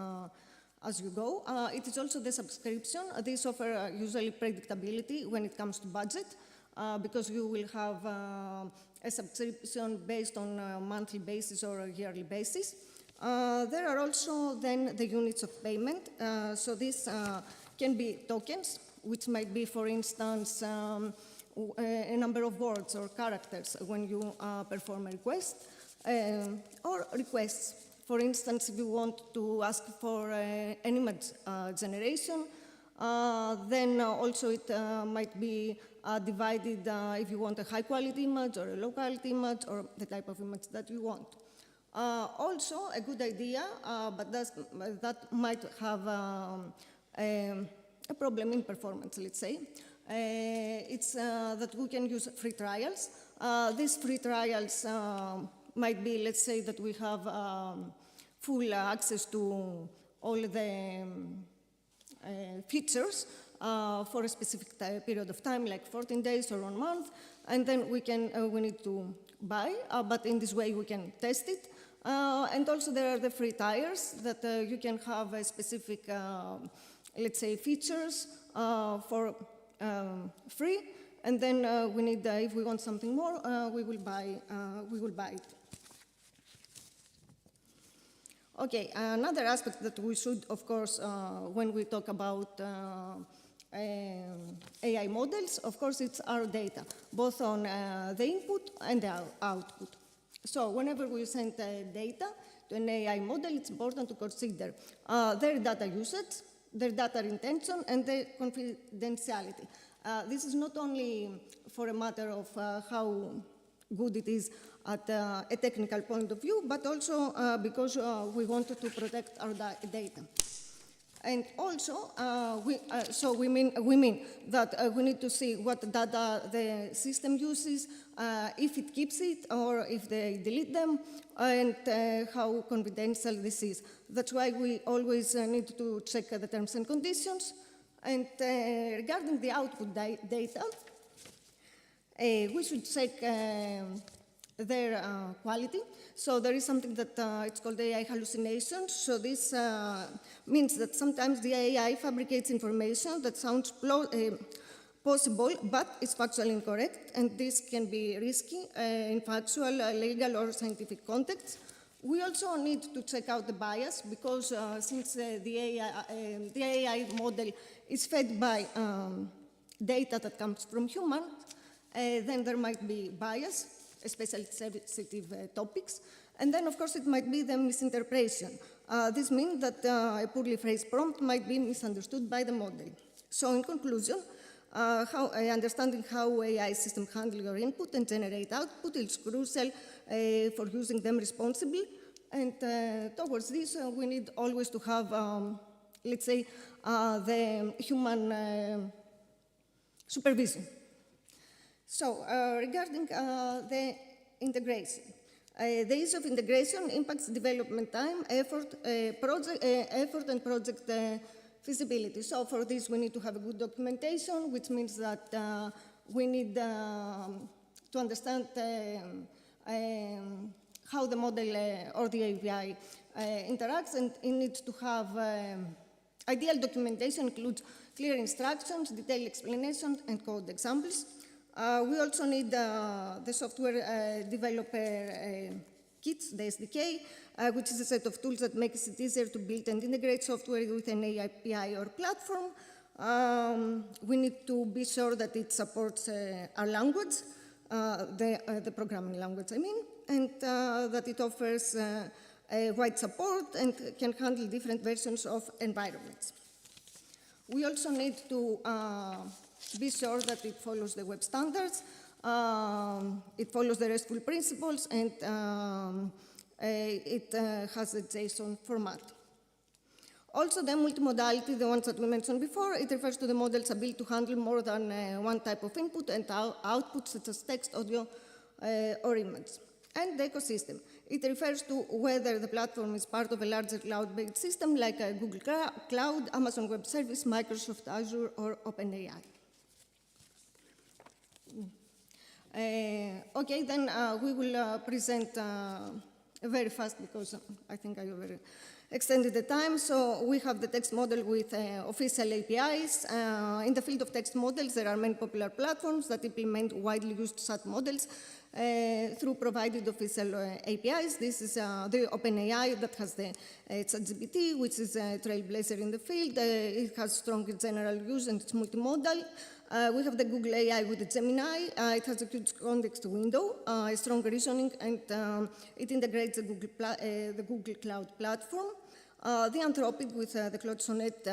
as you go. It is also the subscription. This offers usually predictability when it comes to budget, because you will have a subscription based on a monthly basis or a yearly basis. There are also then the units of payment. So this can be tokens, which might be, for instance, a number of words or characters when you perform a request, or requests. For instance, if you want to ask for an image generation, then also it might be divided if you want a high-quality image or a low-quality image or the type of image that you want. Also, a good idea, but that might have a problem in performance, let's say. It's that we can use free trials. These free trials might be, let's say, that we have full access to all the features for a specific period of time, like 14 days or 1 month, and then we need to buy, but in this way we can test it. And also there are the free tiers that you can have a specific, let's say, features for free, and then we need, if we want something more, we will buy it. Okay, another aspect that we should, of course, when we talk about AI models, of course, it's our data, both on the input and the output. So whenever we send data to an AI model, it's important to consider their data usage, their data intention, and their confidentiality. This is not only for a matter of how good it is at a technical point of view, but also because we wanted to protect our data. And also, we mean that we need to see what data the system uses, if it keeps it or if they delete them, and how confidential this is. That's why we always need to check the terms and conditions. And regarding the output data, we should check their quality. So there is something that it's called AI hallucinations. So this means that sometimes the AI fabricates information that sounds possible, but it's factually incorrect, and this can be risky in factual, legal, or scientific contexts. We also need to check out the bias, because since the AI model is fed by data that comes from humans, then there might be bias, especially sensitive topics. And then, of course, it might be the misinterpretation. This means that a poorly phrased prompt might be misunderstood by the model. So in conclusion, understanding how AI systems handle your input and generate output is crucial for using them responsibly. And towards this, we need always to have, let's say, the human supervision. So regarding the integration. The ease of integration impacts development time, effort, and project feasibility. So for this, we need to have a good documentation, which means that we need to understand how the model or the API interacts, and it needs to have ideal documentation, includes clear instructions, detailed explanations, and code examples. We also need the software developer kits, the SDK, which is a set of tools that makes it easier to build and integrate software with an API or platform. We need to be sure that it supports our language, the programming language, I mean, and that it offers wide support and can handle different versions of environments. We also need to be sure that it follows the web standards, it follows the RESTful principles, and it has a JSON format. Also, the multimodality, the ones that we mentioned before, it refers to the model's ability to handle more than one type of input and output, such as text, audio, or image. And the ecosystem. It refers to whether the platform is part of a larger cloud-based system like Google Cloud, Amazon Web Service, Microsoft Azure, or OpenAI. Okay, then we will present very fast because I think I extended the time. So we have the text model with official APIs. In the field of text models, there are many popular platforms that implement widely used such models through provided official APIs. This is the OpenAI that has the ChatGPT, which is a trailblazer in the field. It has strong general use and it's multimodal. We have the Google AI with the Gemini. It has a huge context window, strong reasoning, and it integrates the Google Cloud platform. The Anthropic with the Claude Sonnet,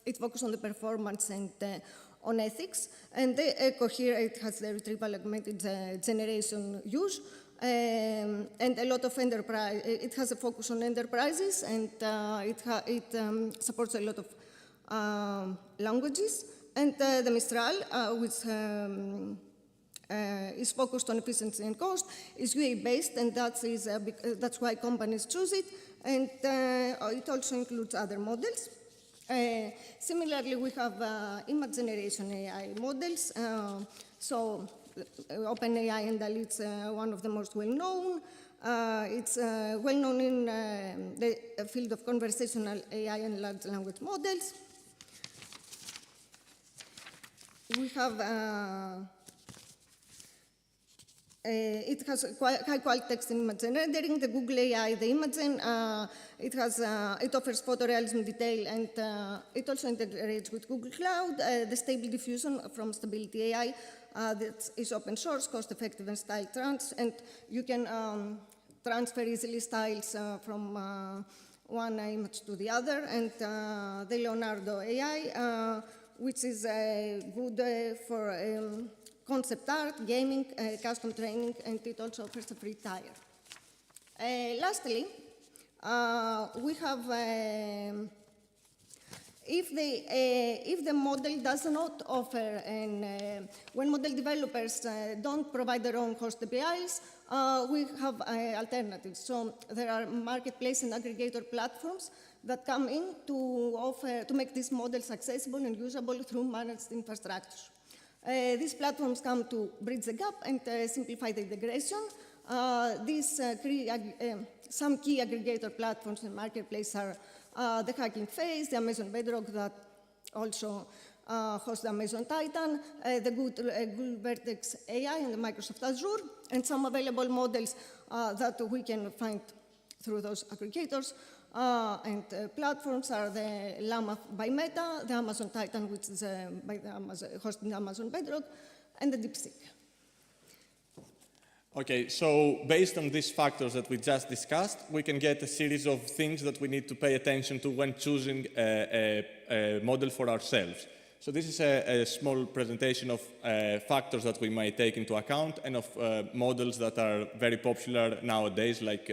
it focuses on the performance and on ethics. And the Cohere, it has the retrieval augmented generation use. And a lot of enterprise, it has a focus on enterprises, and it supports a lot of languages, and the Mistral, which is focused on efficiency and cost, is UI-based, and that's why companies choose it, and it also includes other models. Similarly, we have image generation AI models. So OpenAI and DALL-E is one of the most well-known. It's well-known in the field of conversational AI and large language models. We have, it has high-quality text and image rendering. The Google AI, the Imagen, it offers photorealism detail, and it also integrates with Google Cloud. The Stable Diffusion from Stability AI, that is open source, cost-effective, and style trans, and you can transfer easily styles from one image to the other. And the Leonardo AI, which is good for concept art, gaming, custom training, and it also offers a free tier. Lastly, we have, if the model does not offer, and when model developers don't provide their own host APIs, we have alternatives. So there are marketplace and aggregator platforms that come in to make these models accessible and usable through managed infrastructure. These platforms come to bridge the gap and simplify the integration. Some key aggregator platforms and marketplaces are the Hugging Face, the Amazon Bedrock that also hosted Amazon Titan, the Google Vertex AI and the Microsoft Azure, and some available models that we can find through those aggregators and platforms are the Llama by Meta, the Amazon Titan, which is hosted in Amazon Bedrock, and the DeepSeek. Okay, so based on these factors that we just discussed, we can get a series of things that we need to pay attention to when choosing a model for ourselves. So this is a small presentation of factors that we might take into account and of models that are very popular nowadays, like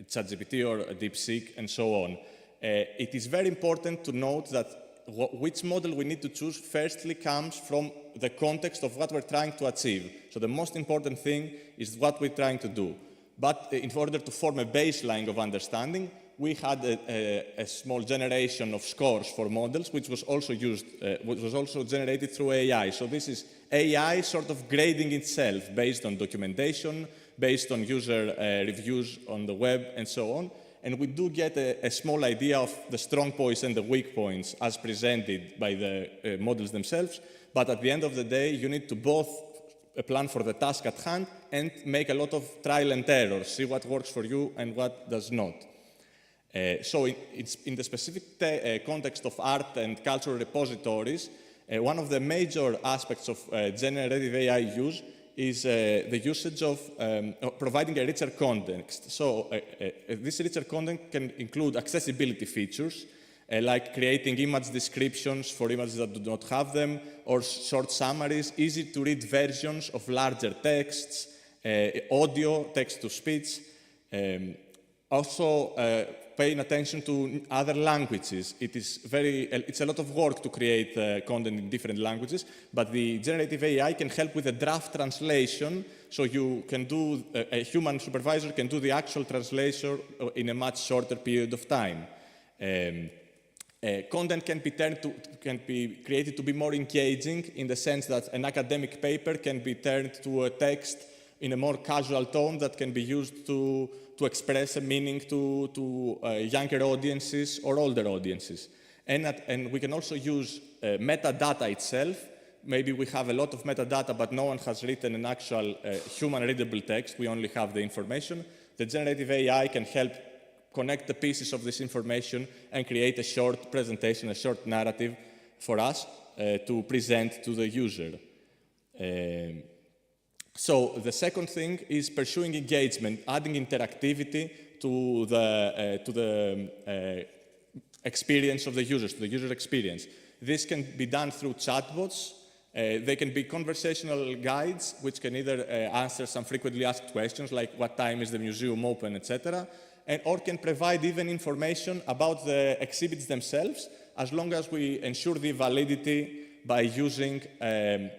ChatGPT or DeepSeek and so on. It is very important to note that which model we need to choose firstly comes from the context of what we're trying to achieve. So the most important thing is what we're trying to do. But in order to form a baseline of understanding, we had a small generation of scores for models, which was also generated through AI. So this is AI sort of grading itself based on documentation, based on user reviews on the web, and so on. And we do get a small idea of the strong points and the weak points as presented by the models themselves. But at the end of the day, you need to both plan for the task at hand and make a lot of trial and error, see what works for you and what does not. So in the specific context of art and cultural repositories, one of the major aspects of generative AI use is the usage of providing a richer context. So this richer content can include accessibility features, like creating image descriptions for images that do not have them, or short summaries, easy-to-read versions of larger texts, audio, text-to-speech. Also, paying attention to other languages. It's a lot of work to create content in different languages, but the generative AI can help with a draft translation, so you can do, a human supervisor can do the actual translation in a much shorter period of time. Content can be created to be more engaging in the sense that an academic paper can be turned to a text in a more casual tone that can be used to express a meaning to younger audiences or older audiences. And we can also use metadata itself. Maybe we have a lot of metadata, but no one has written an actual human-readable text. We only have the information. The generative AI can help connect the pieces of this information and create a short presentation, a short narrative for us to present to the user. So the second thing is pursuing engagement, adding interactivity to the experience of the users, to the user experience. This can be done through chatbots. They can be conversational guides, which can either answer some frequently asked questions, like what time is the museum open, etc., or can provide even information about the exhibits themselves, as long as we ensure the validity by using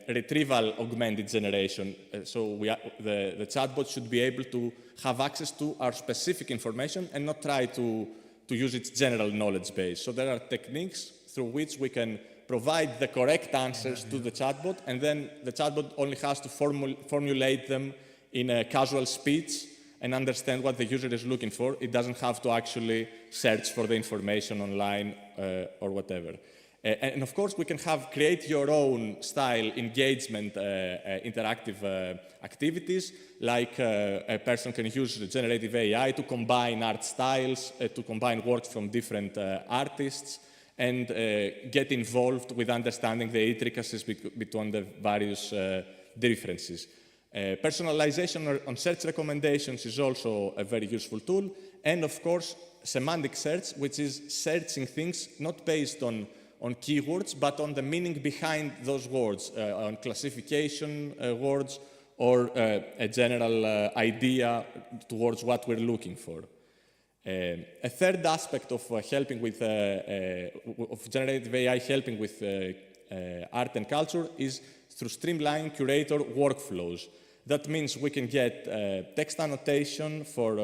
retrieval augmented generation. So the chatbot should be able to have access to our specific information and not try to use its general knowledge base. So there are techniques through which we can provide the correct answers to the chatbot, and then the chatbot only has to formulate them in a casual speech and understand what the user is looking for. It doesn't have to actually search for the information online or whatever. And of course, we can have create your own style engagement interactive activities, like a person can use generative AI to combine art styles, to combine works from different artists, and get involved with understanding the intricacies between the various differences. Personalization on search recommendations is also a very useful tool. And of course, semantic search, which is searching things not based on keywords, but on the meaning behind those words, on classification words, or a general idea towards what we're looking for. A third aspect of helping with of generative AI helping with art and culture is through streamlined curator workflows. That means we can get text annotation for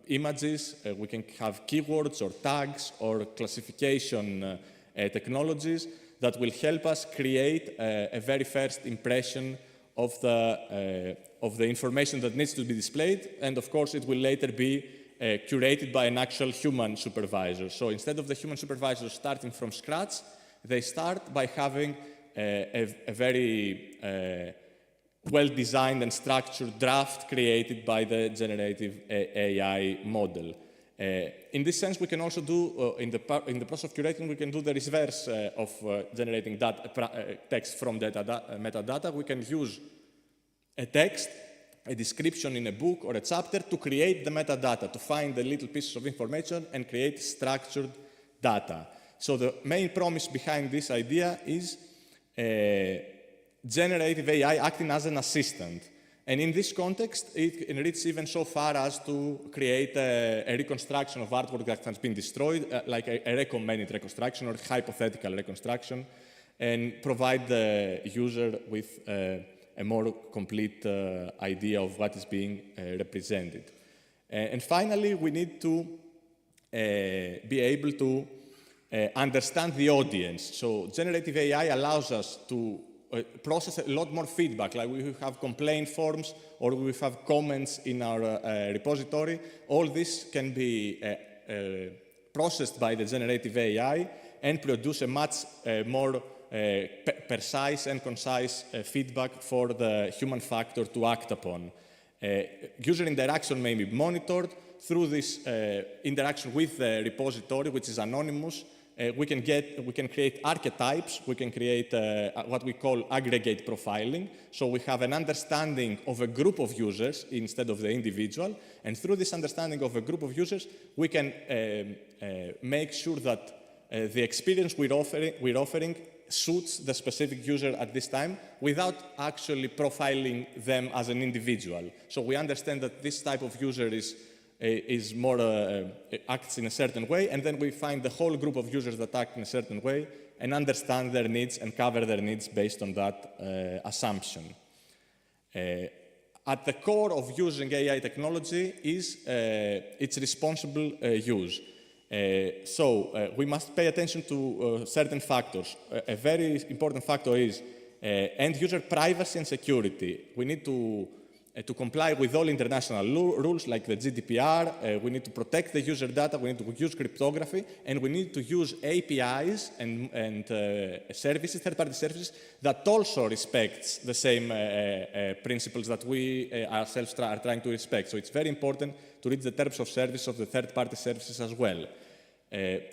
images. We can have keywords or tags or classification technologies that will help us create a very first impression of the information that needs to be displayed. And of course, it will later be curated by an actual human supervisor. So instead of the human supervisor starting from scratch, they start by having a very well-designed and structured draft created by the generative AI model. In this sense, we can also do, in the process of curating, we can do the reverse of generating text from metadata. We can use a text, a description in a book or a chapter to create the metadata, to find the little pieces of information and create structured data. So the main promise behind this idea is generative AI acting as an assistant. And in this context, it can reach even so far as to create a reconstruction of artwork that has been destroyed, like a recommended reconstruction or hypothetical reconstruction, and provide the user with a more complete idea of what is being represented. And finally, we need to be able to understand the audience. So generative AI allows us to process a lot more feedback, like we have complaint forms or we have comments in our repository. All this can be processed by the generative AI and produce a much more precise and concise feedback for the human factor to act upon. User interaction may be monitored through this interaction with the repository, which is anonymous. We can create archetypes, we can create what we call aggregate profiling. So we have an understanding of a group of users instead of the individual. And through this understanding of a group of users, we can make sure that the experience we're offering suits the specific user at this time without actually profiling them as an individual. So we understand that this type of user acts in a certain way, and then we find the whole group of users that act in a certain way and understand their needs and cover their needs based on that assumption. At the core of using AI technology is its responsible use. We must pay attention to certain factors. A very important factor is end-user privacy and security. We need to comply with all international rules like the GDPR, we need to protect the user data, we need to use cryptography, and we need to use APIs and services, third-party services, that also respects the same principles that we ourselves are trying to respect. So it's very important to read the terms of service of the third-party services as well.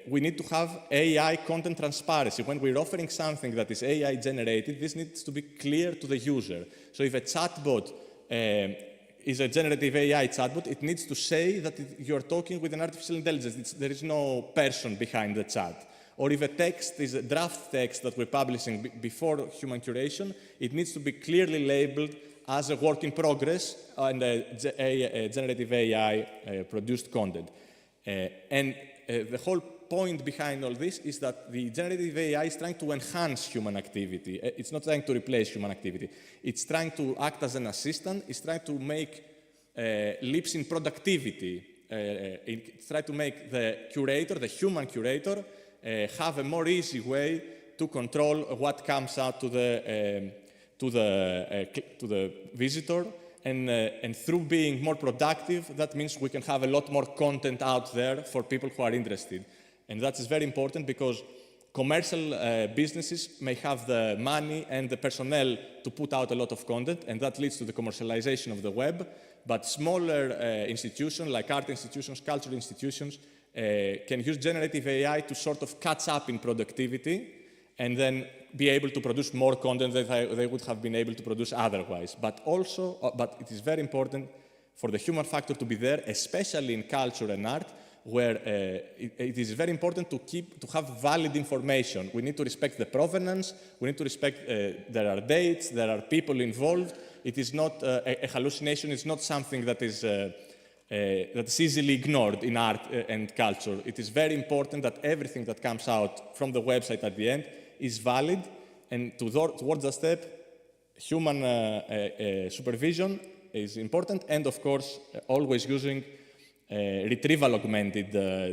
We need to have AI content transparency. When we're offering something that is AI generated, this needs to be clear to the user. So if a chatbot is a generative AI chatbot, it needs to say that you're talking with an artificial intelligence. There is no person behind the chat. Or if a text is a draft text that we're publishing before human curation, it needs to be clearly labeled as a work in progress and a generative AI produced content. The whole point behind all this is that the generative AI is trying to enhance human activity. It's not trying to replace human activity. It's trying to act as an assistant. It's trying to make leaps in productivity. It's trying to make the curator, the human curator, have a more easy way to control what comes out to the visitor. And through being more productive, that means we can have a lot more content out there for people who are interested. And that is very important because commercial businesses may have the money and the personnel to put out a lot of content, and that leads to the commercialization of the web. But smaller institutions, like art institutions, cultural institutions, can use generative AI to sort of catch up in productivity and then be able to produce more content than they would have been able to produce otherwise. But it is very important for the human factor to be there, especially in culture and art, where it is very important to have valid information. We need to respect the provenance. We need to respect there are dates, there are people involved. It is not a hallucination. It's not something that is easily ignored in art and culture. It is very important that everything that comes out from the website at the end is valid, and towards that step, human supervision is important, and of course, always using retrieval augmented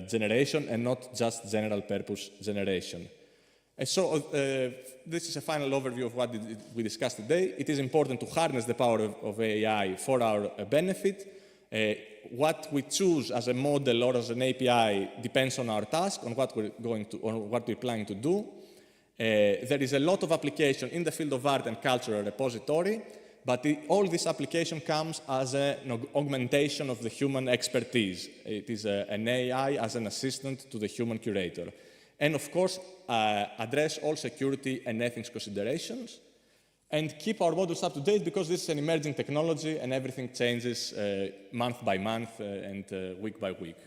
generation and not just general purpose generation. This is a final overview of what we discussed today. It is important to harness the power of AI for our benefit. What we choose as a model or as an API depends on our task, on what we're planning to do. There is a lot of application in the field of art and cultural repository, but all this application comes as an augmentation of the human expertise. It is an AI as an assistant to the human curator. And of course, address all security and ethics considerations, and keep our modules up to date, because this is an emerging technology and everything changes month by month and week by week.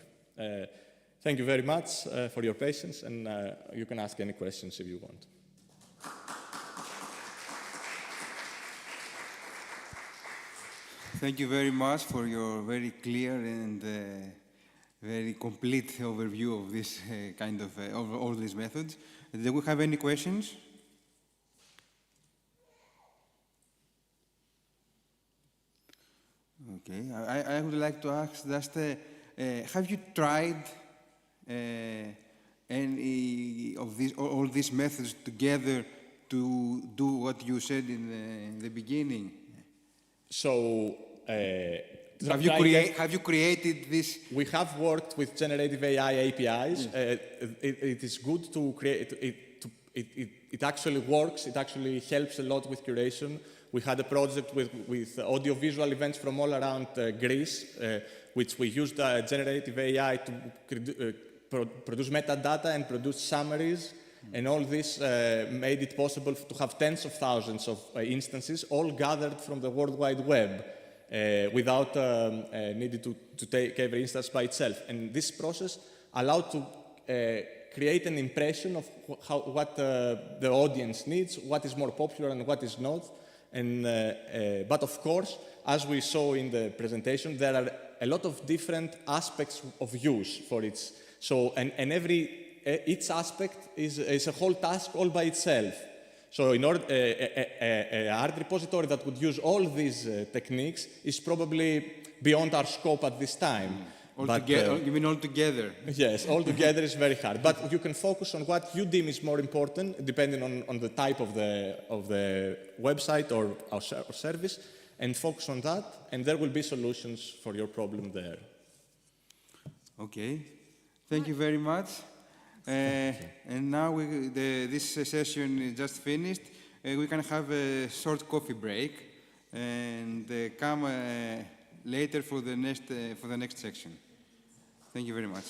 Thank you very much for your patience, and you can ask any questions if you want. Thank you very much for your very clear and very complete overview of this of all these methods. Do we have any questions? Okay, I would like to ask just, have you tried any of these, all these methods together to do what you said in the beginning? So, have you created this? We have worked with generative AI APIs. It is good to create. It actually works. It actually helps a lot with curation. We had a project with audiovisual events from all around Greece, which we used generative AI to produce metadata and produce summaries. And all this made it possible to have tens of thousands of instances, all gathered from the World Wide Web, without needing to take every instance by itself. And this process allowed to create an impression of what the audience needs, what is more popular and what is not. And, but of course, as we saw in the presentation, there are a lot of different aspects of use for it. So, and each aspect is a whole task all by itself. So in order, an art repository that would use all these techniques is probably beyond our scope at this time. You mean all together? Yes, all together is very hard. But you can focus on what you deem is more important, depending on the type of the website or service, and focus on that, and there will be solutions for your problem there. Okay, thank you very much. And now this session is just finished. We can have a short coffee break and come later for the next section. Thank you very much.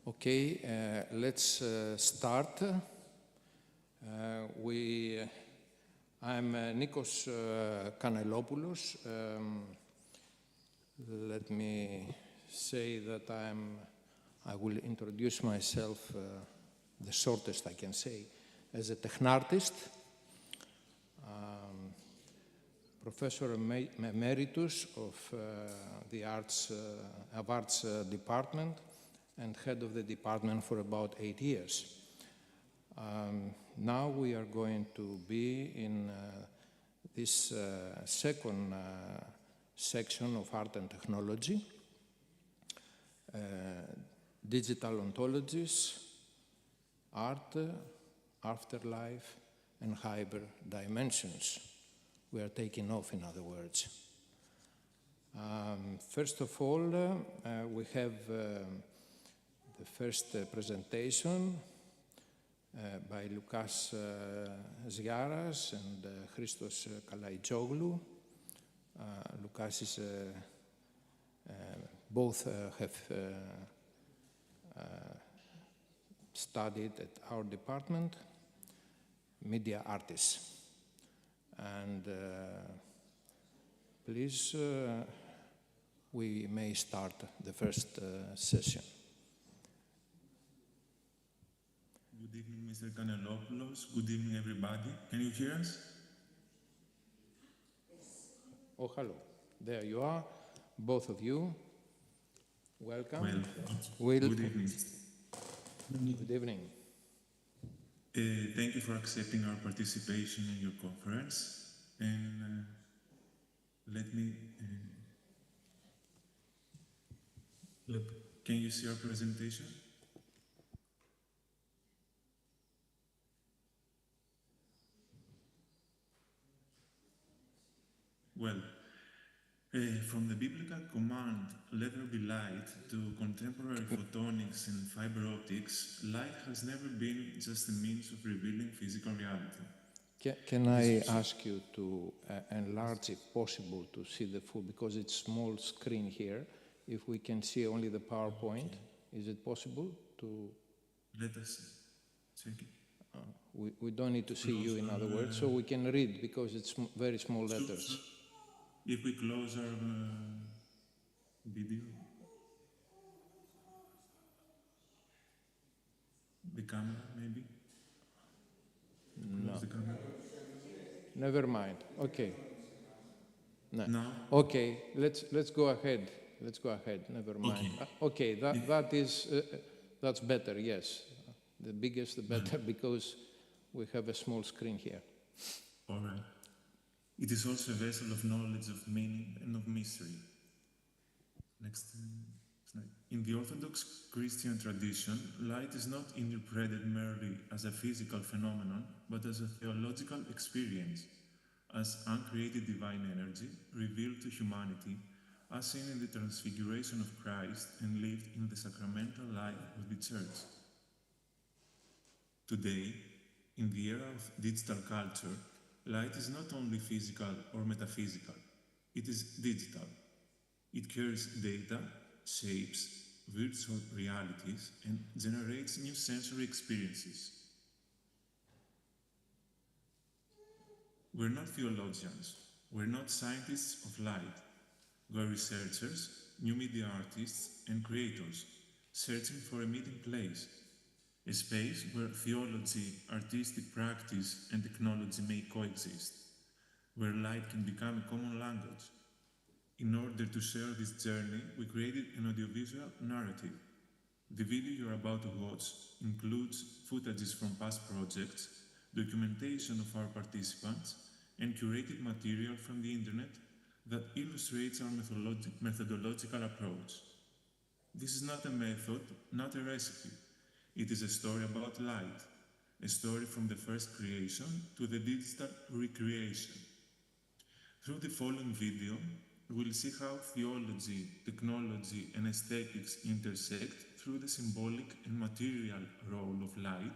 Okay, let's start. I'm Nikos Kanelopoulos. Let me say that I will introduce myself the shortest I can say, as a technartist, Professor Emeritus of the Arts Department and head of the department for about 8 years. Now we are going to be in this second section of art and technology, digital ontologies, art, afterlife, and hyper dimensions. We are taking off, in other words. First of all, we have the first presentation by Lukas Ziaras and Christos Kalaitzoglou. Lukas is both have studied at our department, media artists. And please, we may start the first session. Good evening, Mr. Kanelopoulos. Good evening, everybody. Can you hear us? Oh, hello. There you are, both of you. Welcome. Well, good evening. Good evening. Thank you for accepting our participation in your conference. And let me... can you see our presentation? Well, from the biblical command, let there be light, to contemporary photonics and fiber optics, light has never been just a means of revealing physical reality. Can I ask you to enlarge, if possible, to see the full, because it's small screen here, if we can see only the PowerPoint, is it possible to... Let us check it. We don't need to see you, in other words, so we can read, because it's very small letters. If we close our video, the camera maybe? No. The camera? Never mind. Okay. No. Okay. Let's go ahead. Let's go ahead. Never mind. Okay. That's better. Yes. The biggest, the better, because we have a small screen here. All right. It is also a vessel of knowledge, of meaning, and of mystery. Next slide. In the Orthodox Christian tradition, light is not interpreted merely as a physical phenomenon, but as a theological experience, as uncreated divine energy revealed to humanity, as seen in the transfiguration of Christ and lived in the sacramental life of the Church. Today, in the era of digital culture, light is not only physical or metaphysical, it is digital. It carries data, shapes, virtual realities, and generates new sensory experiences. We're not theologians, we're not scientists of light. We're researchers, new media artists, and creators, searching for a meeting place. A space where theology, artistic practice, and technology may coexist, where light can become a common language. In order to share this journey, we created an audiovisual narrative. The video you're about to watch includes footages from past projects, documentation of our participants, and curated material from the internet that illustrates our methodological approach. This is not a method, not a recipe. It is a story about light, a story from the first creation to the digital recreation. Through the following video, we'll see how theology, technology, and aesthetics intersect through the symbolic and material role of light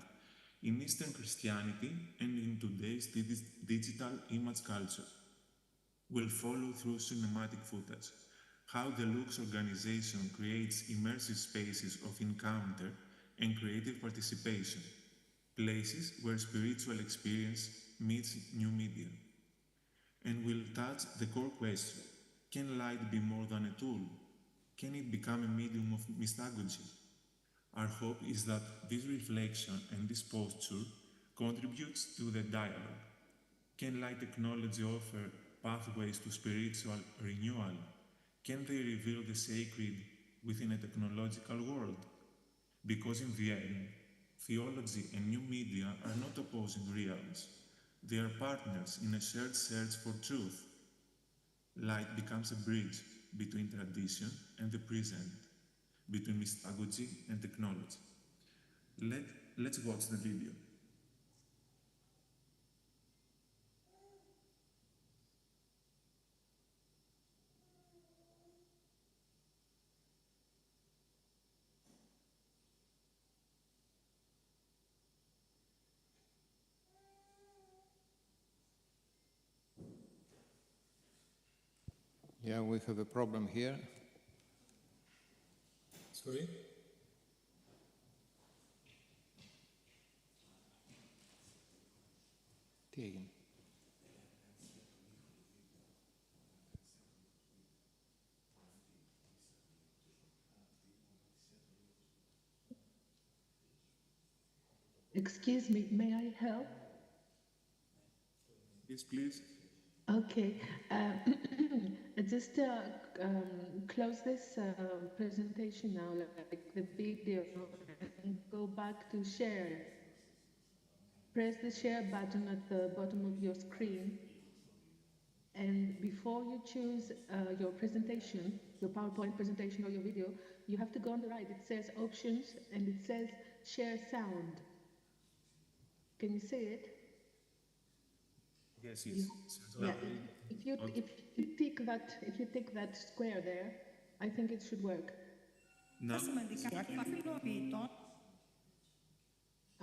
in Eastern Christianity and in today's digital image culture. We'll follow through cinematic footage, how the Lux organization creates immersive spaces of encounter and creative participation, places where spiritual experience meets new media. And we'll touch the core question, can light be more than a tool? Can it become a medium of mystagogy? Our hope is that this reflection and this posture contributes to the dialogue. Can light technology offer pathways to spiritual renewal? Can they reveal the sacred within a technological world? Because in the end, theology and new media are not opposing realms. They are partners in a shared search for truth. Light becomes a bridge between tradition and the present, between mystagogy and technology. Let's watch the video. Yeah, we have a problem here. Sorry? Τι έγινε? Excuse me, may I help? Yes, please. Okay, just close this presentation now, like the video, and go back to share. Press the share button at the bottom of your screen, and before you choose your presentation, your PowerPoint presentation or your video, you have to go on the right. It says options, and it says share sound. Can you see it? Yes, yes. If you tick that square there, I think it should work. No.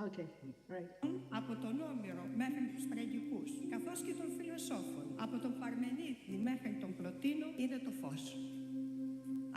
Okay, right. Από τον Όμηρο μέχρι τους τραγικούς, καθώς και των φιλοσόφων, από τον Παρμενίδη μέχρι τον Πλωτίνο, είναι το φως.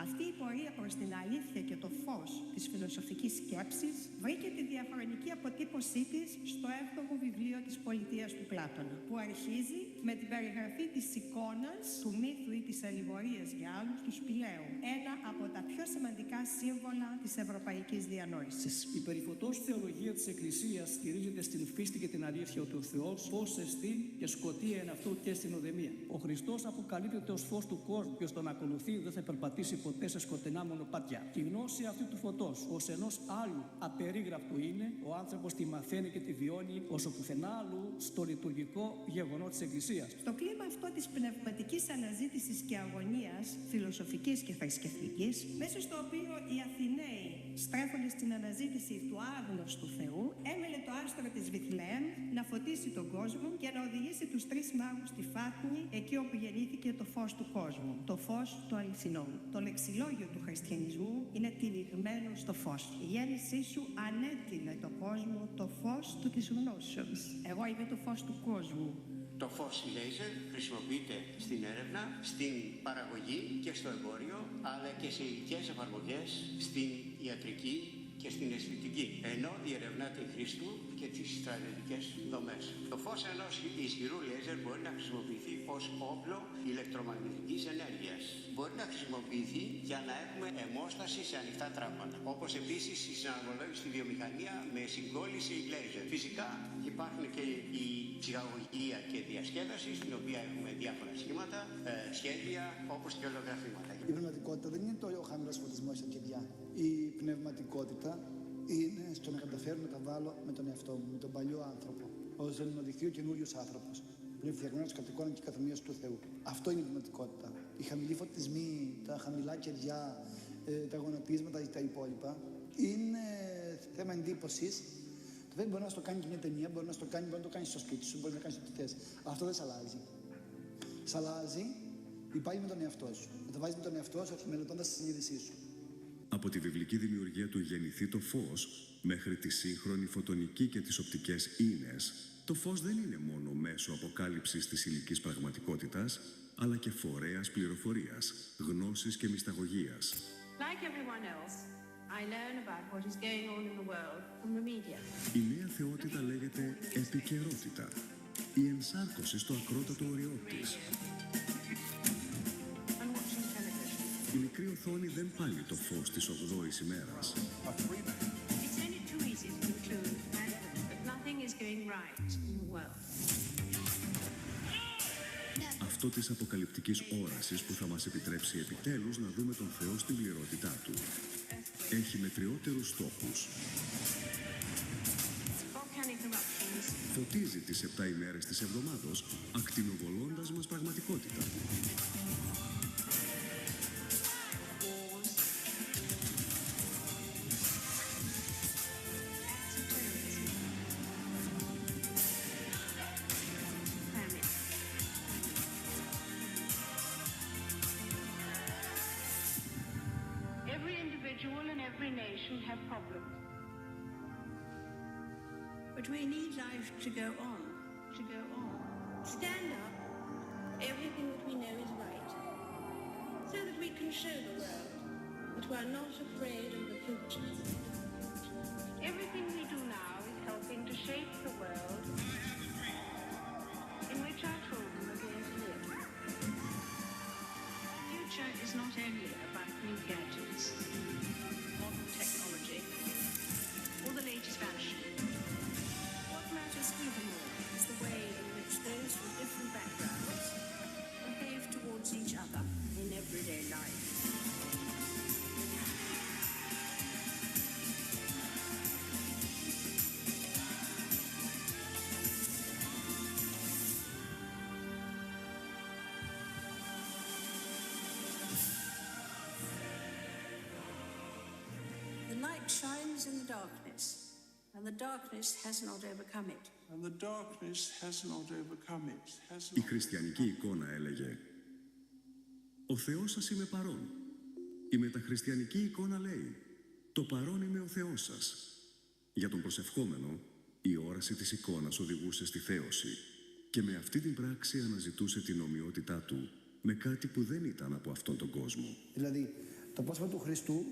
Αυτή η πορεία προς την αλήθεια και το φως της φιλοσοφικής σκέψης βρήκε τη διαχρονική αποτύπωσή της στο 7ο βιβλίο της Πολιτείας του Πλάτωνα, που αρχίζει με την περιγραφή της εικόνας, του μύθου ή της αλληγορίας για άλλους, του σπηλαίου, ένα από τα πιο σημαντικά σύμβολα της ευρωπαϊκής διανόησης. Η περιφωτός θεολογία της Εκκλησίας στηρίζεται στην πίστη και την αλήθεια ότι ο Θεός φως εστίν και σκοτία εν αυτού και στην ουδεμία. Ο Χριστός αποκαλύπτεται ως φως του κόσμου και στον ακολουθεί δεν θα περπατήσει ποτέ σε σκοτεινά μονοπάτια. Η γνώση αυτού του φωτός ως ενός άλλου απερίγραπτου είναι, ο άνθρωπος τη μαθαίνει και τη βιώνει όσο πουθενά άλλου στο λειτουργικό γεγονό της Εκκλησίας. Στο κλίμα αυτό της πνευματικής αναζήτησης και αγωνίας, φιλοσοφικής και θρησκευτικής, μέσα στο οποίο οι Αθηναίοι στρέφονται στην αναζήτηση του άγνωστου Θεού, έμελε το άστρο της Βιθλεέμ να φωτίσει τον κόσμο και να οδηγήσει τους τρεις μάγους στη Φάτνη, εκεί όπου γεννήθηκε το φως του κόσμου, το φως του αληθινού. Το λεξιλόγιο του χριστιανισμού είναι τυλιγμένο στο φως. Η γέννησή σου ανέτειλε το κόσμο το φως του της γνώσεως. Εγώ είμαι το φως του κόσμου. Το φως λέιζερ χρησιμοποιείται στην έρευνα, στην παραγωγή και στο εμπόριο, αλλά και σε ειδικές εφαρμογές στην ιατρική και στην αισθητική, ενώ διερευνά τη χρήση του και τις στρατιωτικές δομές. Το φως ενός ισχυρού λέιζερ μπορεί να χρησιμοποιηθεί ως όπλο ηλεκτρομαγνητικής ενέργειας. Μπορεί να χρησιμοποιηθεί για να έχουμε αιμόσταση σε ανοιχτά τράπανα, όπως επίσης η συναρμολόγηση στη βιομηχανία με συγκόλληση λέιζερ. Φυσικά υπάρχουν και η ψυχαγωγία και διασκέδαση, στην οποία έχουμε διάφορα σχήματα, σχέδια, όπως και ολογραφήματα. Η πνευματικότητα δεν είναι ο χαμηλός φωτισμός στα κεριά. Η πνευματικότητα είναι στο να καταφέρω να τα βάλω με τον εαυτό μου, με τον παλιό άνθρωπο, ώστε να οδηγηθεί ο καινούριος άνθρωπος, που είναι φτιαγμένος κατ' εικόνα και καθομοίως του Θεού. Αυτό είναι η πνευματικότητα. Οι χαμηλοί φωτισμοί, τα χαμηλά κεριά, τα γονατίσματα ή τα υπόλοιπα είναι θέμα εντύπωσης. Το δεν μπορεί να το κάνει και μια ταινία, μπορεί να το κάνει στο σπίτι σου, μπορεί να κάνει ό,τι θες. Αυτό δεν σ' αλλάζει. Σ' αλλάζει πάλι με τον εαυτό σου. Να το βάζεις με τον εαυτό σου, μελετώντας τη συνείδησή σου. Από τη βιβλική δημιουργία του «Γεννηθεί το φως» μέχρι τη σύγχρονη φωτονική και τις οπτικές ίνες, το φως δεν είναι μόνο μέσο αποκάλυψης της υλικής πραγματικότητας, αλλά και φορέας πληροφορίας, γνώσης και μυσταγωγίας. Like everyone else, I learn about what is going on in the world from the media. Η νέα θεότητα λέγεται επικαιρότητα. Η ενσάρκωση στο ακρότατο ωριό της. Η μικρή οθόνη δεν πάλι το φως της 8ης ημέρας. It's only too easy to conclude that nothing is going right in the world. Αυτό της αποκαλυπτικής όρασης που θα μας επιτρέψει επιτέλους να δούμε τον Θεό στην πληρότητά Του. Έχει μετριότερους στόχους. Φωτίζει τις 7 ημέρες της εβδομάδος, ακτινοβολώντας μας πραγματικότητα. Every individual and every nation have problems. But we need life to go on, to go on. Stand up. Everything that we know is right. So that we can show the world that we are not afraid of the future. Everything we do now is helping to shape the world in which our children are going to live. The future is not only about new gadgets, modern technology, or the latest fashion. What matters even more is the way in which those from different backgrounds behave towards each other in everyday life. The light shines in the darkness, and the darkness has not overcome it. And the darkness has not overcome it. Η χριστιανική εικόνα έλεγε «Ο Θεός σας είμαι παρών». Η μεταχριστιανική εικόνα λέει «Το παρών είμαι ο Θεός σας». Για τον προσευχόμενο, η όραση της εικόνας οδηγούσε στη θέωση και με αυτή την πράξη αναζητούσε την ομοιότητά του με κάτι που δεν ήταν από αυτόν τον κόσμο. Δηλαδή, το πρόσωπο του Χριστού,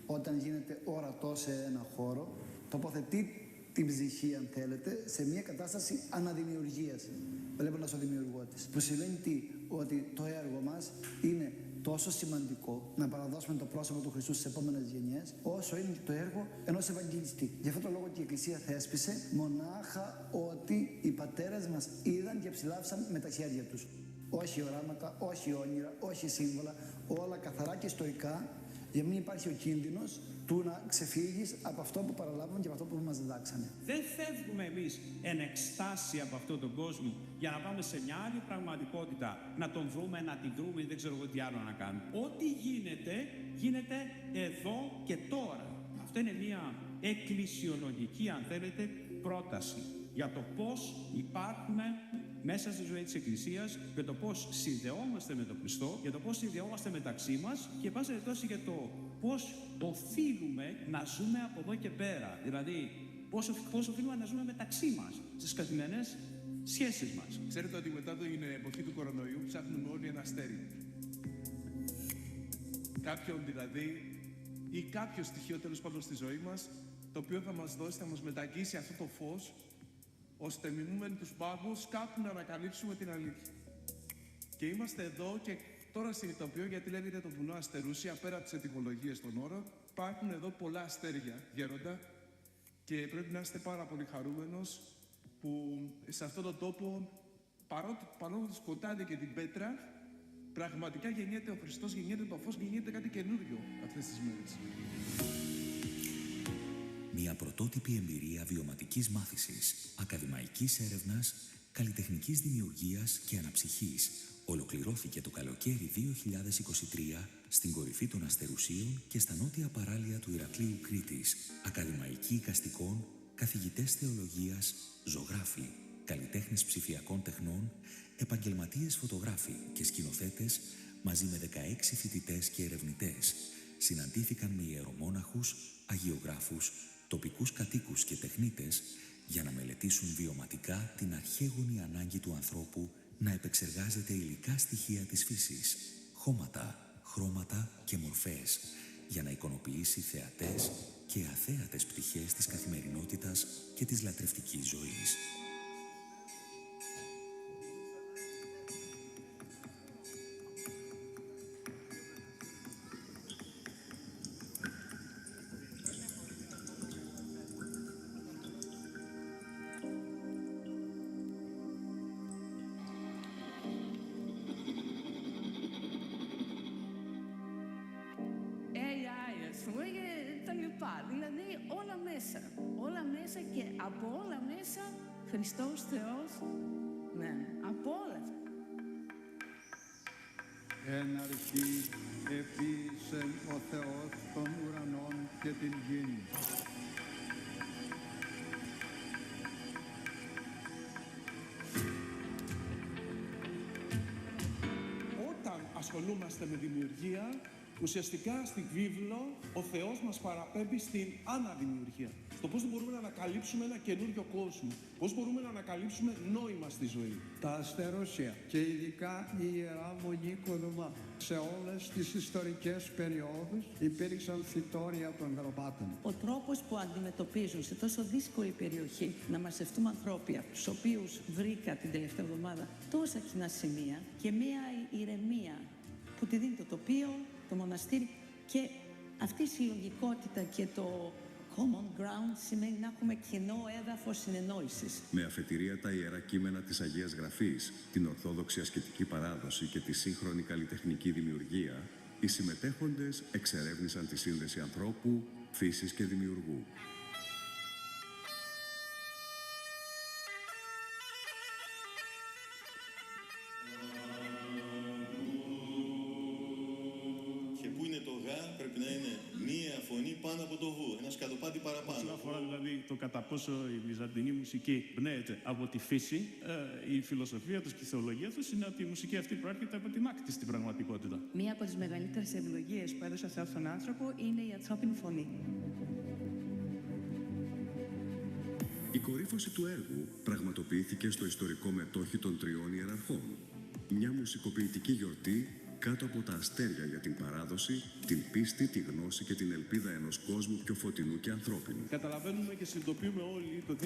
όταν γίνεται ορατό σε ένα χώρο, τοποθετεί την ψυχή, αν θέλετε, σε μια κατάσταση αναδημιουργίας, βλέποντας τον δημιουργό της. Που σημαίνει τι, ότι το έργο μας είναι τόσο σημαντικό να παραδώσουμε το πρόσωπο του Χριστού στις επόμενες γενιές, όσο είναι το έργο ενός Ευαγγελιστή. Γι' αυτό το λόγο και η Εκκλησία θέσπισε μονάχα ότι οι πατέρες μας είδαν και ψηλάφισαν με τα χέρια τους. Όχι οράματα, όχι όνειρα, όχι σύμβολα, όλα καθαρά και στοικά, για να μην υπάρχει ο κίνδυνος του να ξεφύγεις από αυτό που παραλάβαμε και από αυτό που μας διδάξανε. Δεν φεύγουμε εμείς εν εκστάση από αυτόν τον κόσμο για να πάμε σε μια άλλη πραγματικότητα, να τον βρούμε, να την βρούμε ή δεν ξέρω εγώ τι άλλο να κάνουμε. Ό,τι γίνεται, γίνεται εδώ και τώρα. Αυτό είναι μια εκκλησιολογική, αν θέλετε, πρόταση για το πώς υπάρχουμε μέσα στη ζωή της Εκκλησίας, για το πώς συνδεόμαστε με τον Χριστό, για το πώς συνδεόμαστε μεταξύ μας και πάση περιπτώσει για το πώς οφείλουμε να ζούμε από εδώ και πέρα. Δηλαδή, πώς οφείλουμε να ζούμε μεταξύ μας, στις καθημερινές σχέσεις μας. Ξέρετε ότι μετά την εποχή του κορονοϊού ψάχνουμε όλοι ένα αστέρι. Κάποιον δηλαδή, ή κάποιο στοιχείο τέλος πάντων στη ζωή μας, το οποίο θα μας δώσει, θα μας μεταγγίσει αυτό το φως, ώστε μιμούμενοι τους πάγους κάπου να ανακαλύψουμε την αλήθεια. Και είμαστε εδώ και τώρα συνειδητοποιώ, γιατί λέγεται το βουνό Αστερούσια, πέρα από τις ετυμολογίες των όρων, υπάρχουν εδώ πολλά αστέρια γέροντα και πρέπει να είστε πάρα πολύ χαρούμενος που σε αυτόν τον τόπο, παρόλο το σκοτάδι και την πέτρα, πραγματικά γεννιέται ο Χριστός, γεννιέται το φως, γεννιέται κάτι καινούριο αυτές τις μέρες. Μια πρωτότυπη εμπειρία βιωματικής μάθησης, ακαδημαϊκής έρευνας, καλλιτεχνικής δημιουργίας και αναψυχής ολοκληρώθηκε το καλοκαίρι 2023 στην κορυφή των Αστερουσίων και στα νότια παράλια του Ηρακλείου Κρήτης. Ακαδημαϊκοί εικαστικών, καθηγητές θεολογίας, ζωγράφοι, καλλιτέχνες ψηφιακών τεχνών, επαγγελματίες φωτογράφοι και σκηνοθέτες μαζί με 16 φοιτητές και ερευνητές συναντήθηκαν με ιερομόναχους, αγιογράφους, τοπικούς κατοίκους και τεχνίτες για να μελετήσουν βιωματικά την αρχαίγονη ανάγκη του ανθρώπου να επεξεργάζεται υλικά στοιχεία της φύσης, χώματα, χρώματα και μορφές, για να εικονοποιήσει θεατές και αθέατες πτυχές της καθημερινότητας και της λατρευτικής ζωής. Δηλαδή όλα μέσα και από όλα μέσα Χριστός Θεός, ναι, από όλα. Εν αρχή επίησεν ο Θεός των ουρανών και την γην. Όταν ασχολούμαστε με δημιουργία, ουσιαστικά στη βίβλο ο Θεός μας παραπέμπει στην αναδημιουργία. Στο πώς μπορούμε να ανακαλύψουμε ένα καινούριο κόσμο. Πώς μπορούμε να ανακαλύψουμε νόημα στη ζωή. Τα αστερούσια και ειδικά η Ιερά Μονή Κοδουμά. Σε όλες τις ιστορικές περιόδους υπήρξαν φυτόρια των γραμμάτων. Ο τρόπος που αντιμετωπίζουν σε τόσο δύσκολη περιοχή να μαζευτούμε ανθρώπια, τους οποίους βρήκα την τελευταία εβδομάδα τόσα κοινά σημεία και μία ηρεμία που τη δίνει το τοπίο, το μοναστήρι, και αυτή η συλλογικότητα και το common ground σημαίνει να έχουμε κοινό έδαφος συνεννόησης. Με αφετηρία τα ιερά κείμενα της Αγίας Γραφής, την ορθόδοξη ασκητική παράδοση και τη σύγχρονη καλλιτεχνική δημιουργία, οι συμμετέχοντες εξερεύνησαν τη σύνδεση ανθρώπου, φύσης και δημιουργού. Πρέπει να είναι μία φωνή πάνω από το βου, ένα σκατοπάτι παραπάνω. Όσον αφορά δηλαδή το κατά πόσο η βυζαντινή μουσική πνέεται από τη φύση, η φιλοσοφία τους και η θεολογία τους είναι ότι η μουσική αυτή προέρχεται από τη μάκη της στην πραγματικότητα. Μία από τις μεγαλύτερες ευλογίες που έδωσε ο Θεός στον άνθρωπο είναι η ανθρώπινη φωνή. Η κορύφωση του έργου πραγματοποιήθηκε στο ιστορικό μετόχι των τριών ιεραρχών. Μια μουσικοποιητική γιορτή κάτω από τα αστέρια για την παράδοση, την πίστη, τη γνώση και την ελπίδα ενός κόσμου πιο φωτεινού και ανθρώπινου. Καταλαβαίνουμε και συνειδητοποιούμε όλοι το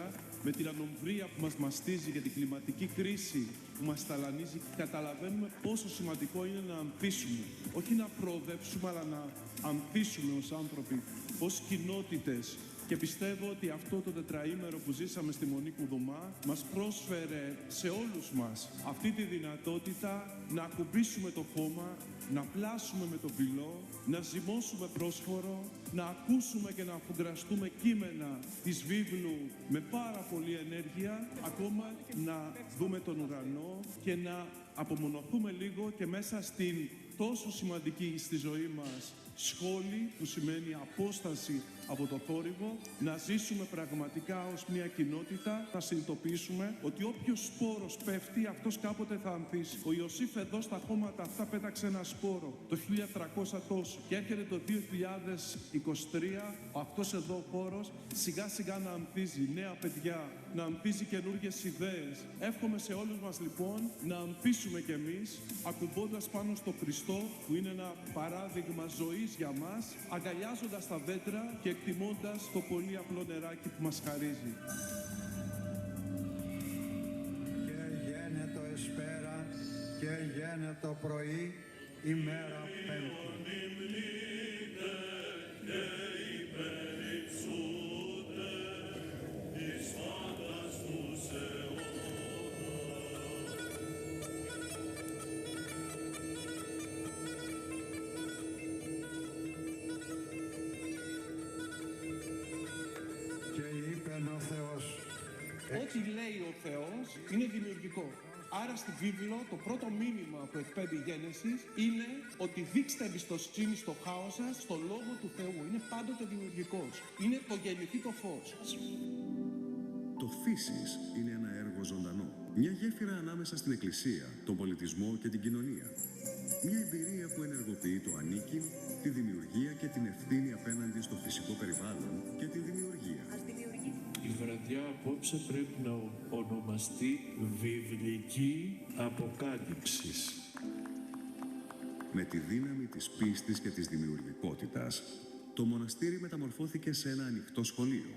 2024 με την ανομβρία που μας μαστίζει για την κλιματική κρίση που μας ταλανίζει. Καταλαβαίνουμε πόσο σημαντικό είναι να ανθίσουμε. Όχι να προοδεύσουμε, αλλά να ανθίσουμε ως άνθρωποι, ως κοινότητες. Και πιστεύω ότι αυτό το τετραήμερο που ζήσαμε στη Μονή Κουδουμά μας πρόσφερε σε όλους μας αυτή τη δυνατότητα να ακουμπήσουμε το χώμα, να πλάσουμε με το πυλό, να ζυμώσουμε πρόσφορο, να ακούσουμε και να αφουγκραστούμε κείμενα της βίβλου με πάρα πολλή ενέργεια, ακόμα να δούμε τον ουρανό και να απομονωθούμε λίγο και μέσα στην τόσο σημαντική στη ζωή μας σχόλη, που σημαίνει απόσταση από το θόρυβο, να ζήσουμε πραγματικά ως μια κοινότητα, να συνειδητοποιήσουμε ότι όποιος σπόρος πέφτει, αυτός κάποτε θα ανθίσει. Ο Ιωσήφ εδώ στα χώματα αυτά πέταξε ένα σπόρο το 1300 τόσο και έρχεται το 2023 αυτός εδώ ο χώρος σιγά σιγά να ανθίζει νέα παιδιά, να ανθίζει καινούργιες ιδέες. Εύχομαι σε όλους μας λοιπόν να ανθίσουμε κι εμείς, ακουμπώντας πάνω στο Χριστό που είναι ένα παράδειγμα ζωής για μας, αγκαλιάζοντας τα δέντρα και εκτιμώντας το πολύ απλό νεράκι που μας χαρίζει. Και γένετο εσπέρα και γένετο πρωί ημέρα πέμπτη. Ό,τι λέει ο Θεός είναι δημιουργικό. Άρα στη βίβλο το πρώτο μήνυμα που εκπέμπει η Γένεσης είναι ότι δείξτε εμπιστοσύνη στο χάος σας, στο Λόγο του Θεού. Είναι πάντοτε δημιουργικός. Είναι το γεννηθεί το φως. Το Φύσης είναι ένα έργο ζωντανό. Μια γέφυρα ανάμεσα στην Εκκλησία, τον πολιτισμό και την κοινωνία. Μια εμπειρία που ενεργοποιεί το ανήκειν, τη δημιουργία και την ευθύνη απέναντι στο φυσικό περιβάλλον και τη δημιουργία. Η βραδιά απόψε πρέπει να ονομαστεί βιβλική αποκάλυψης. Με τη δύναμη της πίστης και της δημιουργικότητας, το μοναστήρι μεταμορφώθηκε σε ένα ανοιχτό σχολείο,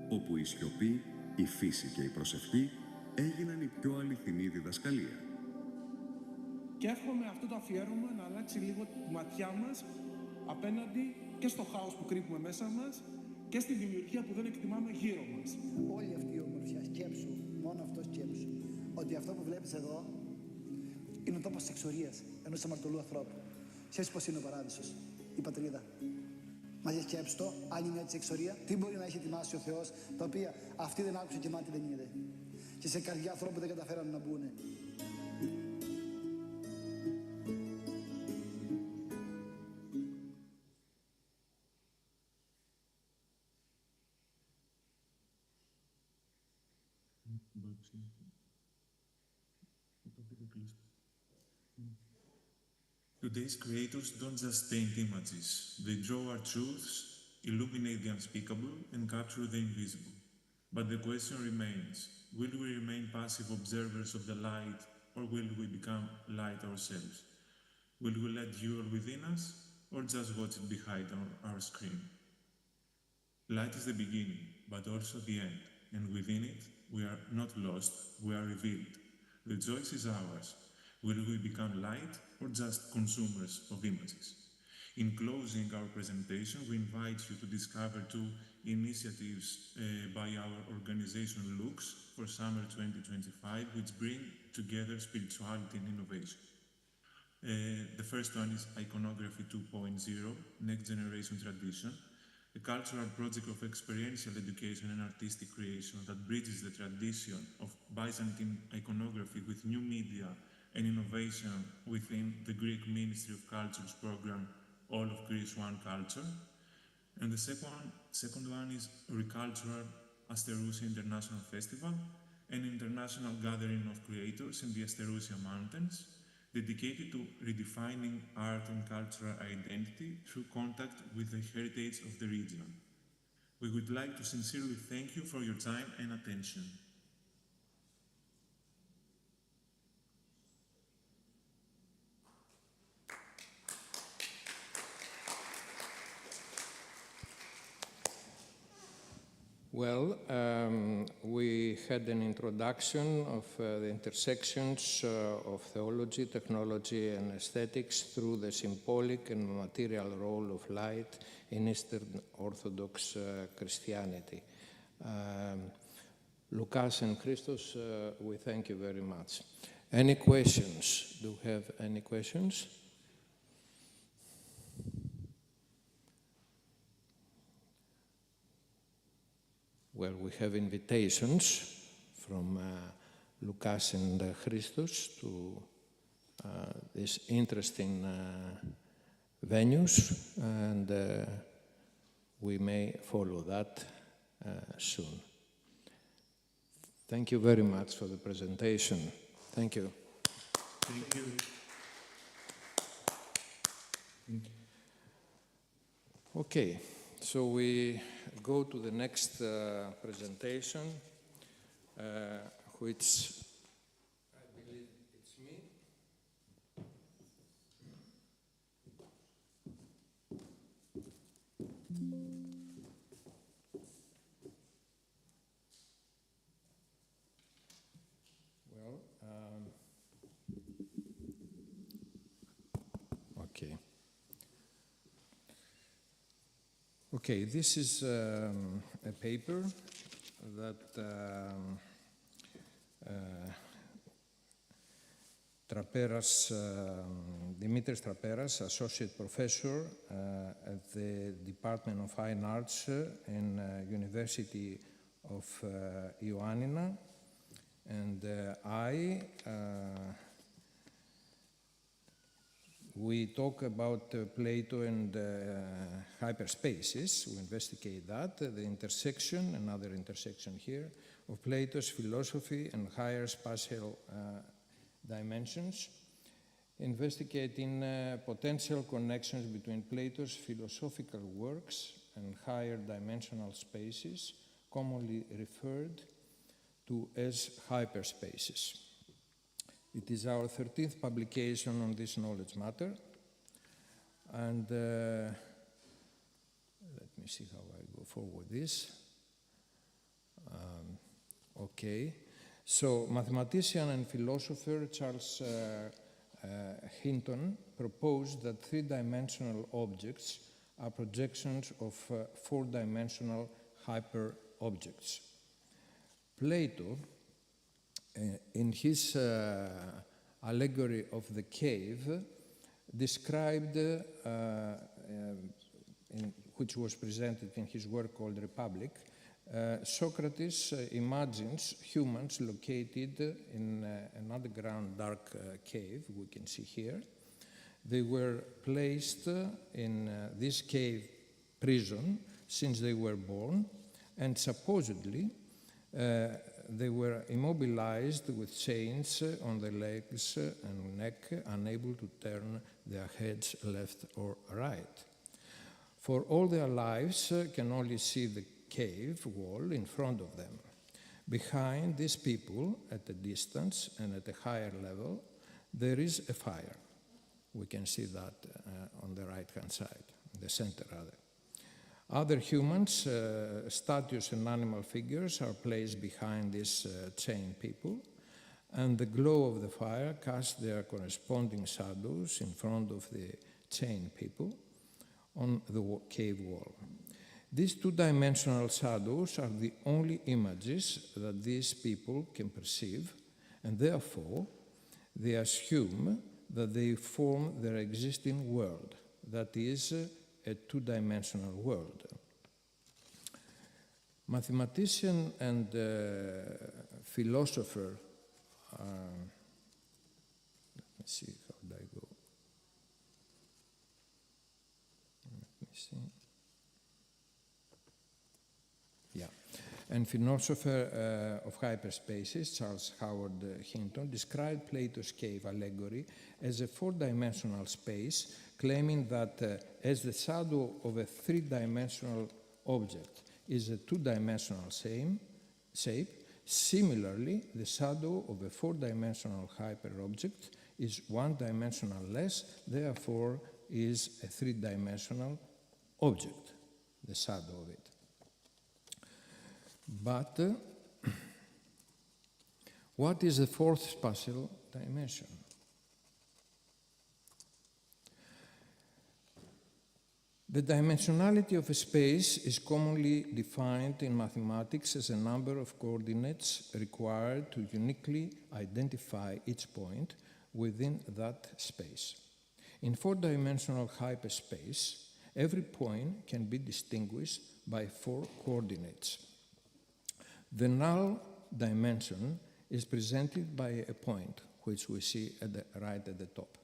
όπου η σιωπή, η φύση και η προσευχή έγιναν η πιο αληθινή διδασκαλία. Και εύχομαι αυτό το αφιέρωμα να αλλάξει λίγο τη ματιά μας απέναντι και στο χάος που κρύβουμε μέσα μας και στη δημιουργία που δεν εκτιμάμε γύρω μας. Όλη αυτή η ομορφιά, σκέψου, μόνο αυτό σκέψου, ότι αυτό που βλέπεις εδώ είναι ο τόπος της εξορίας ενός αμαρτωλού ανθρώπου. Ξέρεις πώς είναι ο παράδεισος, η πατρίδα. Μα για σκέψου το, αν είναι έτσι εξορία, τι μπορεί να έχει ετοιμάσει ο Θεός, τα οποία αυτοί δεν άκουσαν και μάτι δεν είδε. Και σε καρδιά ανθρώπου δεν καταφέραν να μπουνε. Today's creators don't just paint images. They draw our truths, illuminate the unspeakable, and capture the invisible. But the question remains, will we remain passive observers of the light, or will we become light ourselves? Will we let duel within us, or just watch it behind our screen? Light is the beginning, but also the end, and within it, we are not lost, we are revealed. The choice is ours. Will we become light or just consumers of images? In closing our presentation, we invite you to discover two initiatives by our organization Lux for summer 2025, which bring together spirituality and innovation. The first one is Iconography 2.0, Next Generation Tradition, a cultural project of experiential education and artistic creation that bridges the tradition of Byzantine iconography with new media and innovation within the Greek Ministry of Culture's program, All of Greece One Culture. And the second one is Recultural Asterousia International Festival, an international gathering of creators in the Asterousia Mountains, dedicated to redefining art and cultural identity through contact with the heritage of the region. We would like to sincerely thank you for your time and attention. Well, we had an introduction of the intersections of theology, technology, and aesthetics through the symbolic and material role of light in Eastern Orthodox Christianity. Lukas and Christos, we thank you very much. Any questions? Do you have any questions? Well, we have invitations from Lukas and Christos to these interesting venues, and we may follow that soon. Thank you very much for the presentation. Thank you. Thank you. Okay, so we go to the next presentation, which I believe it's me. Well, okay. Okay, this is a paper that Dimitris Traperas, Associate Professor at the Department of Fine Arts in University of Ioannina, and we talk about Plato and hyperspaces. We investigate that, the intersection, another intersection here, of Plato's philosophy and higher spatial dimensions, investigating potential connections between Plato's philosophical works and higher dimensional spaces, commonly referred to as hyperspaces. It is our 13th publication on this knowledge matter, and let me see how I go forward this. Okay, so mathematician and philosopher Charles Hinton proposed that three-dimensional objects are projections of four-dimensional hyper-objects. Plato, in his allegory of the cave, described, which was presented in his work called Republic, Socrates imagines humans located in an underground dark cave, we can see here. They were placed in this cave prison since they were born, and supposedly they were immobilized with chains on their legs and neck, unable to turn their heads left or right. For all their lives, can only see the cave wall in front of them. Behind these people, at a distance and at a higher level, there is a fire. We can see that on the right-hand side, the center rather. Other humans, statues and animal figures are placed behind these chained people, and the glow of the fire casts their corresponding shadows in front of the chained people on the cave wall. These two-dimensional shadows are the only images that these people can perceive, and therefore they assume that they form their existing world, that is, a two-dimensional world. Mathematician and philosopher, let me see, how did I go? Let me see. Yeah, and philosopher of hyperspaces, Charles Howard Hinton, described Plato's cave allegory as a four-dimensional space, claiming that as the shadow of a three-dimensional object is a two-dimensional shape, similarly, the shadow of a four-dimensional hyperobject is one-dimensional less, therefore is a three-dimensional object, the shadow of it. But what is the fourth spatial dimension? The dimensionality of a space is commonly defined in mathematics as a number of coordinates required to uniquely identify each point within that space. In four-dimensional hyperspace, every point can be distinguished by four coordinates. The null dimension is presented by a point, which we see right at the top.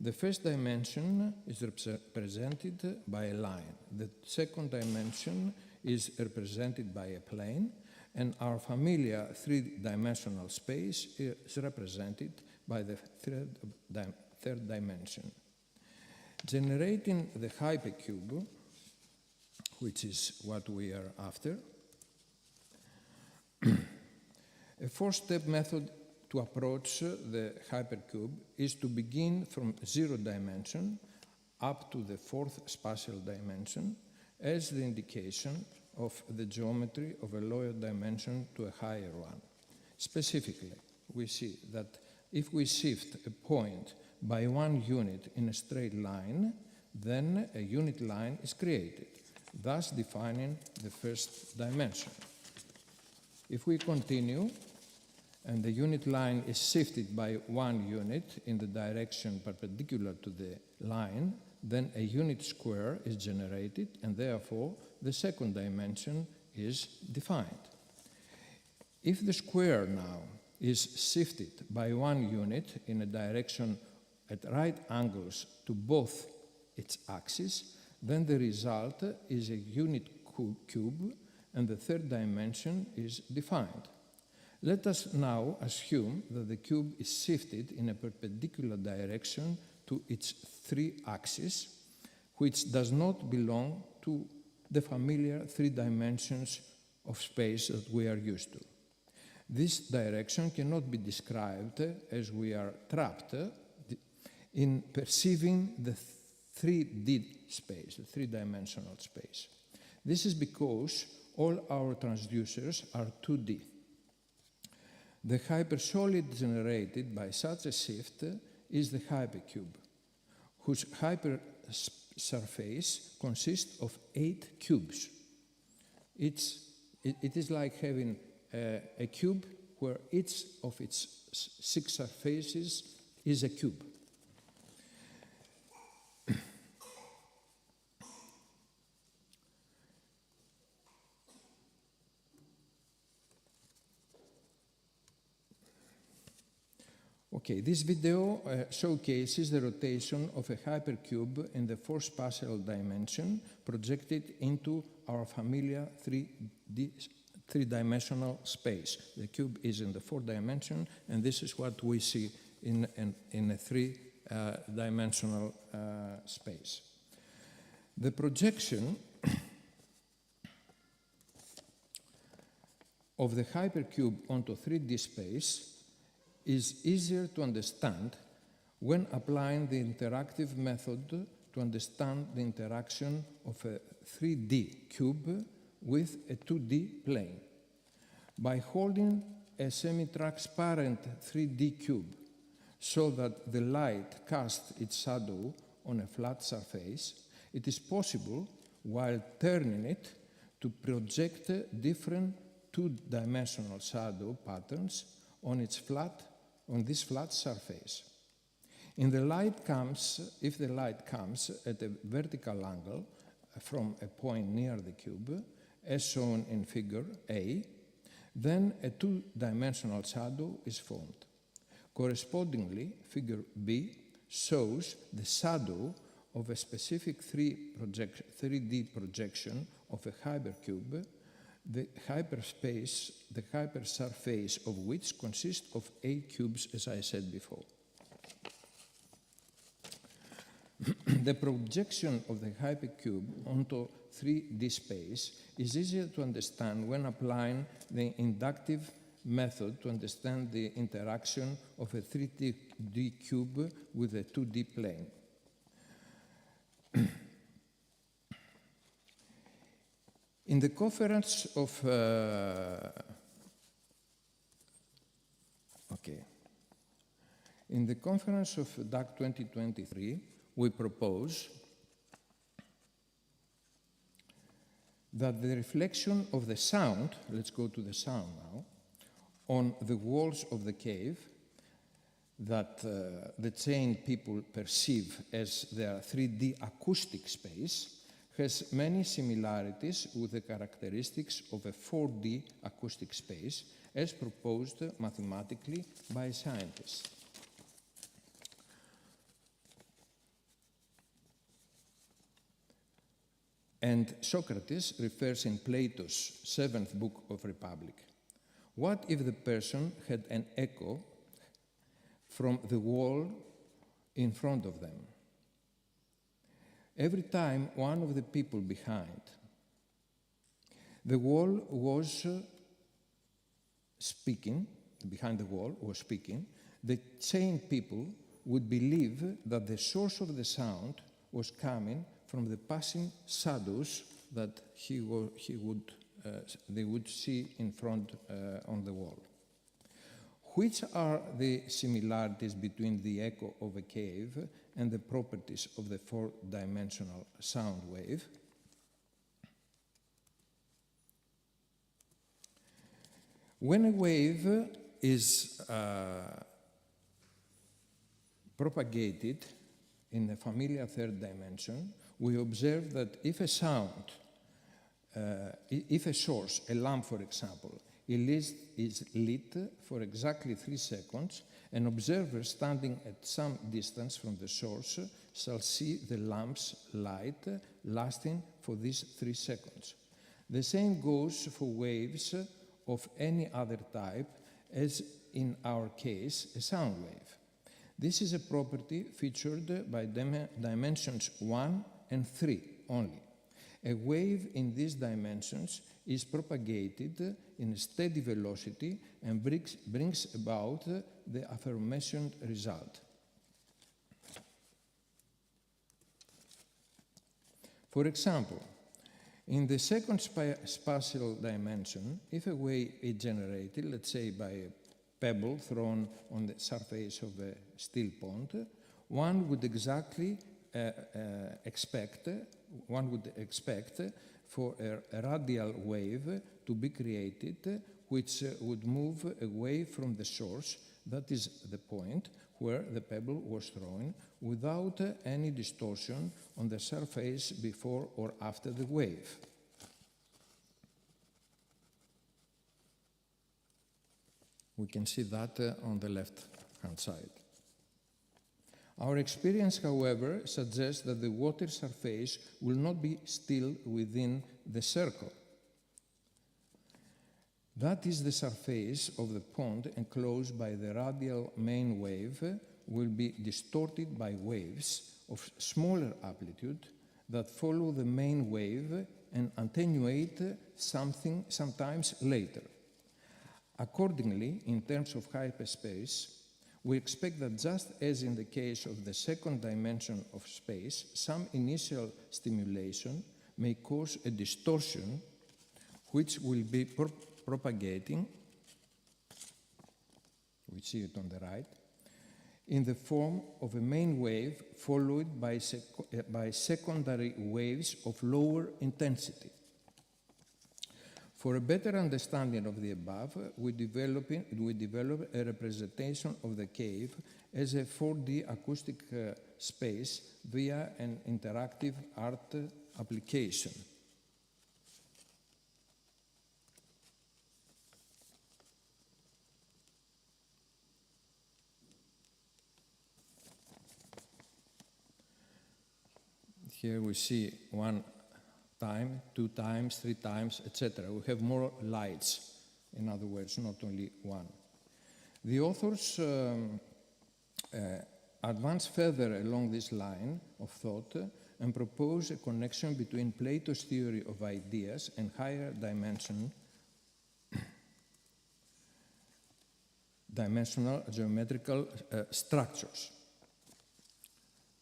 The first dimension is represented by a line. The second dimension is represented by a plane, and our familiar three-dimensional space is represented by the third dimension. Generating the hypercube, which is what we are after, a four-step method to approach the hypercube is to begin from 0 dimension up to the fourth spatial dimension as the indication of the geometry of a lower dimension to a higher one. Specifically, we see that if we shift a point by 1 unit in a straight line, then a unit line is created, thus defining the first dimension. If we continue, and the unit line is shifted by 1 unit in the direction perpendicular to the line, then a unit square is generated, and therefore the second dimension is defined. If the square now is shifted by 1 unit in a direction at right angles to both its axes, then the result is a unit cube, and the third dimension is defined. Let us now assume that the cube is shifted in a perpendicular direction to its 3 axes, which does not belong to the familiar 3 dimensions of space that we are used to. This direction cannot be described as we are trapped in perceiving the 3D space, the three-dimensional space. This is because all our transducers are 2D. The hypersolid generated by such a shift is the hypercube, whose hypersurface consists of 8 cubes. It is like having a cube where each of its 6 surfaces is a cube. Okay, this video showcases the rotation of a hypercube in the 4th spatial dimension projected into our familiar three-dimensional space. The cube is in the 4th dimension, and this is what we see in a 3-dimensional space. The projection of the hypercube onto 3D space is easier to understand when applying the interactive method to understand the interaction of a 3D cube with a 2D plane. By holding a semi-transparent 3D cube so that the light casts its shadow on a flat surface, it is possible, while turning it, to project different 2-dimensional shadow patterns on this flat surface. If the light comes at a vertical angle from a point near the cube, as shown in figure A, then a 2-dimensional shadow is formed. Correspondingly, figure B shows the shadow of a specific 3D projection of a hypercube, the hypersurface of which consists of 8 cubes, as I said before. The projection of the hypercube onto 3D space is easier to understand when applying the inductive method to understand the interaction of a 3D cube with a 2D plane. In the conference of DCAC 2025, we propose that the reflection of the sound, let's go to the sound now, on the walls of the cave that the chained people perceive as their 3D acoustic space has many similarities with the characteristics of a 4D acoustic space as proposed mathematically by scientists. And Socrates refers in Plato's 7th book of Republic. What if the person had an echo from the wall in front of them? Every time one of the people behind the wall was speaking, the chained people would believe that the source of the sound was coming from the passing shadows that they would see in front on the wall. Which are the similarities between the echo of a cave and the properties of the 4-dimensional sound wave? When a wave is propagated in the familiar 3rd dimension, we observe that if a sound, if a source, a lamp for example, is lit for exactly 3 seconds, an observer standing at some distance from the source shall see the lamp's light lasting for these 3 seconds. The same goes for waves of any other type, as in our case, a sound wave. This is a property featured by dimensions 1 and 3 only. A wave in these dimensions is propagated in a steady velocity and brings about the aforementioned result. For example, in the second spatial dimension, if a wave is generated, let's say by a pebble thrown on the surface of a still pond, one would expect for a radial wave to be created, which would move away from the source, that is the point where the pebble was thrown, without any distortion on the surface before or after the wave. We can see that on the left-hand side. Our experience, however, suggests that the water surface will not be still within the circle. That is, the surface of the pond enclosed by the radial main wave will be distorted by waves of smaller amplitude that follow the main wave and attenuate sometimes later. Accordingly, in terms of hyperspace, we expect that just as in the case of the second dimension of space, some initial stimulation may cause a distortion which will be propagating, we see it on the right, in the form of a main wave followed by secondary waves of lower intensity. For a better understanding of the above, we develop a representation of the cave as a 4D acoustic space via an interactive art application. Here we see 1 time, 2 times, 3 times, etc. We have more lights, in other words, not only one. The authors advance further along this line of thought and propose a connection between Plato's theory of ideas and higher dimensional geometrical structures.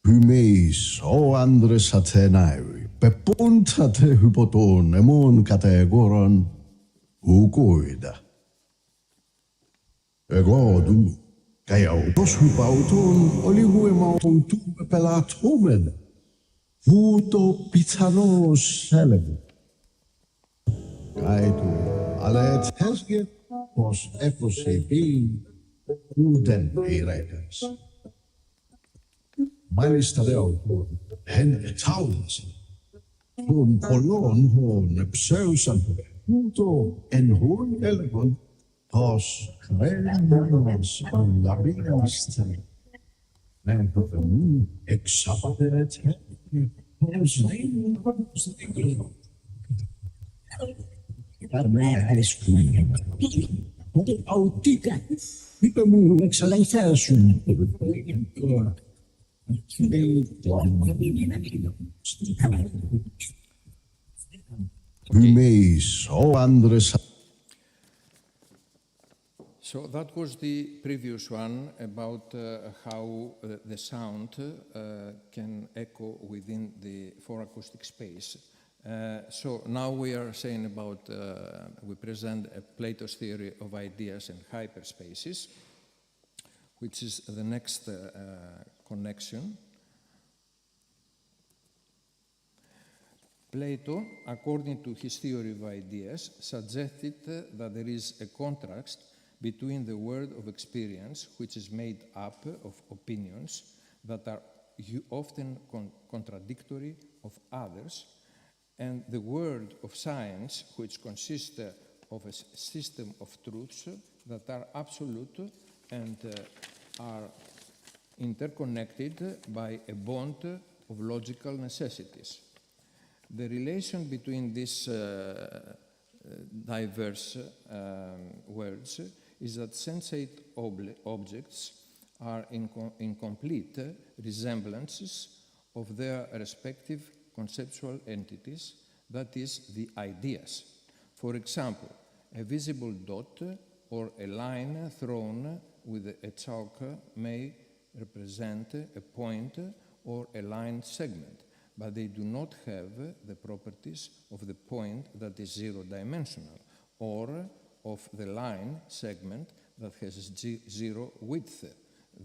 Hymeis o Andres Athenai, pepuntate hypoton emon kategoron ukoida. Egodu, kaiautos hypauton oliguemauton tume pelatomen, vuto pithanos selem. Kaitu, alet hesge, pos eposebin, uden eiredes. Málista de autor, hen etaulas, hon polon hon pseusan, puto en hon elegon, hos krenos on labinasta, men pofemu exapateret hos ding, autica, pipemu excellentation, So that was the previous one about how the sound can echo within the acoustic space. So now we are saying about, we present Plato's theory of ideas and hyperspaces, which is the next connection. Plato, according to his theory of ideas, suggested that there is a contrast between the world of experience, which is made up of opinions that are often contradictory of others, and the world of science, which consists of a system of truths that are absolute and are interconnected by a bond of logical necessities. The relation between these diverse worlds is that sensate objects are in complete resemblances of their respective conceptual entities that is, the ideas. For example, a visible dot or a line thrown with a chalk may represent a point or a line segment, but they do not have the properties of the point that is zero-dimensional or of the line segment that has zero width,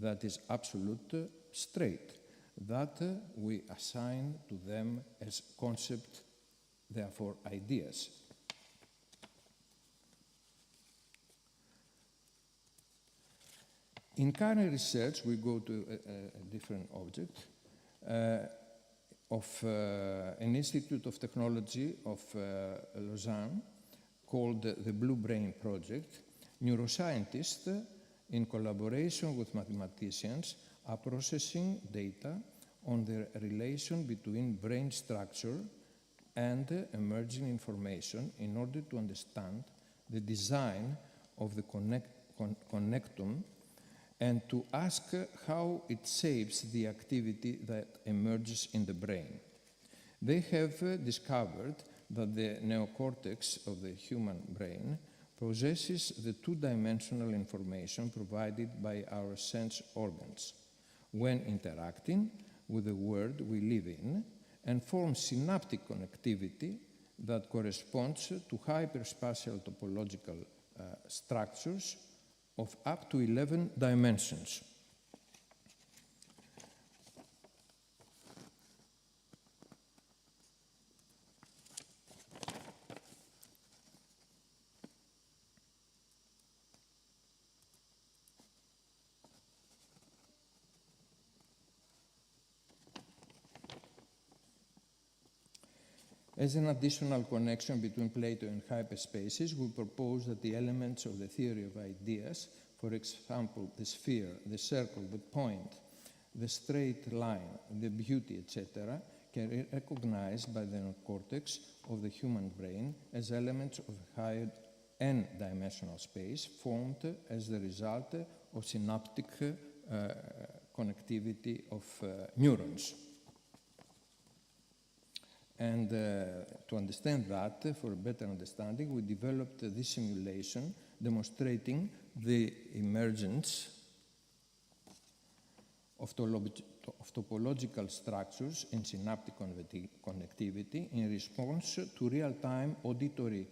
that is absolute straight, that we assign to them as concept, therefore ideas. In current research, we go to a different object of an Institute of Technology of Lausanne called the Blue Brain Project. Neuroscientists, in collaboration with mathematicians, are processing data on the relation between brain structure and emerging information in order to understand the design of the connectome and to ask how it shapes the activity that emerges in the brain. They have discovered that the neocortex of the human brain possesses the two-dimensional information provided by our sense organs when interacting with the world we live in, and forms synaptic connectivity that corresponds to hyperspatial topological structures of up to 11 dimensions. As an additional connection between Plato and hyperspaces, we propose that the elements of the theory of ideas, for example, the sphere, the circle, the point, the straight line, the beauty, etc., can be recognized by the cortex of the human brain as elements of higher n-dimensional space formed as the result of synaptic connectivity of neurons. And to understand that, for a better understanding, we developed this simulation demonstrating the emergence of topological structures in synaptic connectivity in response to real-time auditory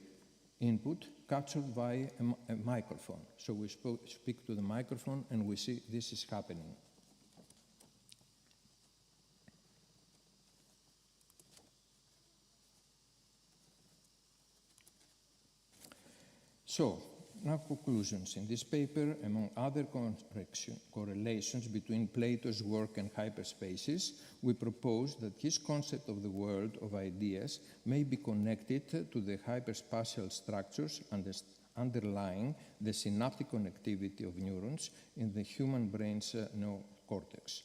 input captured by a microphone. So we speak to the microphone and we see this is happening. So, now conclusions. In this paper, among other correlations between Plato's work and hyperspaces, we propose that his concept of the world of ideas may be connected to the hyperspatial structures underlying the synaptic connectivity of neurons in the human brain's neocortex.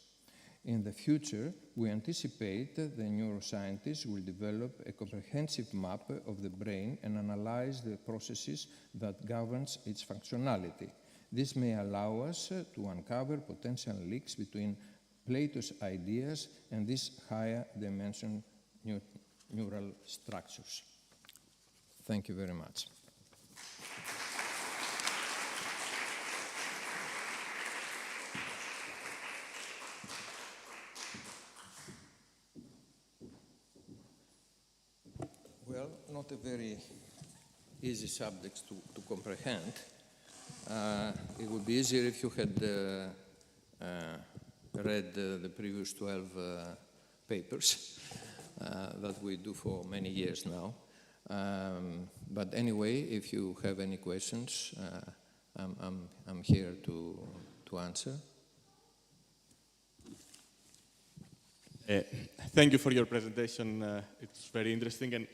In the future, we anticipate the neuroscientists will develop a comprehensive map of the brain and analyze the processes that governs its functionality. This may allow us to uncover potential links between Plato's ideas and these higher dimension neural structures. Thank you very much. Well, not a very easy subject to comprehend. It would be easier if you had read the previous 12 papers that we do for many years now. But anyway, if you have any questions, I'm here to answer. Thank you for your presentation. It's very interesting, and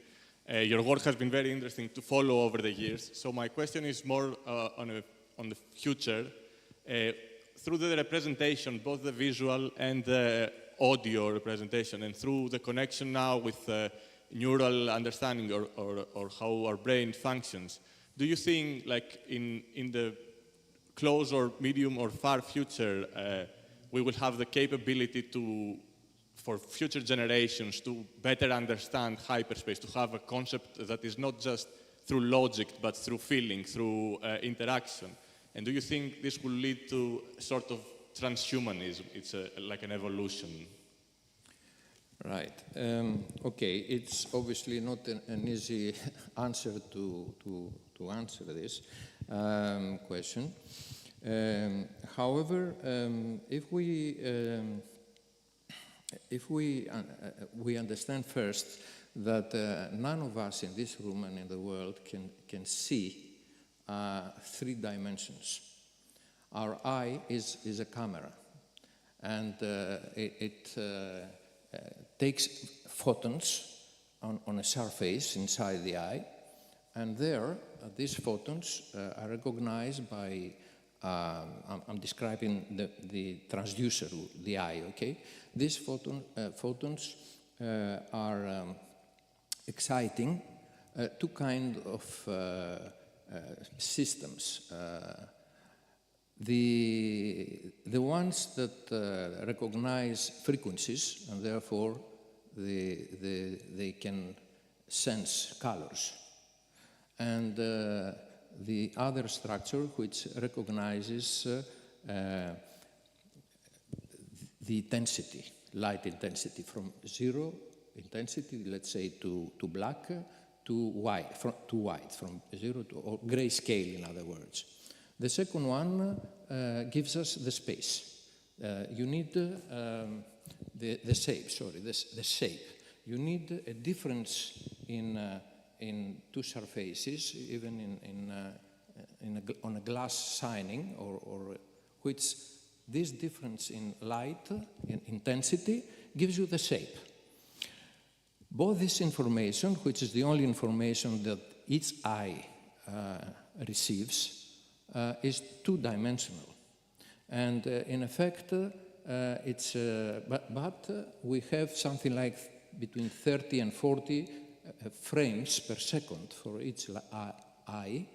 your work has been very interesting to follow over the years. So my question is more on the future. Through the representation, both the visual and the audio representation, and through the connection now with neural understanding or how our brain functions, do you think, like in the close or medium or far future, we will have the capability to for future generations to better understand hyperspace, to have a concept that is not just through logic, but through feeling, through interaction? And do you think this will lead to sort of transhumanism? It's like an evolution. Right. Okay, it's obviously not an easy answer to answer this question. However, if we understand first that none of us in this room and in the world can see 3 dimensions. Our eye is a camera, and it takes photons on a surface inside the eye, and there these photons are recognized by, I'm describing the transducer, the eye, okay? These photons are exciting 2 kinds of systems. The ones that recognize frequencies, and therefore they can sense colors. And the other structure, which recognizes the intensity, light intensity, from 0 intensity, let's say, to black, to white, from 0 to, or grayscale, in other words. The second one gives us the space. You need the shape, sorry, the shape. You need a difference in 2 surfaces, even on a glass shining, or which this difference in light, in intensity, gives you the shape. Both this information, which is the only information that each eye receives, is 2-dimensional. And in effect, but we have something like between 30 and 40 frames per second for each eye,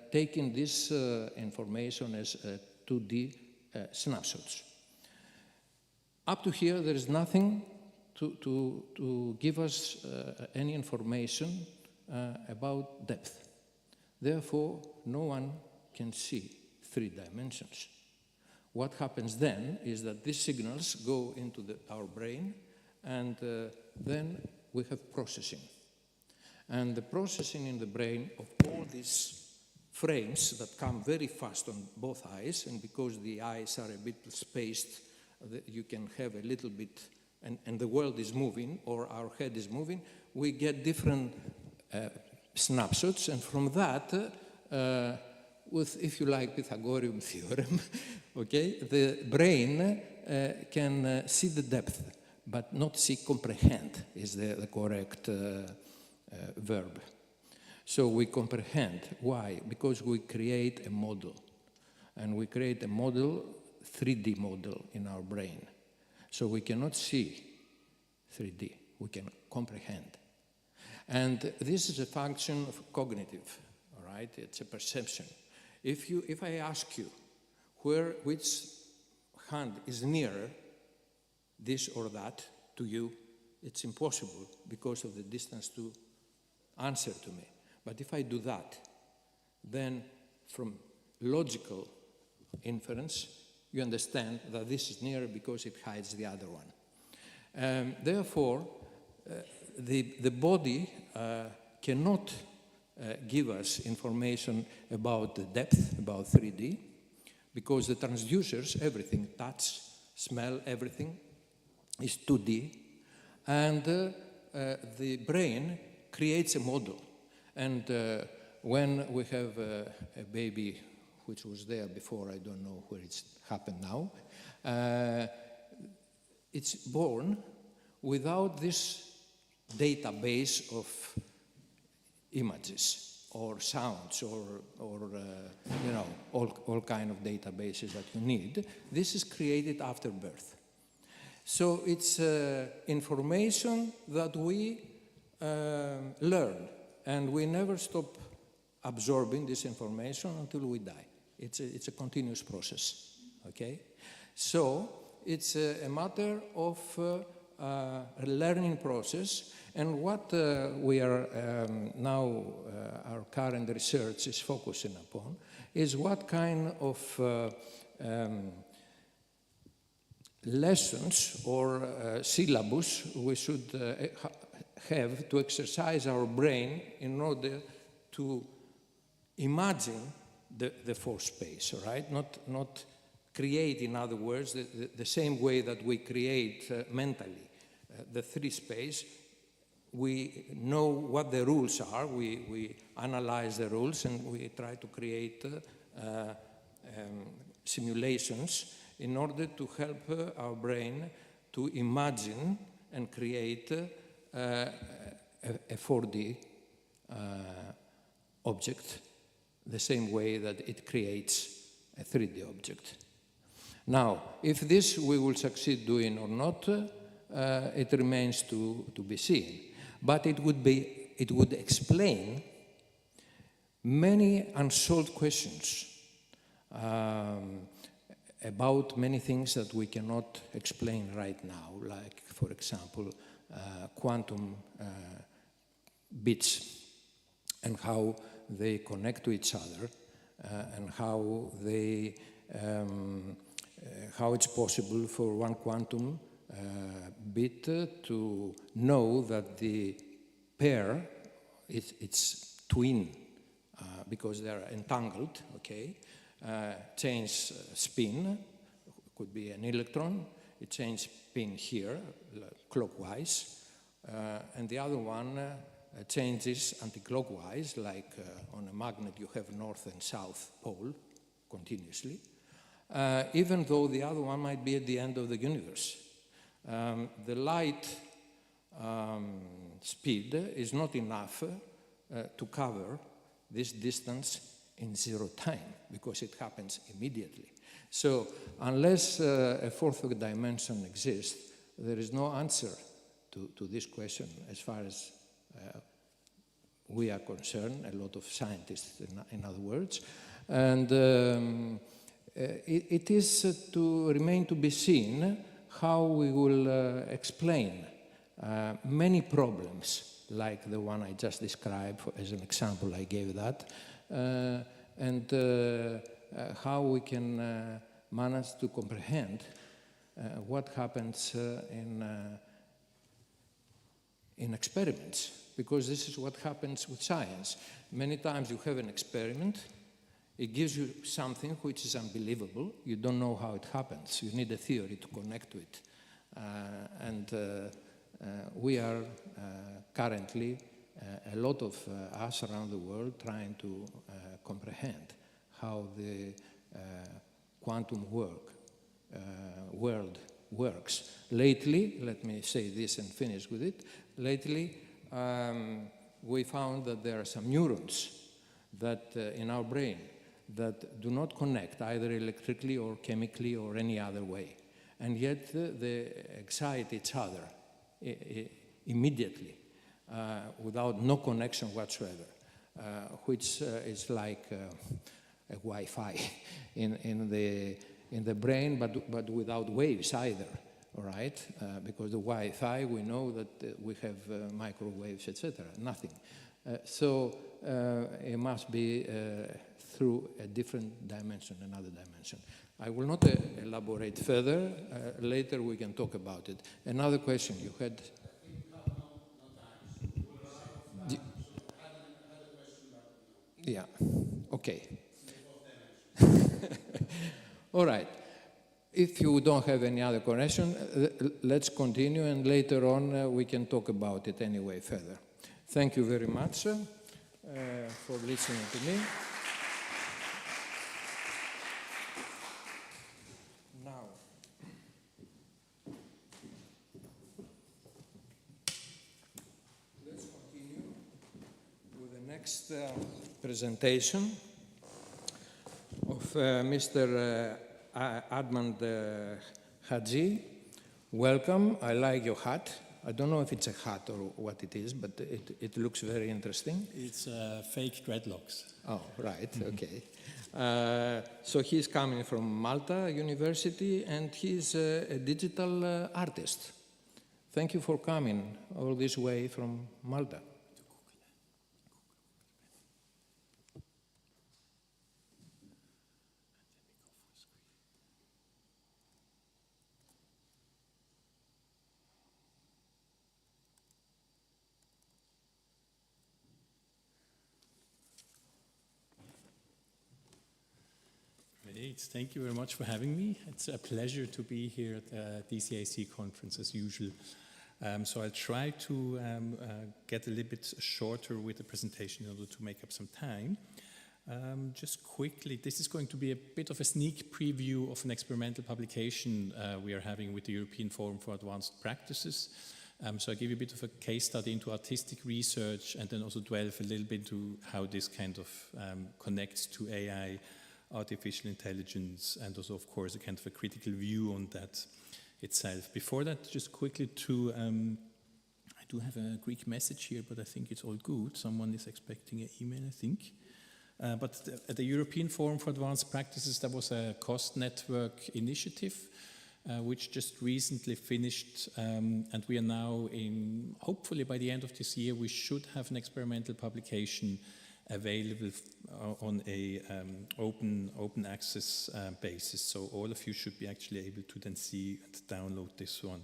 taking this information as 2D snapshots. Up to here, there is nothing to give us any information about depth. Therefore, no one can see 3 dimensions. What happens then is that these signals go into our brain, and then we have processing. And the processing in the brain of all these frames that come very fast on both eyes, and because the eyes are a bit spaced, you can have a little bit, and the world is moving, or our head is moving, we get different snapshots, and from that, with, if you like, Pythagorean theorem, okay, the brain can see the depth, but not see comprehend is the correct verb. So we comprehend. Why? Because we create a model, and we create a model, 3D model in our brain. So we cannot see 3D, we can comprehend. And this is a function of cognitive, all right? It's a perception. If I ask you which hand is nearer, this or that, to you, it's impossible because of the distance to answer to me. But if I do that, then from logical inference, you understand that this is nearer because it hides the other one. Therefore, the body cannot give us information about the depth, about 3D, because the transducers, everything, touch, smell, everything, is 2D, and the brain creates a model. And when we have a baby, which was there before, I don't know where it's happened now, it's born without this database of images or sounds or you know, all kind of databases that you need. This is created after birth. So it's information that we learn, and we never stop absorbing this information until we die. It's a continuous process, okay? So it's a matter of a learning process. And what we are now, our current research is focusing upon, is what kind of lessons or syllabus we should have to exercise our brain in order to imagine the fourth space, right? Not create, in other words, the same way that we create mentally the three space. We know what the rules are, we analyze the rules, and we try to create simulations in order to help our brain to imagine and create a 4D object the same way that it creates a 3D object. Now, if this we will succeed doing or not, it remains to be seen. But it would explain many unsolved questions about many things that we cannot explain right now, like, for example, quantum bits and how they connect to each other, and how they, how it's possible for one quantum bit to know that the pair, it's twin, because they are entangled, okay? Change spin, could be an electron, it changes spin here, clockwise, and the other one changes anti-clockwise, like on a magnet you have north and south pole continuously, even though the other one might be at the end of the universe. The light speed is not enough to cover this distance in zero time, because it happens immediately. So unless a fourth dimension exists, there is no answer to this question as far as we are concerned, a lot of scientists, in other words. And it is to remain to be seen how we will explain many problems, like the one I just described. As an example, I gave that, and how we can manage to comprehend what happens in experiments, because this is what happens with science. Many times you have an experiment, it gives you something which is unbelievable. You don't know how it happens. You need a theory to connect to it. We are currently, a lot of us around the world, trying to comprehend how the quantum world works. Lately, let me say this and finish with it. Lately, we found that there are some neurons that in our brain that do not connect either electrically or chemically or any other way. And yet they excite each other immediately without no connection whatsoever, which is like a Wi-Fi in the brain, but without waves either, all right? Because the Wi-Fi, we know that we have microwaves, etc., nothing. So it must be through a different dimension, another dimension. I will not elaborate further. Later we can talk about it. Another question you had? Yeah, okay. All right. If you don't have any other question, let's continue, and later on we can talk about it anyway further. Thank you very much for listening to me. Now, let's continue with the next presentation of Mr. Admand Hadji. Welcome. I like your hat. I don't know if it's a hat or what it is, but it looks very interesting. It's fake dreadlocks. Oh, right, okay. So he's coming from Malta University, and he's a digital artist. Thank you for coming all this way from Malta. Great, thank you very much for having me. It's a pleasure to be here at the DCAC conference as usual. So I'll try to get a little bit shorter with the presentation in order to make up some time. Just quickly, this is going to be a bit of a sneak preview of an experimental publication we are having with the European Forum for Advanced Practices. So I'll give you a bit of a case study into artistic research and then also delve a little bit into how this kind of connects to AI, artificial intelligence, and also, of course, a kind of a critical view on that itself. Before that, just quickly I do have a Greek message here, but I think it's all good. Someone is expecting an email, I think. But at the European Forum for Advanced Practices, there was a cost network initiative, which just recently finished, and we are now hopefully by the end of this year, we should have an experimental publication available on a open access basis. So all of you should be actually able to then see and download this one.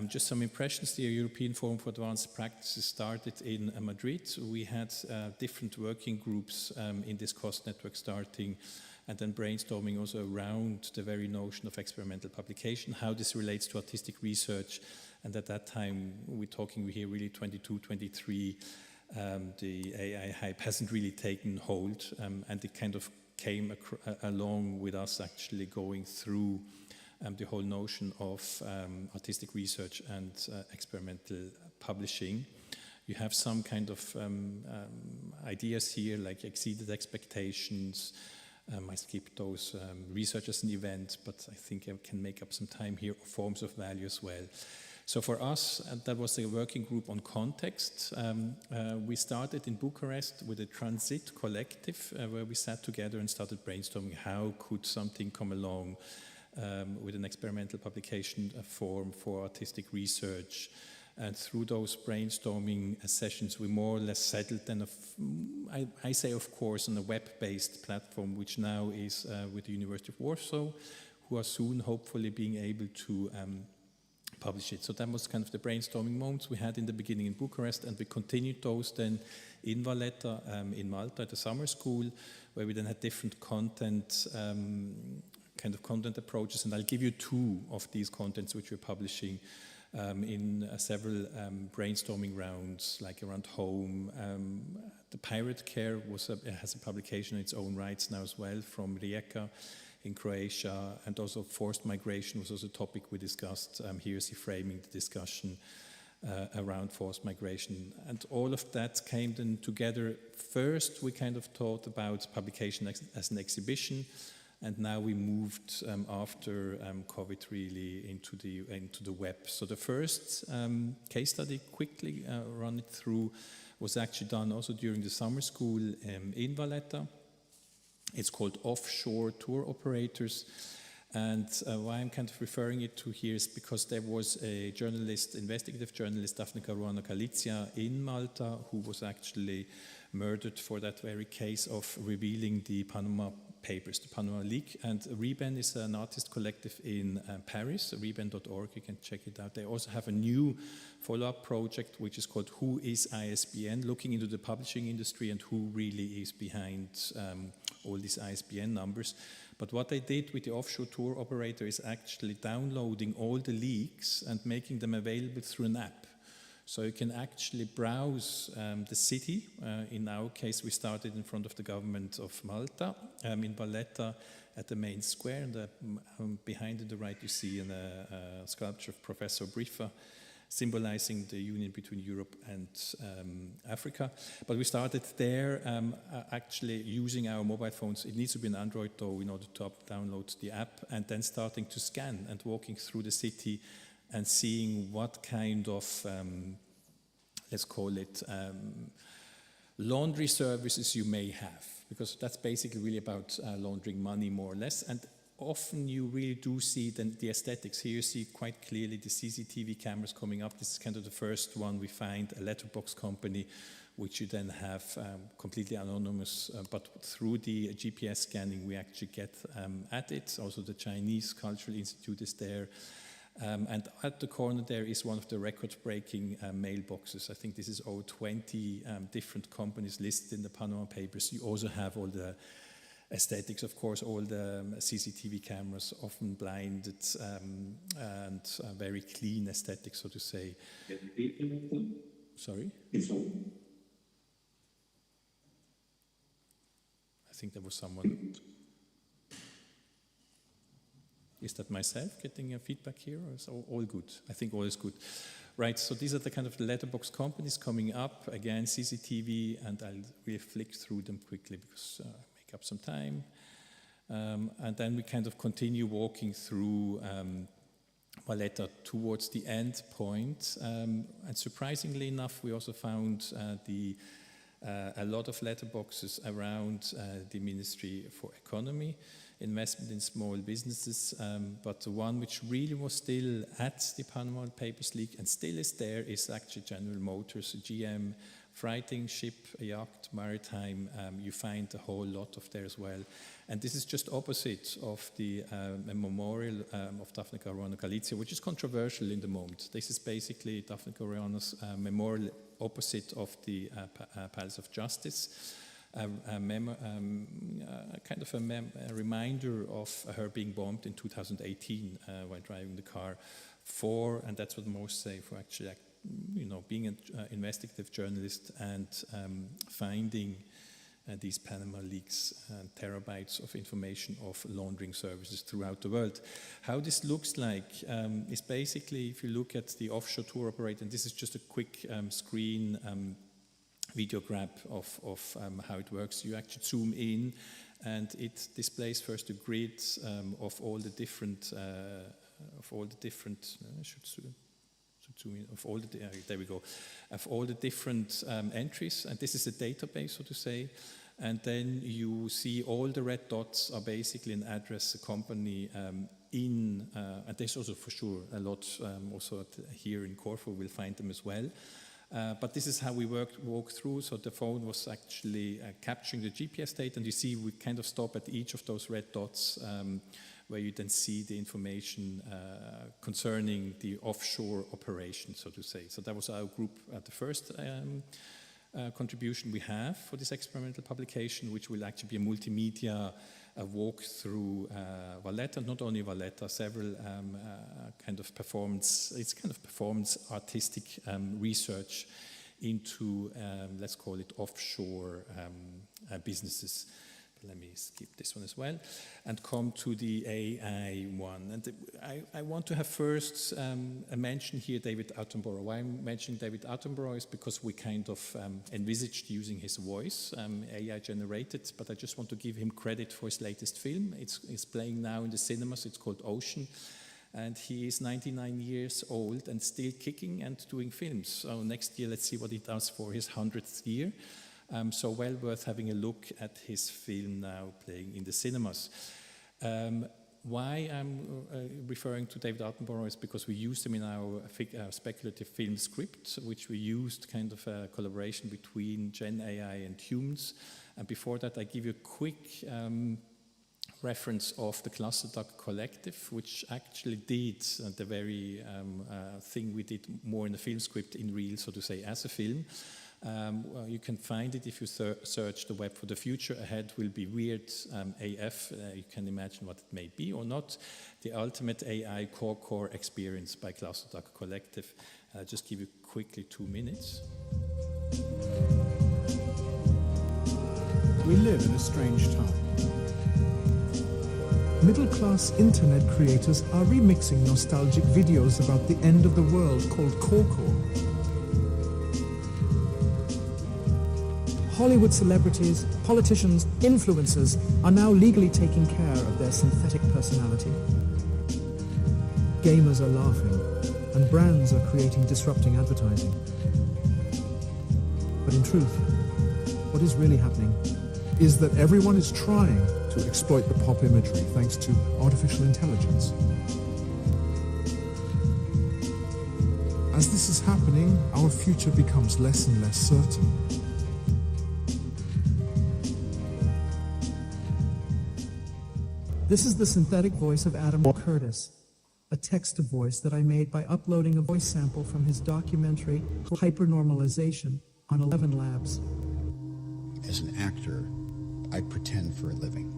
Just some impressions. The European Forum for Advanced Practices started in Madrid. We had different working groups in this cost network starting and then brainstorming also around the very notion of experimental publication, how this relates to artistic research. And at that time, we're talking here really 22, 23, the AI hype hasn't really taken hold, and it kind of came along with us actually going through the whole notion of artistic research and experimental publishing. You have some kind of ideas here, like exceeded expectations. I skipped those, research as an event, but I think I can make up some time here, forms of value as well. So for us, that was a working group on context. We started in Bucharest with a transit collective where we sat together and started brainstorming how could something come along with an experimental publication form for artistic research. And through those brainstorming sessions, we more or less settled then, I say of course, on a web-based platform, which now is with the University of Warsaw, who are soon hopefully being able to publish it. So that was kind of the brainstorming moments we had in the beginning in Bucharest, and we continued those then in Valletta, in Malta at the summer school, where we then had different content, kind of content approaches, and I'll give you two of these contents which we're publishing in several brainstorming rounds, like around home. The Pirate Care has a publication in its own rights now as well from Rijeka in Croatia, and also forced migration was also a topic we discussed. Here is framing the discussion around forced migration. And all of that came then together. First, we kind of thought about publication as an exhibition, and now we moved after COVID really into the web. So the first case study, quickly run it through, was actually done also during the summer school in Valletta. It's called Offshore Tour Operators. And why I'm kind of referring it to here is because there was a journalist, investigative journalist, Daphne Caruana Galizia in Malta, who was actually murdered for that very case of revealing the Panama Papers, the Panama Leak. And Reben is an artist collective in Paris, reben.org, you can check it out. They also have a new follow-up project which is called Who is ISBN, looking into the publishing industry and who really is behind all these ISBN numbers. But what they did with the offshore tour operator is actually downloading all the leaks and making them available through an app. So you can actually browse the city. In our case, we started in front of the government of Malta, in Valletta, at the main square. And behind on the right, you see a sculpture of Professor Briffa, symbolizing the union between Europe and Africa. But we started there actually using our mobile phones. It needs to be an Android though in order to download the app, and then starting to scan and walking through the city and seeing what kind of, let's call it, laundry services you may have, because that's basically really about laundering money more or less. And often you really do see the aesthetics. Here you see quite clearly the CCTV cameras coming up. This is kind of the first one we find, a letterbox company, which you then have completely anonymous, but through the GPS scanning we actually get at it. Also the Chinese Cultural Institute is there. And at the corner there is one of the record-breaking mailboxes. I think this is 20 different companies listed in the Panama Papers. You also have all the aesthetics, of course, all the CCTV cameras, often blinded and very clean aesthetics, so to say. Sorry? I think there was someone. Is that myself getting a feedback here, or is all good? I think all is good. Right, so these are the kind of letterbox companies coming up. Again, CCTV, and I'll really flick through them quickly because make up some time. And then we kind of continue walking through Valletta towards the end point. And surprisingly enough, we also found a lot of letterboxes around the Ministry for Economy, investment in small businesses, but the one which really was still at the Panama Papers leak and still is there is actually General Motors, GM, freighting, ship, yacht, maritime. You find a whole lot of there as well. And this is just opposite of the memorial of Daphne Caruana Galizia, which is controversial in the moment. This is basically Daphne Caruana's memorial opposite of the Palace of Justice. Kind of a reminder of her being bombed in 2018 while driving the car and that's what most say, for actually, being an investigative journalist and finding these Panama leaks, terabytes of information of laundering services throughout the world. How this looks like is basically, if you look at the offshore tour operator, and this is just a quick screen video grab of how it works. You actually zoom in and it displays first a grid of all the different entries, and this is a database, so to say. And then you see all the red dots are basically an address, a company and there's also for sure a lot also here in Corfu, we'll find them as well. But this is how we walk through. So the phone was actually capturing the GPS data, and you see we kind of stop at each of those red dots where you then see the information concerning the offshore operation, so to say. So that was our group at the first contribution we have for this experimental publication, which will actually be a multimedia walk through Valletta, not only Valletta, several kind of performance, it's kind of performance artistic research into, let's call it offshore businesses. Let me skip this one as well and come to the AI one. And I want to have first a mention here, David Attenborough. Why I'm mentioning David Attenborough is because we kind of envisaged using his voice, AI generated, but I just want to give him credit for his latest film. It's playing now in the cinemas. It's called Ocean. And he is 99 years old and still kicking and doing films. So next year, let's see what he does for his 100th year. So well worth having a look at his film now playing in the cinemas. Why I'm referring to David Attenborough is because we used him in our speculative film script, which we used kind of a collaboration between Gen AI and humans. And before that, I give you a quick reference of the Cluster Duck Collective, which actually did the very thing we did more in the film script in real, so to say, as a film. You can find it if you search the web for The Future Ahead Will Be Weird AF. You can imagine what it may be or not. The Ultimate AI Core Experience by Cluster Duck Collective. I'll just give you quickly 2 minutes. We live in a strange time. Middle-class internet creators are remixing nostalgic videos about the end of the world called Corfu. Hollywood celebrities, politicians, influencers are now legally taking care of their synthetic personality. Gamers are laughing, and brands are creating disrupting advertising. But in truth, What is really happening is that everyone is trying to exploit the pop imagery thanks to artificial intelligence. As this is happening, our future becomes less and less certain. This is the synthetic voice of Adam Curtis, a text-to-voice that I made by uploading a voice sample from his documentary, Hypernormalization, on 11 Labs. As an actor, I pretend for a living.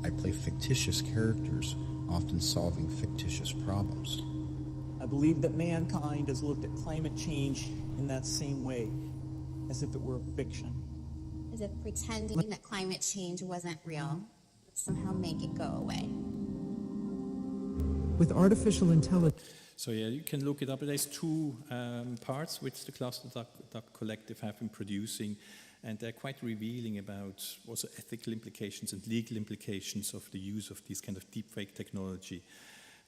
I play fictitious characters, often solving fictitious problems. I believe that mankind has looked at climate change in that same way, as if it were fiction. As if pretending that climate change wasn't real would somehow make it go away. With artificial intelligence. So yeah, you can look it up. There's two parts which the Cluster Duck Collective have been producing, and they're quite revealing about also ethical implications and legal implications of the use of this kind of deepfake technology.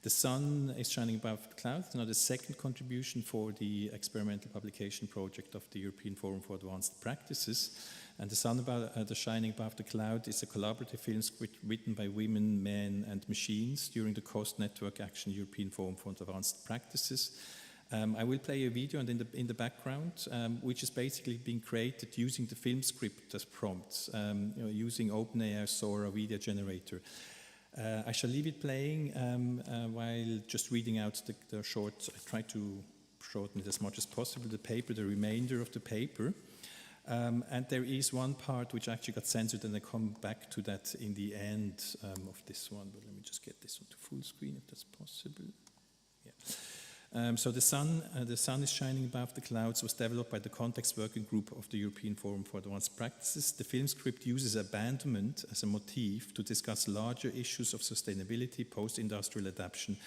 The sun is shining above the clouds. Now the second contribution for the experimental publication project of the European Forum for Advanced Practices. And the sun the shining above the cloud is a collaborative film script written by women, men and machines during the Coast Network Action European Forum for Advanced Practices. I will play a video and in the background, which is basically being created using the film script as prompts, using OpenAI Sora video generator. I shall leave it playing while just reading out the short. I try to shorten it as much as possible, the remainder of the paper. And there is one part which actually got censored, and I come back to that in the end of this one. But let me just get this onto full screen if that's possible. Yeah. So the sun is shining above the clouds was developed by the Context Working Group of the European Forum for Advanced Practices. The film script uses abandonment as a motif to discuss larger issues of sustainability, post-industrial adaptation,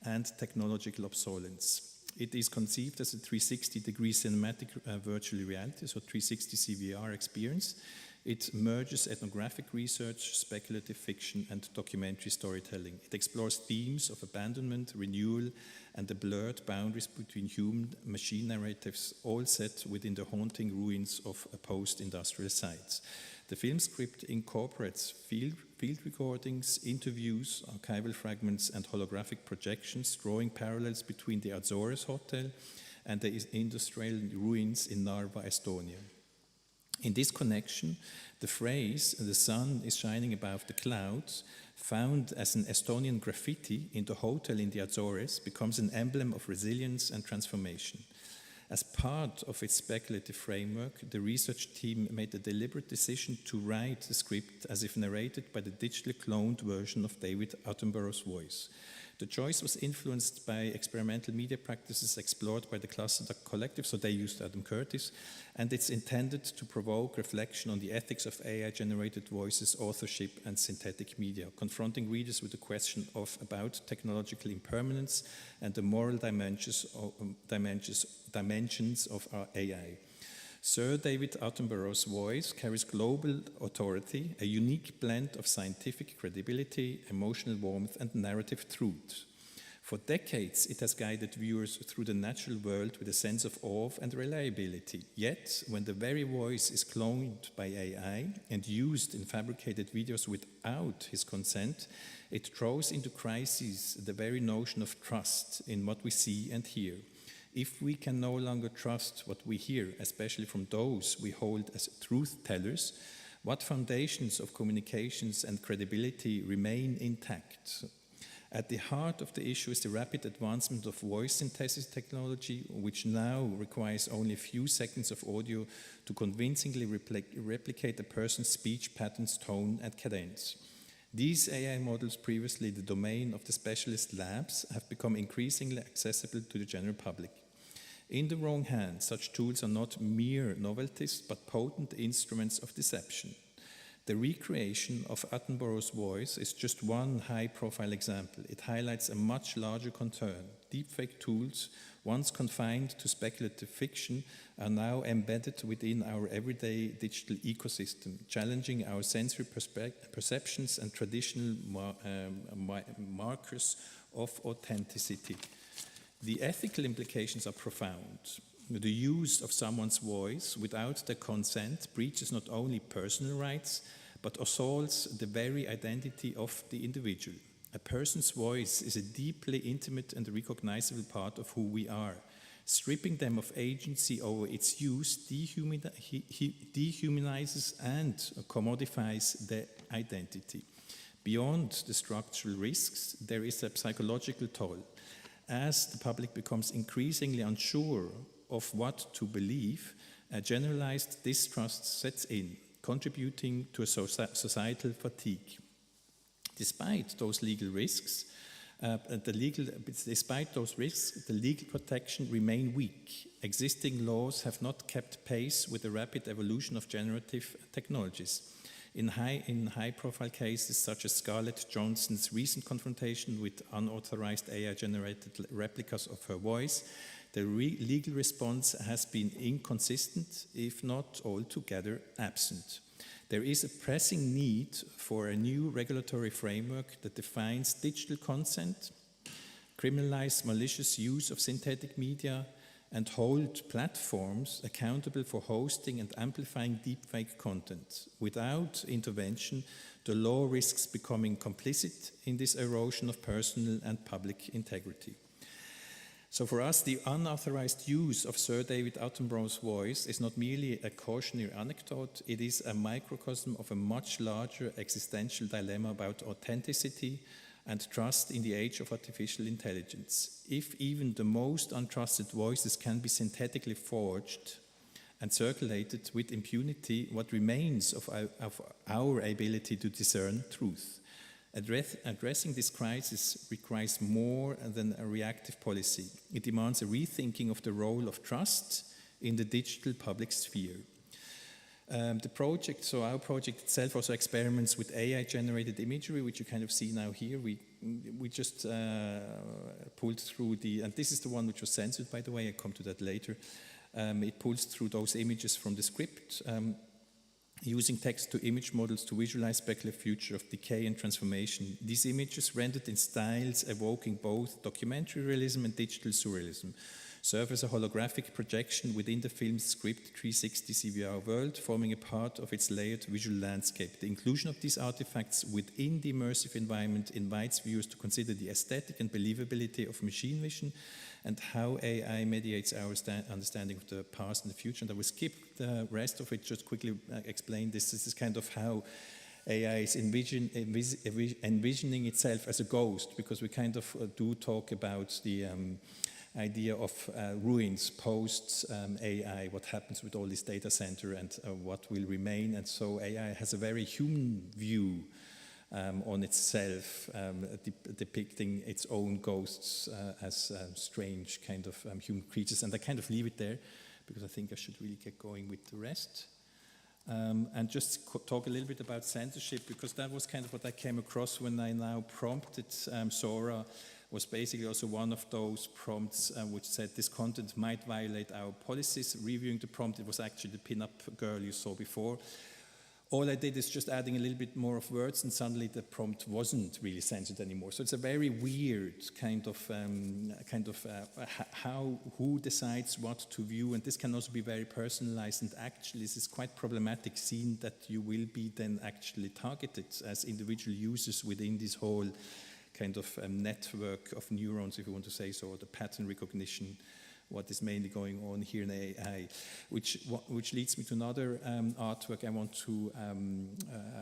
and technological obsolescence. It is conceived as a 360-degree cinematic virtual reality, so 360 CVR experience. It merges ethnographic research, speculative fiction, and documentary storytelling. It explores themes of abandonment, renewal, and the blurred boundaries between human-machine narratives, all set within the haunting ruins of post-industrial sites. The film script incorporates field recordings, interviews, archival fragments, and holographic projections, drawing parallels between the Azores Hotel and the industrial ruins in Narva, Estonia. In this connection, the phrase, "the sun is shining above the clouds," found as an Estonian graffiti in the hotel in the Azores, becomes an emblem of resilience and transformation. As part of its speculative framework, the research team made the deliberate decision to write the script as if narrated by the digitally cloned version of David Attenborough's voice. The choice was influenced by experimental media practices explored by the Cluster Duck Collective, so they used Adam Curtis, and it's intended to provoke reflection on the ethics of AI-generated voices, authorship, and synthetic media, confronting readers with the question about technological impermanence and the moral dimensions of our AI. Sir David Attenborough's voice carries global authority, a unique blend of scientific credibility, emotional warmth, and narrative truth. For decades, it has guided viewers through the natural world with a sense of awe and reliability. Yet, when the very voice is cloned by AI and used in fabricated videos without his consent, it throws into crisis the very notion of trust in what we see and hear. If we can no longer trust what we hear, especially from those we hold as truth tellers, what foundations of communications and credibility remain intact? At the heart of the issue is the rapid advancement of voice synthesis technology, which now requires only a few seconds of audio to convincingly replicate a person's speech patterns, tone, and cadence. These AI models, previously the domain of the specialist labs, have become increasingly accessible to the general public. In the wrong hands, such tools are not mere novelties, but potent instruments of deception. The recreation of Attenborough's voice is just one high-profile example. It highlights a much larger concern. Deepfake tools, once confined to speculative fiction, are now embedded within our everyday digital ecosystem, challenging our sensory perceptions and traditional markers of authenticity. The ethical implications are profound. The use of someone's voice without their consent breaches not only personal rights, but assaults the very identity of the individual. A person's voice is a deeply intimate and recognizable part of who we are. Stripping them of agency over its use dehumanizes and commodifies their identity. Beyond the structural risks, there is a psychological toll. As the public becomes increasingly unsure of what to believe, a generalized distrust sets in, contributing to a societal fatigue. Despite those risks, the legal protection remain weak. Existing laws have not kept pace with the rapid evolution of generative technologies. In high-profile cases such as Scarlett Johansson's recent confrontation with unauthorized AI-generated replicas of her voice, the legal response has been inconsistent, if not altogether absent. There is a pressing need for a new regulatory framework that defines digital consent, criminalize malicious use of synthetic media, and hold platforms accountable for hosting and amplifying deepfake content. Without intervention, the law risks becoming complicit in this erosion of personal and public integrity. So for us, the unauthorized use of Sir David Attenborough's voice is not merely a cautionary anecdote, it is a microcosm of a much larger existential dilemma about authenticity and trust in the age of artificial intelligence. If even the most untrusted voices can be synthetically forged and circulated with impunity, what remains of our ability to discern truth? Addressing this crisis requires more than a reactive policy. It demands a rethinking of the role of trust in the digital public sphere. Our project itself also experiments with AI-generated imagery, which you kind of see now here. We just pulled through and this is the one which was censored, by the way, I'll come to that later. It pulls through those images from the script, using text-to-image models to visualize speculative future of decay and transformation. These images, rendered in styles evoking both documentary realism and digital surrealism, serve as a holographic projection within the film's script 360 CVR world, forming a part of its layered visual landscape. The inclusion of these artifacts within the immersive environment invites viewers to consider the aesthetic and believability of machine vision and how AI mediates our understanding of the past and the future. And I will skip the rest of it, just quickly explain this. This is kind of how AI is envisioning itself as a ghost, because we kind of do talk about the idea of ruins post AI, what happens with all this data center and what will remain. And so AI has a very human view on itself, depicting its own ghosts as strange kind of human creatures. And I kind of leave it there because I think I should really get going with the rest. And just talk a little bit about censorship, because that was kind of what I came across when I now prompted Sora. Was basically also one of those prompts which said this content might violate our policies. Reviewing the prompt, it was actually the pin-up girl you saw before. All I did is just adding a little bit more of words, and suddenly the prompt wasn't really censored anymore. So it's a very weird who decides what to view, and this can also be very personalized. And actually, this is quite problematic, seeing that you will be then actually targeted as individual users within this whole kind of network of neurons, if you want to say so, or the pattern recognition, what is mainly going on here in AI, which leads me to another artwork I want to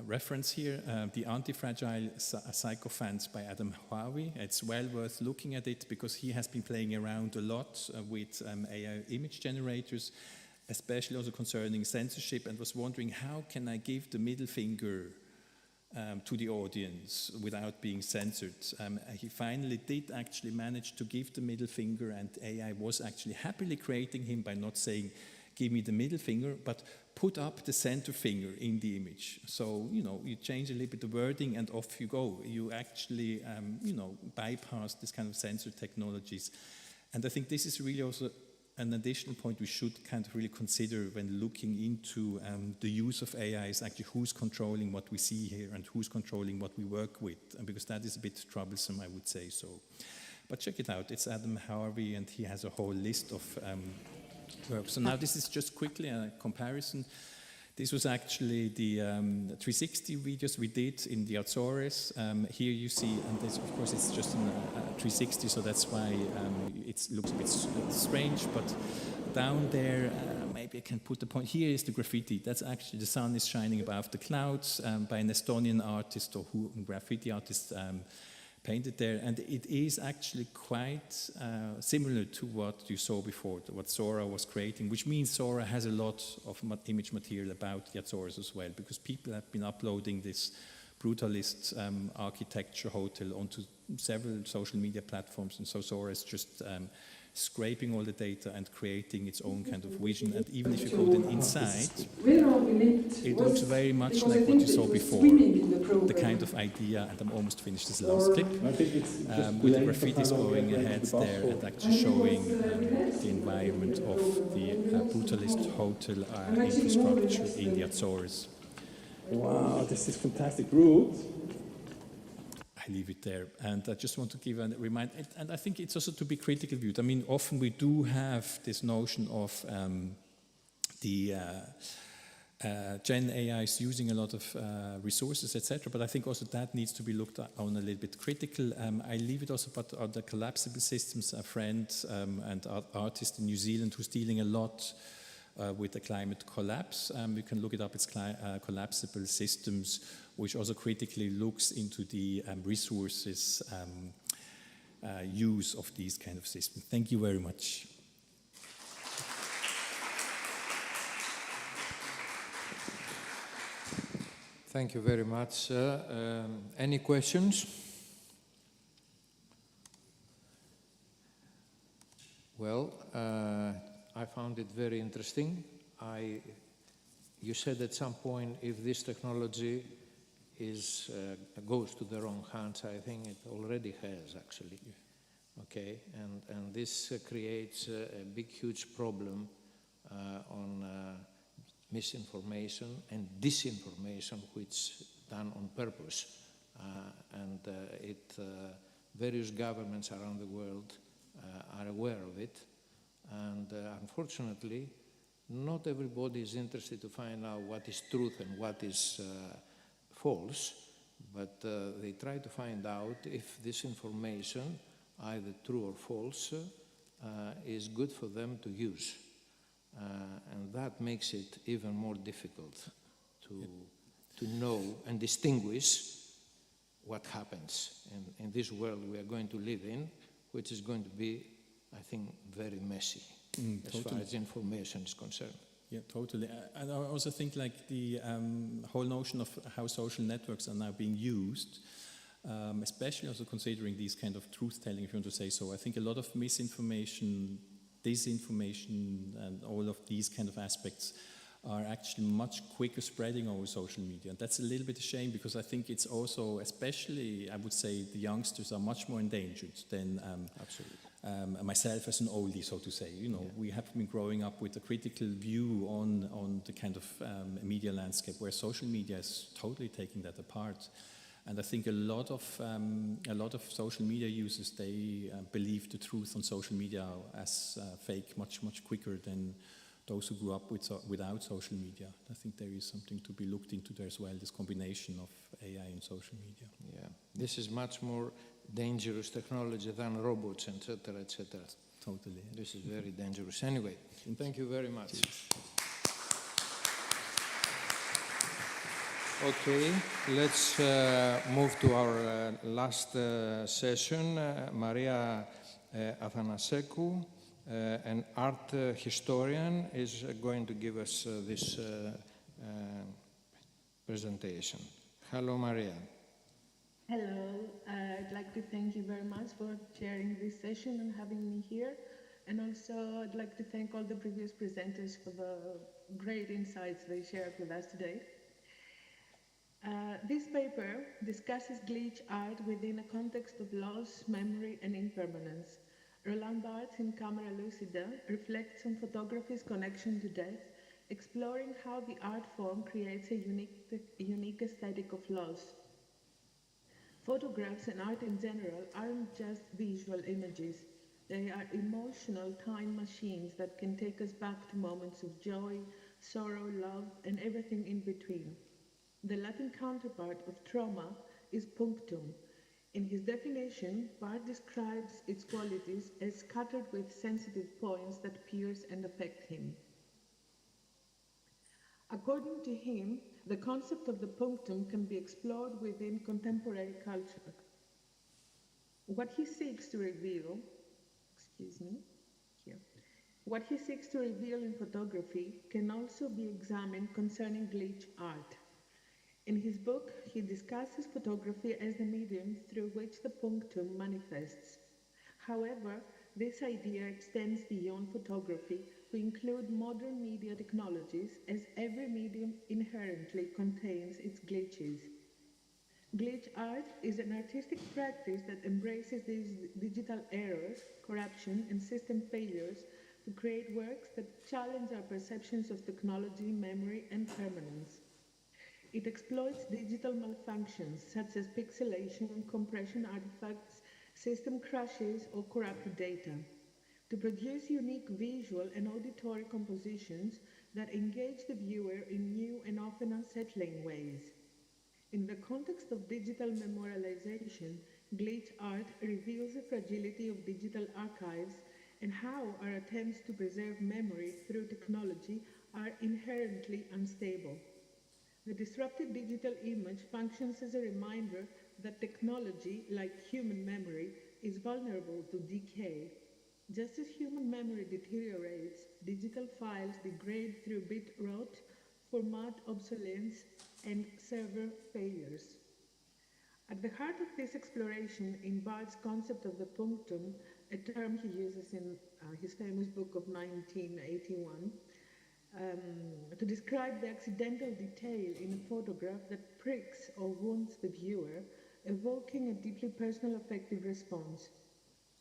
reference here, The Anti-Fragile Sycophants by Adam Howie. It's well worth looking at it because he has been playing around a lot with AI image generators, especially also concerning censorship, and was wondering, how can I give the middle finger to the audience without being censored. He finally did actually manage to give the middle finger, and AI was actually happily creating him by not saying, give me the middle finger, but put up the center finger in the image. So, you change a little bit the wording and off you go. You actually, bypass this kind of censor technologies. And I think this is really also an additional point we should kind of really consider when looking into the use of AI, is actually who's controlling what we see here and who's controlling what we work with, and because that is a bit troublesome, I would say so. But check it out, it's Adam Harvey, and he has a whole list of work. So now this is just quickly a comparison. This was actually the 360 videos we did in the Azores. Here you see, and this, of course, it's just in 360, so that's why it looks a bit strange. But down there, maybe I can put the point. Here is the graffiti. That's actually the sun is shining above the clouds by an Estonian artist or graffiti artist. Painted there, and it is actually quite similar to what you saw before, what Zora was creating, which means Zora has a lot of image material about the Azores as well, because people have been uploading this brutalist architecture hotel onto several social media platforms, and so Zora is just scraping all the data and creating its own kind of vision. And even if you go then inside, it looks very much like what you saw before, the kind of idea, and I'm almost finished this last clip, with the graffitis going ahead there and actually showing the environment of the brutalist hotel infrastructure in the Azores. Wow, this is fantastic route. I leave it there, and I just want to give a reminder, and I think it's also to be critical viewed. I mean, often we do have this notion of the Gen AI is using a lot of resources, etc., but I think also that needs to be looked on a little bit critical. I leave it also, but on the collapsible systems, a friend and artist in New Zealand who's dealing a lot with the climate collapse. You can look it up, it's collapsible systems, which also critically looks into the resources use of these kind of systems. Thank you very much. Thank you very much. Any questions? Well, I found it very interesting. You said at some point, if this technology goes to the wrong hands, I think it already has, actually. Yeah. Okay, and this creates a big, huge problem on misinformation and disinformation, which done on purpose. Various governments around the world are aware of it. And unfortunately, not everybody is interested to find out what is truth and what is false, but they try to find out if this information, either true or false, is good for them to use. And that makes it even more difficult to know and distinguish what happens in this world we are going to live in, which is going to be, I think, very messy as far as information is concerned. Yeah, totally. And I also think like the whole notion of how social networks are now being used, especially also considering these kind of truth-telling, if you want to say so. I think a lot of misinformation, disinformation, and all of these kind of aspects are actually much quicker spreading over social media. And that's a little bit a shame, because I think it's also, especially, I would say, the youngsters are much more endangered than myself as an oldie, so to say. You know, we have been growing up with a critical view on the kind of media landscape, where social media is totally taking that apart. And I think a lot of social media users, they believe the truth on social media as fake much quicker than those who grew up without social media. I think there is something to be looked into there as well, this combination of AI and social media. Yeah, this is much more dangerous technology than robots, etc., etc. Totally. Yeah. This is very dangerous. Anyway, thank you very much. Cheers. Okay, let's move to our last session. Maria Athanasescu, an art historian, is going to give us this presentation. Hello, Maria. Hello, I'd like to thank you very much for chairing this session and having me here. And also, I'd like to thank all the previous presenters for the great insights they shared with us today. This paper discusses glitch art within a context of loss, memory, and impermanence. Roland Barthes in Camera Lucida reflects on photography's connection to death, exploring how the art form creates a unique aesthetic of loss. Photographs and art in general aren't just visual images. They are emotional time machines that can take us back to moments of joy, sorrow, love, and everything in between. The Latin counterpart of trauma is punctum. In his definition, Barth describes its qualities as scattered with sensitive points that pierce and affect him. According to him, the concept of the punctum can be explored within contemporary culture. What he seeks to reveal, what he seeks to reveal in photography can also be examined concerning glitch art. In his book, he discusses photography as the medium through which the punctum manifests. However, this idea extends beyond photography to include modern media technologies, as every medium inherently contains its glitches. Glitch art is an artistic practice that embraces these digital errors, corruption, and system failures to create works that challenge our perceptions of technology, memory, and permanence. It exploits digital malfunctions such as pixelation, compression artifacts, system crashes, or corrupted data, to produce unique visual and auditory compositions that engage the viewer in new and often unsettling ways. In the context of digital memorialization, glitch art reveals the fragility of digital archives and how our attempts to preserve memory through technology are inherently unstable. The disrupted digital image functions as a reminder that technology, like human memory, is vulnerable to decay. Just as human memory deteriorates, digital files degrade through bit rot, format obsolescence, and server failures. At the heart of this exploration in Barth's concept of the punctum, a term he uses in his famous book of 1981, to describe the accidental detail in a photograph that pricks or wounds the viewer, evoking a deeply personal affective response.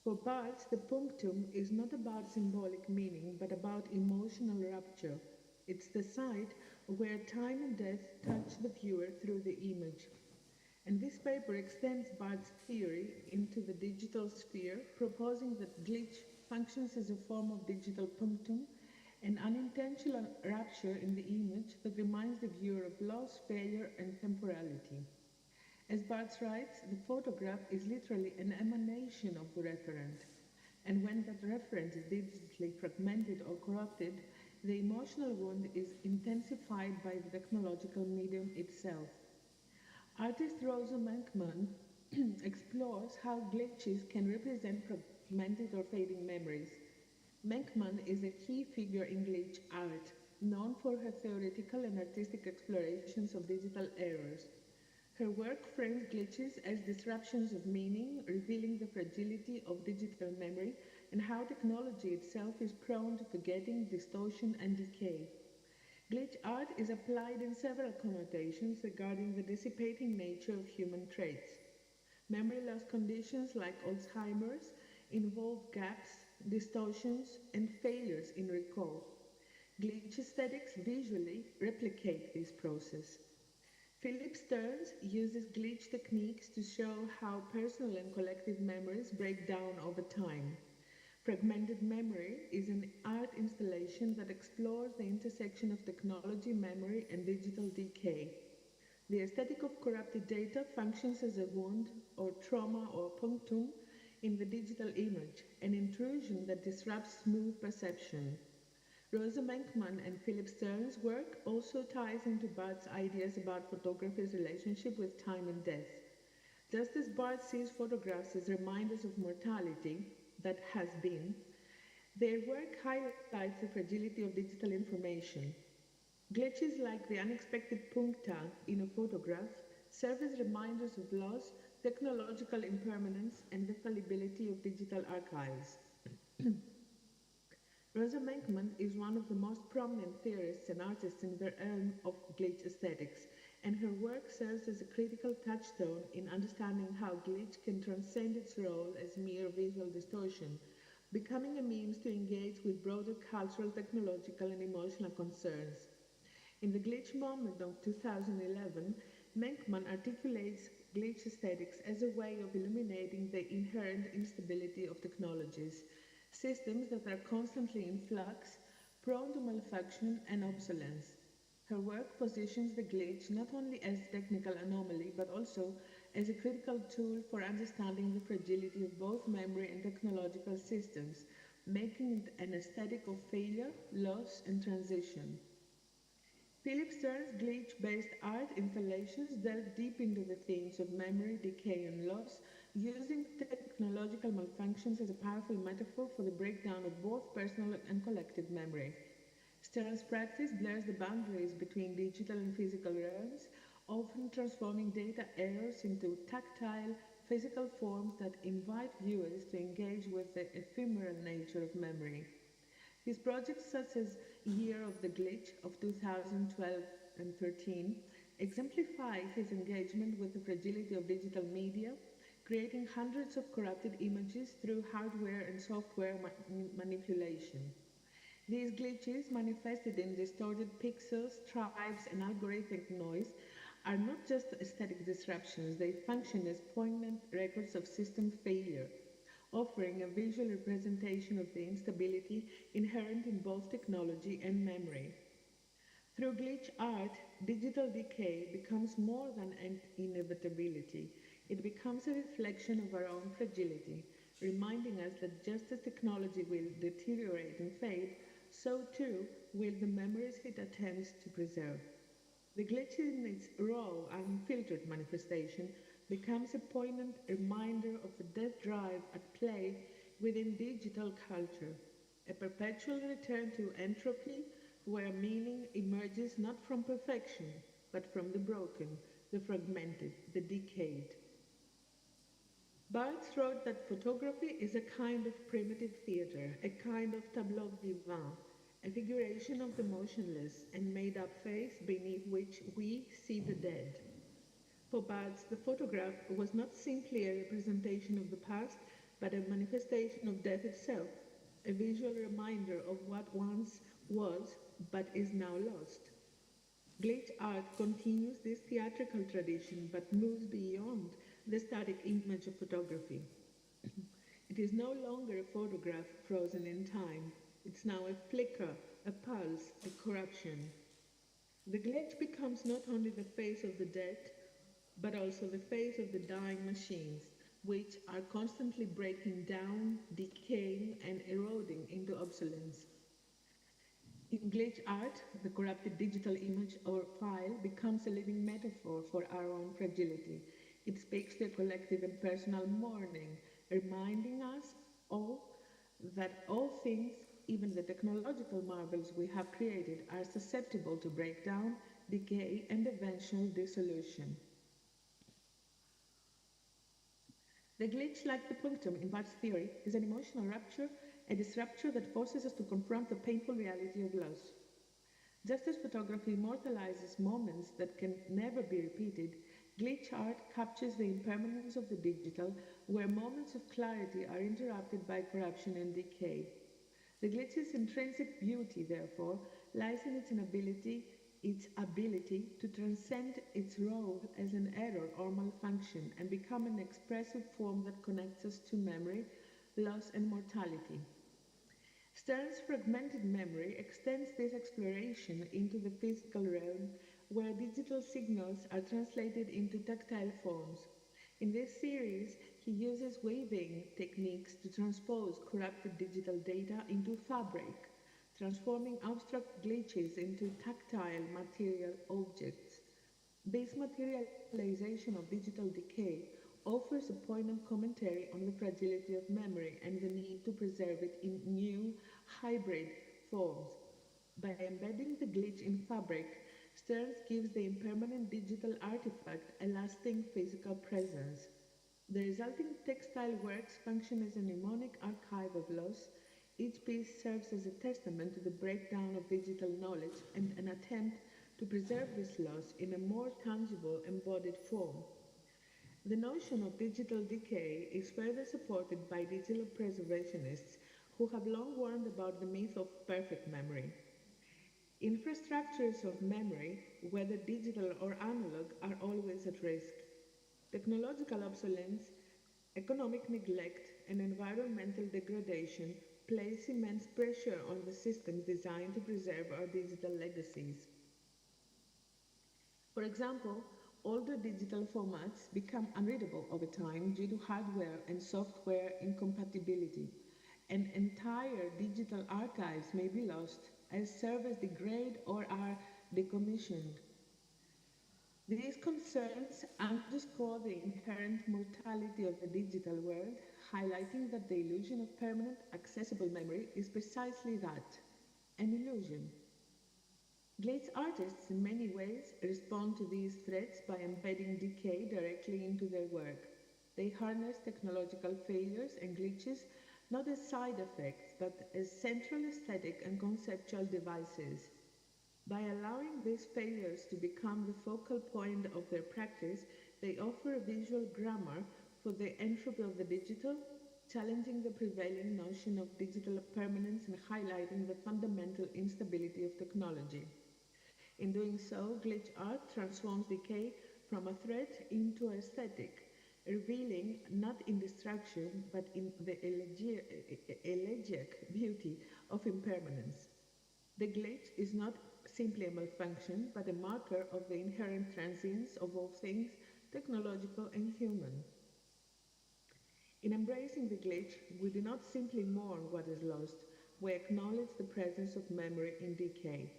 For Barth, the punctum is not about symbolic meaning, but about emotional rupture. It's the site where time and death touch the viewer through the image. And this paper extends Barth's theory into the digital sphere, proposing that glitch functions as a form of digital punctum, an unintentional rupture in the image that reminds the viewer of loss, failure, and temporality. As Barth writes, the photograph is literally an emanation of the referent, and when that referent is digitally fragmented or corrupted, the emotional wound is intensified by the technological medium itself. Artist Rosa Menkman explores how glitches can represent fragmented or fading memories. Menkman is a key figure in glitch art, known for her theoretical and artistic explorations of digital errors. Her work frames glitches as disruptions of meaning, revealing the fragility of digital memory and how technology itself is prone to forgetting, distortion, and decay. Glitch art is applied in several connotations regarding the dissipating nature of human traits. Memory loss conditions like Alzheimer's involve gaps, distortions, and failures in recall. Glitch aesthetics visually replicate this process. Philip Stearns uses glitch techniques to show how personal and collective memories break down over time. Fragmented Memory is an art installation that explores the intersection of technology, memory, and digital decay. The aesthetic of corrupted data functions as a wound or trauma or punctum in the digital image, an intrusion that disrupts smooth perception. Rosa Menkman and Philip Stearns' work also ties into Barth's ideas about photography's relationship with time and death. Just as Barth sees photographs as reminders of mortality that has been, their work highlights the fragility of digital information. Glitches like the unexpected puncta in a photograph serve as reminders of loss, technological impermanence, and the fallibility of digital archives. Rosa Menkman is one of the most prominent theorists and artists in the realm of glitch aesthetics, and her work serves as a critical touchstone in understanding how glitch can transcend its role as mere visual distortion, becoming a means to engage with broader cultural, technological, and emotional concerns. In the glitch moment of 2011, Menkman articulates glitch aesthetics as a way of illuminating the inherent instability of technologies, systems that are constantly in flux, prone to malfunction and obsolescence. Her work positions the glitch not only as a technical anomaly but also as a critical tool for understanding the fragility of both memory and technological systems, making it an aesthetic of failure, loss, and transition. Philip Stern's glitch-based art installations delve deep into the themes of memory, decay, and loss, using technological malfunctions as a powerful metaphor for the breakdown of both personal and collective memory. Stern's practice blurs the boundaries between digital and physical realms, often transforming data errors into tactile, physical forms that invite viewers to engage with the ephemeral nature of memory. His projects such as Year of the Glitch of 2012 and 13 exemplify his engagement with the fragility of digital media, creating hundreds of corrupted images through hardware and software manipulation. These glitches, manifested in distorted pixels, tribes, and algorithmic noise, are not just aesthetic disruptions, they function as poignant records of system failure, offering a visual representation of the instability inherent in both technology and memory. Through glitch art, digital decay becomes more than an inevitability. It becomes a reflection of our own fragility, reminding us that just as technology will deteriorate and fade, so too will the memories it attempts to preserve. The glitch in its raw, unfiltered manifestation becomes a poignant reminder of the death drive at play within digital culture, a perpetual return to entropy where meaning emerges not from perfection, but from the broken, the fragmented, the decayed. Barthes wrote that photography is a kind of primitive theatre, a kind of tableau vivant, a figuration of the motionless and made-up face beneath which we see the dead. For Barthes, the photograph was not simply a representation of the past, but a manifestation of death itself, a visual reminder of what once was, but is now lost. Glitch art continues this theatrical tradition, but moves beyond the static image of photography. It is no longer a photograph frozen in time. It's now a flicker, a pulse, a corruption. The glitch becomes not only the face of the dead, but also the face of the dying machines, which are constantly breaking down, decaying, and eroding into obsolescence. In glitch art, the corrupted digital image or file becomes a living metaphor for our own fragility. It speaks to a collective and personal mourning, reminding us all that all things, even the technological marvels we have created, are susceptible to breakdown, decay, and eventual dissolution. The glitch, like the punctum in Barthes' theory, is an emotional rupture, a disrupture that forces us to confront the painful reality of loss. Just as photography immortalizes moments that can never be repeated, glitch art captures the impermanence of the digital, where moments of clarity are interrupted by corruption and decay. The glitch's intrinsic beauty, therefore, lies in its ability to transcend its role as an error or malfunction and become an expressive form that connects us to memory, loss, and mortality. Stern's fragmented memory extends this exploration into the physical realm, where digital signals are translated into tactile forms. In this series, he uses weaving techniques to transpose corrupted digital data into fabric, transforming abstract glitches into tactile material objects. This materialization of digital decay offers a poignant commentary on the fragility of memory and the need to preserve it in new, hybrid forms. By embedding the glitch in fabric, Stearns gives the impermanent digital artifact a lasting physical presence. The resulting textile works function as a mnemonic archive of loss. Each piece serves as a testament to the breakdown of digital knowledge and an attempt to preserve this loss in a more tangible, embodied form. The notion of digital decay is further supported by digital preservationists who have long warned about the myth of perfect memory. Infrastructures of memory, whether digital or analog, are always at risk. Technological obsolescence, economic neglect, and environmental degradation place immense pressure on the systems designed to preserve our digital legacies. For example, older digital formats become unreadable over time due to hardware and software incompatibility, and entire digital archives may be lost as servers degrade or are decommissioned. These concerns underscore the inherent mortality of the digital world, highlighting that the illusion of permanent, accessible memory is precisely that, an illusion. Glitch artists in many ways respond to these threats by embedding decay directly into their work. They harness technological failures and glitches not as side effects, but as central aesthetic and conceptual devices. By allowing these failures to become the focal point of their practice, they offer a visual grammar for the entropy of the digital, challenging the prevailing notion of digital permanence and highlighting the fundamental instability of technology. In doing so, glitch art transforms decay from a threat into aesthetic, revealing not in destruction, but in the elegiac beauty of impermanence. The glitch is not simply a malfunction, but a marker of the inherent transience of all things technological and human. In embracing the glitch, we do not simply mourn what is lost, we acknowledge the presence of memory in decay.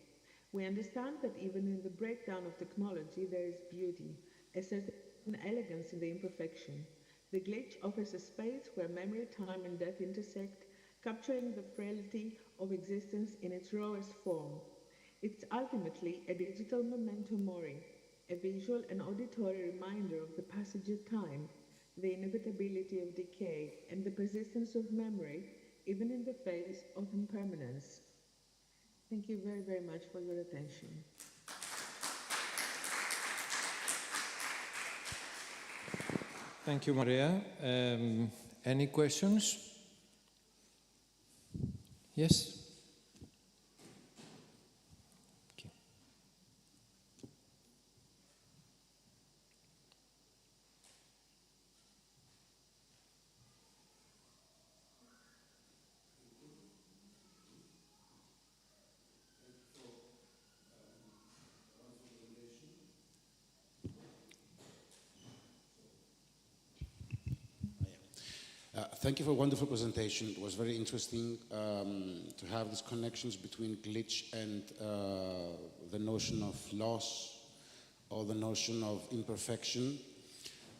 We understand that even in the breakdown of technology there is beauty, a certain elegance in the imperfection. The glitch offers a space where memory, time, and death intersect, capturing the frailty of existence in its rawest form. It's ultimately a digital memento mori, a visual and auditory reminder of the passage of time, the inevitability of decay, and the persistence of memory, even in the face of impermanence. Thank you very, very much for your attention. Thank you, Maria. Any questions? Yes? Thank you for a wonderful presentation. It was very interesting to have these connections between glitch and the notion of loss or the notion of imperfection.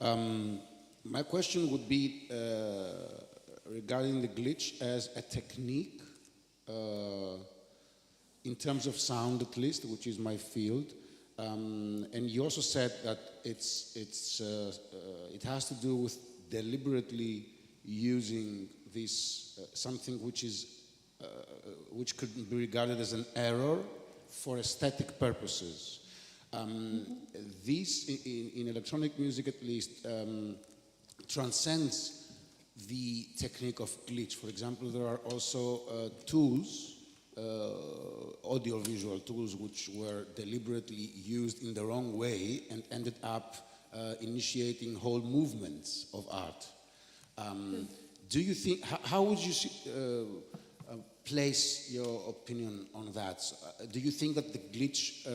My question would be regarding the glitch as a technique in terms of sound, at least, which is my field. And you also said that it has to do with deliberately using this something which could be regarded as an error for aesthetic purposes. This, in electronic music at least, transcends the technique of glitch. For example, there are also tools, audiovisual tools, which were deliberately used in the wrong way and ended up initiating whole movements of art. Do you think, how would you place your opinion on that? Do you think that the glitch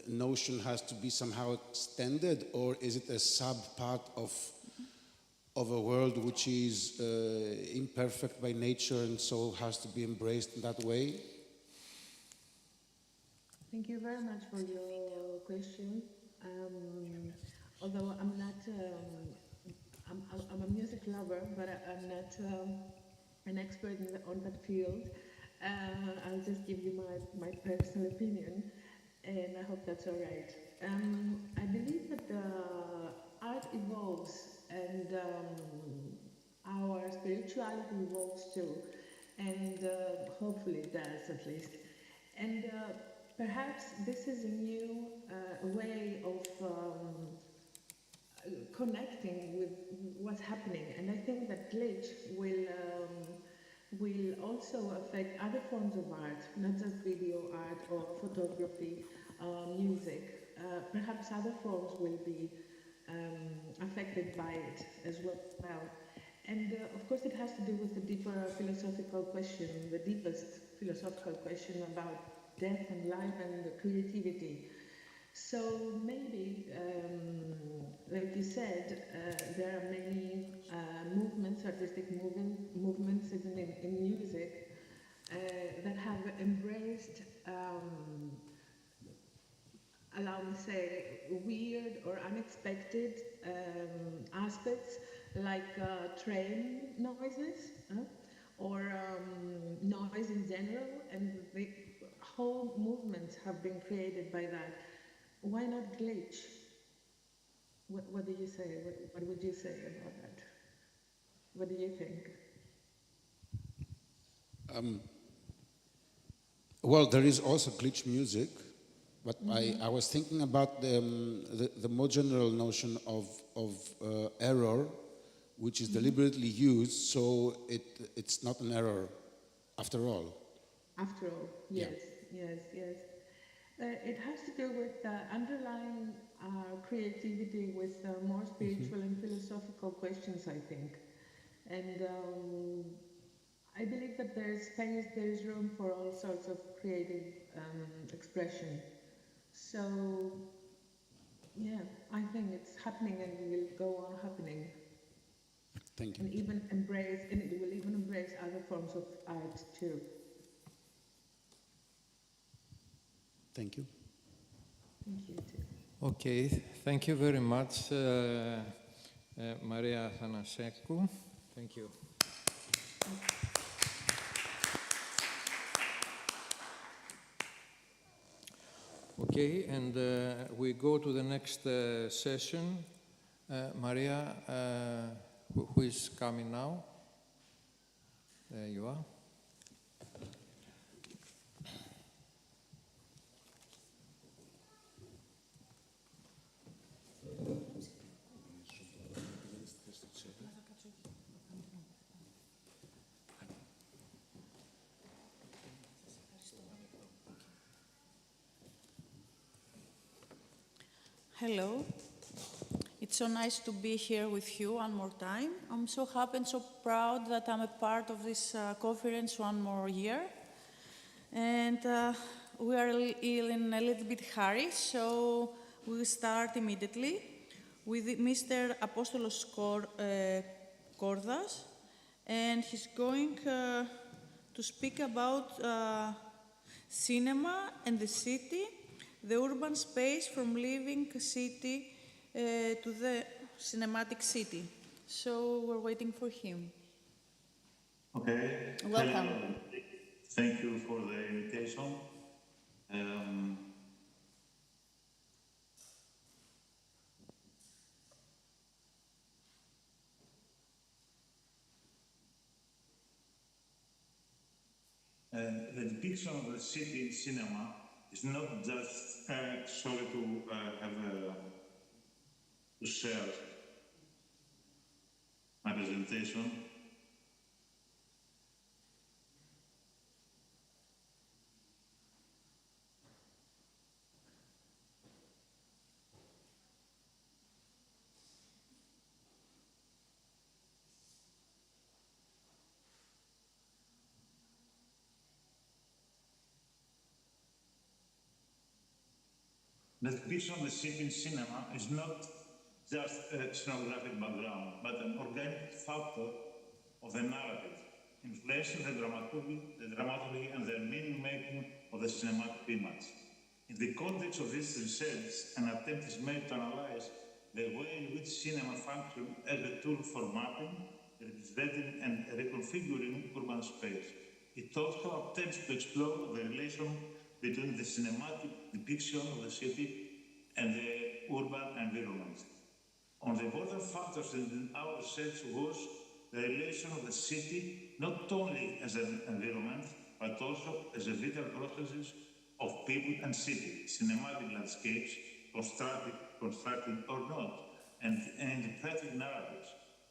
notion has to be somehow extended, or is it a sub-part of a world which is imperfect by nature and so has to be embraced in that way? Thank you very much for your question. Although I'm not, I'm a music lover, but I'm not an expert on that field. I'll just give you my personal opinion, and I hope that's all right. I believe that art evolves, and our spirituality evolves too, and hopefully it does at least. And perhaps this is a new way of connecting with what's happening, and I think that glitch will also affect other forms of art, not just video art or photography, music. Perhaps other forms will be affected by it as well. And of course it has to do with the deeper philosophical question, the deepest philosophical question about death and life and creativity. So maybe, like you said, there are many movements, artistic movements even in music, that have embraced, allow me to say, weird or unexpected aspects like train noises or noise in general, and the whole movements have been created by that. Why not glitch? What do you say? What would you say about that? What do you think? Well, there is also glitch music, but I was thinking about the more general notion of error, which is deliberately used, so it's not an error after all. After all, yes, yes. It has to do with underlying creativity with more spiritual and philosophical questions, I think. And I believe that there's space, there's room for all sorts of creative expression. So, yeah, I think it's happening and will go on happening. Thank you. And it will even embrace other forms of art too. Thank you. Thank you too. Okay, thank you very much, Maria Athanasescu. Thank you. Okay, and we go to the next session. Maria, who is coming now? There you are. Hello. It's so nice to be here with you one more time. I'm so happy and so proud that I'm a part of this conference one more year. And we are in a little bit hurry, so we'll start immediately with Mr. Apostolos Kordas, and he's going to speak about cinema and the city, the urban space from living city to the cinematic city. So we're waiting for him. Okay. Welcome. Hello. Thank you for the invitation. The depiction of the city in cinema is not just sorry to to share my presentation. The depiction of the city in cinema is not just a scenographic background, but an organic factor of the narrative, influencing the dramaturgy and the meaning-making of the cinematic image. In the context of this research, an attempt is made to analyze the way in which cinema functions as a tool for mapping, representing, and reconfiguring urban space. It also attempts to explore the relation between the cinematic depiction of the city and the urban environment. On the important factors in our research was the relation of the city not only as an environment, but also as a vital processes of people and city, cinematic landscapes, constructed or not, and interpreting narratives.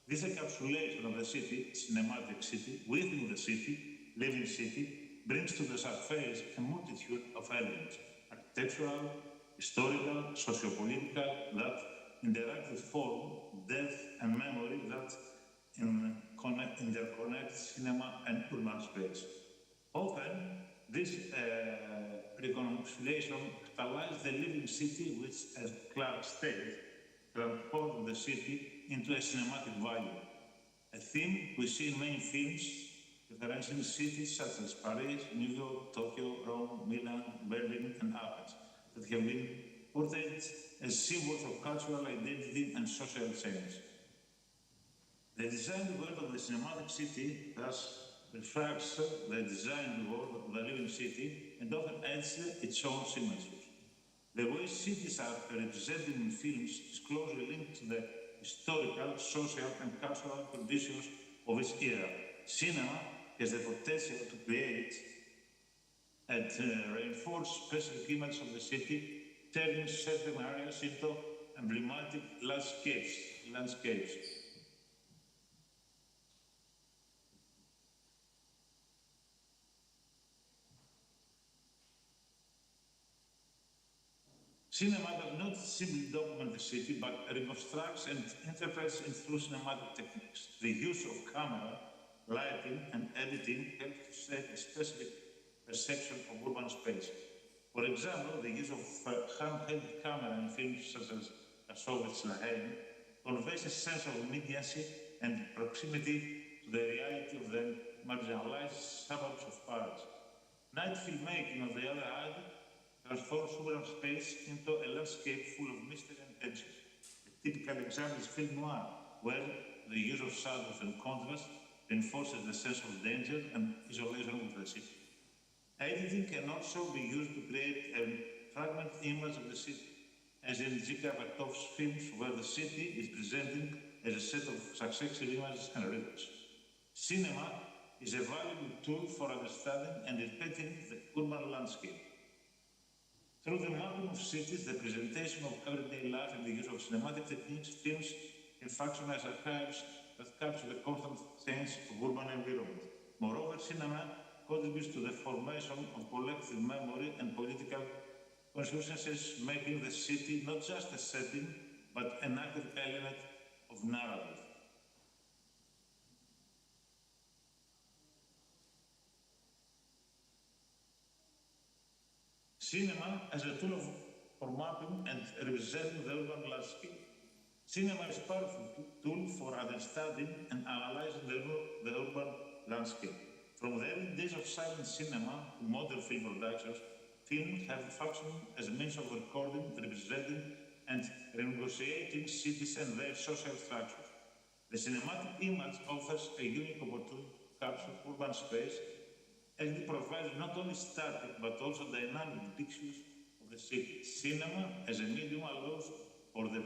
This encapsulation of the city, cinematic city, within the city, living city, brings to the surface a multitude of elements, architectural, historical, sociopolitical, that interactive form, depth and memory that interconnect cinema and urban space. Often, this reconciliation catalyzes the living city, which, as Clark stated, transformed the city into a cinematic value. A theme we see in many films referencing cities such as Paris, New York, Tokyo, Rome, Milan, Berlin, and Athens that have been portrayed as symbols of cultural identity and social change. The designed world of the cinematic city thus reflects the designed world of the living city and often adds its own signatures. The way cities are represented in films is closely linked to the historical, social, and cultural conditions of its era. Cinema has the potential to create and reinforce specific images of the city, turning certain areas into emblematic landscapes. Cinema does not simply document the city, but reconstructs and interprets it through cinematic techniques. The use of camera, lighting, and editing helps to set a specific perception of urban space. For example, the use of handheld camera in films such as Soviet's La Haine conveys a sense of immediacy and proximity to the reality of the marginalized suburbs of Paris. Night filmmaking, on the other hand, transforms urban space into a landscape full of mystery and tension. A typical example is film noir, where the use of shadows and contrast reinforces the sense of danger and isolation of the city. Editing can also be used to create a fragmented image of the city, as in DCAC-2025's films, where the city is presented as a set of successive images and rhythms. Cinema is a valuable tool for understanding and interpreting the urban landscape. Through the mapping of cities, the presentation of everyday life, and the use of cinematic techniques, films can function as archives that capture the constant change of urban environment. Moreover, cinema contributes to the formation of collective memory and political consciousnesses, making the city not just a setting, but an active element of narrative. Cinema as a tool for mapping and representing the urban landscape. Cinema is a powerful tool for understanding and analyzing the urban landscape. From the early days of silent cinema to modern film productions, films have functioned as a means of recording, representing, and renegotiating cities and their social structures. The cinematic image offers a unique opportunity to capture urban space, and it provides not only static but also dynamic depictions of the city. Cinema as a medium allows for the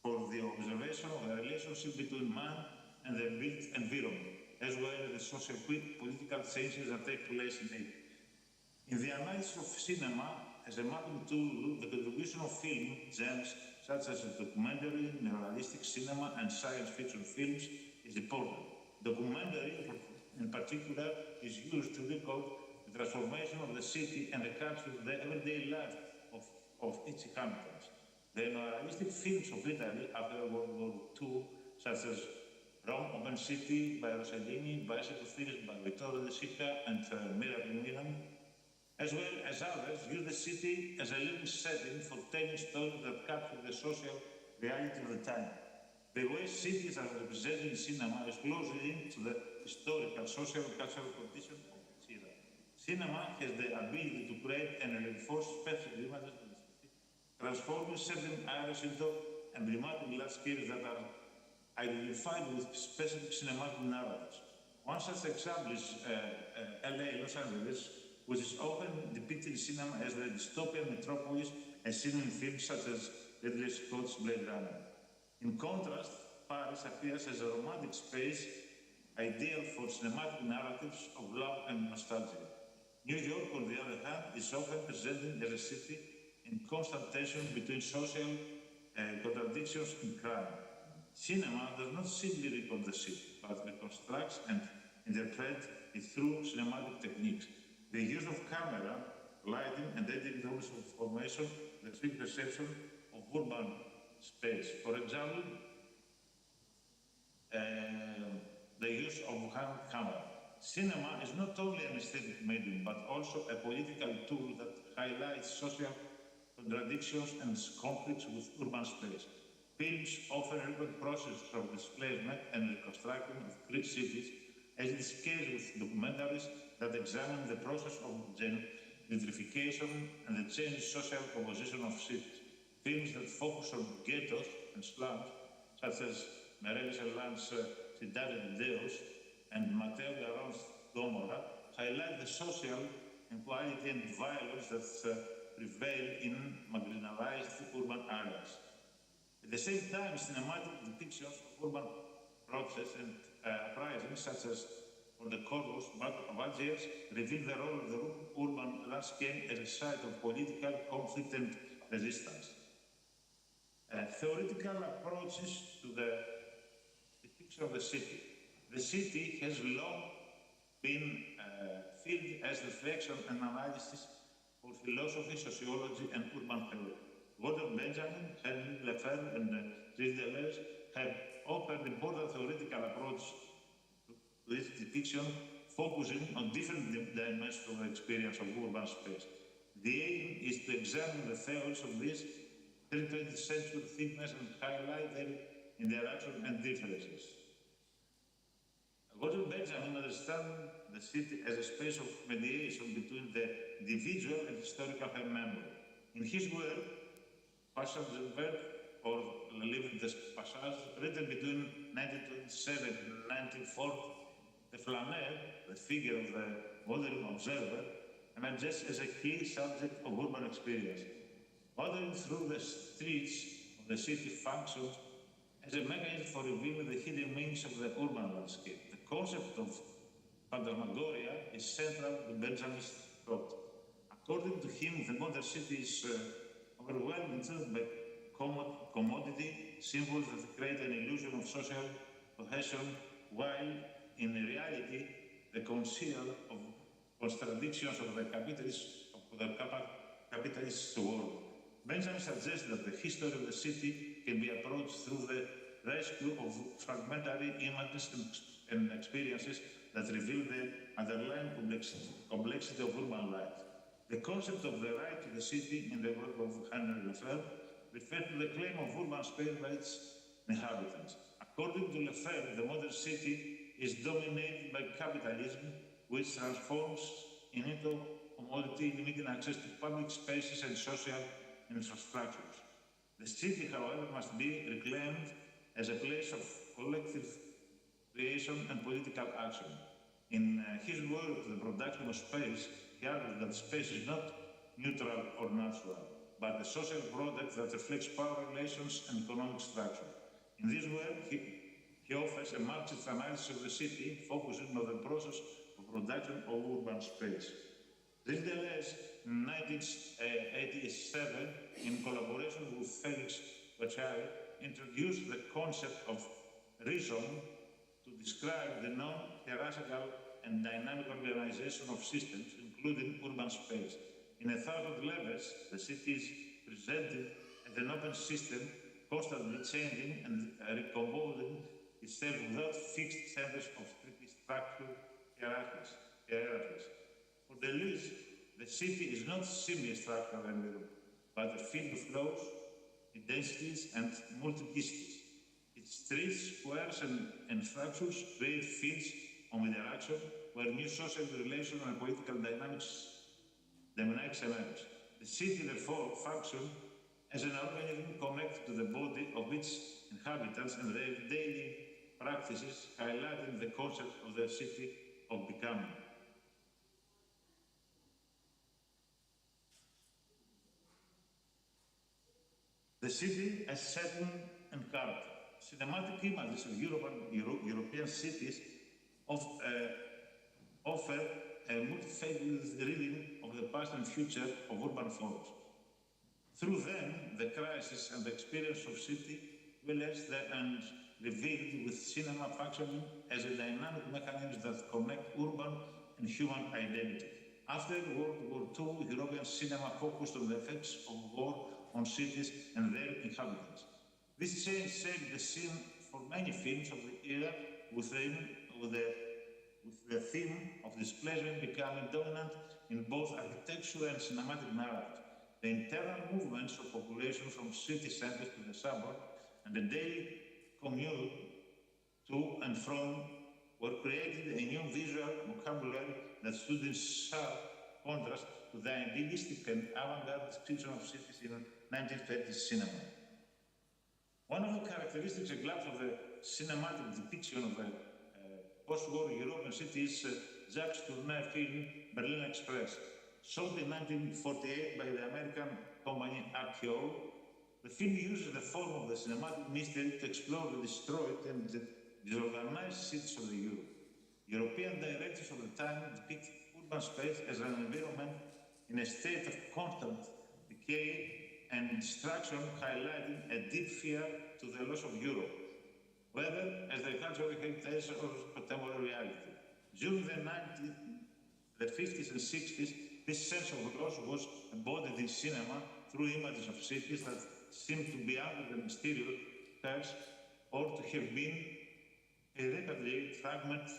observation of the relationship between man and the built environment, as well as the social political changes that take place in it. In the analysis of cinema as a mapping tool, the contribution of film genres such as documentary, neorealistic cinema, and science fiction films is important. Documentary, in particular, is used to record the transformation of the city and the capture of the everyday life of its inhabitants. The neorealistic films of Italy after World War II, such as Rome, Open City by Rossellini, Bicycle Films by Vittorio De Sica and Miracle in Milan, as well as others, use the city as a living setting for telling stories that capture the social reality of the time. The way cities are represented in cinema is closely linked to the historical, social, and cultural conditions of its era. Cinema has the ability to create and reinforce specific images of the city, transforming certain areas into emblematic landscapes that are identified with specific cinematic narratives. One such example is LA, Los Angeles, which is often depicted in cinema as the dystopian metropolis as seen in films such as Ridley Scott's Blade Runner. In contrast, Paris appears as a romantic space ideal for cinematic narratives of love and nostalgia. New York, on the other hand, is often presented as a city in constant tension between social contradictions and crime. Cinema does not simply record the city, but reconstructs and interprets it through cinematic techniques. The use of camera, lighting, and editing tools of formation, the free perception of urban space. For example, the use of hand camera. Cinema is not only an aesthetic medium, but also a political tool that highlights social contradictions and conflicts with urban space. Films offer a relevant process of displacement and reconstruction of great cities, as it is the case with documentaries that examine the process of gentrification and the changing social composition of cities. Films that focus on ghettos and slums, such as Meirelles Erland's Cidade de Deus and Matteo Garon's Gomorrah, highlight the social inequality and violence that prevail in marginalized urban areas. At the same time, cinematic depictions of urban process and uprisings, such as for the Corfu Badgers, reveal the role of the urban landscape as a site of political conflict and resistance. Theoretical approaches to the depiction of the city. The city has long been fielded as reflection and analysis for philosophy, sociology, and urban theory. Gordon Benjamin, Henry Lefebvre, and Gilles Deleuze have offered important theoretical approaches to this depiction, focusing on different dimensions of the experience of urban space. The aim is to examine the theories of this 20th century thinkness and highlight their interaction and differences. Gordon Benjamin understands the city as a space of mediation between the individual and historical memory. In his work, Passagewerk, or Le Livre des Passages, written between 1927 and 1940, the flaneur, the figure of the modern observer, emerges as a key subject of urban experience. Wandering through the streets of the city functions as a mechanism for revealing the hidden meanings of the urban landscape. The concept of phantasmagoria is central to Benjamin's thought. According to him, the modern city is overwhelmed by commodity symbols that create an illusion of social cohesion, while in reality, the conceal of contradictions of the capitalist world. Benjamin suggests that the history of the city can be approached through the rescue of fragmentary images and experiences that reveal the underlying complexity of urban life. The concept of the right to the city in the work of Henry Lefebvre refers to the claim of urban space by its inhabitants. According to Lefebvre, the modern city is dominated by capitalism, which transforms into commodity, limiting access to public spaces and social infrastructures. The city, however, must be reclaimed as a place of collective creation and political action. In his work, The Production of Space, he argues that space is not neutral or natural, but a social product that reflects power relations and economic structure. In this work, he offers a Marxist analysis of the city, focusing on the process of production of urban space. Gilles Deleuze, in 1987, in collaboration with Félix Guattari, introduced the concept of reason to describe the non-hierarchical and dynamic organization of systems, including urban space. In 1,000 levels, the city is presented as an open system, constantly changing and recomposing itself without fixed centers of strictly structured hierarchies. For Deleuze, the city is not simply a structural environment, but a field of flows, densities, and multiplicities. Its streets, squares, and structures create fields of interaction where new social relations and political dynamics emerge. The city, therefore, functions as an organism connected to the body of its inhabitants and their daily practices, highlighting the concept of the city of becoming. The city as setting and character. Cinematic images of European cities offer a multifaceted reading of the past and future of urban forms. Through them, the crisis and the experience of city will and revealed with cinema functioning as a dynamic mechanism that connects urban and human identity. After World War II, European cinema focused on the effects of war on cities and their inhabitants. This change shaped the scene for many films of the era, with the theme of displacement becoming dominant in both architecture and cinematic narrative. The internal movements of population from city centers to the suburbs and the daily commute to and from were created a new visual vocabulary that stood in sharp contrast to the idealistic and avant-garde description of cities in 1930s cinema. One of the characteristics and glance of the cinematic depiction of a post-war European city is Jacques Tourneur film Berlin Express. Shot in 1948 by the American company RKO, the film uses the form of the cinematic mystery to explore the destroyed and disorganized cities of the Europe. European directors of the time depict urban space as an environment in a state of constant decay and destruction, highlighting a deep fear to the loss of Europe, whether as the cultural heritage or contemporary reality. During the 50s and 60s, this sense of loss was embodied in cinema through images of cities that seemed to be under the mysterious curse or to have been irreparably fragmented,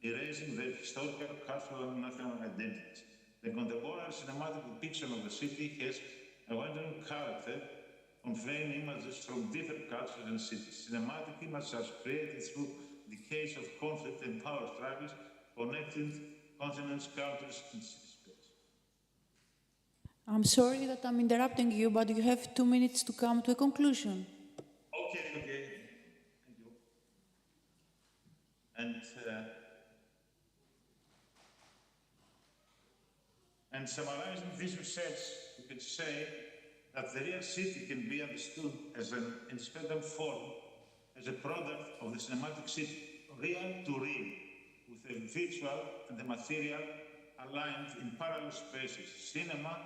erasing their historical, cultural, and national identities. The contemporary cinematic depiction of the city has a wandering character, conveying images from different cultures and cities. Cinematic images are created through decades of conflict and power struggles, connecting continents, countries, and city space. I'm sorry that I'm interrupting you, but you have 2 minutes to come to a conclusion. Okay. Thank you. And summarizing this research, we can say that the real city can be understood as an indispensable form, as a product of the cinematic city, real to real, with the virtual and the material aligned in parallel spaces. Cinema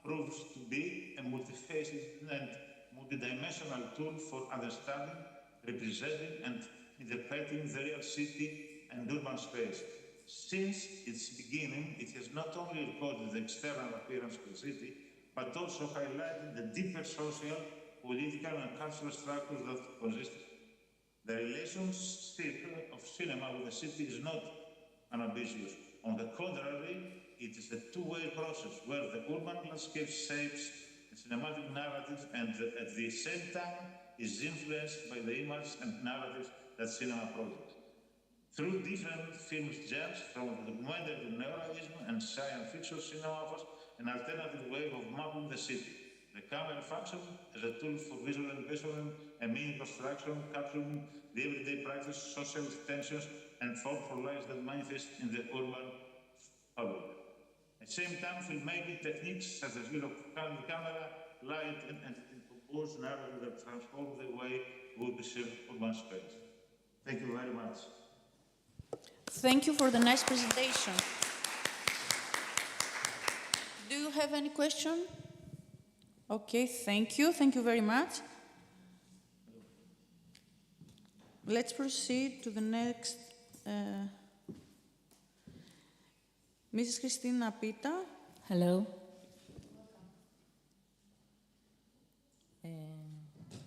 proves to be a multifaceted and multidimensional tool for understanding, representing, and interpreting the real city and urban space. Since its beginning, it has not only recorded the external appearance of the city, but also highlighted the deeper social, political, and cultural structures that consist. The relationship of cinema with the city is not unambiguous. On the contrary, it is a two-way process where the urban landscape shapes the cinematic narrative and at the same time is influenced by the images and narratives that cinema projects. Through different film genres, from the documentary to neorealism and science fiction, cinema offers an alternative way of mapping the city. The camera functions as a tool for visual education and meaning construction, capturing the everyday practice, social tensions, and thought for lives that manifest in the urban fabric. At the same time, filmmaking techniques such as use of camera, light, and composed narrative that transform the way we perceive urban space. Thank you very much. Thank you for the nice presentation. Do you have any question? Okay, thank you. Thank you very much. Let's proceed to the next. Mrs. Christina Pita. Hello.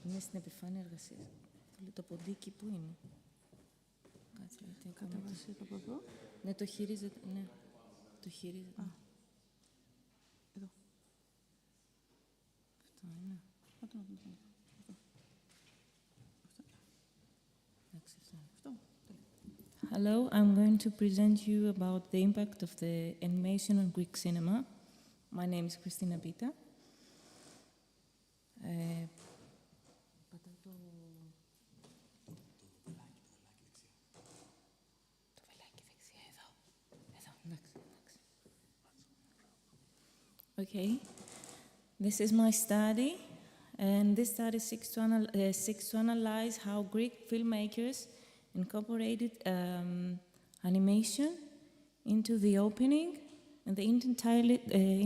Είναι στην επιφάνεια εργασίας. Το ποντίκι πού είναι? Κάτσε, γιατί Καταβασίλη από εδώ. Ναι, το χειρίζεται. Ναι, το χειρίζεται. Εδώ. Αυτό είναι. Αυτό. Hello, I'm going to present you about the impact of the animation on Greek cinema. My name is Christina Pita. Okay, this is my study, and this study seeks to analyze how Greek filmmakers incorporated animation into the opening and the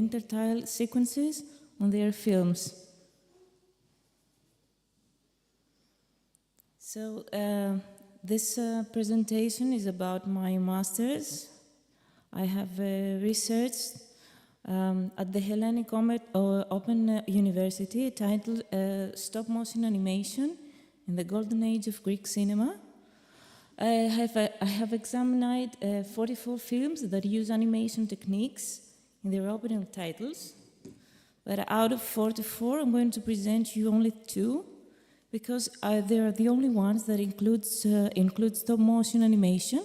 intertile sequences on their films. So this presentation is about my master's. I have researched at the Hellenic Open University titled Stop Motion Animation in the golden age of Greek cinema. I have examined 44 films that use animation techniques in their opening titles. But out of 44, I'm going to present you only 2, because they are the only ones that include stop-motion animation.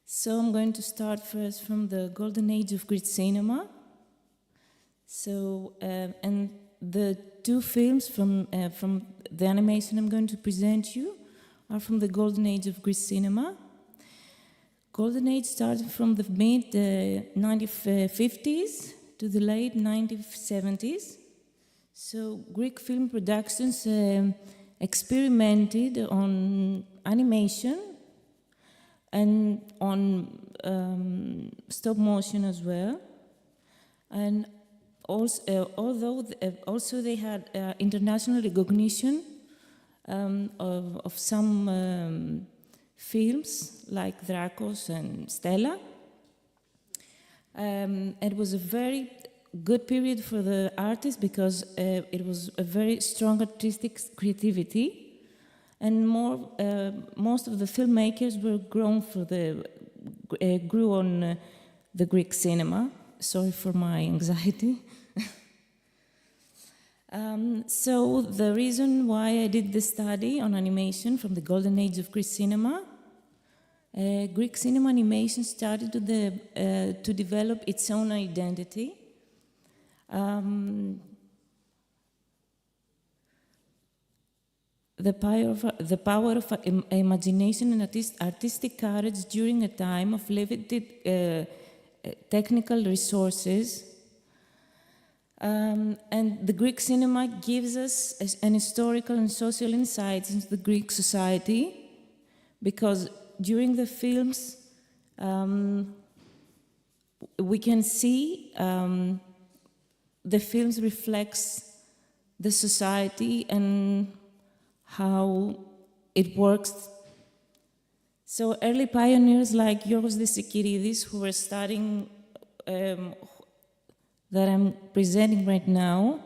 So I'm going to start first from the golden age of Greek cinema. So, and the 2 films from the animation I'm going to present you are from the golden age of Greek cinema. Golden age started from the mid-1950s to the late 1970s. So Greek film productions experimented on animation and on stop motion as well. And also, also they had international recognition of some films like Drakos and Stella. It was a very good period for the artists because it was a very strong artistic creativity, and most of the filmmakers were grew on the Greek cinema. Sorry for my anxiety. So the reason why I did this study on animation from the golden age of Greek cinema, Greek cinema animation started to develop its own identity. The power of imagination and artistic courage during a time of limited technical resources. And the Greek cinema gives us an historical and social insight into the Greek society, because during the films we can see the films reflects the society and how it works. So early pioneers like Yorgos Dissikiridis, who were studying that I'm presenting right now,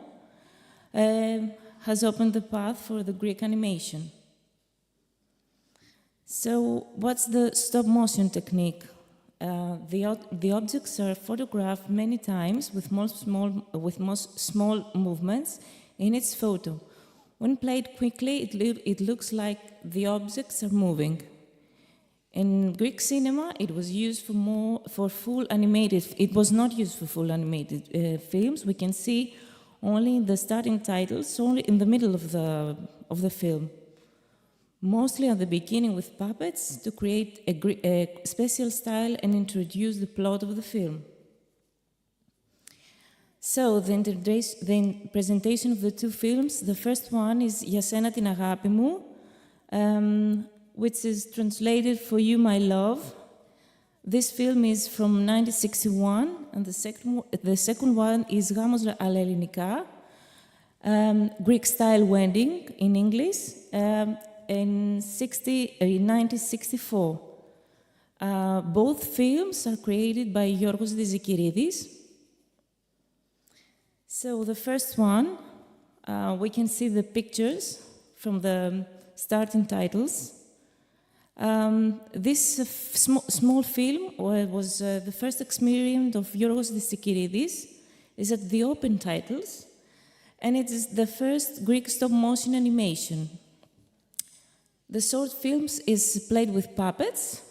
has opened the path for the Greek animation. So what's the stop motion technique? The objects are photographed many times with most small movements in its photo. When played quickly, it looks like the objects are moving. In Greek cinema, it was used for full animated. It was not used for full animated films. We can see only the starting titles, only in the middle of the film. Mostly at the beginning with puppets to create a special style and introduce the plot of the film. So the presentation of the 2 films, the first one is Για σένα την αγάπη μου, which is translated For You My Love. This film is from 1961, and the second one is Γάμος αλλά ελληνικά, Greek style wedding in English, in 1964. Both films are created by Yorgos Dissikiridis. So the first one, we can see the pictures from the starting titles. This small film was the first experiment of Yorgos Dissikiridis, is at the open titles, and it is the first Greek stop-motion animation. The short films is played with puppets,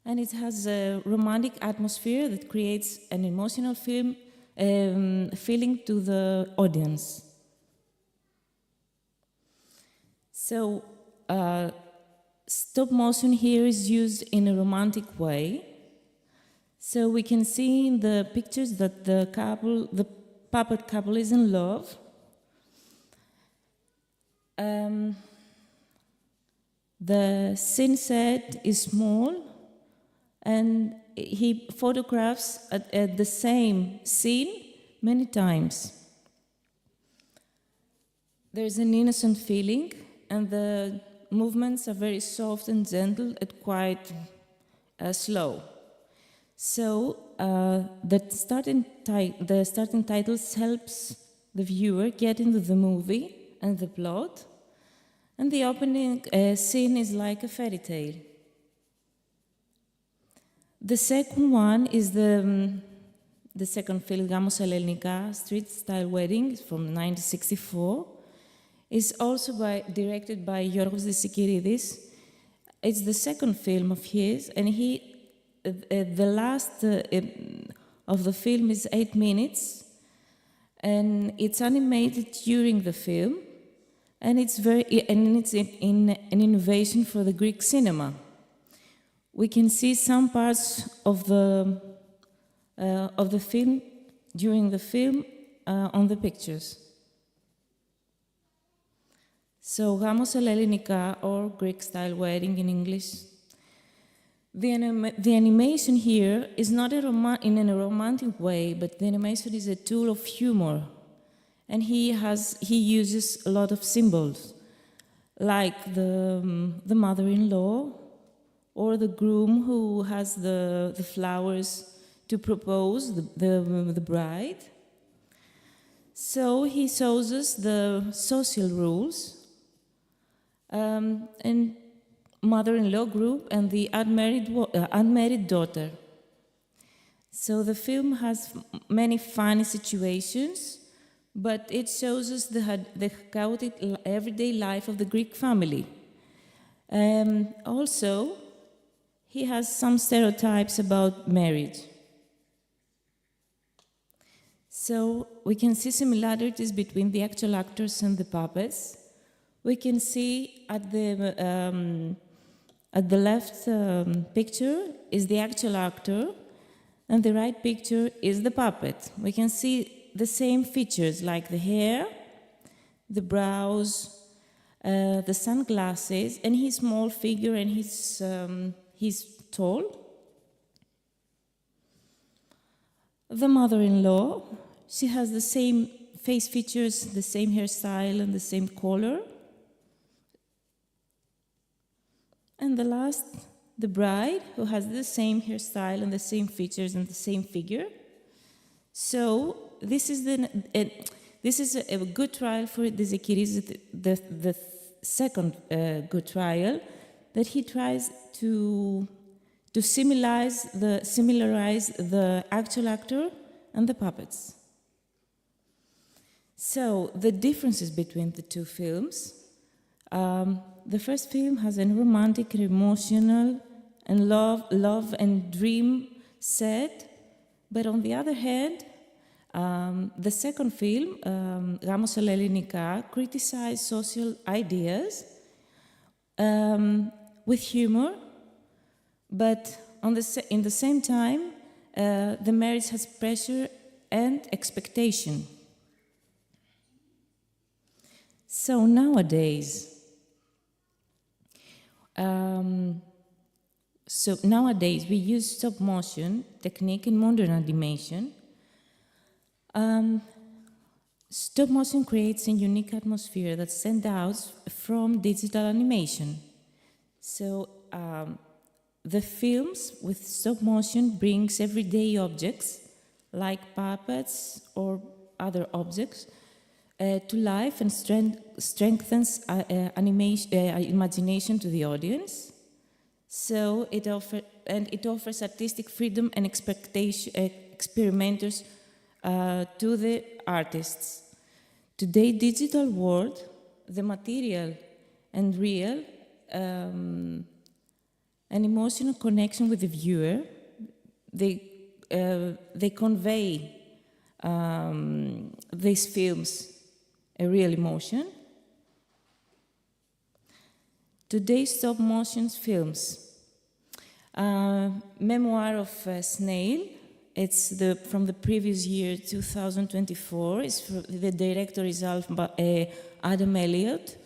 and it has a romantic atmosphere that creates an emotional feeling to the audience. So, stop motion here is used in a romantic way. So we can see in the pictures that the puppet couple is in love. The scene set is small, and he photographs at the same scene many times. There's an innocent feeling, and the movements are very soft and gentle and quite slow. So the starting titles helps the viewer get into the movie and the plot, and the opening scene is like a fairy tale. The second one is the second film, Gamos Ελληνικά, Street Style Wedding, from 1964. It's also directed by Yorgos Diskiridis. It's the second film of his, and the last of the film is 8 minutes, and it's animated during the film, and it's an innovation for the Greek cinema. We can see some parts of the film during the film on the pictures. So, Gamos Ελληνικά, or Greek-style wedding in English. The animation here is not in a romantic way, but the animation is a tool of humor. And he uses a lot of symbols, like the mother-in-law, or the groom who has the flowers to propose the bride. So he shows us the social rules, and mother-in-law group and the unmarried daughter. So the film has many funny situations, but it shows us the chaotic everyday life of the Greek family. Also, he has some stereotypes about marriage. So we can see similarities between the actual actors and the puppets. We can see at the left picture is the actual actor, and the right picture is the puppet. We can see the same features like the hair, the brows, the sunglasses, and his small figure, and he's tall. The mother-in-law, she has the same face features, the same hairstyle, and the same color. And the last, the bride, who has the same hairstyle and the same features and the same figure. So this is a good trial for Diskiridis, the second good trial, that he tries to similarize the actual actor and the puppets. So the differences between the two films. The first film has a romantic, emotional, and love and dream set, but on the other hand, the second film, Gamos Ελληνικά, criticized social ideas with humor, but in the same time, the marriage has pressure and expectation. So nowadays, we use stop motion technique in modern animation. Stop motion creates a unique atmosphere that stands out from digital animation. So the films with stop motion brings everyday objects like puppets or other objects to life and strengthens imagination to the audience. So it offers artistic freedom and experimenters to the artists. Today, digital world, the material and real, an emotional connection with the viewer. They convey these films a real emotion. Today's stop motion films. Memoir of Snail. It's from the previous year, 2024. The director is Adam Elliott.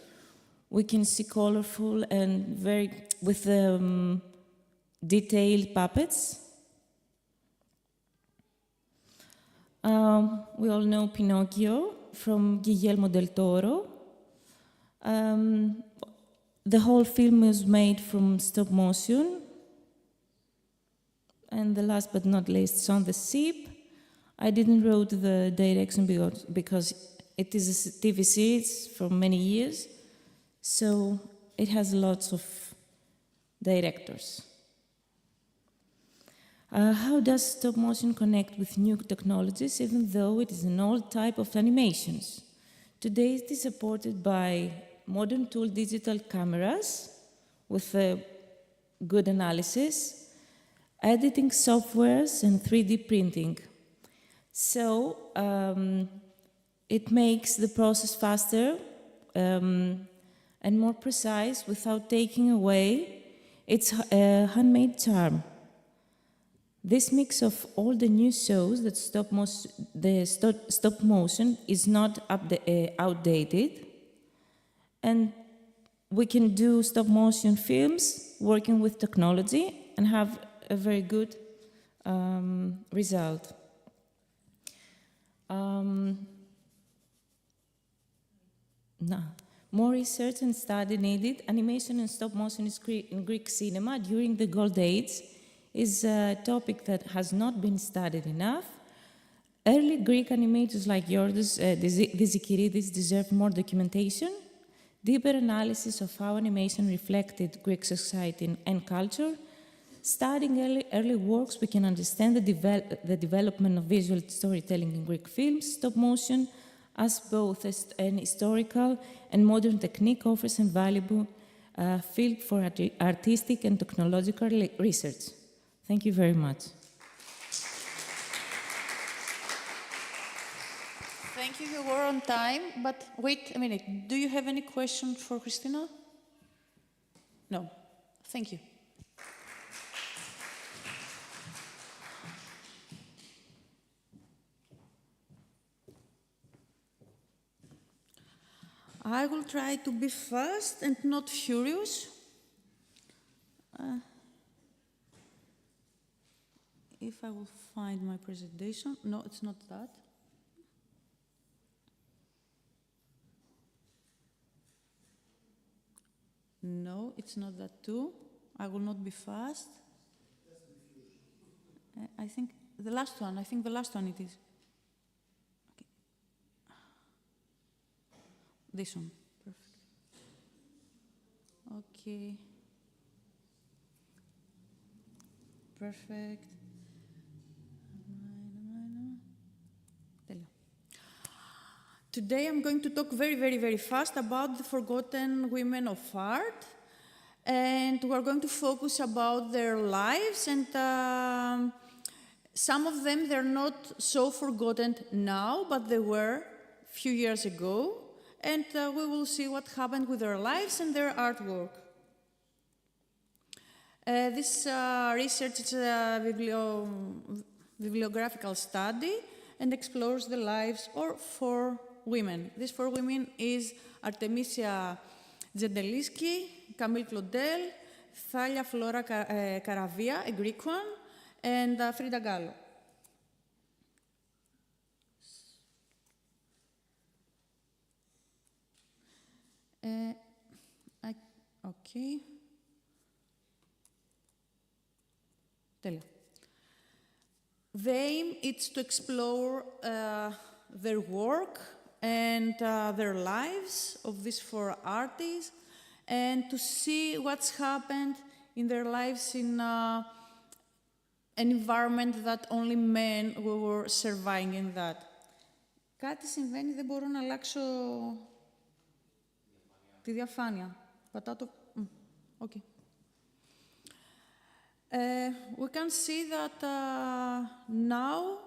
We can see colorful and with detailed puppets. We all know Pinocchio from Guillermo del Toro. The whole film was made from stop motion. And the last but not least, Son the Sheep. I didn't write the direction because it is a TV series for many years, so it has lots of directors. How does stop motion connect with new technologies, even though it is an old type of animations? Today it is supported by modern tool digital cameras with good analysis, editing softwares, and 3D printing. So it makes the process faster and more precise without taking away its handmade charm. This mix of all the new shows that stop motion is not outdated, and we can do stop motion films working with technology and have a very good result. More research and study needed. Animation and stop motion in Greek cinema during the Gold Age is a topic that has not been studied enough. Early Greek animators like Yorgos Dizikiridis deserve more documentation, deeper analysis of how animation reflected Greek society and culture. Studying early works, we can understand the development of visual storytelling in Greek films. Stop motion, as both an historical and modern technique, offers a valuable field for artistic and technological research. Thank you very much. Thank you. You were on time, but wait a minute. Do you have any questions for Christina? No. Thank you. I will try to be fast and not furious. If I will find my presentation. No, it's not that. No, it's not that too. I will not be fast. I think the last one. I think the last one it is. Okay. This one. Perfect. Okay. Perfect. Today I'm going to talk very, very, very fast about the forgotten women of art, and we're going to focus about their lives, and some of them, they're not so forgotten now, but they were a few years ago, and we will see what happened with their lives and their artwork. This research is a bibliographical study and explores the lives of 4 women. These 4 women is Artemisia Gentileschi, Camille Claudel, Thalia Flora Karavia, a Greek one, and Frida Kahlo. Okay. Τέλεια. The aim is to explore their work and their lives of these 4 artists, and to see what's happened in their lives in an environment that only men were surviving in that. Κάτι συμβαίνει, δεν μπορώ να αλλάξω τη διαφάνεια. Πατάω το... Okay. We can see that now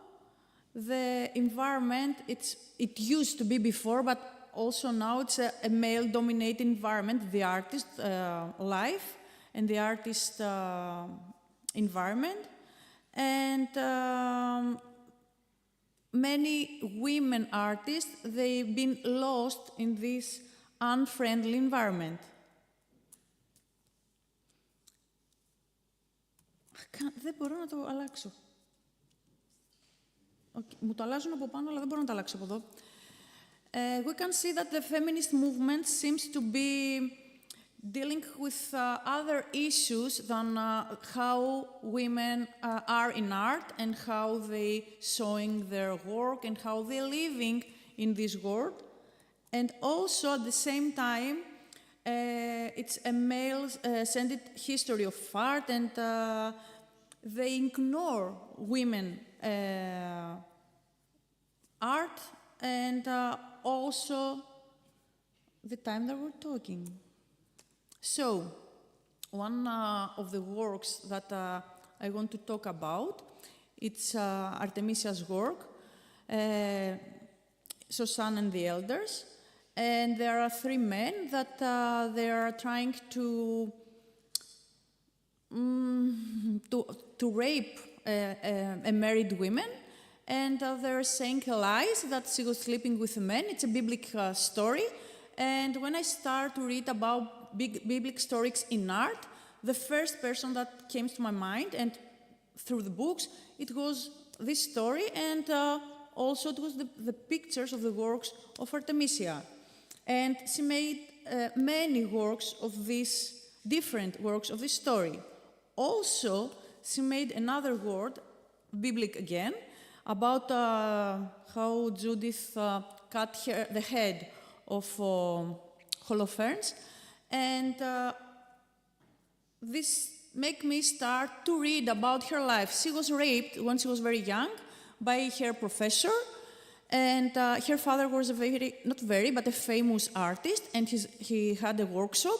the environment, it used to be before, but also now it's a male-dominated environment, the artist life and the artist environment. And many women artists, they've been lost in this unfriendly environment. Δεν μπορώ να το αλλάξω. Okay. Μου το αλλάζουν από πάνω, αλλά δεν μπορώ να το αλλάξω από εδώ. We can see that the feminist movement seems to be dealing with other issues than how women are in art and how they showing their work and how they're living in this world. And also at the same time, it's a male-centered history of art, and they ignore women art, and also the time that we're talking. So, one of the works that I want to talk about, it's Artemisia's work, Susan and the Elders. And there are three men that they are trying to rape a married woman, and they're saying lies that she was sleeping with a man. It's a biblical story. And when I start to read about biblical stories in art, the first person that came to my mind, and through the books, it was this story, and also it was the pictures of the works of Artemisia. And she made many works of this, different works of this story. Also, she made another work, biblical again, about how Judith cut the head of Holofernes. And this made me start to read about her life. She was raped when she was very young by her professor. And her father was but a famous artist, and he had a workshop,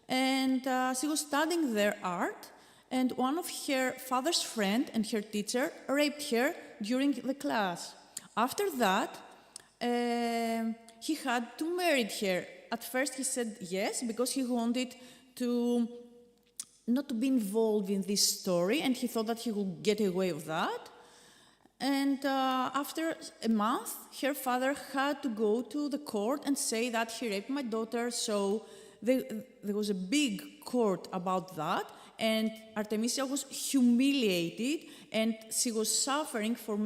and she was studying their art, and one of her father's friend and her teacher raped her during the class. After that, he had to marry her. At first he said yes, because he wanted to not to be involved in this story, and he thought that he would get away with that. And after a month, her father had to go to the court and say that he raped my daughter. So there was a big court about that. And Artemisia was humiliated, and she was suffering for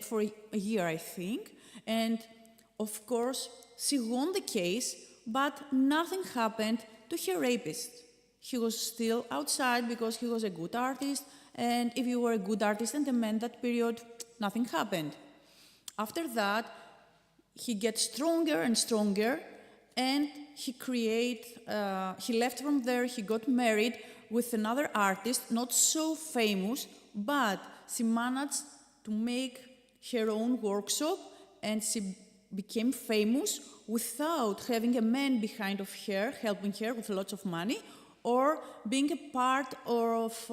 for a year, I think. And of course, she won the case, but nothing happened to her rapist. He was still outside because he was a good artist. And if you were a good artist and a man that period, nothing happened. After that, he gets stronger and stronger, and he left from there, he got married with another artist, not so famous, but she managed to make her own workshop, and she became famous without having a man behind of her, helping her with lots of money, or being a part of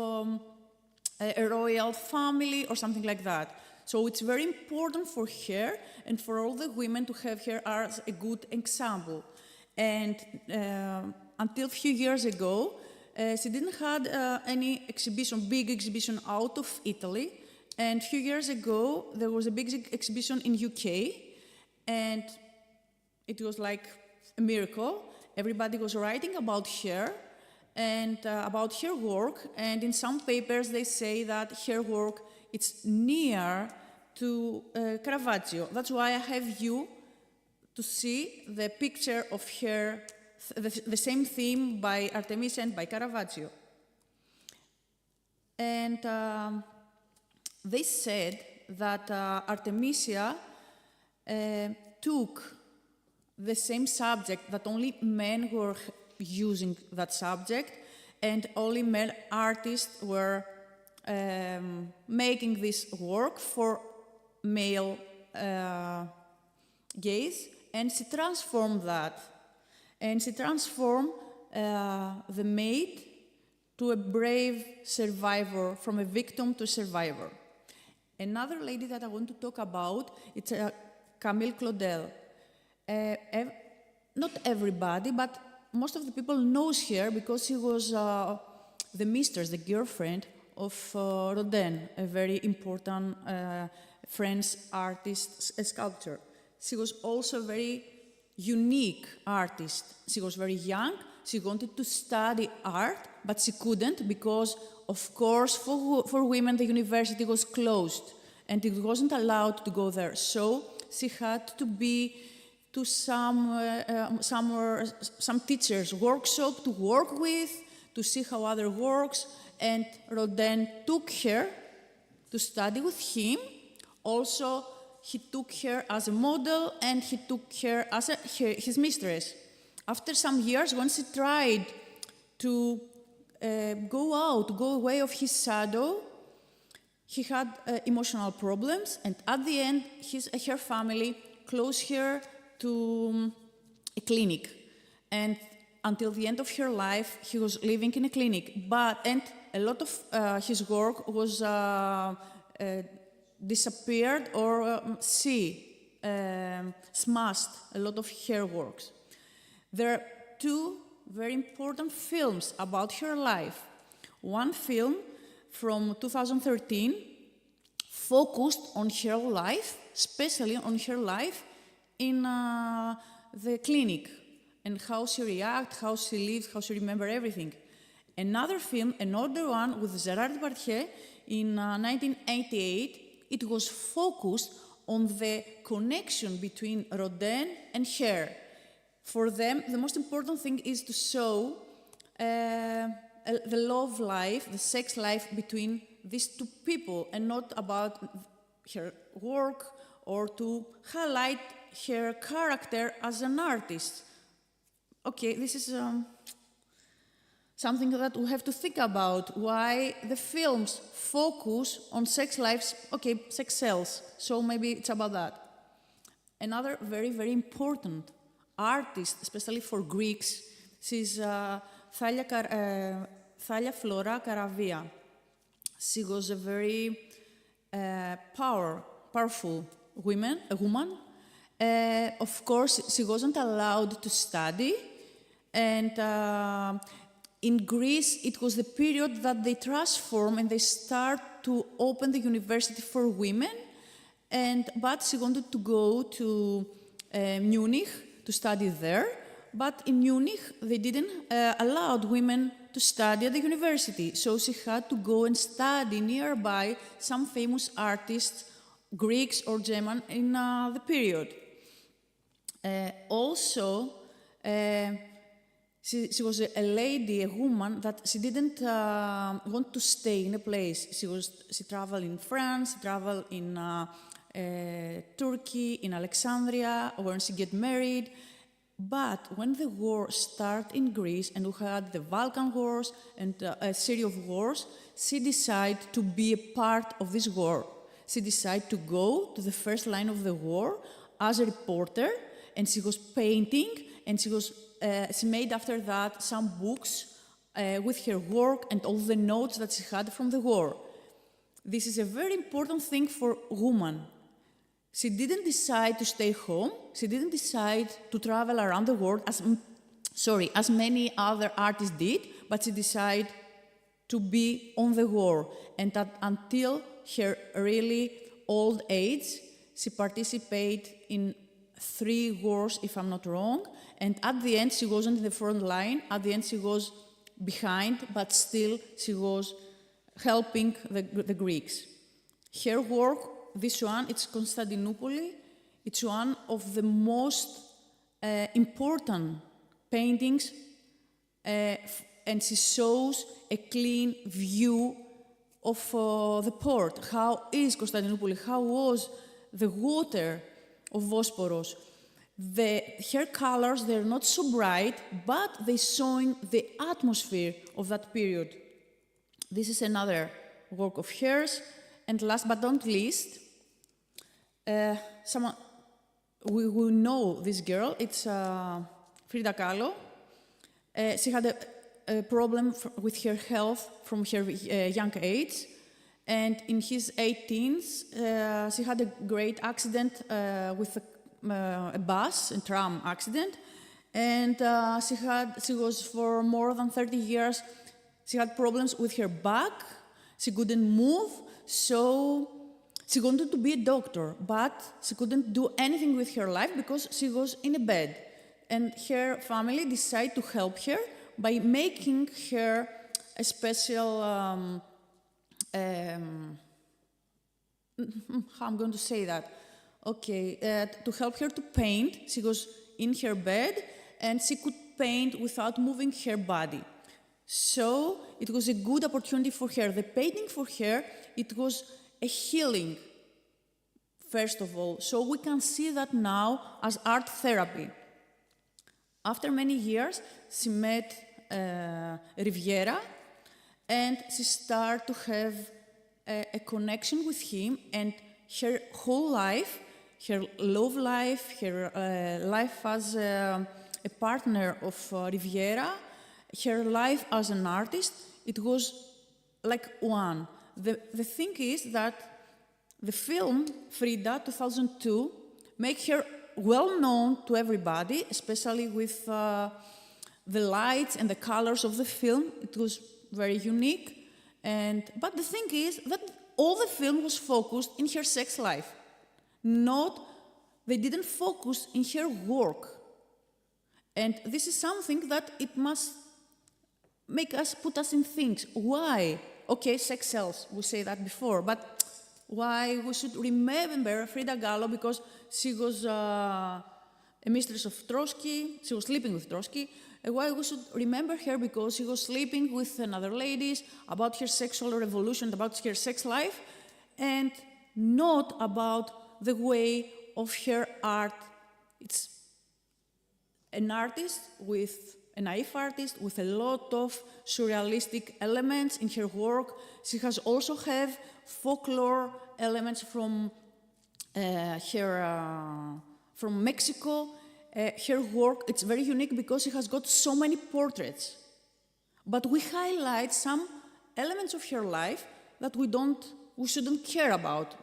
a royal family or something like that. So it's very important for her and for all the women to have her as a good example. And until a few years ago, she didn't have any big exhibition out of Italy. And a few years ago, there was a big exhibition in UK, and it was like a miracle. Everybody was writing about her and about her work, and in some papers they say that her work is near to Caravaggio. That's why I have you to see the picture of her, the same theme by Artemisia and by Caravaggio. And they said that Artemisia took the same subject, that only men were using that subject, and only male artists were making this work for male gaze, and she transformed that. And she transformed the maid to a brave survivor, from a victim to survivor. Another lady that I want to talk about, it's Camille Claudel. Not everybody, but most of the people knows her because she was the mistress, the girlfriend of Rodin, a very important French artist, sculptor. She was also a very unique artist. She was very young. She wanted to study art, but she couldn't because, of course, for women, the university was closed and it wasn't allowed to go there. So she had to be to some teachers' workshop to work with, to see how other works, and Rodin took her to study with him. Also, he took her as a model and he took her as his mistress. After some years, when she tried to go away of his shadow, he had emotional problems, and at the end, her family closed her to a clinic. And until the end of her life, he was living in a clinic. And a lot of his work was disappeared or smashed, a lot of her works. There are two very important films about her life. One film from 2013 focused on her life, especially on her life in the clinic, and how she reacted, how she lived, how she remembered everything. Another film, an older one, with Gérard Depardieu in 1988, it was focused on the connection between Rodin and her. For them, the most important thing is to show the love life, the sex life between these two people, and not about her work or to highlight her character as an artist. Okay, this is something that we have to think about, why the films focus on sex lives, okay, sex sells, so maybe it's about that. Another very, very important artist, especially for Greeks, she's Thalia Flora Karavia. She was a very powerful woman. Of course, she wasn't allowed to study, and in Greece, it was the period that they transformed and they start to open the university for women. But she wanted to go to Munich to study there. But in Munich, they didn't allow women to study at the university. So she had to go and study nearby some famous artists, Greeks or German, in the period. Also, she was a lady, a woman, that she didn't want to stay in a place. She traveled in France, she traveled in Turkey, in Alexandria, where she get married. But when the war started in Greece, and we had the Balkan Wars and a series of wars, she decided to be a part of this war. She decided to go to the first line of the war as a reporter, and she was painting, and she made after that some books with her work and all the notes that she had from the war. This is a very important thing for women. She didn't decide to stay home. She didn't decide to travel around the world as many other artists did, but she decided to be on the war. And that until her really old age, she participated in 3 wars, if I'm not wrong. And at the end, she wasn't in the front line. At the end, she was behind, but still she was helping the Greeks. Her work, this one, it's Constantinople. It's one of the most important paintings, and she shows a clean view of the port. How is Constantinople? How was the water of Bosporus? Her colors, they're not so bright, but they're showing the atmosphere of that period. This is another work of hers. And last but not least, we will know this girl. It's Frida Kahlo. She had a problem with her health from her young age. And in his 18s, she had a great accident with a bus, a tram accident. And she was for more than 30 years, she had problems with her back. She couldn't move, so she wanted to be a doctor, but she couldn't do anything with her life because she was in a bed. And her family decided to help her by making her a special, how I'm going to say that? Okay, to help her to paint. She was in her bed and she could paint without moving her body. So it was a good opportunity for her. The painting for her, it was a healing first of all. So we can see that now as art therapy. After many years, she met Riviera, and she started to have a connection with him, and her whole life, her love life, her life as a partner of Riviera, her life as an artist, it was like one. The thing is that the film, Frida, 2002, made her well known to everybody, especially with the lights and the colors of the film. It was very unique. But the thing is that all the film was focused in her sex life. They didn't focus in her work. And this is something that it must put us in things. Why? Okay, sex sells, we say that before, but why we should remember Frida Kahlo, because she was a mistress of Trotsky, she was sleeping with Trotsky. Why we should remember her? Because she was sleeping with another ladies, about her sexual revolution, about her sex life, and not about the way of her art. It's an artist a naive artist with a lot of surrealistic elements in her work. She has also have folklore elements from from Mexico. Her work, it's very unique because she has got so many portraits. But we highlight some elements of her life that we shouldn't care about.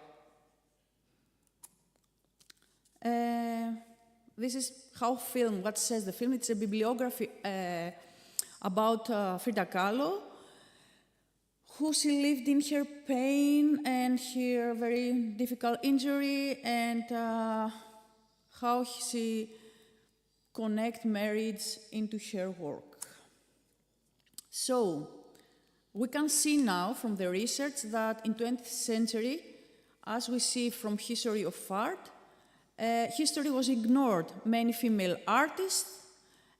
This is what says the film. It's a bibliography about Frida Kahlo, who she lived in her pain and her very difficult injury, and how she connect marriage into her work. So, we can see now from the research that in 20th century, as we see from history of art, history was ignored. Many female artists,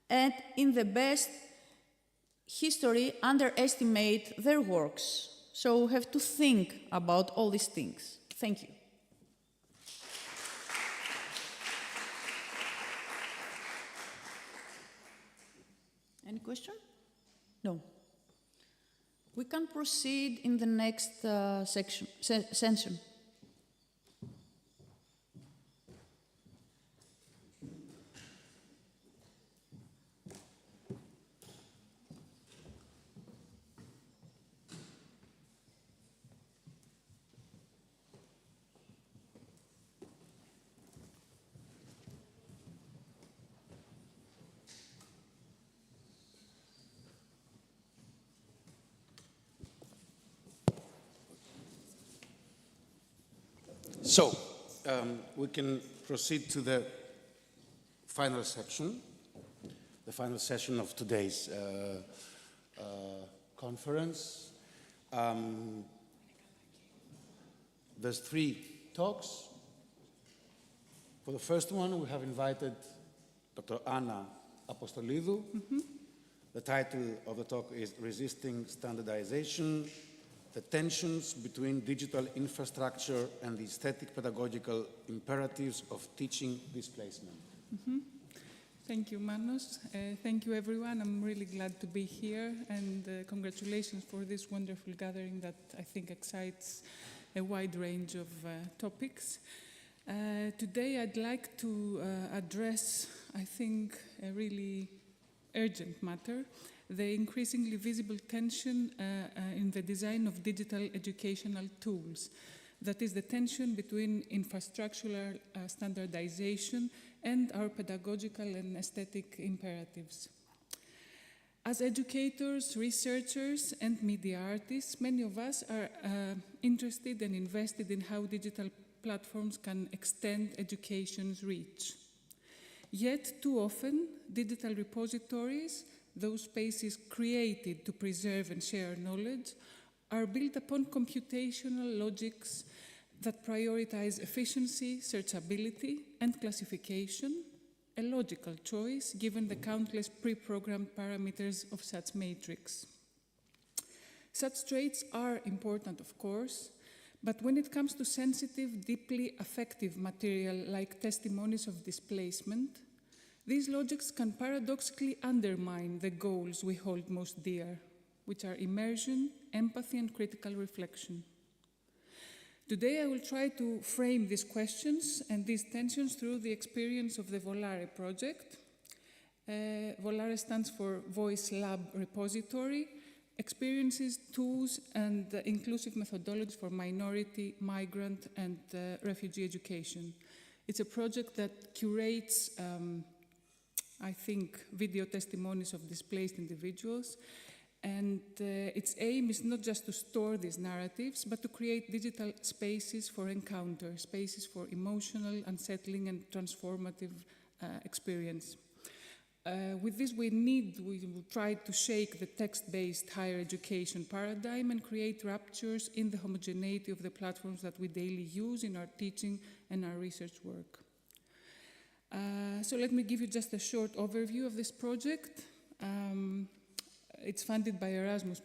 and in the best history, underestimate their works. So we have to think about all these things. Thank you. Any question? No. We can proceed in the next session. So, we can proceed to the final section, the final session of today's conference. There's 3 talks. For the first one, we have invited Dr. Anna Apostolidou. The title of the talk is Resisting Standardization, the tensions between digital infrastructure and the aesthetic pedagogical imperatives of teaching displacement. Thank you, Manos. Thank you, everyone. I'm really glad to be here, and congratulations for this wonderful gathering that I think excites a wide range of topics. Today, I'd like to address, I think, a really urgent matter, the increasingly visible tension in the design of digital educational tools. That is the tension between infrastructural standardization and our pedagogical and aesthetic imperatives. As educators, researchers, and media artists, many of us are interested and invested in how digital platforms can extend education's reach. Yet, too often, digital repositories, those spaces created to preserve and share knowledge, are built upon computational logics that prioritize efficiency, searchability, and classification, a logical choice given the countless pre-programmed parameters of such matrix. Such traits are important, of course, But when it comes to sensitive, deeply affective material like testimonies of displacement, these logics can paradoxically undermine the goals we hold most dear, which are immersion, empathy, and critical reflection. Today, I will try to frame these questions and these tensions through the experience of the Volare project. Volare stands for Voice Lab Repository, experiences, tools, and inclusive methodologies for minority, migrant, and refugee education. It's a project that curates, I think, video testimonies of displaced individuals. And its aim is not just to store these narratives, but to create digital spaces for encounter, spaces for emotional, unsettling, and transformative experience. With this, we will try to shake the text-based higher education paradigm and create ruptures in the homogeneity of the platforms that we daily use in our teaching and our research work. So let me give you just a short overview of this project. It's funded by Erasmus+,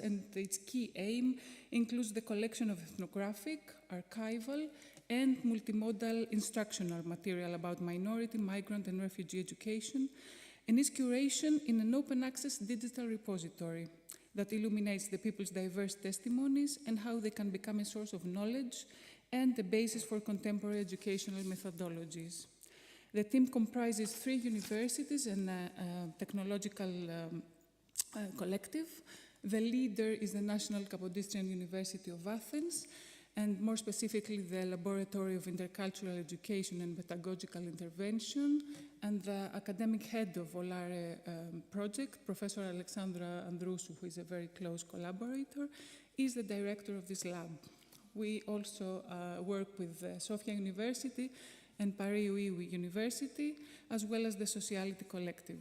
and its key aim includes the collection of ethnographic, archival, and multimodal instructional material about minority, migrant, and refugee education, and its curation in an open access digital repository that illuminates the people's diverse testimonies and how they can become a source of knowledge and the basis for contemporary educational methodologies. The team comprises 3 universities and a technological collective. The leader is the National Kapodistrian University of Athens, and more specifically the Laboratory of Intercultural Education and Pedagogical Intervention, and the academic head of Volare project, Professor Alexandra Androusou, who is a very close collaborator, is the director of this lab. We also work with Sofia University and Paris University, as well as the Sociality Collective.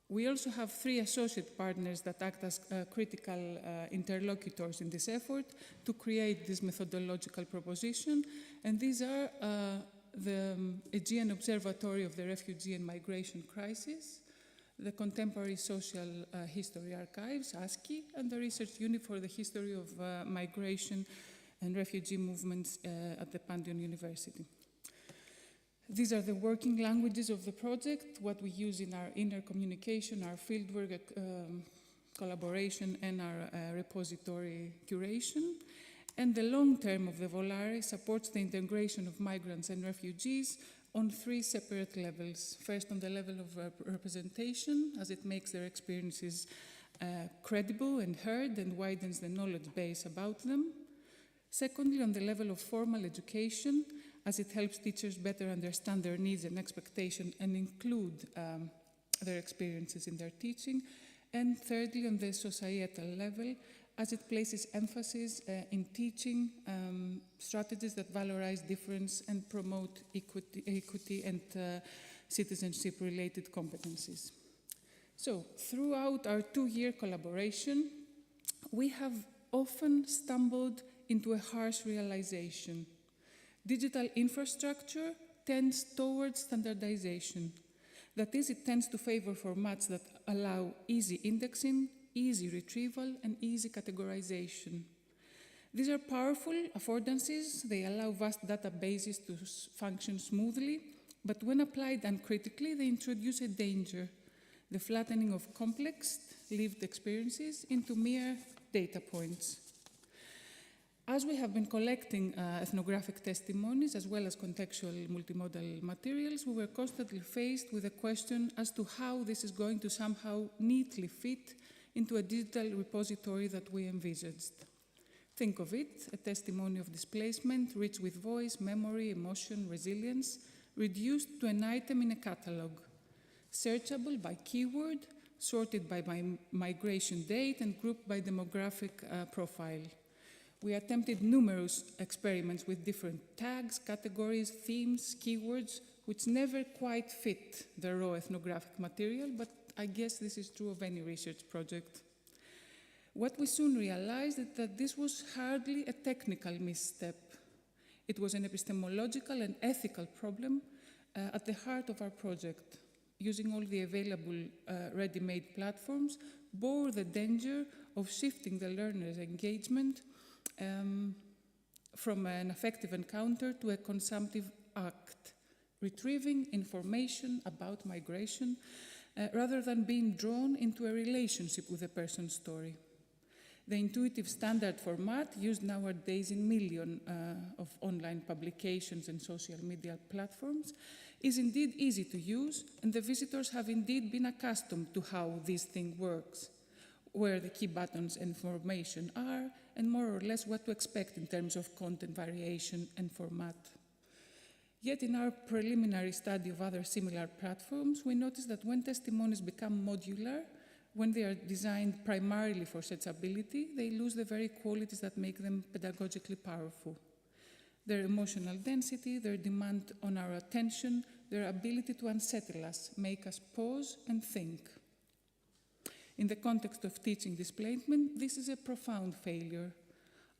We also have 3 associate partners that act as critical interlocutors in this effort to create this methodological proposition, and these are the Aegean Observatory of the Refugee and Migration Crisis, the Contemporary Social History Archives, ASCII, and the Research Unit for the History of Migration and Refugee Movements at the Pantheon University. These are the working languages of the project, what we use in our inner communication, our fieldwork collaboration, and our repository curation. And the long term of the Volare supports the integration of migrants and refugees on 3 separate levels. First, on the level of representation, as it makes their experiences credible and heard and widens the knowledge base about them. Secondly, on the level of formal education, as it helps teachers better understand their needs and expectations and include their experiences in their teaching. And thirdly, on the societal level, as it places emphasis in teaching strategies that valorize difference and promote equity and citizenship-related competencies. So, throughout our 2-year collaboration, we have often stumbled into a harsh realization. Digital infrastructure tends towards standardization. That is, it tends to favor formats that allow easy indexing, easy retrieval, and easy categorization. These are powerful affordances. They allow vast databases to function smoothly, but when applied uncritically, they introduce a danger, the flattening of complex lived experiences into mere data points. As we have been collecting ethnographic testimonies as well as contextual multimodal materials, we were constantly faced with a question as to how this is going to somehow neatly fit into a digital repository that we envisaged. Think of it, a testimony of displacement, rich with voice, memory, emotion, resilience, reduced to an item in a catalog, searchable by keyword, sorted by migration date, and grouped by demographic profile. We attempted numerous experiments with different tags, categories, themes, keywords, which never quite fit the raw ethnographic material, but I guess this is true of any research project. What we soon realized is that this was hardly a technical misstep. It was an epistemological and ethical problem at the heart of our project. Using all the available ready-made platforms bore the danger of shifting the learner's engagement from an affective encounter to a consumptive act, retrieving information about migration rather than being drawn into a relationship with a person's story. The intuitive standard format used nowadays in millions of online publications and social media platforms is indeed easy to use, and the visitors have indeed been accustomed to how this thing works, where the key buttons and information are, and more or less what to expect in terms of content variation and format. Yet in our preliminary study of other similar platforms, we noticed that when testimonies become modular, when they are designed primarily for searchability, they lose the very qualities that make them pedagogically powerful. Their emotional density, their demand on our attention, their ability to unsettle us, make us pause and think. In the context of teaching displacement, this is a profound failure.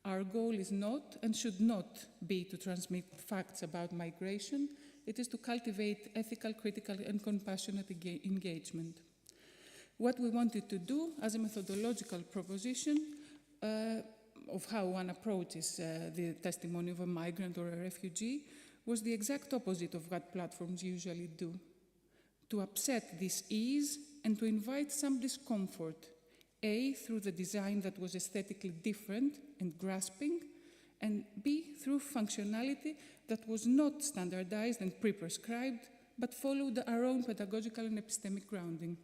Our goal is not and should not be to transmit facts about migration. It is to cultivate ethical, critical, and compassionate engagement. What we wanted to do as a methodological proposition of how one approaches the testimony of a migrant or a refugee was the exact opposite of what platforms usually do. To upset this ease and to invite some discomfort, A, through the design that was aesthetically different and grasping, and B, through functionality that was not standardized and pre-prescribed, but followed our own pedagogical and epistemic grounding.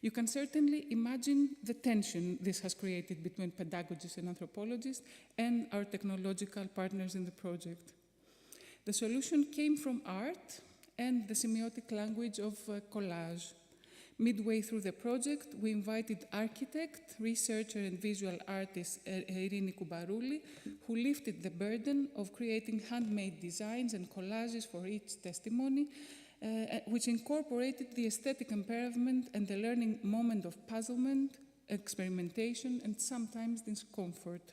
You can certainly imagine the tension this has created between pedagogists and anthropologists and our technological partners in the project. The solution came from art and the semiotic language of collage. Midway through the project, we invited architect, researcher, and visual artist Irini Kubarouli, who lifted the burden of creating handmade designs and collages for each testimony, which incorporated the aesthetic impairment and the learning moment of puzzlement, experimentation, and sometimes discomfort.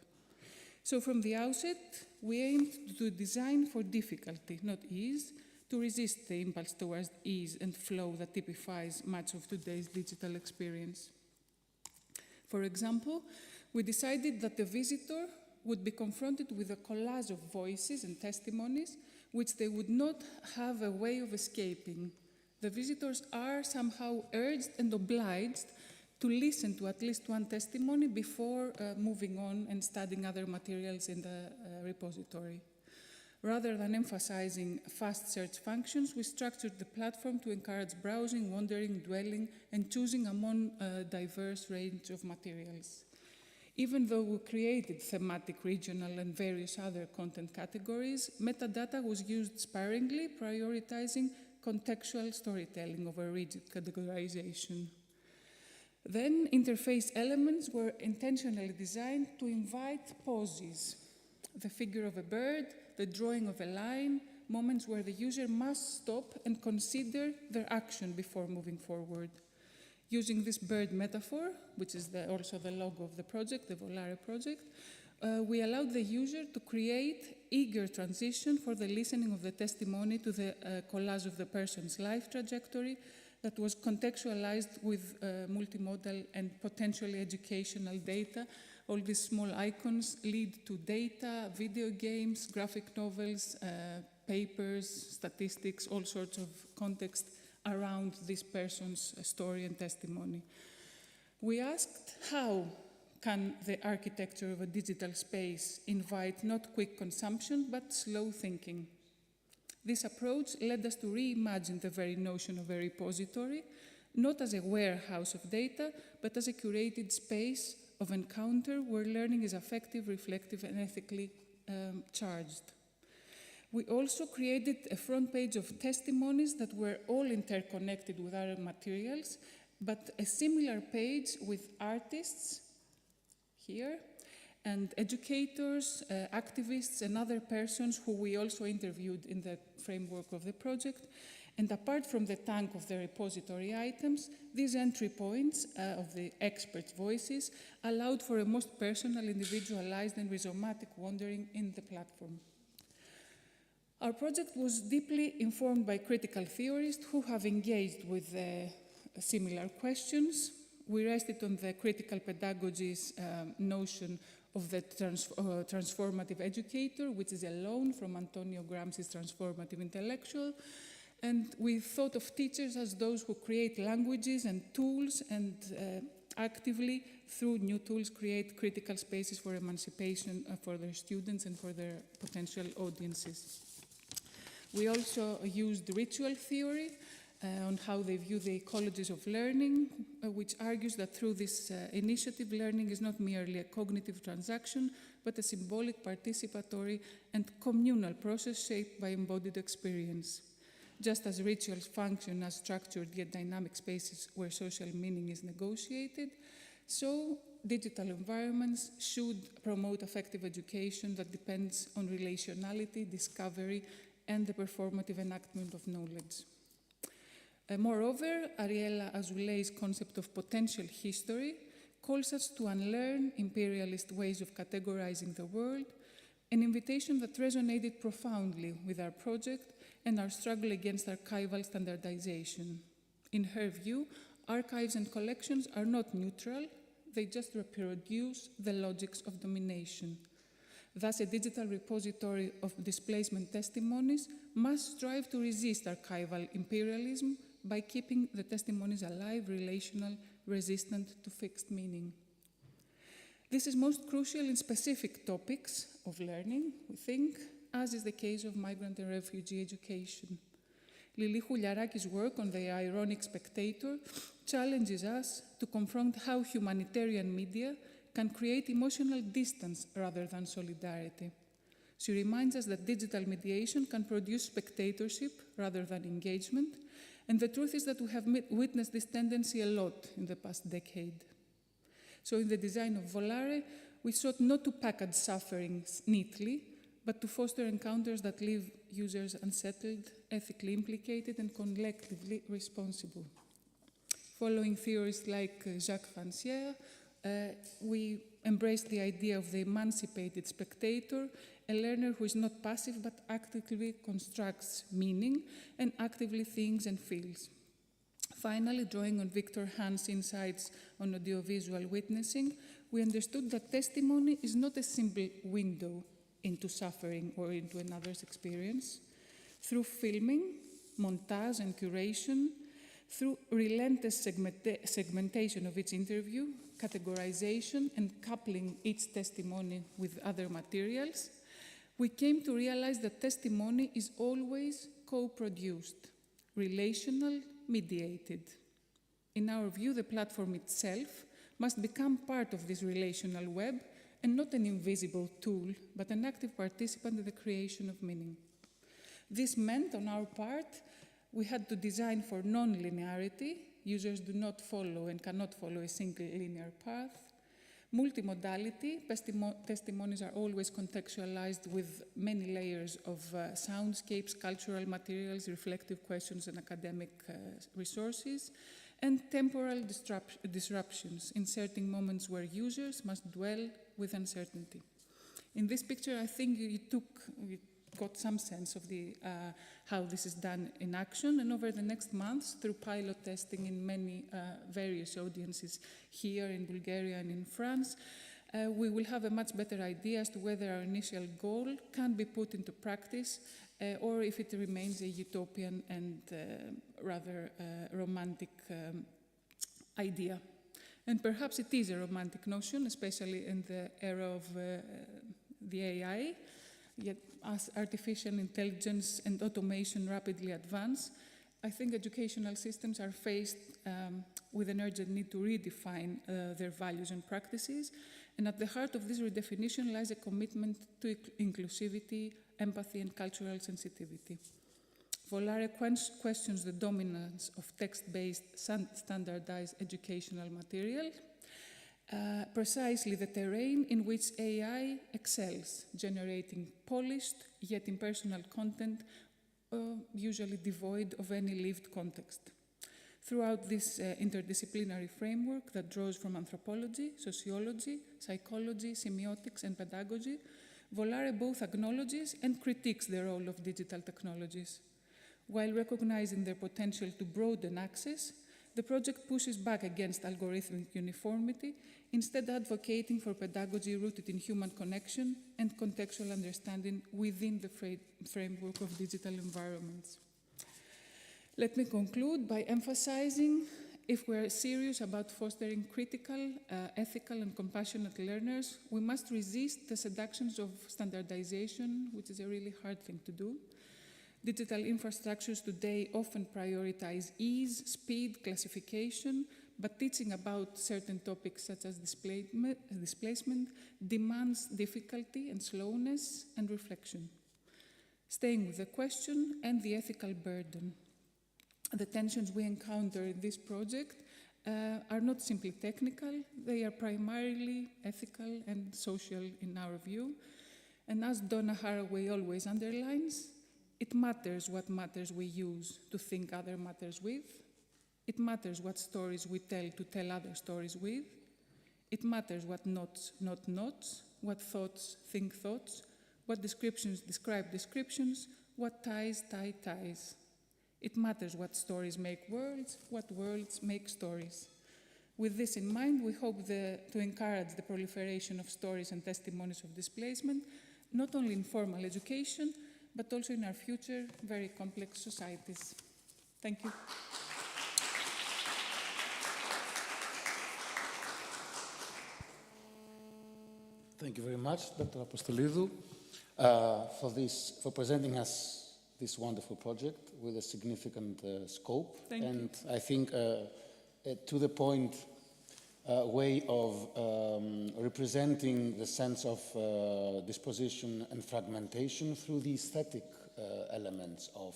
So from the outset, we aimed to design for difficulty, not ease, to resist the impulse towards ease and flow that typifies much of today's digital experience. For example, we decided that the visitor would be confronted with a collage of voices and testimonies which they would not have a way of escaping. The visitors are somehow urged and obliged to listen to at least one testimony before moving on and studying other materials in the repository. Rather than emphasizing fast search functions, we structured the platform to encourage browsing, wandering, dwelling, and choosing among a diverse range of materials. Even though we created thematic, regional, and various other content categories, metadata was used sparingly, prioritizing contextual storytelling over rigid categorization. Then, interface elements were intentionally designed to invite pauses. The figure of a bird, the drawing of a line, moments where the user must stop and consider their action before moving forward. Using this bird metaphor, which is also the logo of the project, the Volare project, we allowed the user to create eager transition for the listening of the testimony to the collage of the person's life trajectory that was contextualized with multimodal and potentially educational data. All these small icons lead to data, video games, graphic novels, papers, statistics, all sorts of context around this person's story and testimony. We asked how can the architecture of a digital space invite not quick consumption, but slow thinking. This approach led us to reimagine the very notion of a repository, not as a warehouse of data, but as a curated space of encounter where learning is affective, reflective, and ethically charged. We also created a front page of testimonies that were all interconnected with other materials, but a similar page with artists here, and educators, activists, and other persons who we also interviewed in the framework of the project. And apart from the tank of the repository items, these entry points of the experts' voices allowed for a most personal, individualized, and rhizomatic wandering in the platform. Our project was deeply informed by critical theorists who have engaged with similar questions. We rested on the critical pedagogy's notion of the transformative educator, which is a loan from Antonio Gramsci's transformative intellectual. And we thought of teachers as those who create languages and tools and actively, through new tools, create critical spaces for emancipation for their students and for their potential audiences. We also used ritual theory on how they view the ecologies of learning, which argues that through this initiative, learning is not merely a cognitive transaction, but a symbolic, participatory, and communal process shaped by embodied experience. Just as rituals function as structured yet dynamic spaces where social meaning is negotiated, so digital environments should promote affective education that depends on relationality, discovery, and the performative enactment of knowledge. Moreover, Ariella Azouley's concept of potential history calls us to unlearn imperialist ways of categorizing the world, an invitation that resonated profoundly with our project and our struggle against archival standardization. In her view, archives and collections are not neutral, they just reproduce the logics of domination. Thus, a digital repository of displacement testimonies must strive to resist archival imperialism by keeping the testimonies alive, relational, resistant to fixed meaning. This is most crucial in specific topics of learning, we think, as is the case of migrant and refugee education. Lili Chouliaraki's work on the ironic spectator challenges us to confront how humanitarian media can create emotional distance rather than solidarity. She reminds us that digital mediation can produce spectatorship rather than engagement, and the truth is that we have witnessed this tendency a lot in the past decade. So in the design of Volare, we sought not to package sufferings neatly, but to foster encounters that leave users unsettled, ethically implicated, and collectively responsible. Following theorists like Jacques Rancière, we embraced the idea of the emancipated spectator, a learner who is not passive but actively constructs meaning and actively thinks and feels. Finally, drawing on Victor Hahn's insights on audiovisual witnessing, we understood that testimony is not a simple window into suffering or into another's experience. Through filming, montage, and curation, through relentless segmentation of each interview, categorization, and coupling each testimony with other materials, we came to realize that testimony is always co-produced, relational, mediated. In our view, the platform itself must become part of this relational web and not an invisible tool, but an active participant in the creation of meaning. This meant, on our part, we had to design for non-linearity. Users do not follow and cannot follow a single linear path. Multimodality, testimonies are always contextualized with many layers of soundscapes, cultural materials, reflective questions, and academic resources, and temporal disruptions, inserting moments where users must dwell with uncertainty. In this picture, I think you got some sense of how this is done in action, and over the next months, through pilot testing in many various audiences here in Bulgaria and in France, we will have a much better idea as to whether our initial goal can be put into practice or if it remains a utopian and rather romantic idea. And perhaps it is a romantic notion, especially in the era of the AI. Yet as artificial intelligence and automation rapidly advance, I think educational systems are faced with an urgent need to redefine their values and practices. And at the heart of this redefinition lies a commitment to inclusivity, empathy, and cultural sensitivity. Volare questions the dominance of text-based, standardized educational material, precisely the terrain in which AI excels, generating polished yet impersonal content, usually devoid of any lived context. Throughout this interdisciplinary framework that draws from anthropology, sociology, psychology, semiotics, and pedagogy, Volare both acknowledges and critiques the role of digital technologies. While recognizing their potential to broaden access, The project pushes back against algorithmic uniformity, instead advocating for pedagogy rooted in human connection and contextual understanding within the framework of digital environments. Let me conclude by emphasizing, if we are serious about fostering critical, ethical, and compassionate learners, we must resist the seductions of standardization, which is a really hard thing to do. Digital infrastructures today often prioritize ease, speed, classification, but teaching about certain topics such as displacement demands difficulty and slowness and reflection. Staying with the question and the ethical burden. The tensions we encounter in this project are not simply technical, they are primarily ethical and social in our view. And as Donna Haraway always underlines, it matters what matters we use to think other matters with. It matters what stories we tell to tell other stories with. It matters what knots not knots, what thoughts think thoughts, what descriptions describe descriptions, what ties tie ties. It matters what stories make worlds, what worlds make stories. With this in mind, we hope to encourage the proliferation of stories and testimonies of displacement, not only in formal education, but also in our future very complex societies. Thank you. Thank you very much, Dr. Apostolidou, for presenting us this wonderful project with a significant scope. Thank you. I think to the point way of representing the sense of disposition and fragmentation through the aesthetic elements of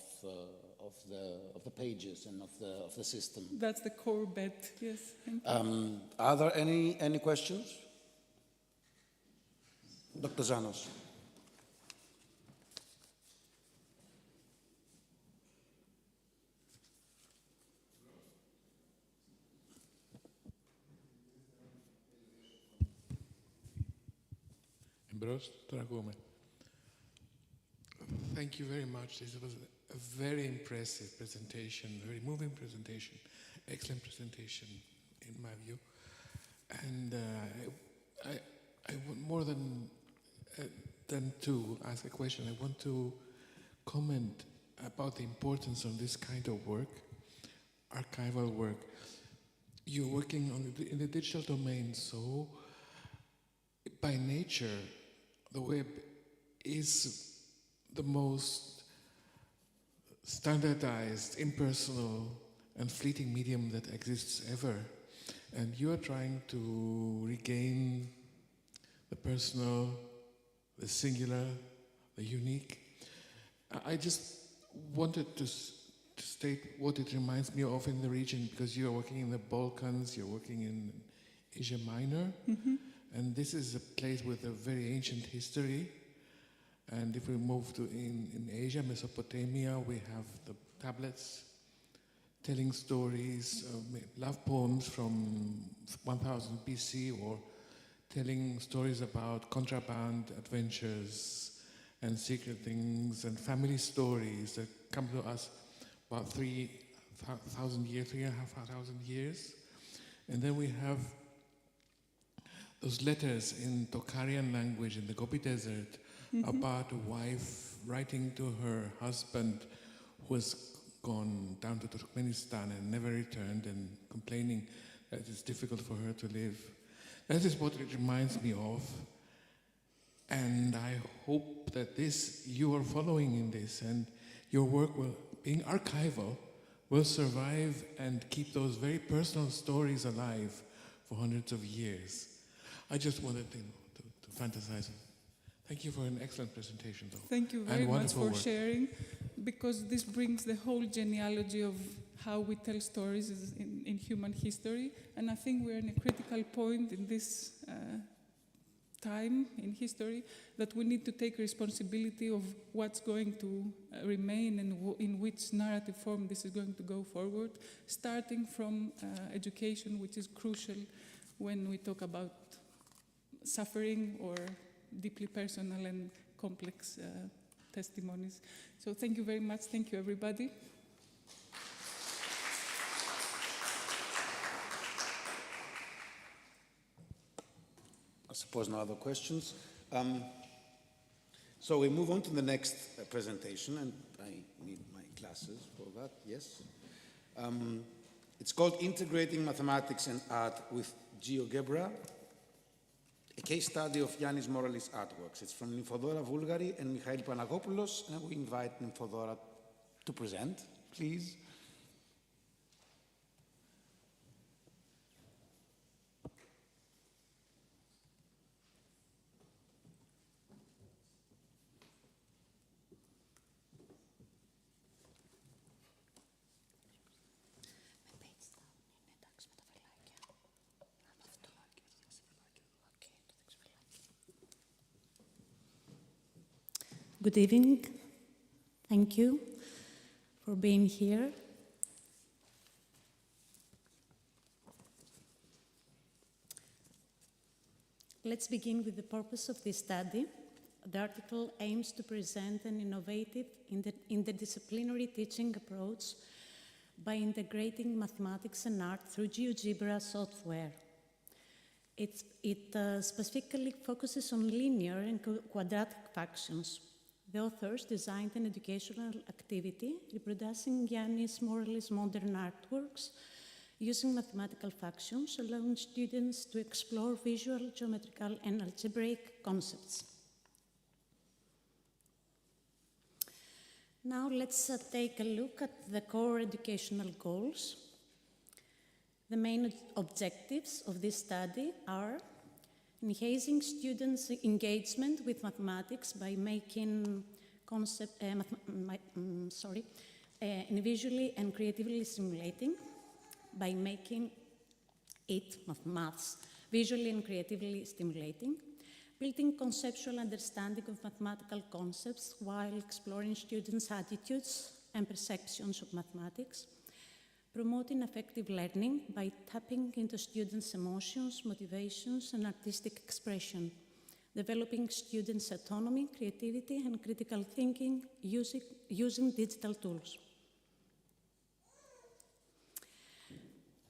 the pages and of the system. That's the core bet, yes. Thank you. Are there any questions? Dr. Zanos. Thank you very much. This was a very impressive presentation, very moving presentation, excellent presentation in my view. And I want more than to ask a question. I want to comment about the importance of this kind of work, archival work. You're working in the digital domain, so by nature, the web is the most standardized, impersonal, and fleeting medium that exists ever. And you are trying to regain the personal, the singular, the unique. I just wanted to state what it reminds me of in the region, because you are working in the Balkans, you're working in Asia Minor, and this is a place with a very ancient history. And if we move to in Asia, Mesopotamia, we have the tablets telling stories, love poems from 1000 BC, or telling stories about contraband adventures and secret things and family stories that come to us about 3,500 years. And then we have those letters in Tokharian language in the Gobi Desert about a wife writing to her husband who has gone down to Turkmenistan and never returned, and complaining that it's difficult for her to live. That is what it reminds me of. And I hope that you are following in this, and your work, being archival, will survive and keep those very personal stories alive for hundreds of years. I just wanted to fantasize. Thank you for an excellent presentation, though. Thank you very much for sharing, because this brings the whole genealogy of how we tell stories in human history. And I think we're in a critical point in this time in history that we need to take responsibility of what's going to remain and in which narrative form this is going to go forward, starting from education, which is crucial when we talk about suffering or deeply personal and complex testimonies. So thank you very much. Thank you, everybody. I suppose no other questions. So we move on to the next presentation, and I need my glasses for that, yes. It's called Integrating Mathematics and Art with GeoGebra, a case study of Yannis Moralis artworks. It's from Nymfodora Vulgari and Michail Panagopoulos, and we invite Nymfodora to present, please. Good evening. Thank you for being here. Let's begin with the purpose of this study. The article aims to present an innovative interdisciplinary teaching approach by integrating mathematics and art through GeoGebra software. It specifically focuses on linear and quadratic functions. The authors designed an educational activity reproducing Yannis Moralis' modern artworks using mathematical functions, allowing students to explore visual, geometrical, and algebraic concepts. Now let's take a look at the core educational goals. The main objectives of this study are enhancing students' engagement with mathematics by making visually and creatively stimulating, by making maths visually and creatively stimulating, building conceptual understanding of mathematical concepts while exploring students' attitudes and perceptions of mathematics, promoting effective learning by tapping into students' emotions, motivations, and artistic expression, developing students' autonomy, creativity, and critical thinking using digital tools.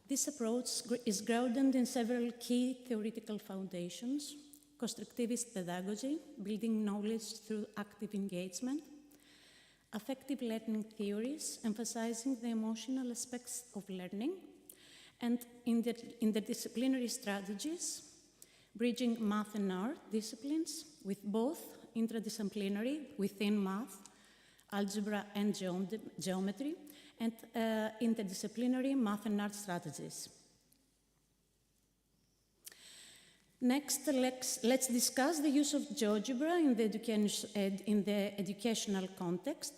This approach is grounded in several key theoretical foundations: constructivist pedagogy, building knowledge through active engagement; affective learning theories, emphasizing the emotional aspects of learning; and interdisciplinary strategies, bridging math and art disciplines with both interdisciplinary within math, algebra and geometry, and interdisciplinary math and art strategies. Next, let's discuss the use of GeoGebra in the educational context.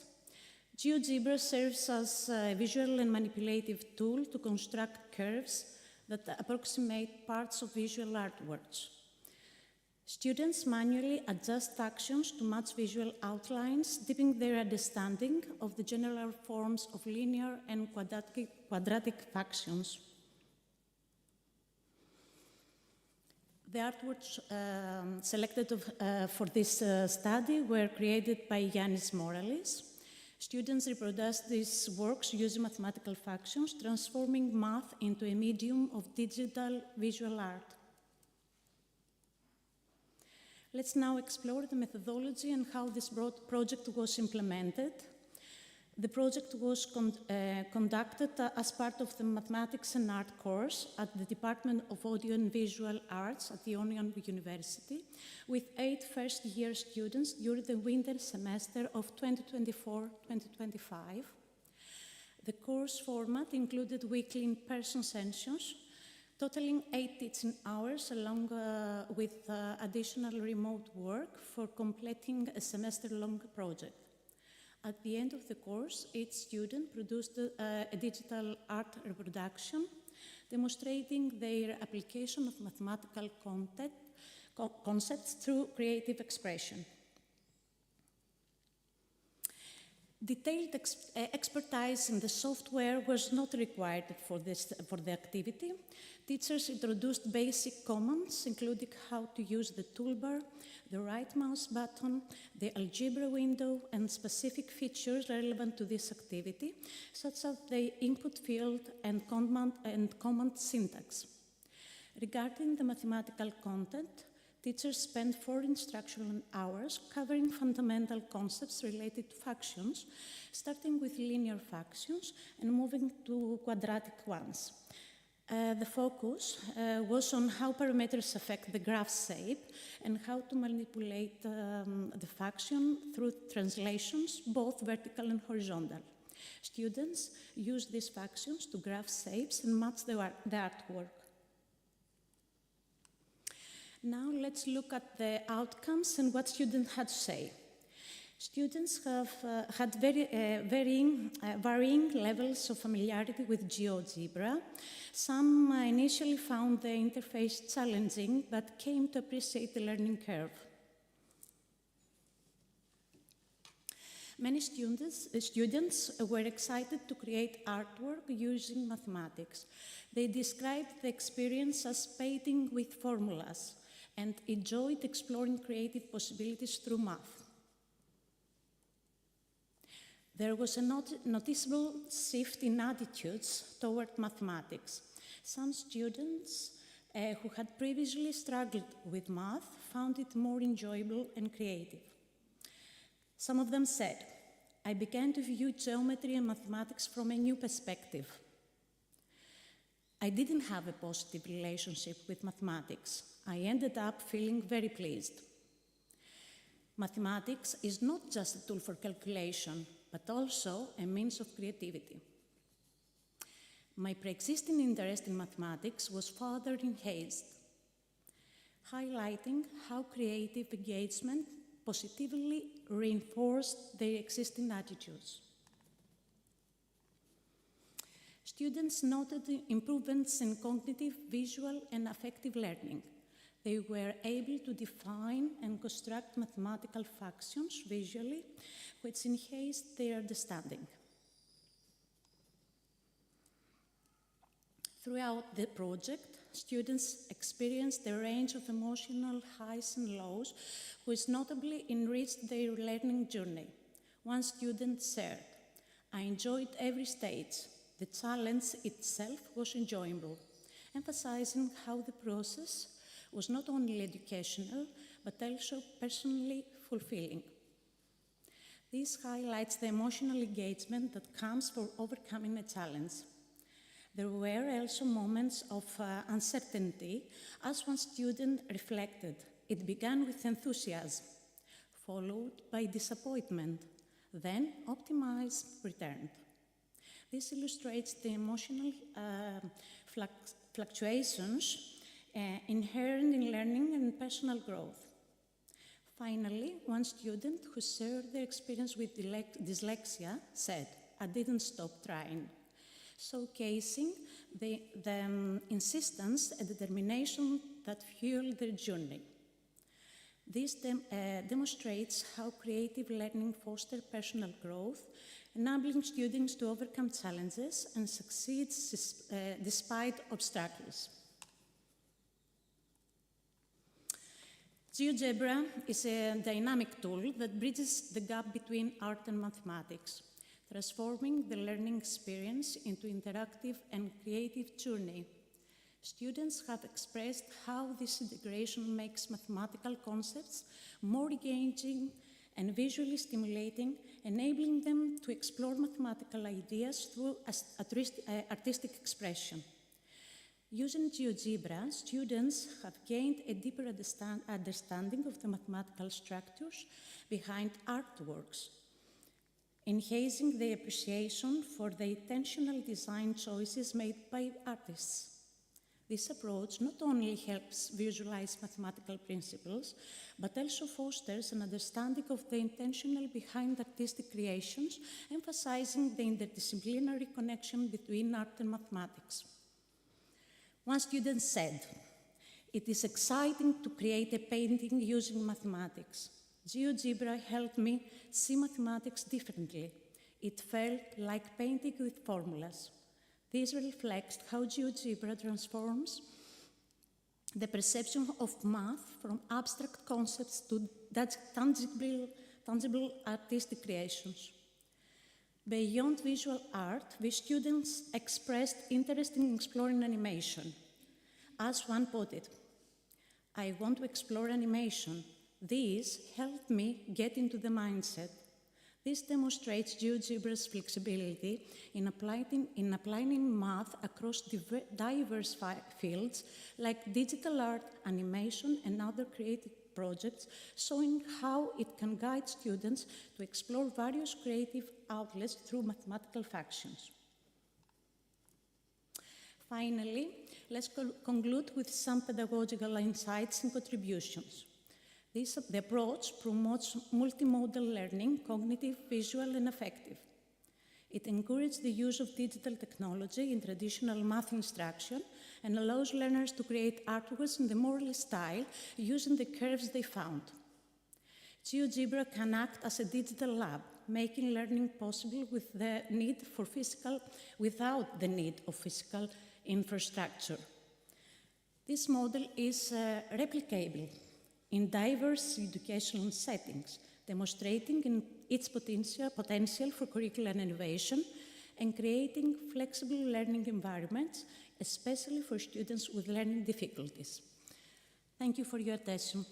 GeoGebra serves as a visual and manipulative tool to construct curves that approximate parts of visual artworks. Students manually adjust actions to match visual outlines, deepening their understanding of the general forms of linear and quadratic functions. The artworks selected for this study were created by Yannis Moralis. Students reproduced these works using mathematical functions, transforming math into a medium of digital visual art. Let's now explore the methodology and how this project was implemented. The project was conducted as part of the Mathematics and Art course at the Department of Audio and Visual Arts at Ionian University, with 8 first-year students during the winter semester of 2024-2025. The course format included weekly in-person sessions, totaling 8 teaching hours, along with additional remote work for completing a semester-long project. At the end of the course, each student produced a digital art reproduction demonstrating their application of mathematical concepts through creative expression. Detailed expertise in the software was not required for the activity. Teachers introduced basic commands, including how to use the toolbar, the right mouse button, the algebra window, and specific features relevant to this activity, such as the input field and command syntax. Regarding the mathematical content, teachers spent 4 instructional hours covering fundamental concepts related to functions, starting with linear functions and moving to quadratic ones. The focus was on how parameters affect the graph shape and how to manipulate the function through translations, both vertical and horizontal. Students used these functions to graph shapes and match the artwork. Now let's look at the outcomes and what students had to say. Students have had varying levels of familiarity with GeoGebra. Some initially found the interface challenging, but came to appreciate the learning curve. Many students were excited to create artwork using mathematics. They described the experience as painting with formulas and enjoyed exploring creative possibilities through math. There was a noticeable shift in attitudes toward mathematics. Some students who had previously struggled with math found it more enjoyable and creative. Some of them said, "I began to view geometry and mathematics from a new perspective. I didn't have a positive relationship with mathematics. I ended up feeling very pleased. Mathematics is not just a tool for calculation, but also a means of creativity. My pre-existing interest in mathematics was further enhanced, highlighting how creative engagement positively reinforced their existing attitudes." Students noted improvements in cognitive, visual, and affective learning. They were able to define and construct mathematical functions visually, which enhanced their understanding. Throughout the project, students experienced a range of emotional highs and lows, which notably enriched their learning journey. One student shared, "I enjoyed every stage. The challenge itself was enjoyable," emphasizing how the process was not only educational, but also personally fulfilling. This highlights the emotional engagement that comes for overcoming a challenge. There were also moments of uncertainty, as one student reflected. It began with enthusiasm, followed by disappointment, then optimism returned. This illustrates the emotional fluctuations inherent in learning and personal growth. Finally, one student who shared their experience with dyslexia said, "I didn't stop trying," showcasing the insistence and determination that fueled their journey. This demonstrates how creative learning fosters personal growth, enabling students to overcome challenges and succeed despite obstacles. GeoGebra is a dynamic tool that bridges the gap between art and mathematics, transforming the learning experience into interactive and creative journey. Students have expressed how this integration makes mathematical concepts more engaging and visually stimulating, enabling them to explore mathematical ideas through artistic expression. Using GeoGebra, students have gained a deeper understanding of the mathematical structures behind artworks, enhancing their appreciation for the intentional design choices made by artists. This approach not only helps visualize mathematical principles, but also fosters an understanding of the intentional behind artistic creations, emphasizing the interdisciplinary connection between art and mathematics. One student said, "It is exciting to create a painting using mathematics. GeoGebra helped me see mathematics differently. It felt like painting with formulas." This reflects how GeoGebra transforms the perception of math from abstract concepts to tangible artistic creations. Beyond visual art, the students expressed interest in exploring animation. As one put it, I want to explore animation. This helped me get into the mindset. This demonstrates GeoGebra's flexibility in applying math across diverse fields like digital art, animation, and other creative projects, showing how it can guide students to explore various creative outlets through mathematical functions. Finally, let's conclude with some pedagogical insights and contributions. The approach promotes multimodal learning, cognitive, visual, and affective. It encourages the use of digital technology in traditional math instruction and allows learners to create artworks in the Morley style using the curves they found. GeoGebra can act as a digital lab, making learning possible without the need of physical infrastructure. This model is replicable in diverse educational settings, demonstrating its potential for curricular innovation and creating flexible learning environments, especially for students with learning difficulties. Thank you for your attention.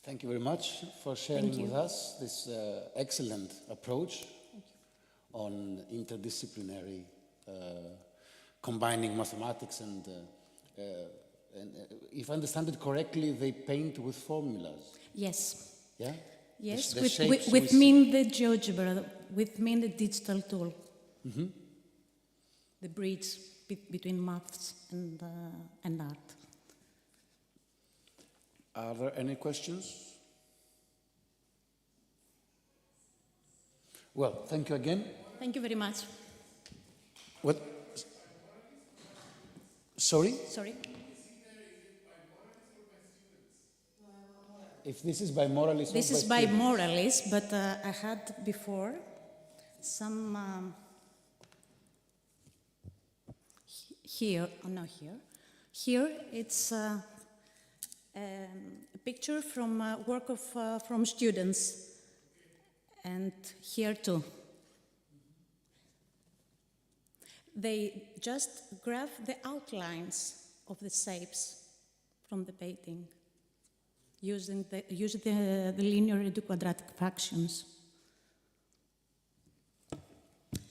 Thank you very much for sharing with us this excellent approach on interdisciplinary, combining mathematics and if I understand it correctly, they paint with formulas. Yes. Yeah? Yes, with me the GeoGebra, with me the digital tool. Mm-hmm. The bridge between maths and art. Are there any questions? Well, thank you again. Thank you very much. What? Sorry? Sorry? If this is by moralists or This is by moralists, but I had before some here, not here. Here it's a picture from work from students, and here too. They just graph the outlines of the shapes from the painting using the linear and quadratic functions.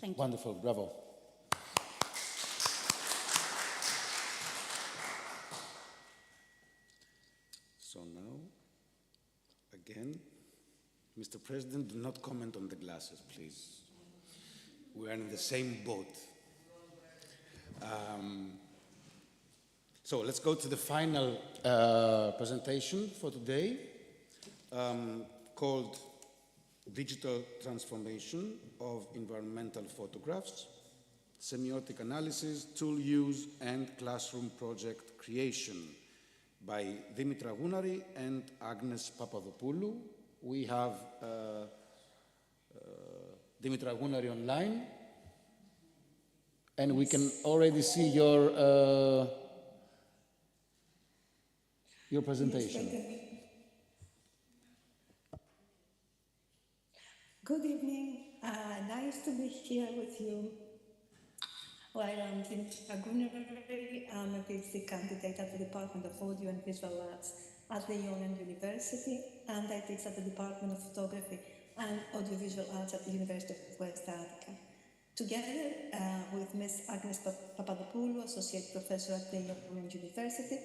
Thank you. Wonderful, bravo. So now, again, Mr. President, do not comment on the glasses, please. We are in the same boat. So let's go to the final presentation for today, called Digital Transformation of Environmental Photographs, Semiotic Analysis, Tool Use, and Classroom Project Creation by Dimitra Gounari and Agnes Papadopoulou. We have Dimitra Gounari online, and we can already see your presentation. Good evening. Nice to be here with you. Well, I'm Dimitra Gounari. I'm a PhD candidate at the Department of Audio and Visual Arts at the Ionian University, and I teach at the Department of Photography and Audiovisual Arts at the University of West Attica. Together with Ms. Agnes Papadopoulou, Associate Professor at the Ionian University,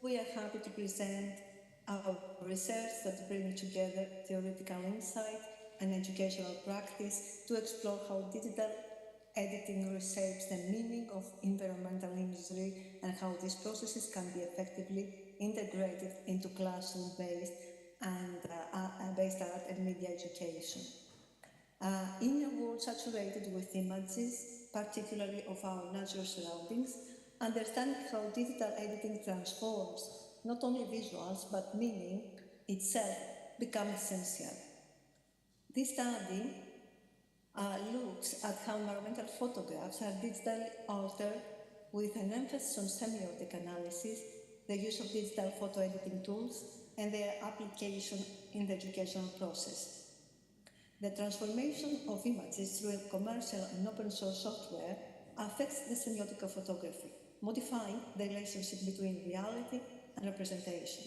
we are happy to present our research that's bringing together theoretical insight and educational practice to explore how digital editing reshapes the meaning of environmental imagery and how these processes can be effectively integrated into classroom-based art and media education. In a world saturated with images, particularly of our natural surroundings, understanding how digital editing transforms not only visuals but meaning itself becomes essential. This study looks at how environmental photographs are digitally altered with an emphasis on semiotic analysis, the use of digital photo editing tools, and their application in the educational process. The transformation of images through commercial and open source software affects the semiotic of photography, modifying the relationship between reality and representation.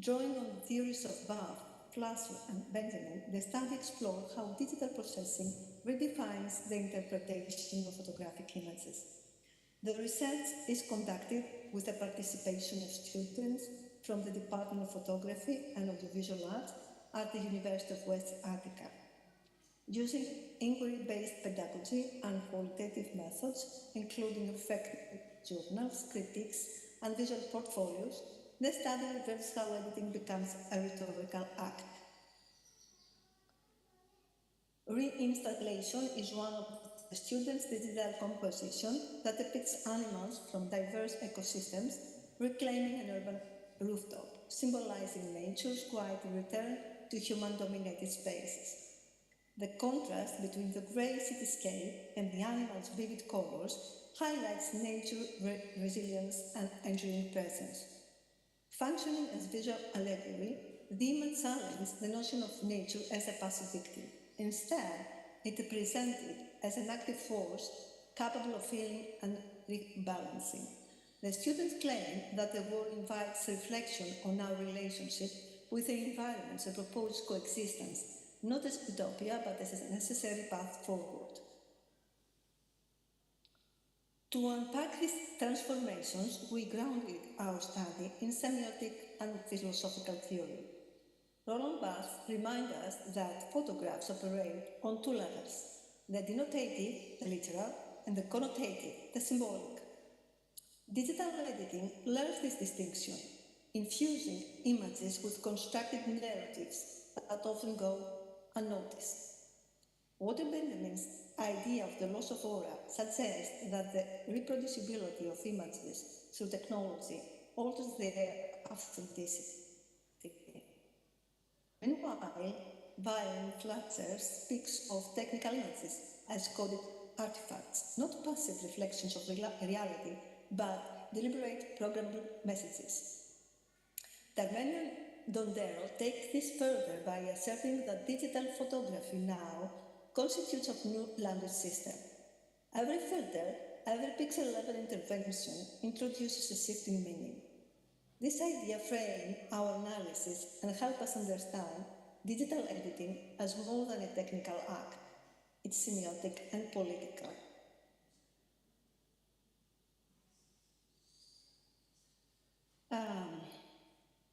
Drawing on the theories of Bath, Flasser, and Benjamin, the study explored how digital processing redefines the interpretation of photographic images. The research is conducted with the participation of students from the Department of Photography and Audiovisual Arts at the University of West Attica. Using inquiry-based pedagogy and qualitative methods, including effective journals, critiques, and visual portfolios, the study reveals how editing becomes a rhetorical act. Reinstallation is one of the students' digital composition that depicts animals from diverse ecosystems reclaiming an urban rooftop, symbolizing nature's quiet return to human-dominated spaces. The contrast between the grey cityscape and the animals' vivid colors highlights nature's resilience and enduring presence. Functioning as visual allegory, the image challenges the notion of nature as a passive victim. Instead, it is presented as an active force capable of healing and rebalancing. The students claim that the work invites reflection on our relationship with the environment and propose coexistence, not as utopia, but as a necessary path forward. To unpack these transformations, we grounded our study in semiotic and philosophical theory. Roland Barthes reminds us that photographs operate on two levels, the denotative, the literal, and the connotative, the symbolic. Digital editing learns this distinction, infusing images with constructed narratives that often go unnoticed. Walter Benjamin's idea of the loss of aura suggests that the reproducibility of images through technology alters their authenticity. Meanwhile, Byron Fletcher speaks of technical images as coded artifacts, not passive reflections of reality, but deliberate programmable messages. Darmenian Dondero takes this further by asserting that digital photography now constitutes a new language system. Every filter, every pixel-level intervention introduces a shift in meaning. This idea frames our analysis and helps us understand digital editing as more than a technical act. It's semiotic and political.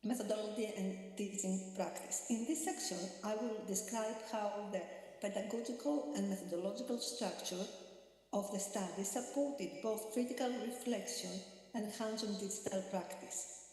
Methodology and teaching practice. In this section, I will describe how the pedagogical and methodological structure of the study supported both critical reflection and hands-on digital practice.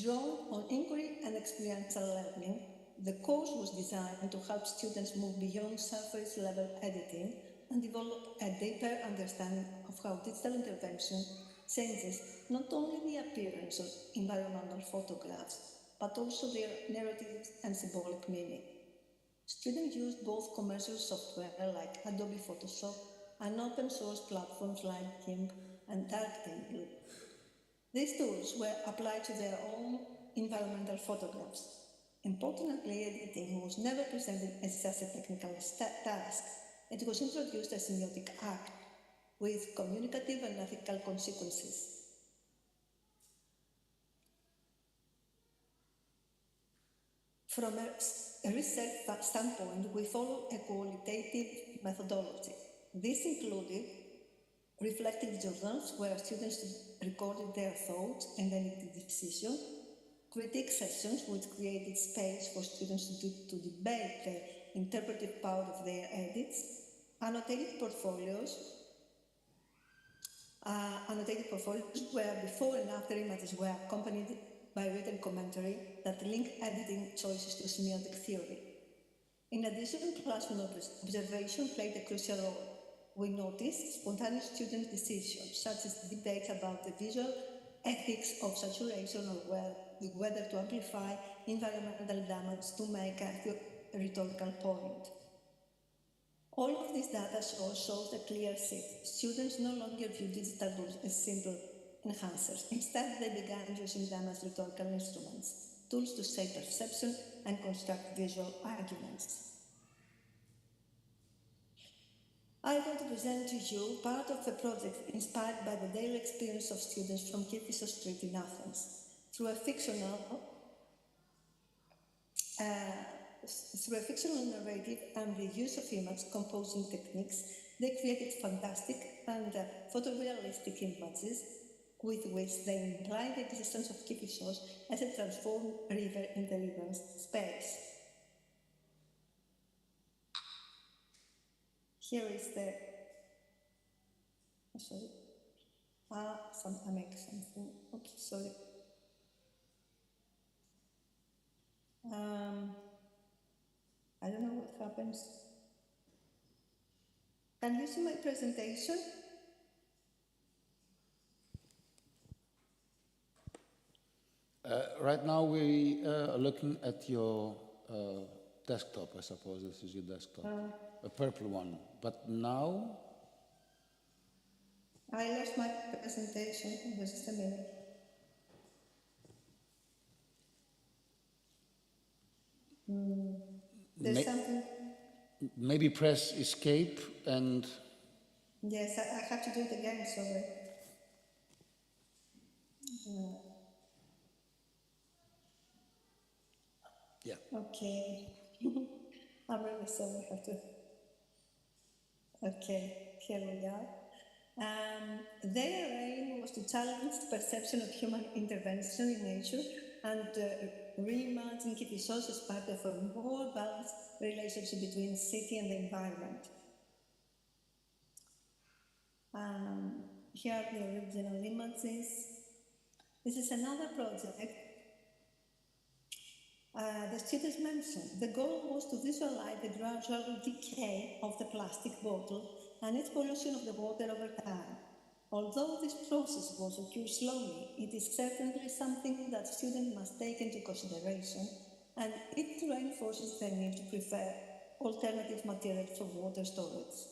Drawn on inquiry and experiential learning, the course was designed to help students move beyond surface-level editing and develop a deeper understanding of how digital intervention changes not only the appearance of environmental photographs, but also their narrative and symbolic meaning. Students used both commercial software like Adobe Photoshop and open source platforms like GIMP and Darktable. These tools were applied to their own environmental photographs. Importantly, editing was never presented as just a technical task. It was introduced as a semiotic act with communicative and ethical consequences. From a research standpoint, we follow a qualitative methodology. This included reflective journals where students recorded their thoughts and then made a decision, critique sessions which created space for students to debate the interpretive power of their edits, annotated portfolios where before and after images were accompanied by written commentary that linked editing choices to semiotic theory. In addition, classroom observation played a crucial role. We noticed spontaneous student decisions, such as debates about the visual ethics of saturation or whether to amplify environmental damage to make a rhetorical point. All of this data shows a clear shift. Students no longer view digital tools as simple enhancers. Instead, they began using them as rhetorical instruments, tools to shape perception and construct visual arguments. I want to present to you part of a project inspired by the daily experience of students from Kifissos Street in Athens. Through a fictional narrative and the use of image composing techniques, they created fantastic and photorealistic images with which they imply the existence of Kifissos as a transformed river in the river's space. Here is the, sorry, I make something, oops, sorry. I don't know what happens. Can you see my presentation? Right now we are looking at your desktop, I suppose this is your desktop, a purple one. But now? I lost my presentation, just a minute. There's something. Maybe press escape and... Yes, I have to do it again, sorry. Yeah. Okay. I'm really sorry, I have to. Okay, here we are. Their aim was to challenge the perception of human intervention in nature and reimagine Kifissos as part of a more balanced relationship between city and the environment. Here are the original images. This is another project. The students mentioned the goal was to visualize the gradual decay of the plastic bottle and its pollution of the water over time. Although this process was occur slowly, it is certainly something that students must take into consideration, and it reinforces the need to prefer alternative materials for water storage.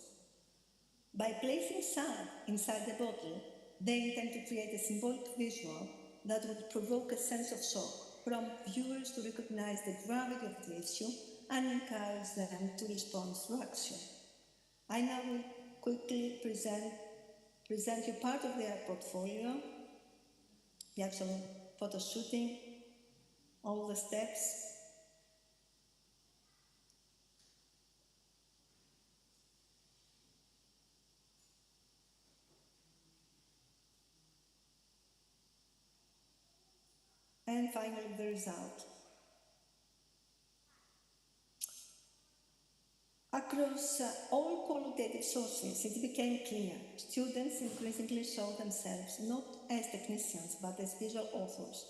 By placing sand inside the bottle, they intend to create a symbolic visual that would provoke a sense of shock, prompt viewers to recognize the gravity of the issue and encourage them to respond through action. I now will quickly present you part of their portfolio, the actual photo shooting, all the steps. And finally, the result. Across all qualitative sources, it became clear students increasingly saw themselves not as technicians, but as visual authors.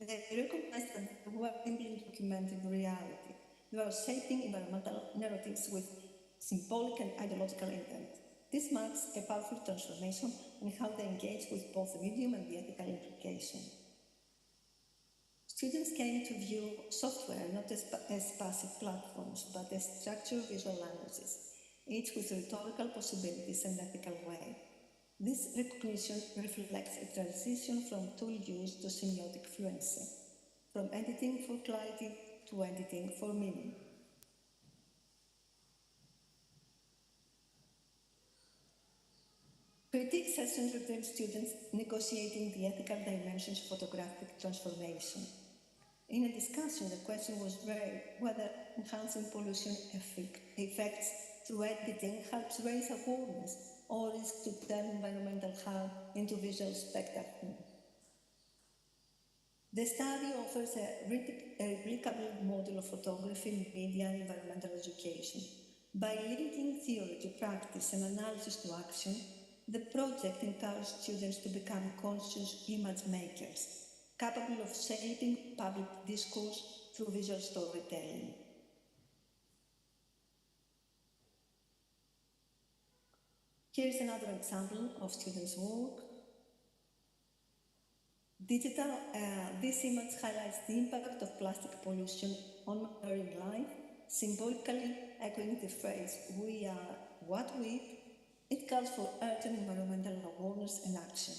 They recognized that they were simply documenting reality. They were shaping environmental narratives with symbolic and ideological intent. This marks a powerful transformation in how they engage with both the medium and the ethical implication. Students came to view software not as passive platforms, but as structured visual languages, each with rhetorical possibilities and ethical way. This recognition reflects a transition from tool use to semiotic fluency, from editing for clarity to editing for meaning. Critique sessions revealed students negotiating the ethical dimensions of photographic transformation. In a discussion, the question was raised whether enhancing pollution effects through editing helps raise awareness or risks to turn environmental harm into visual spectacle. The study offers a replicable model of photography, media, and environmental education. By linking theory to practice and analysis to action, the project encouraged students to become conscious image makers, capable of shaping public discourse through visual storytelling. Here is another example of students' work. This image highlights the impact of plastic pollution on marine life, symbolically echoing the phrase, "We are what we eat." It calls for urgent environmental awareness and action.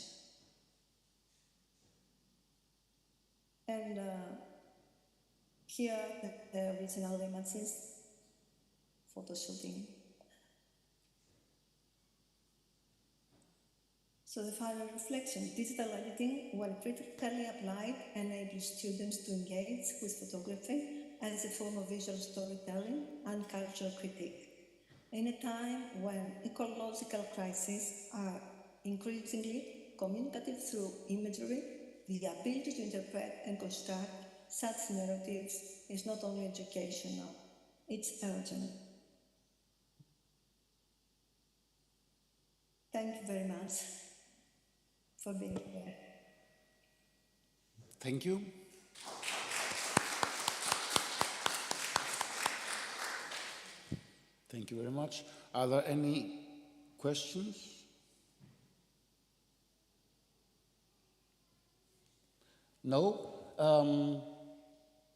And here are the original images photo shooting. So the final reflection, digital editing, when critically applied, enables students to engage with photography as a form of visual storytelling and cultural critique. In a time when ecological crises are increasingly communicative through imagery, the ability to interpret and construct such narratives is not only educational, it's urgent. Thank you very much for being here. Thank you. Thank you very much. Are there any questions? No?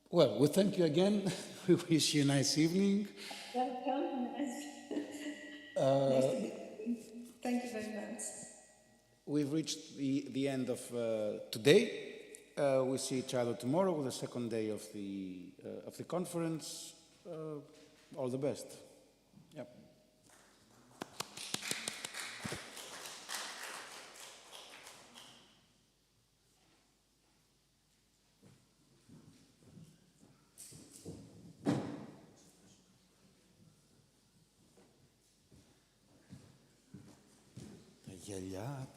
Well, we thank you again. We wish you a nice evening. Welcome. Nice to be here. Thank you very much. We've reached the end of today. We see each other tomorrow with the second day of the conference. All the best. Yep. Τα γυαλιά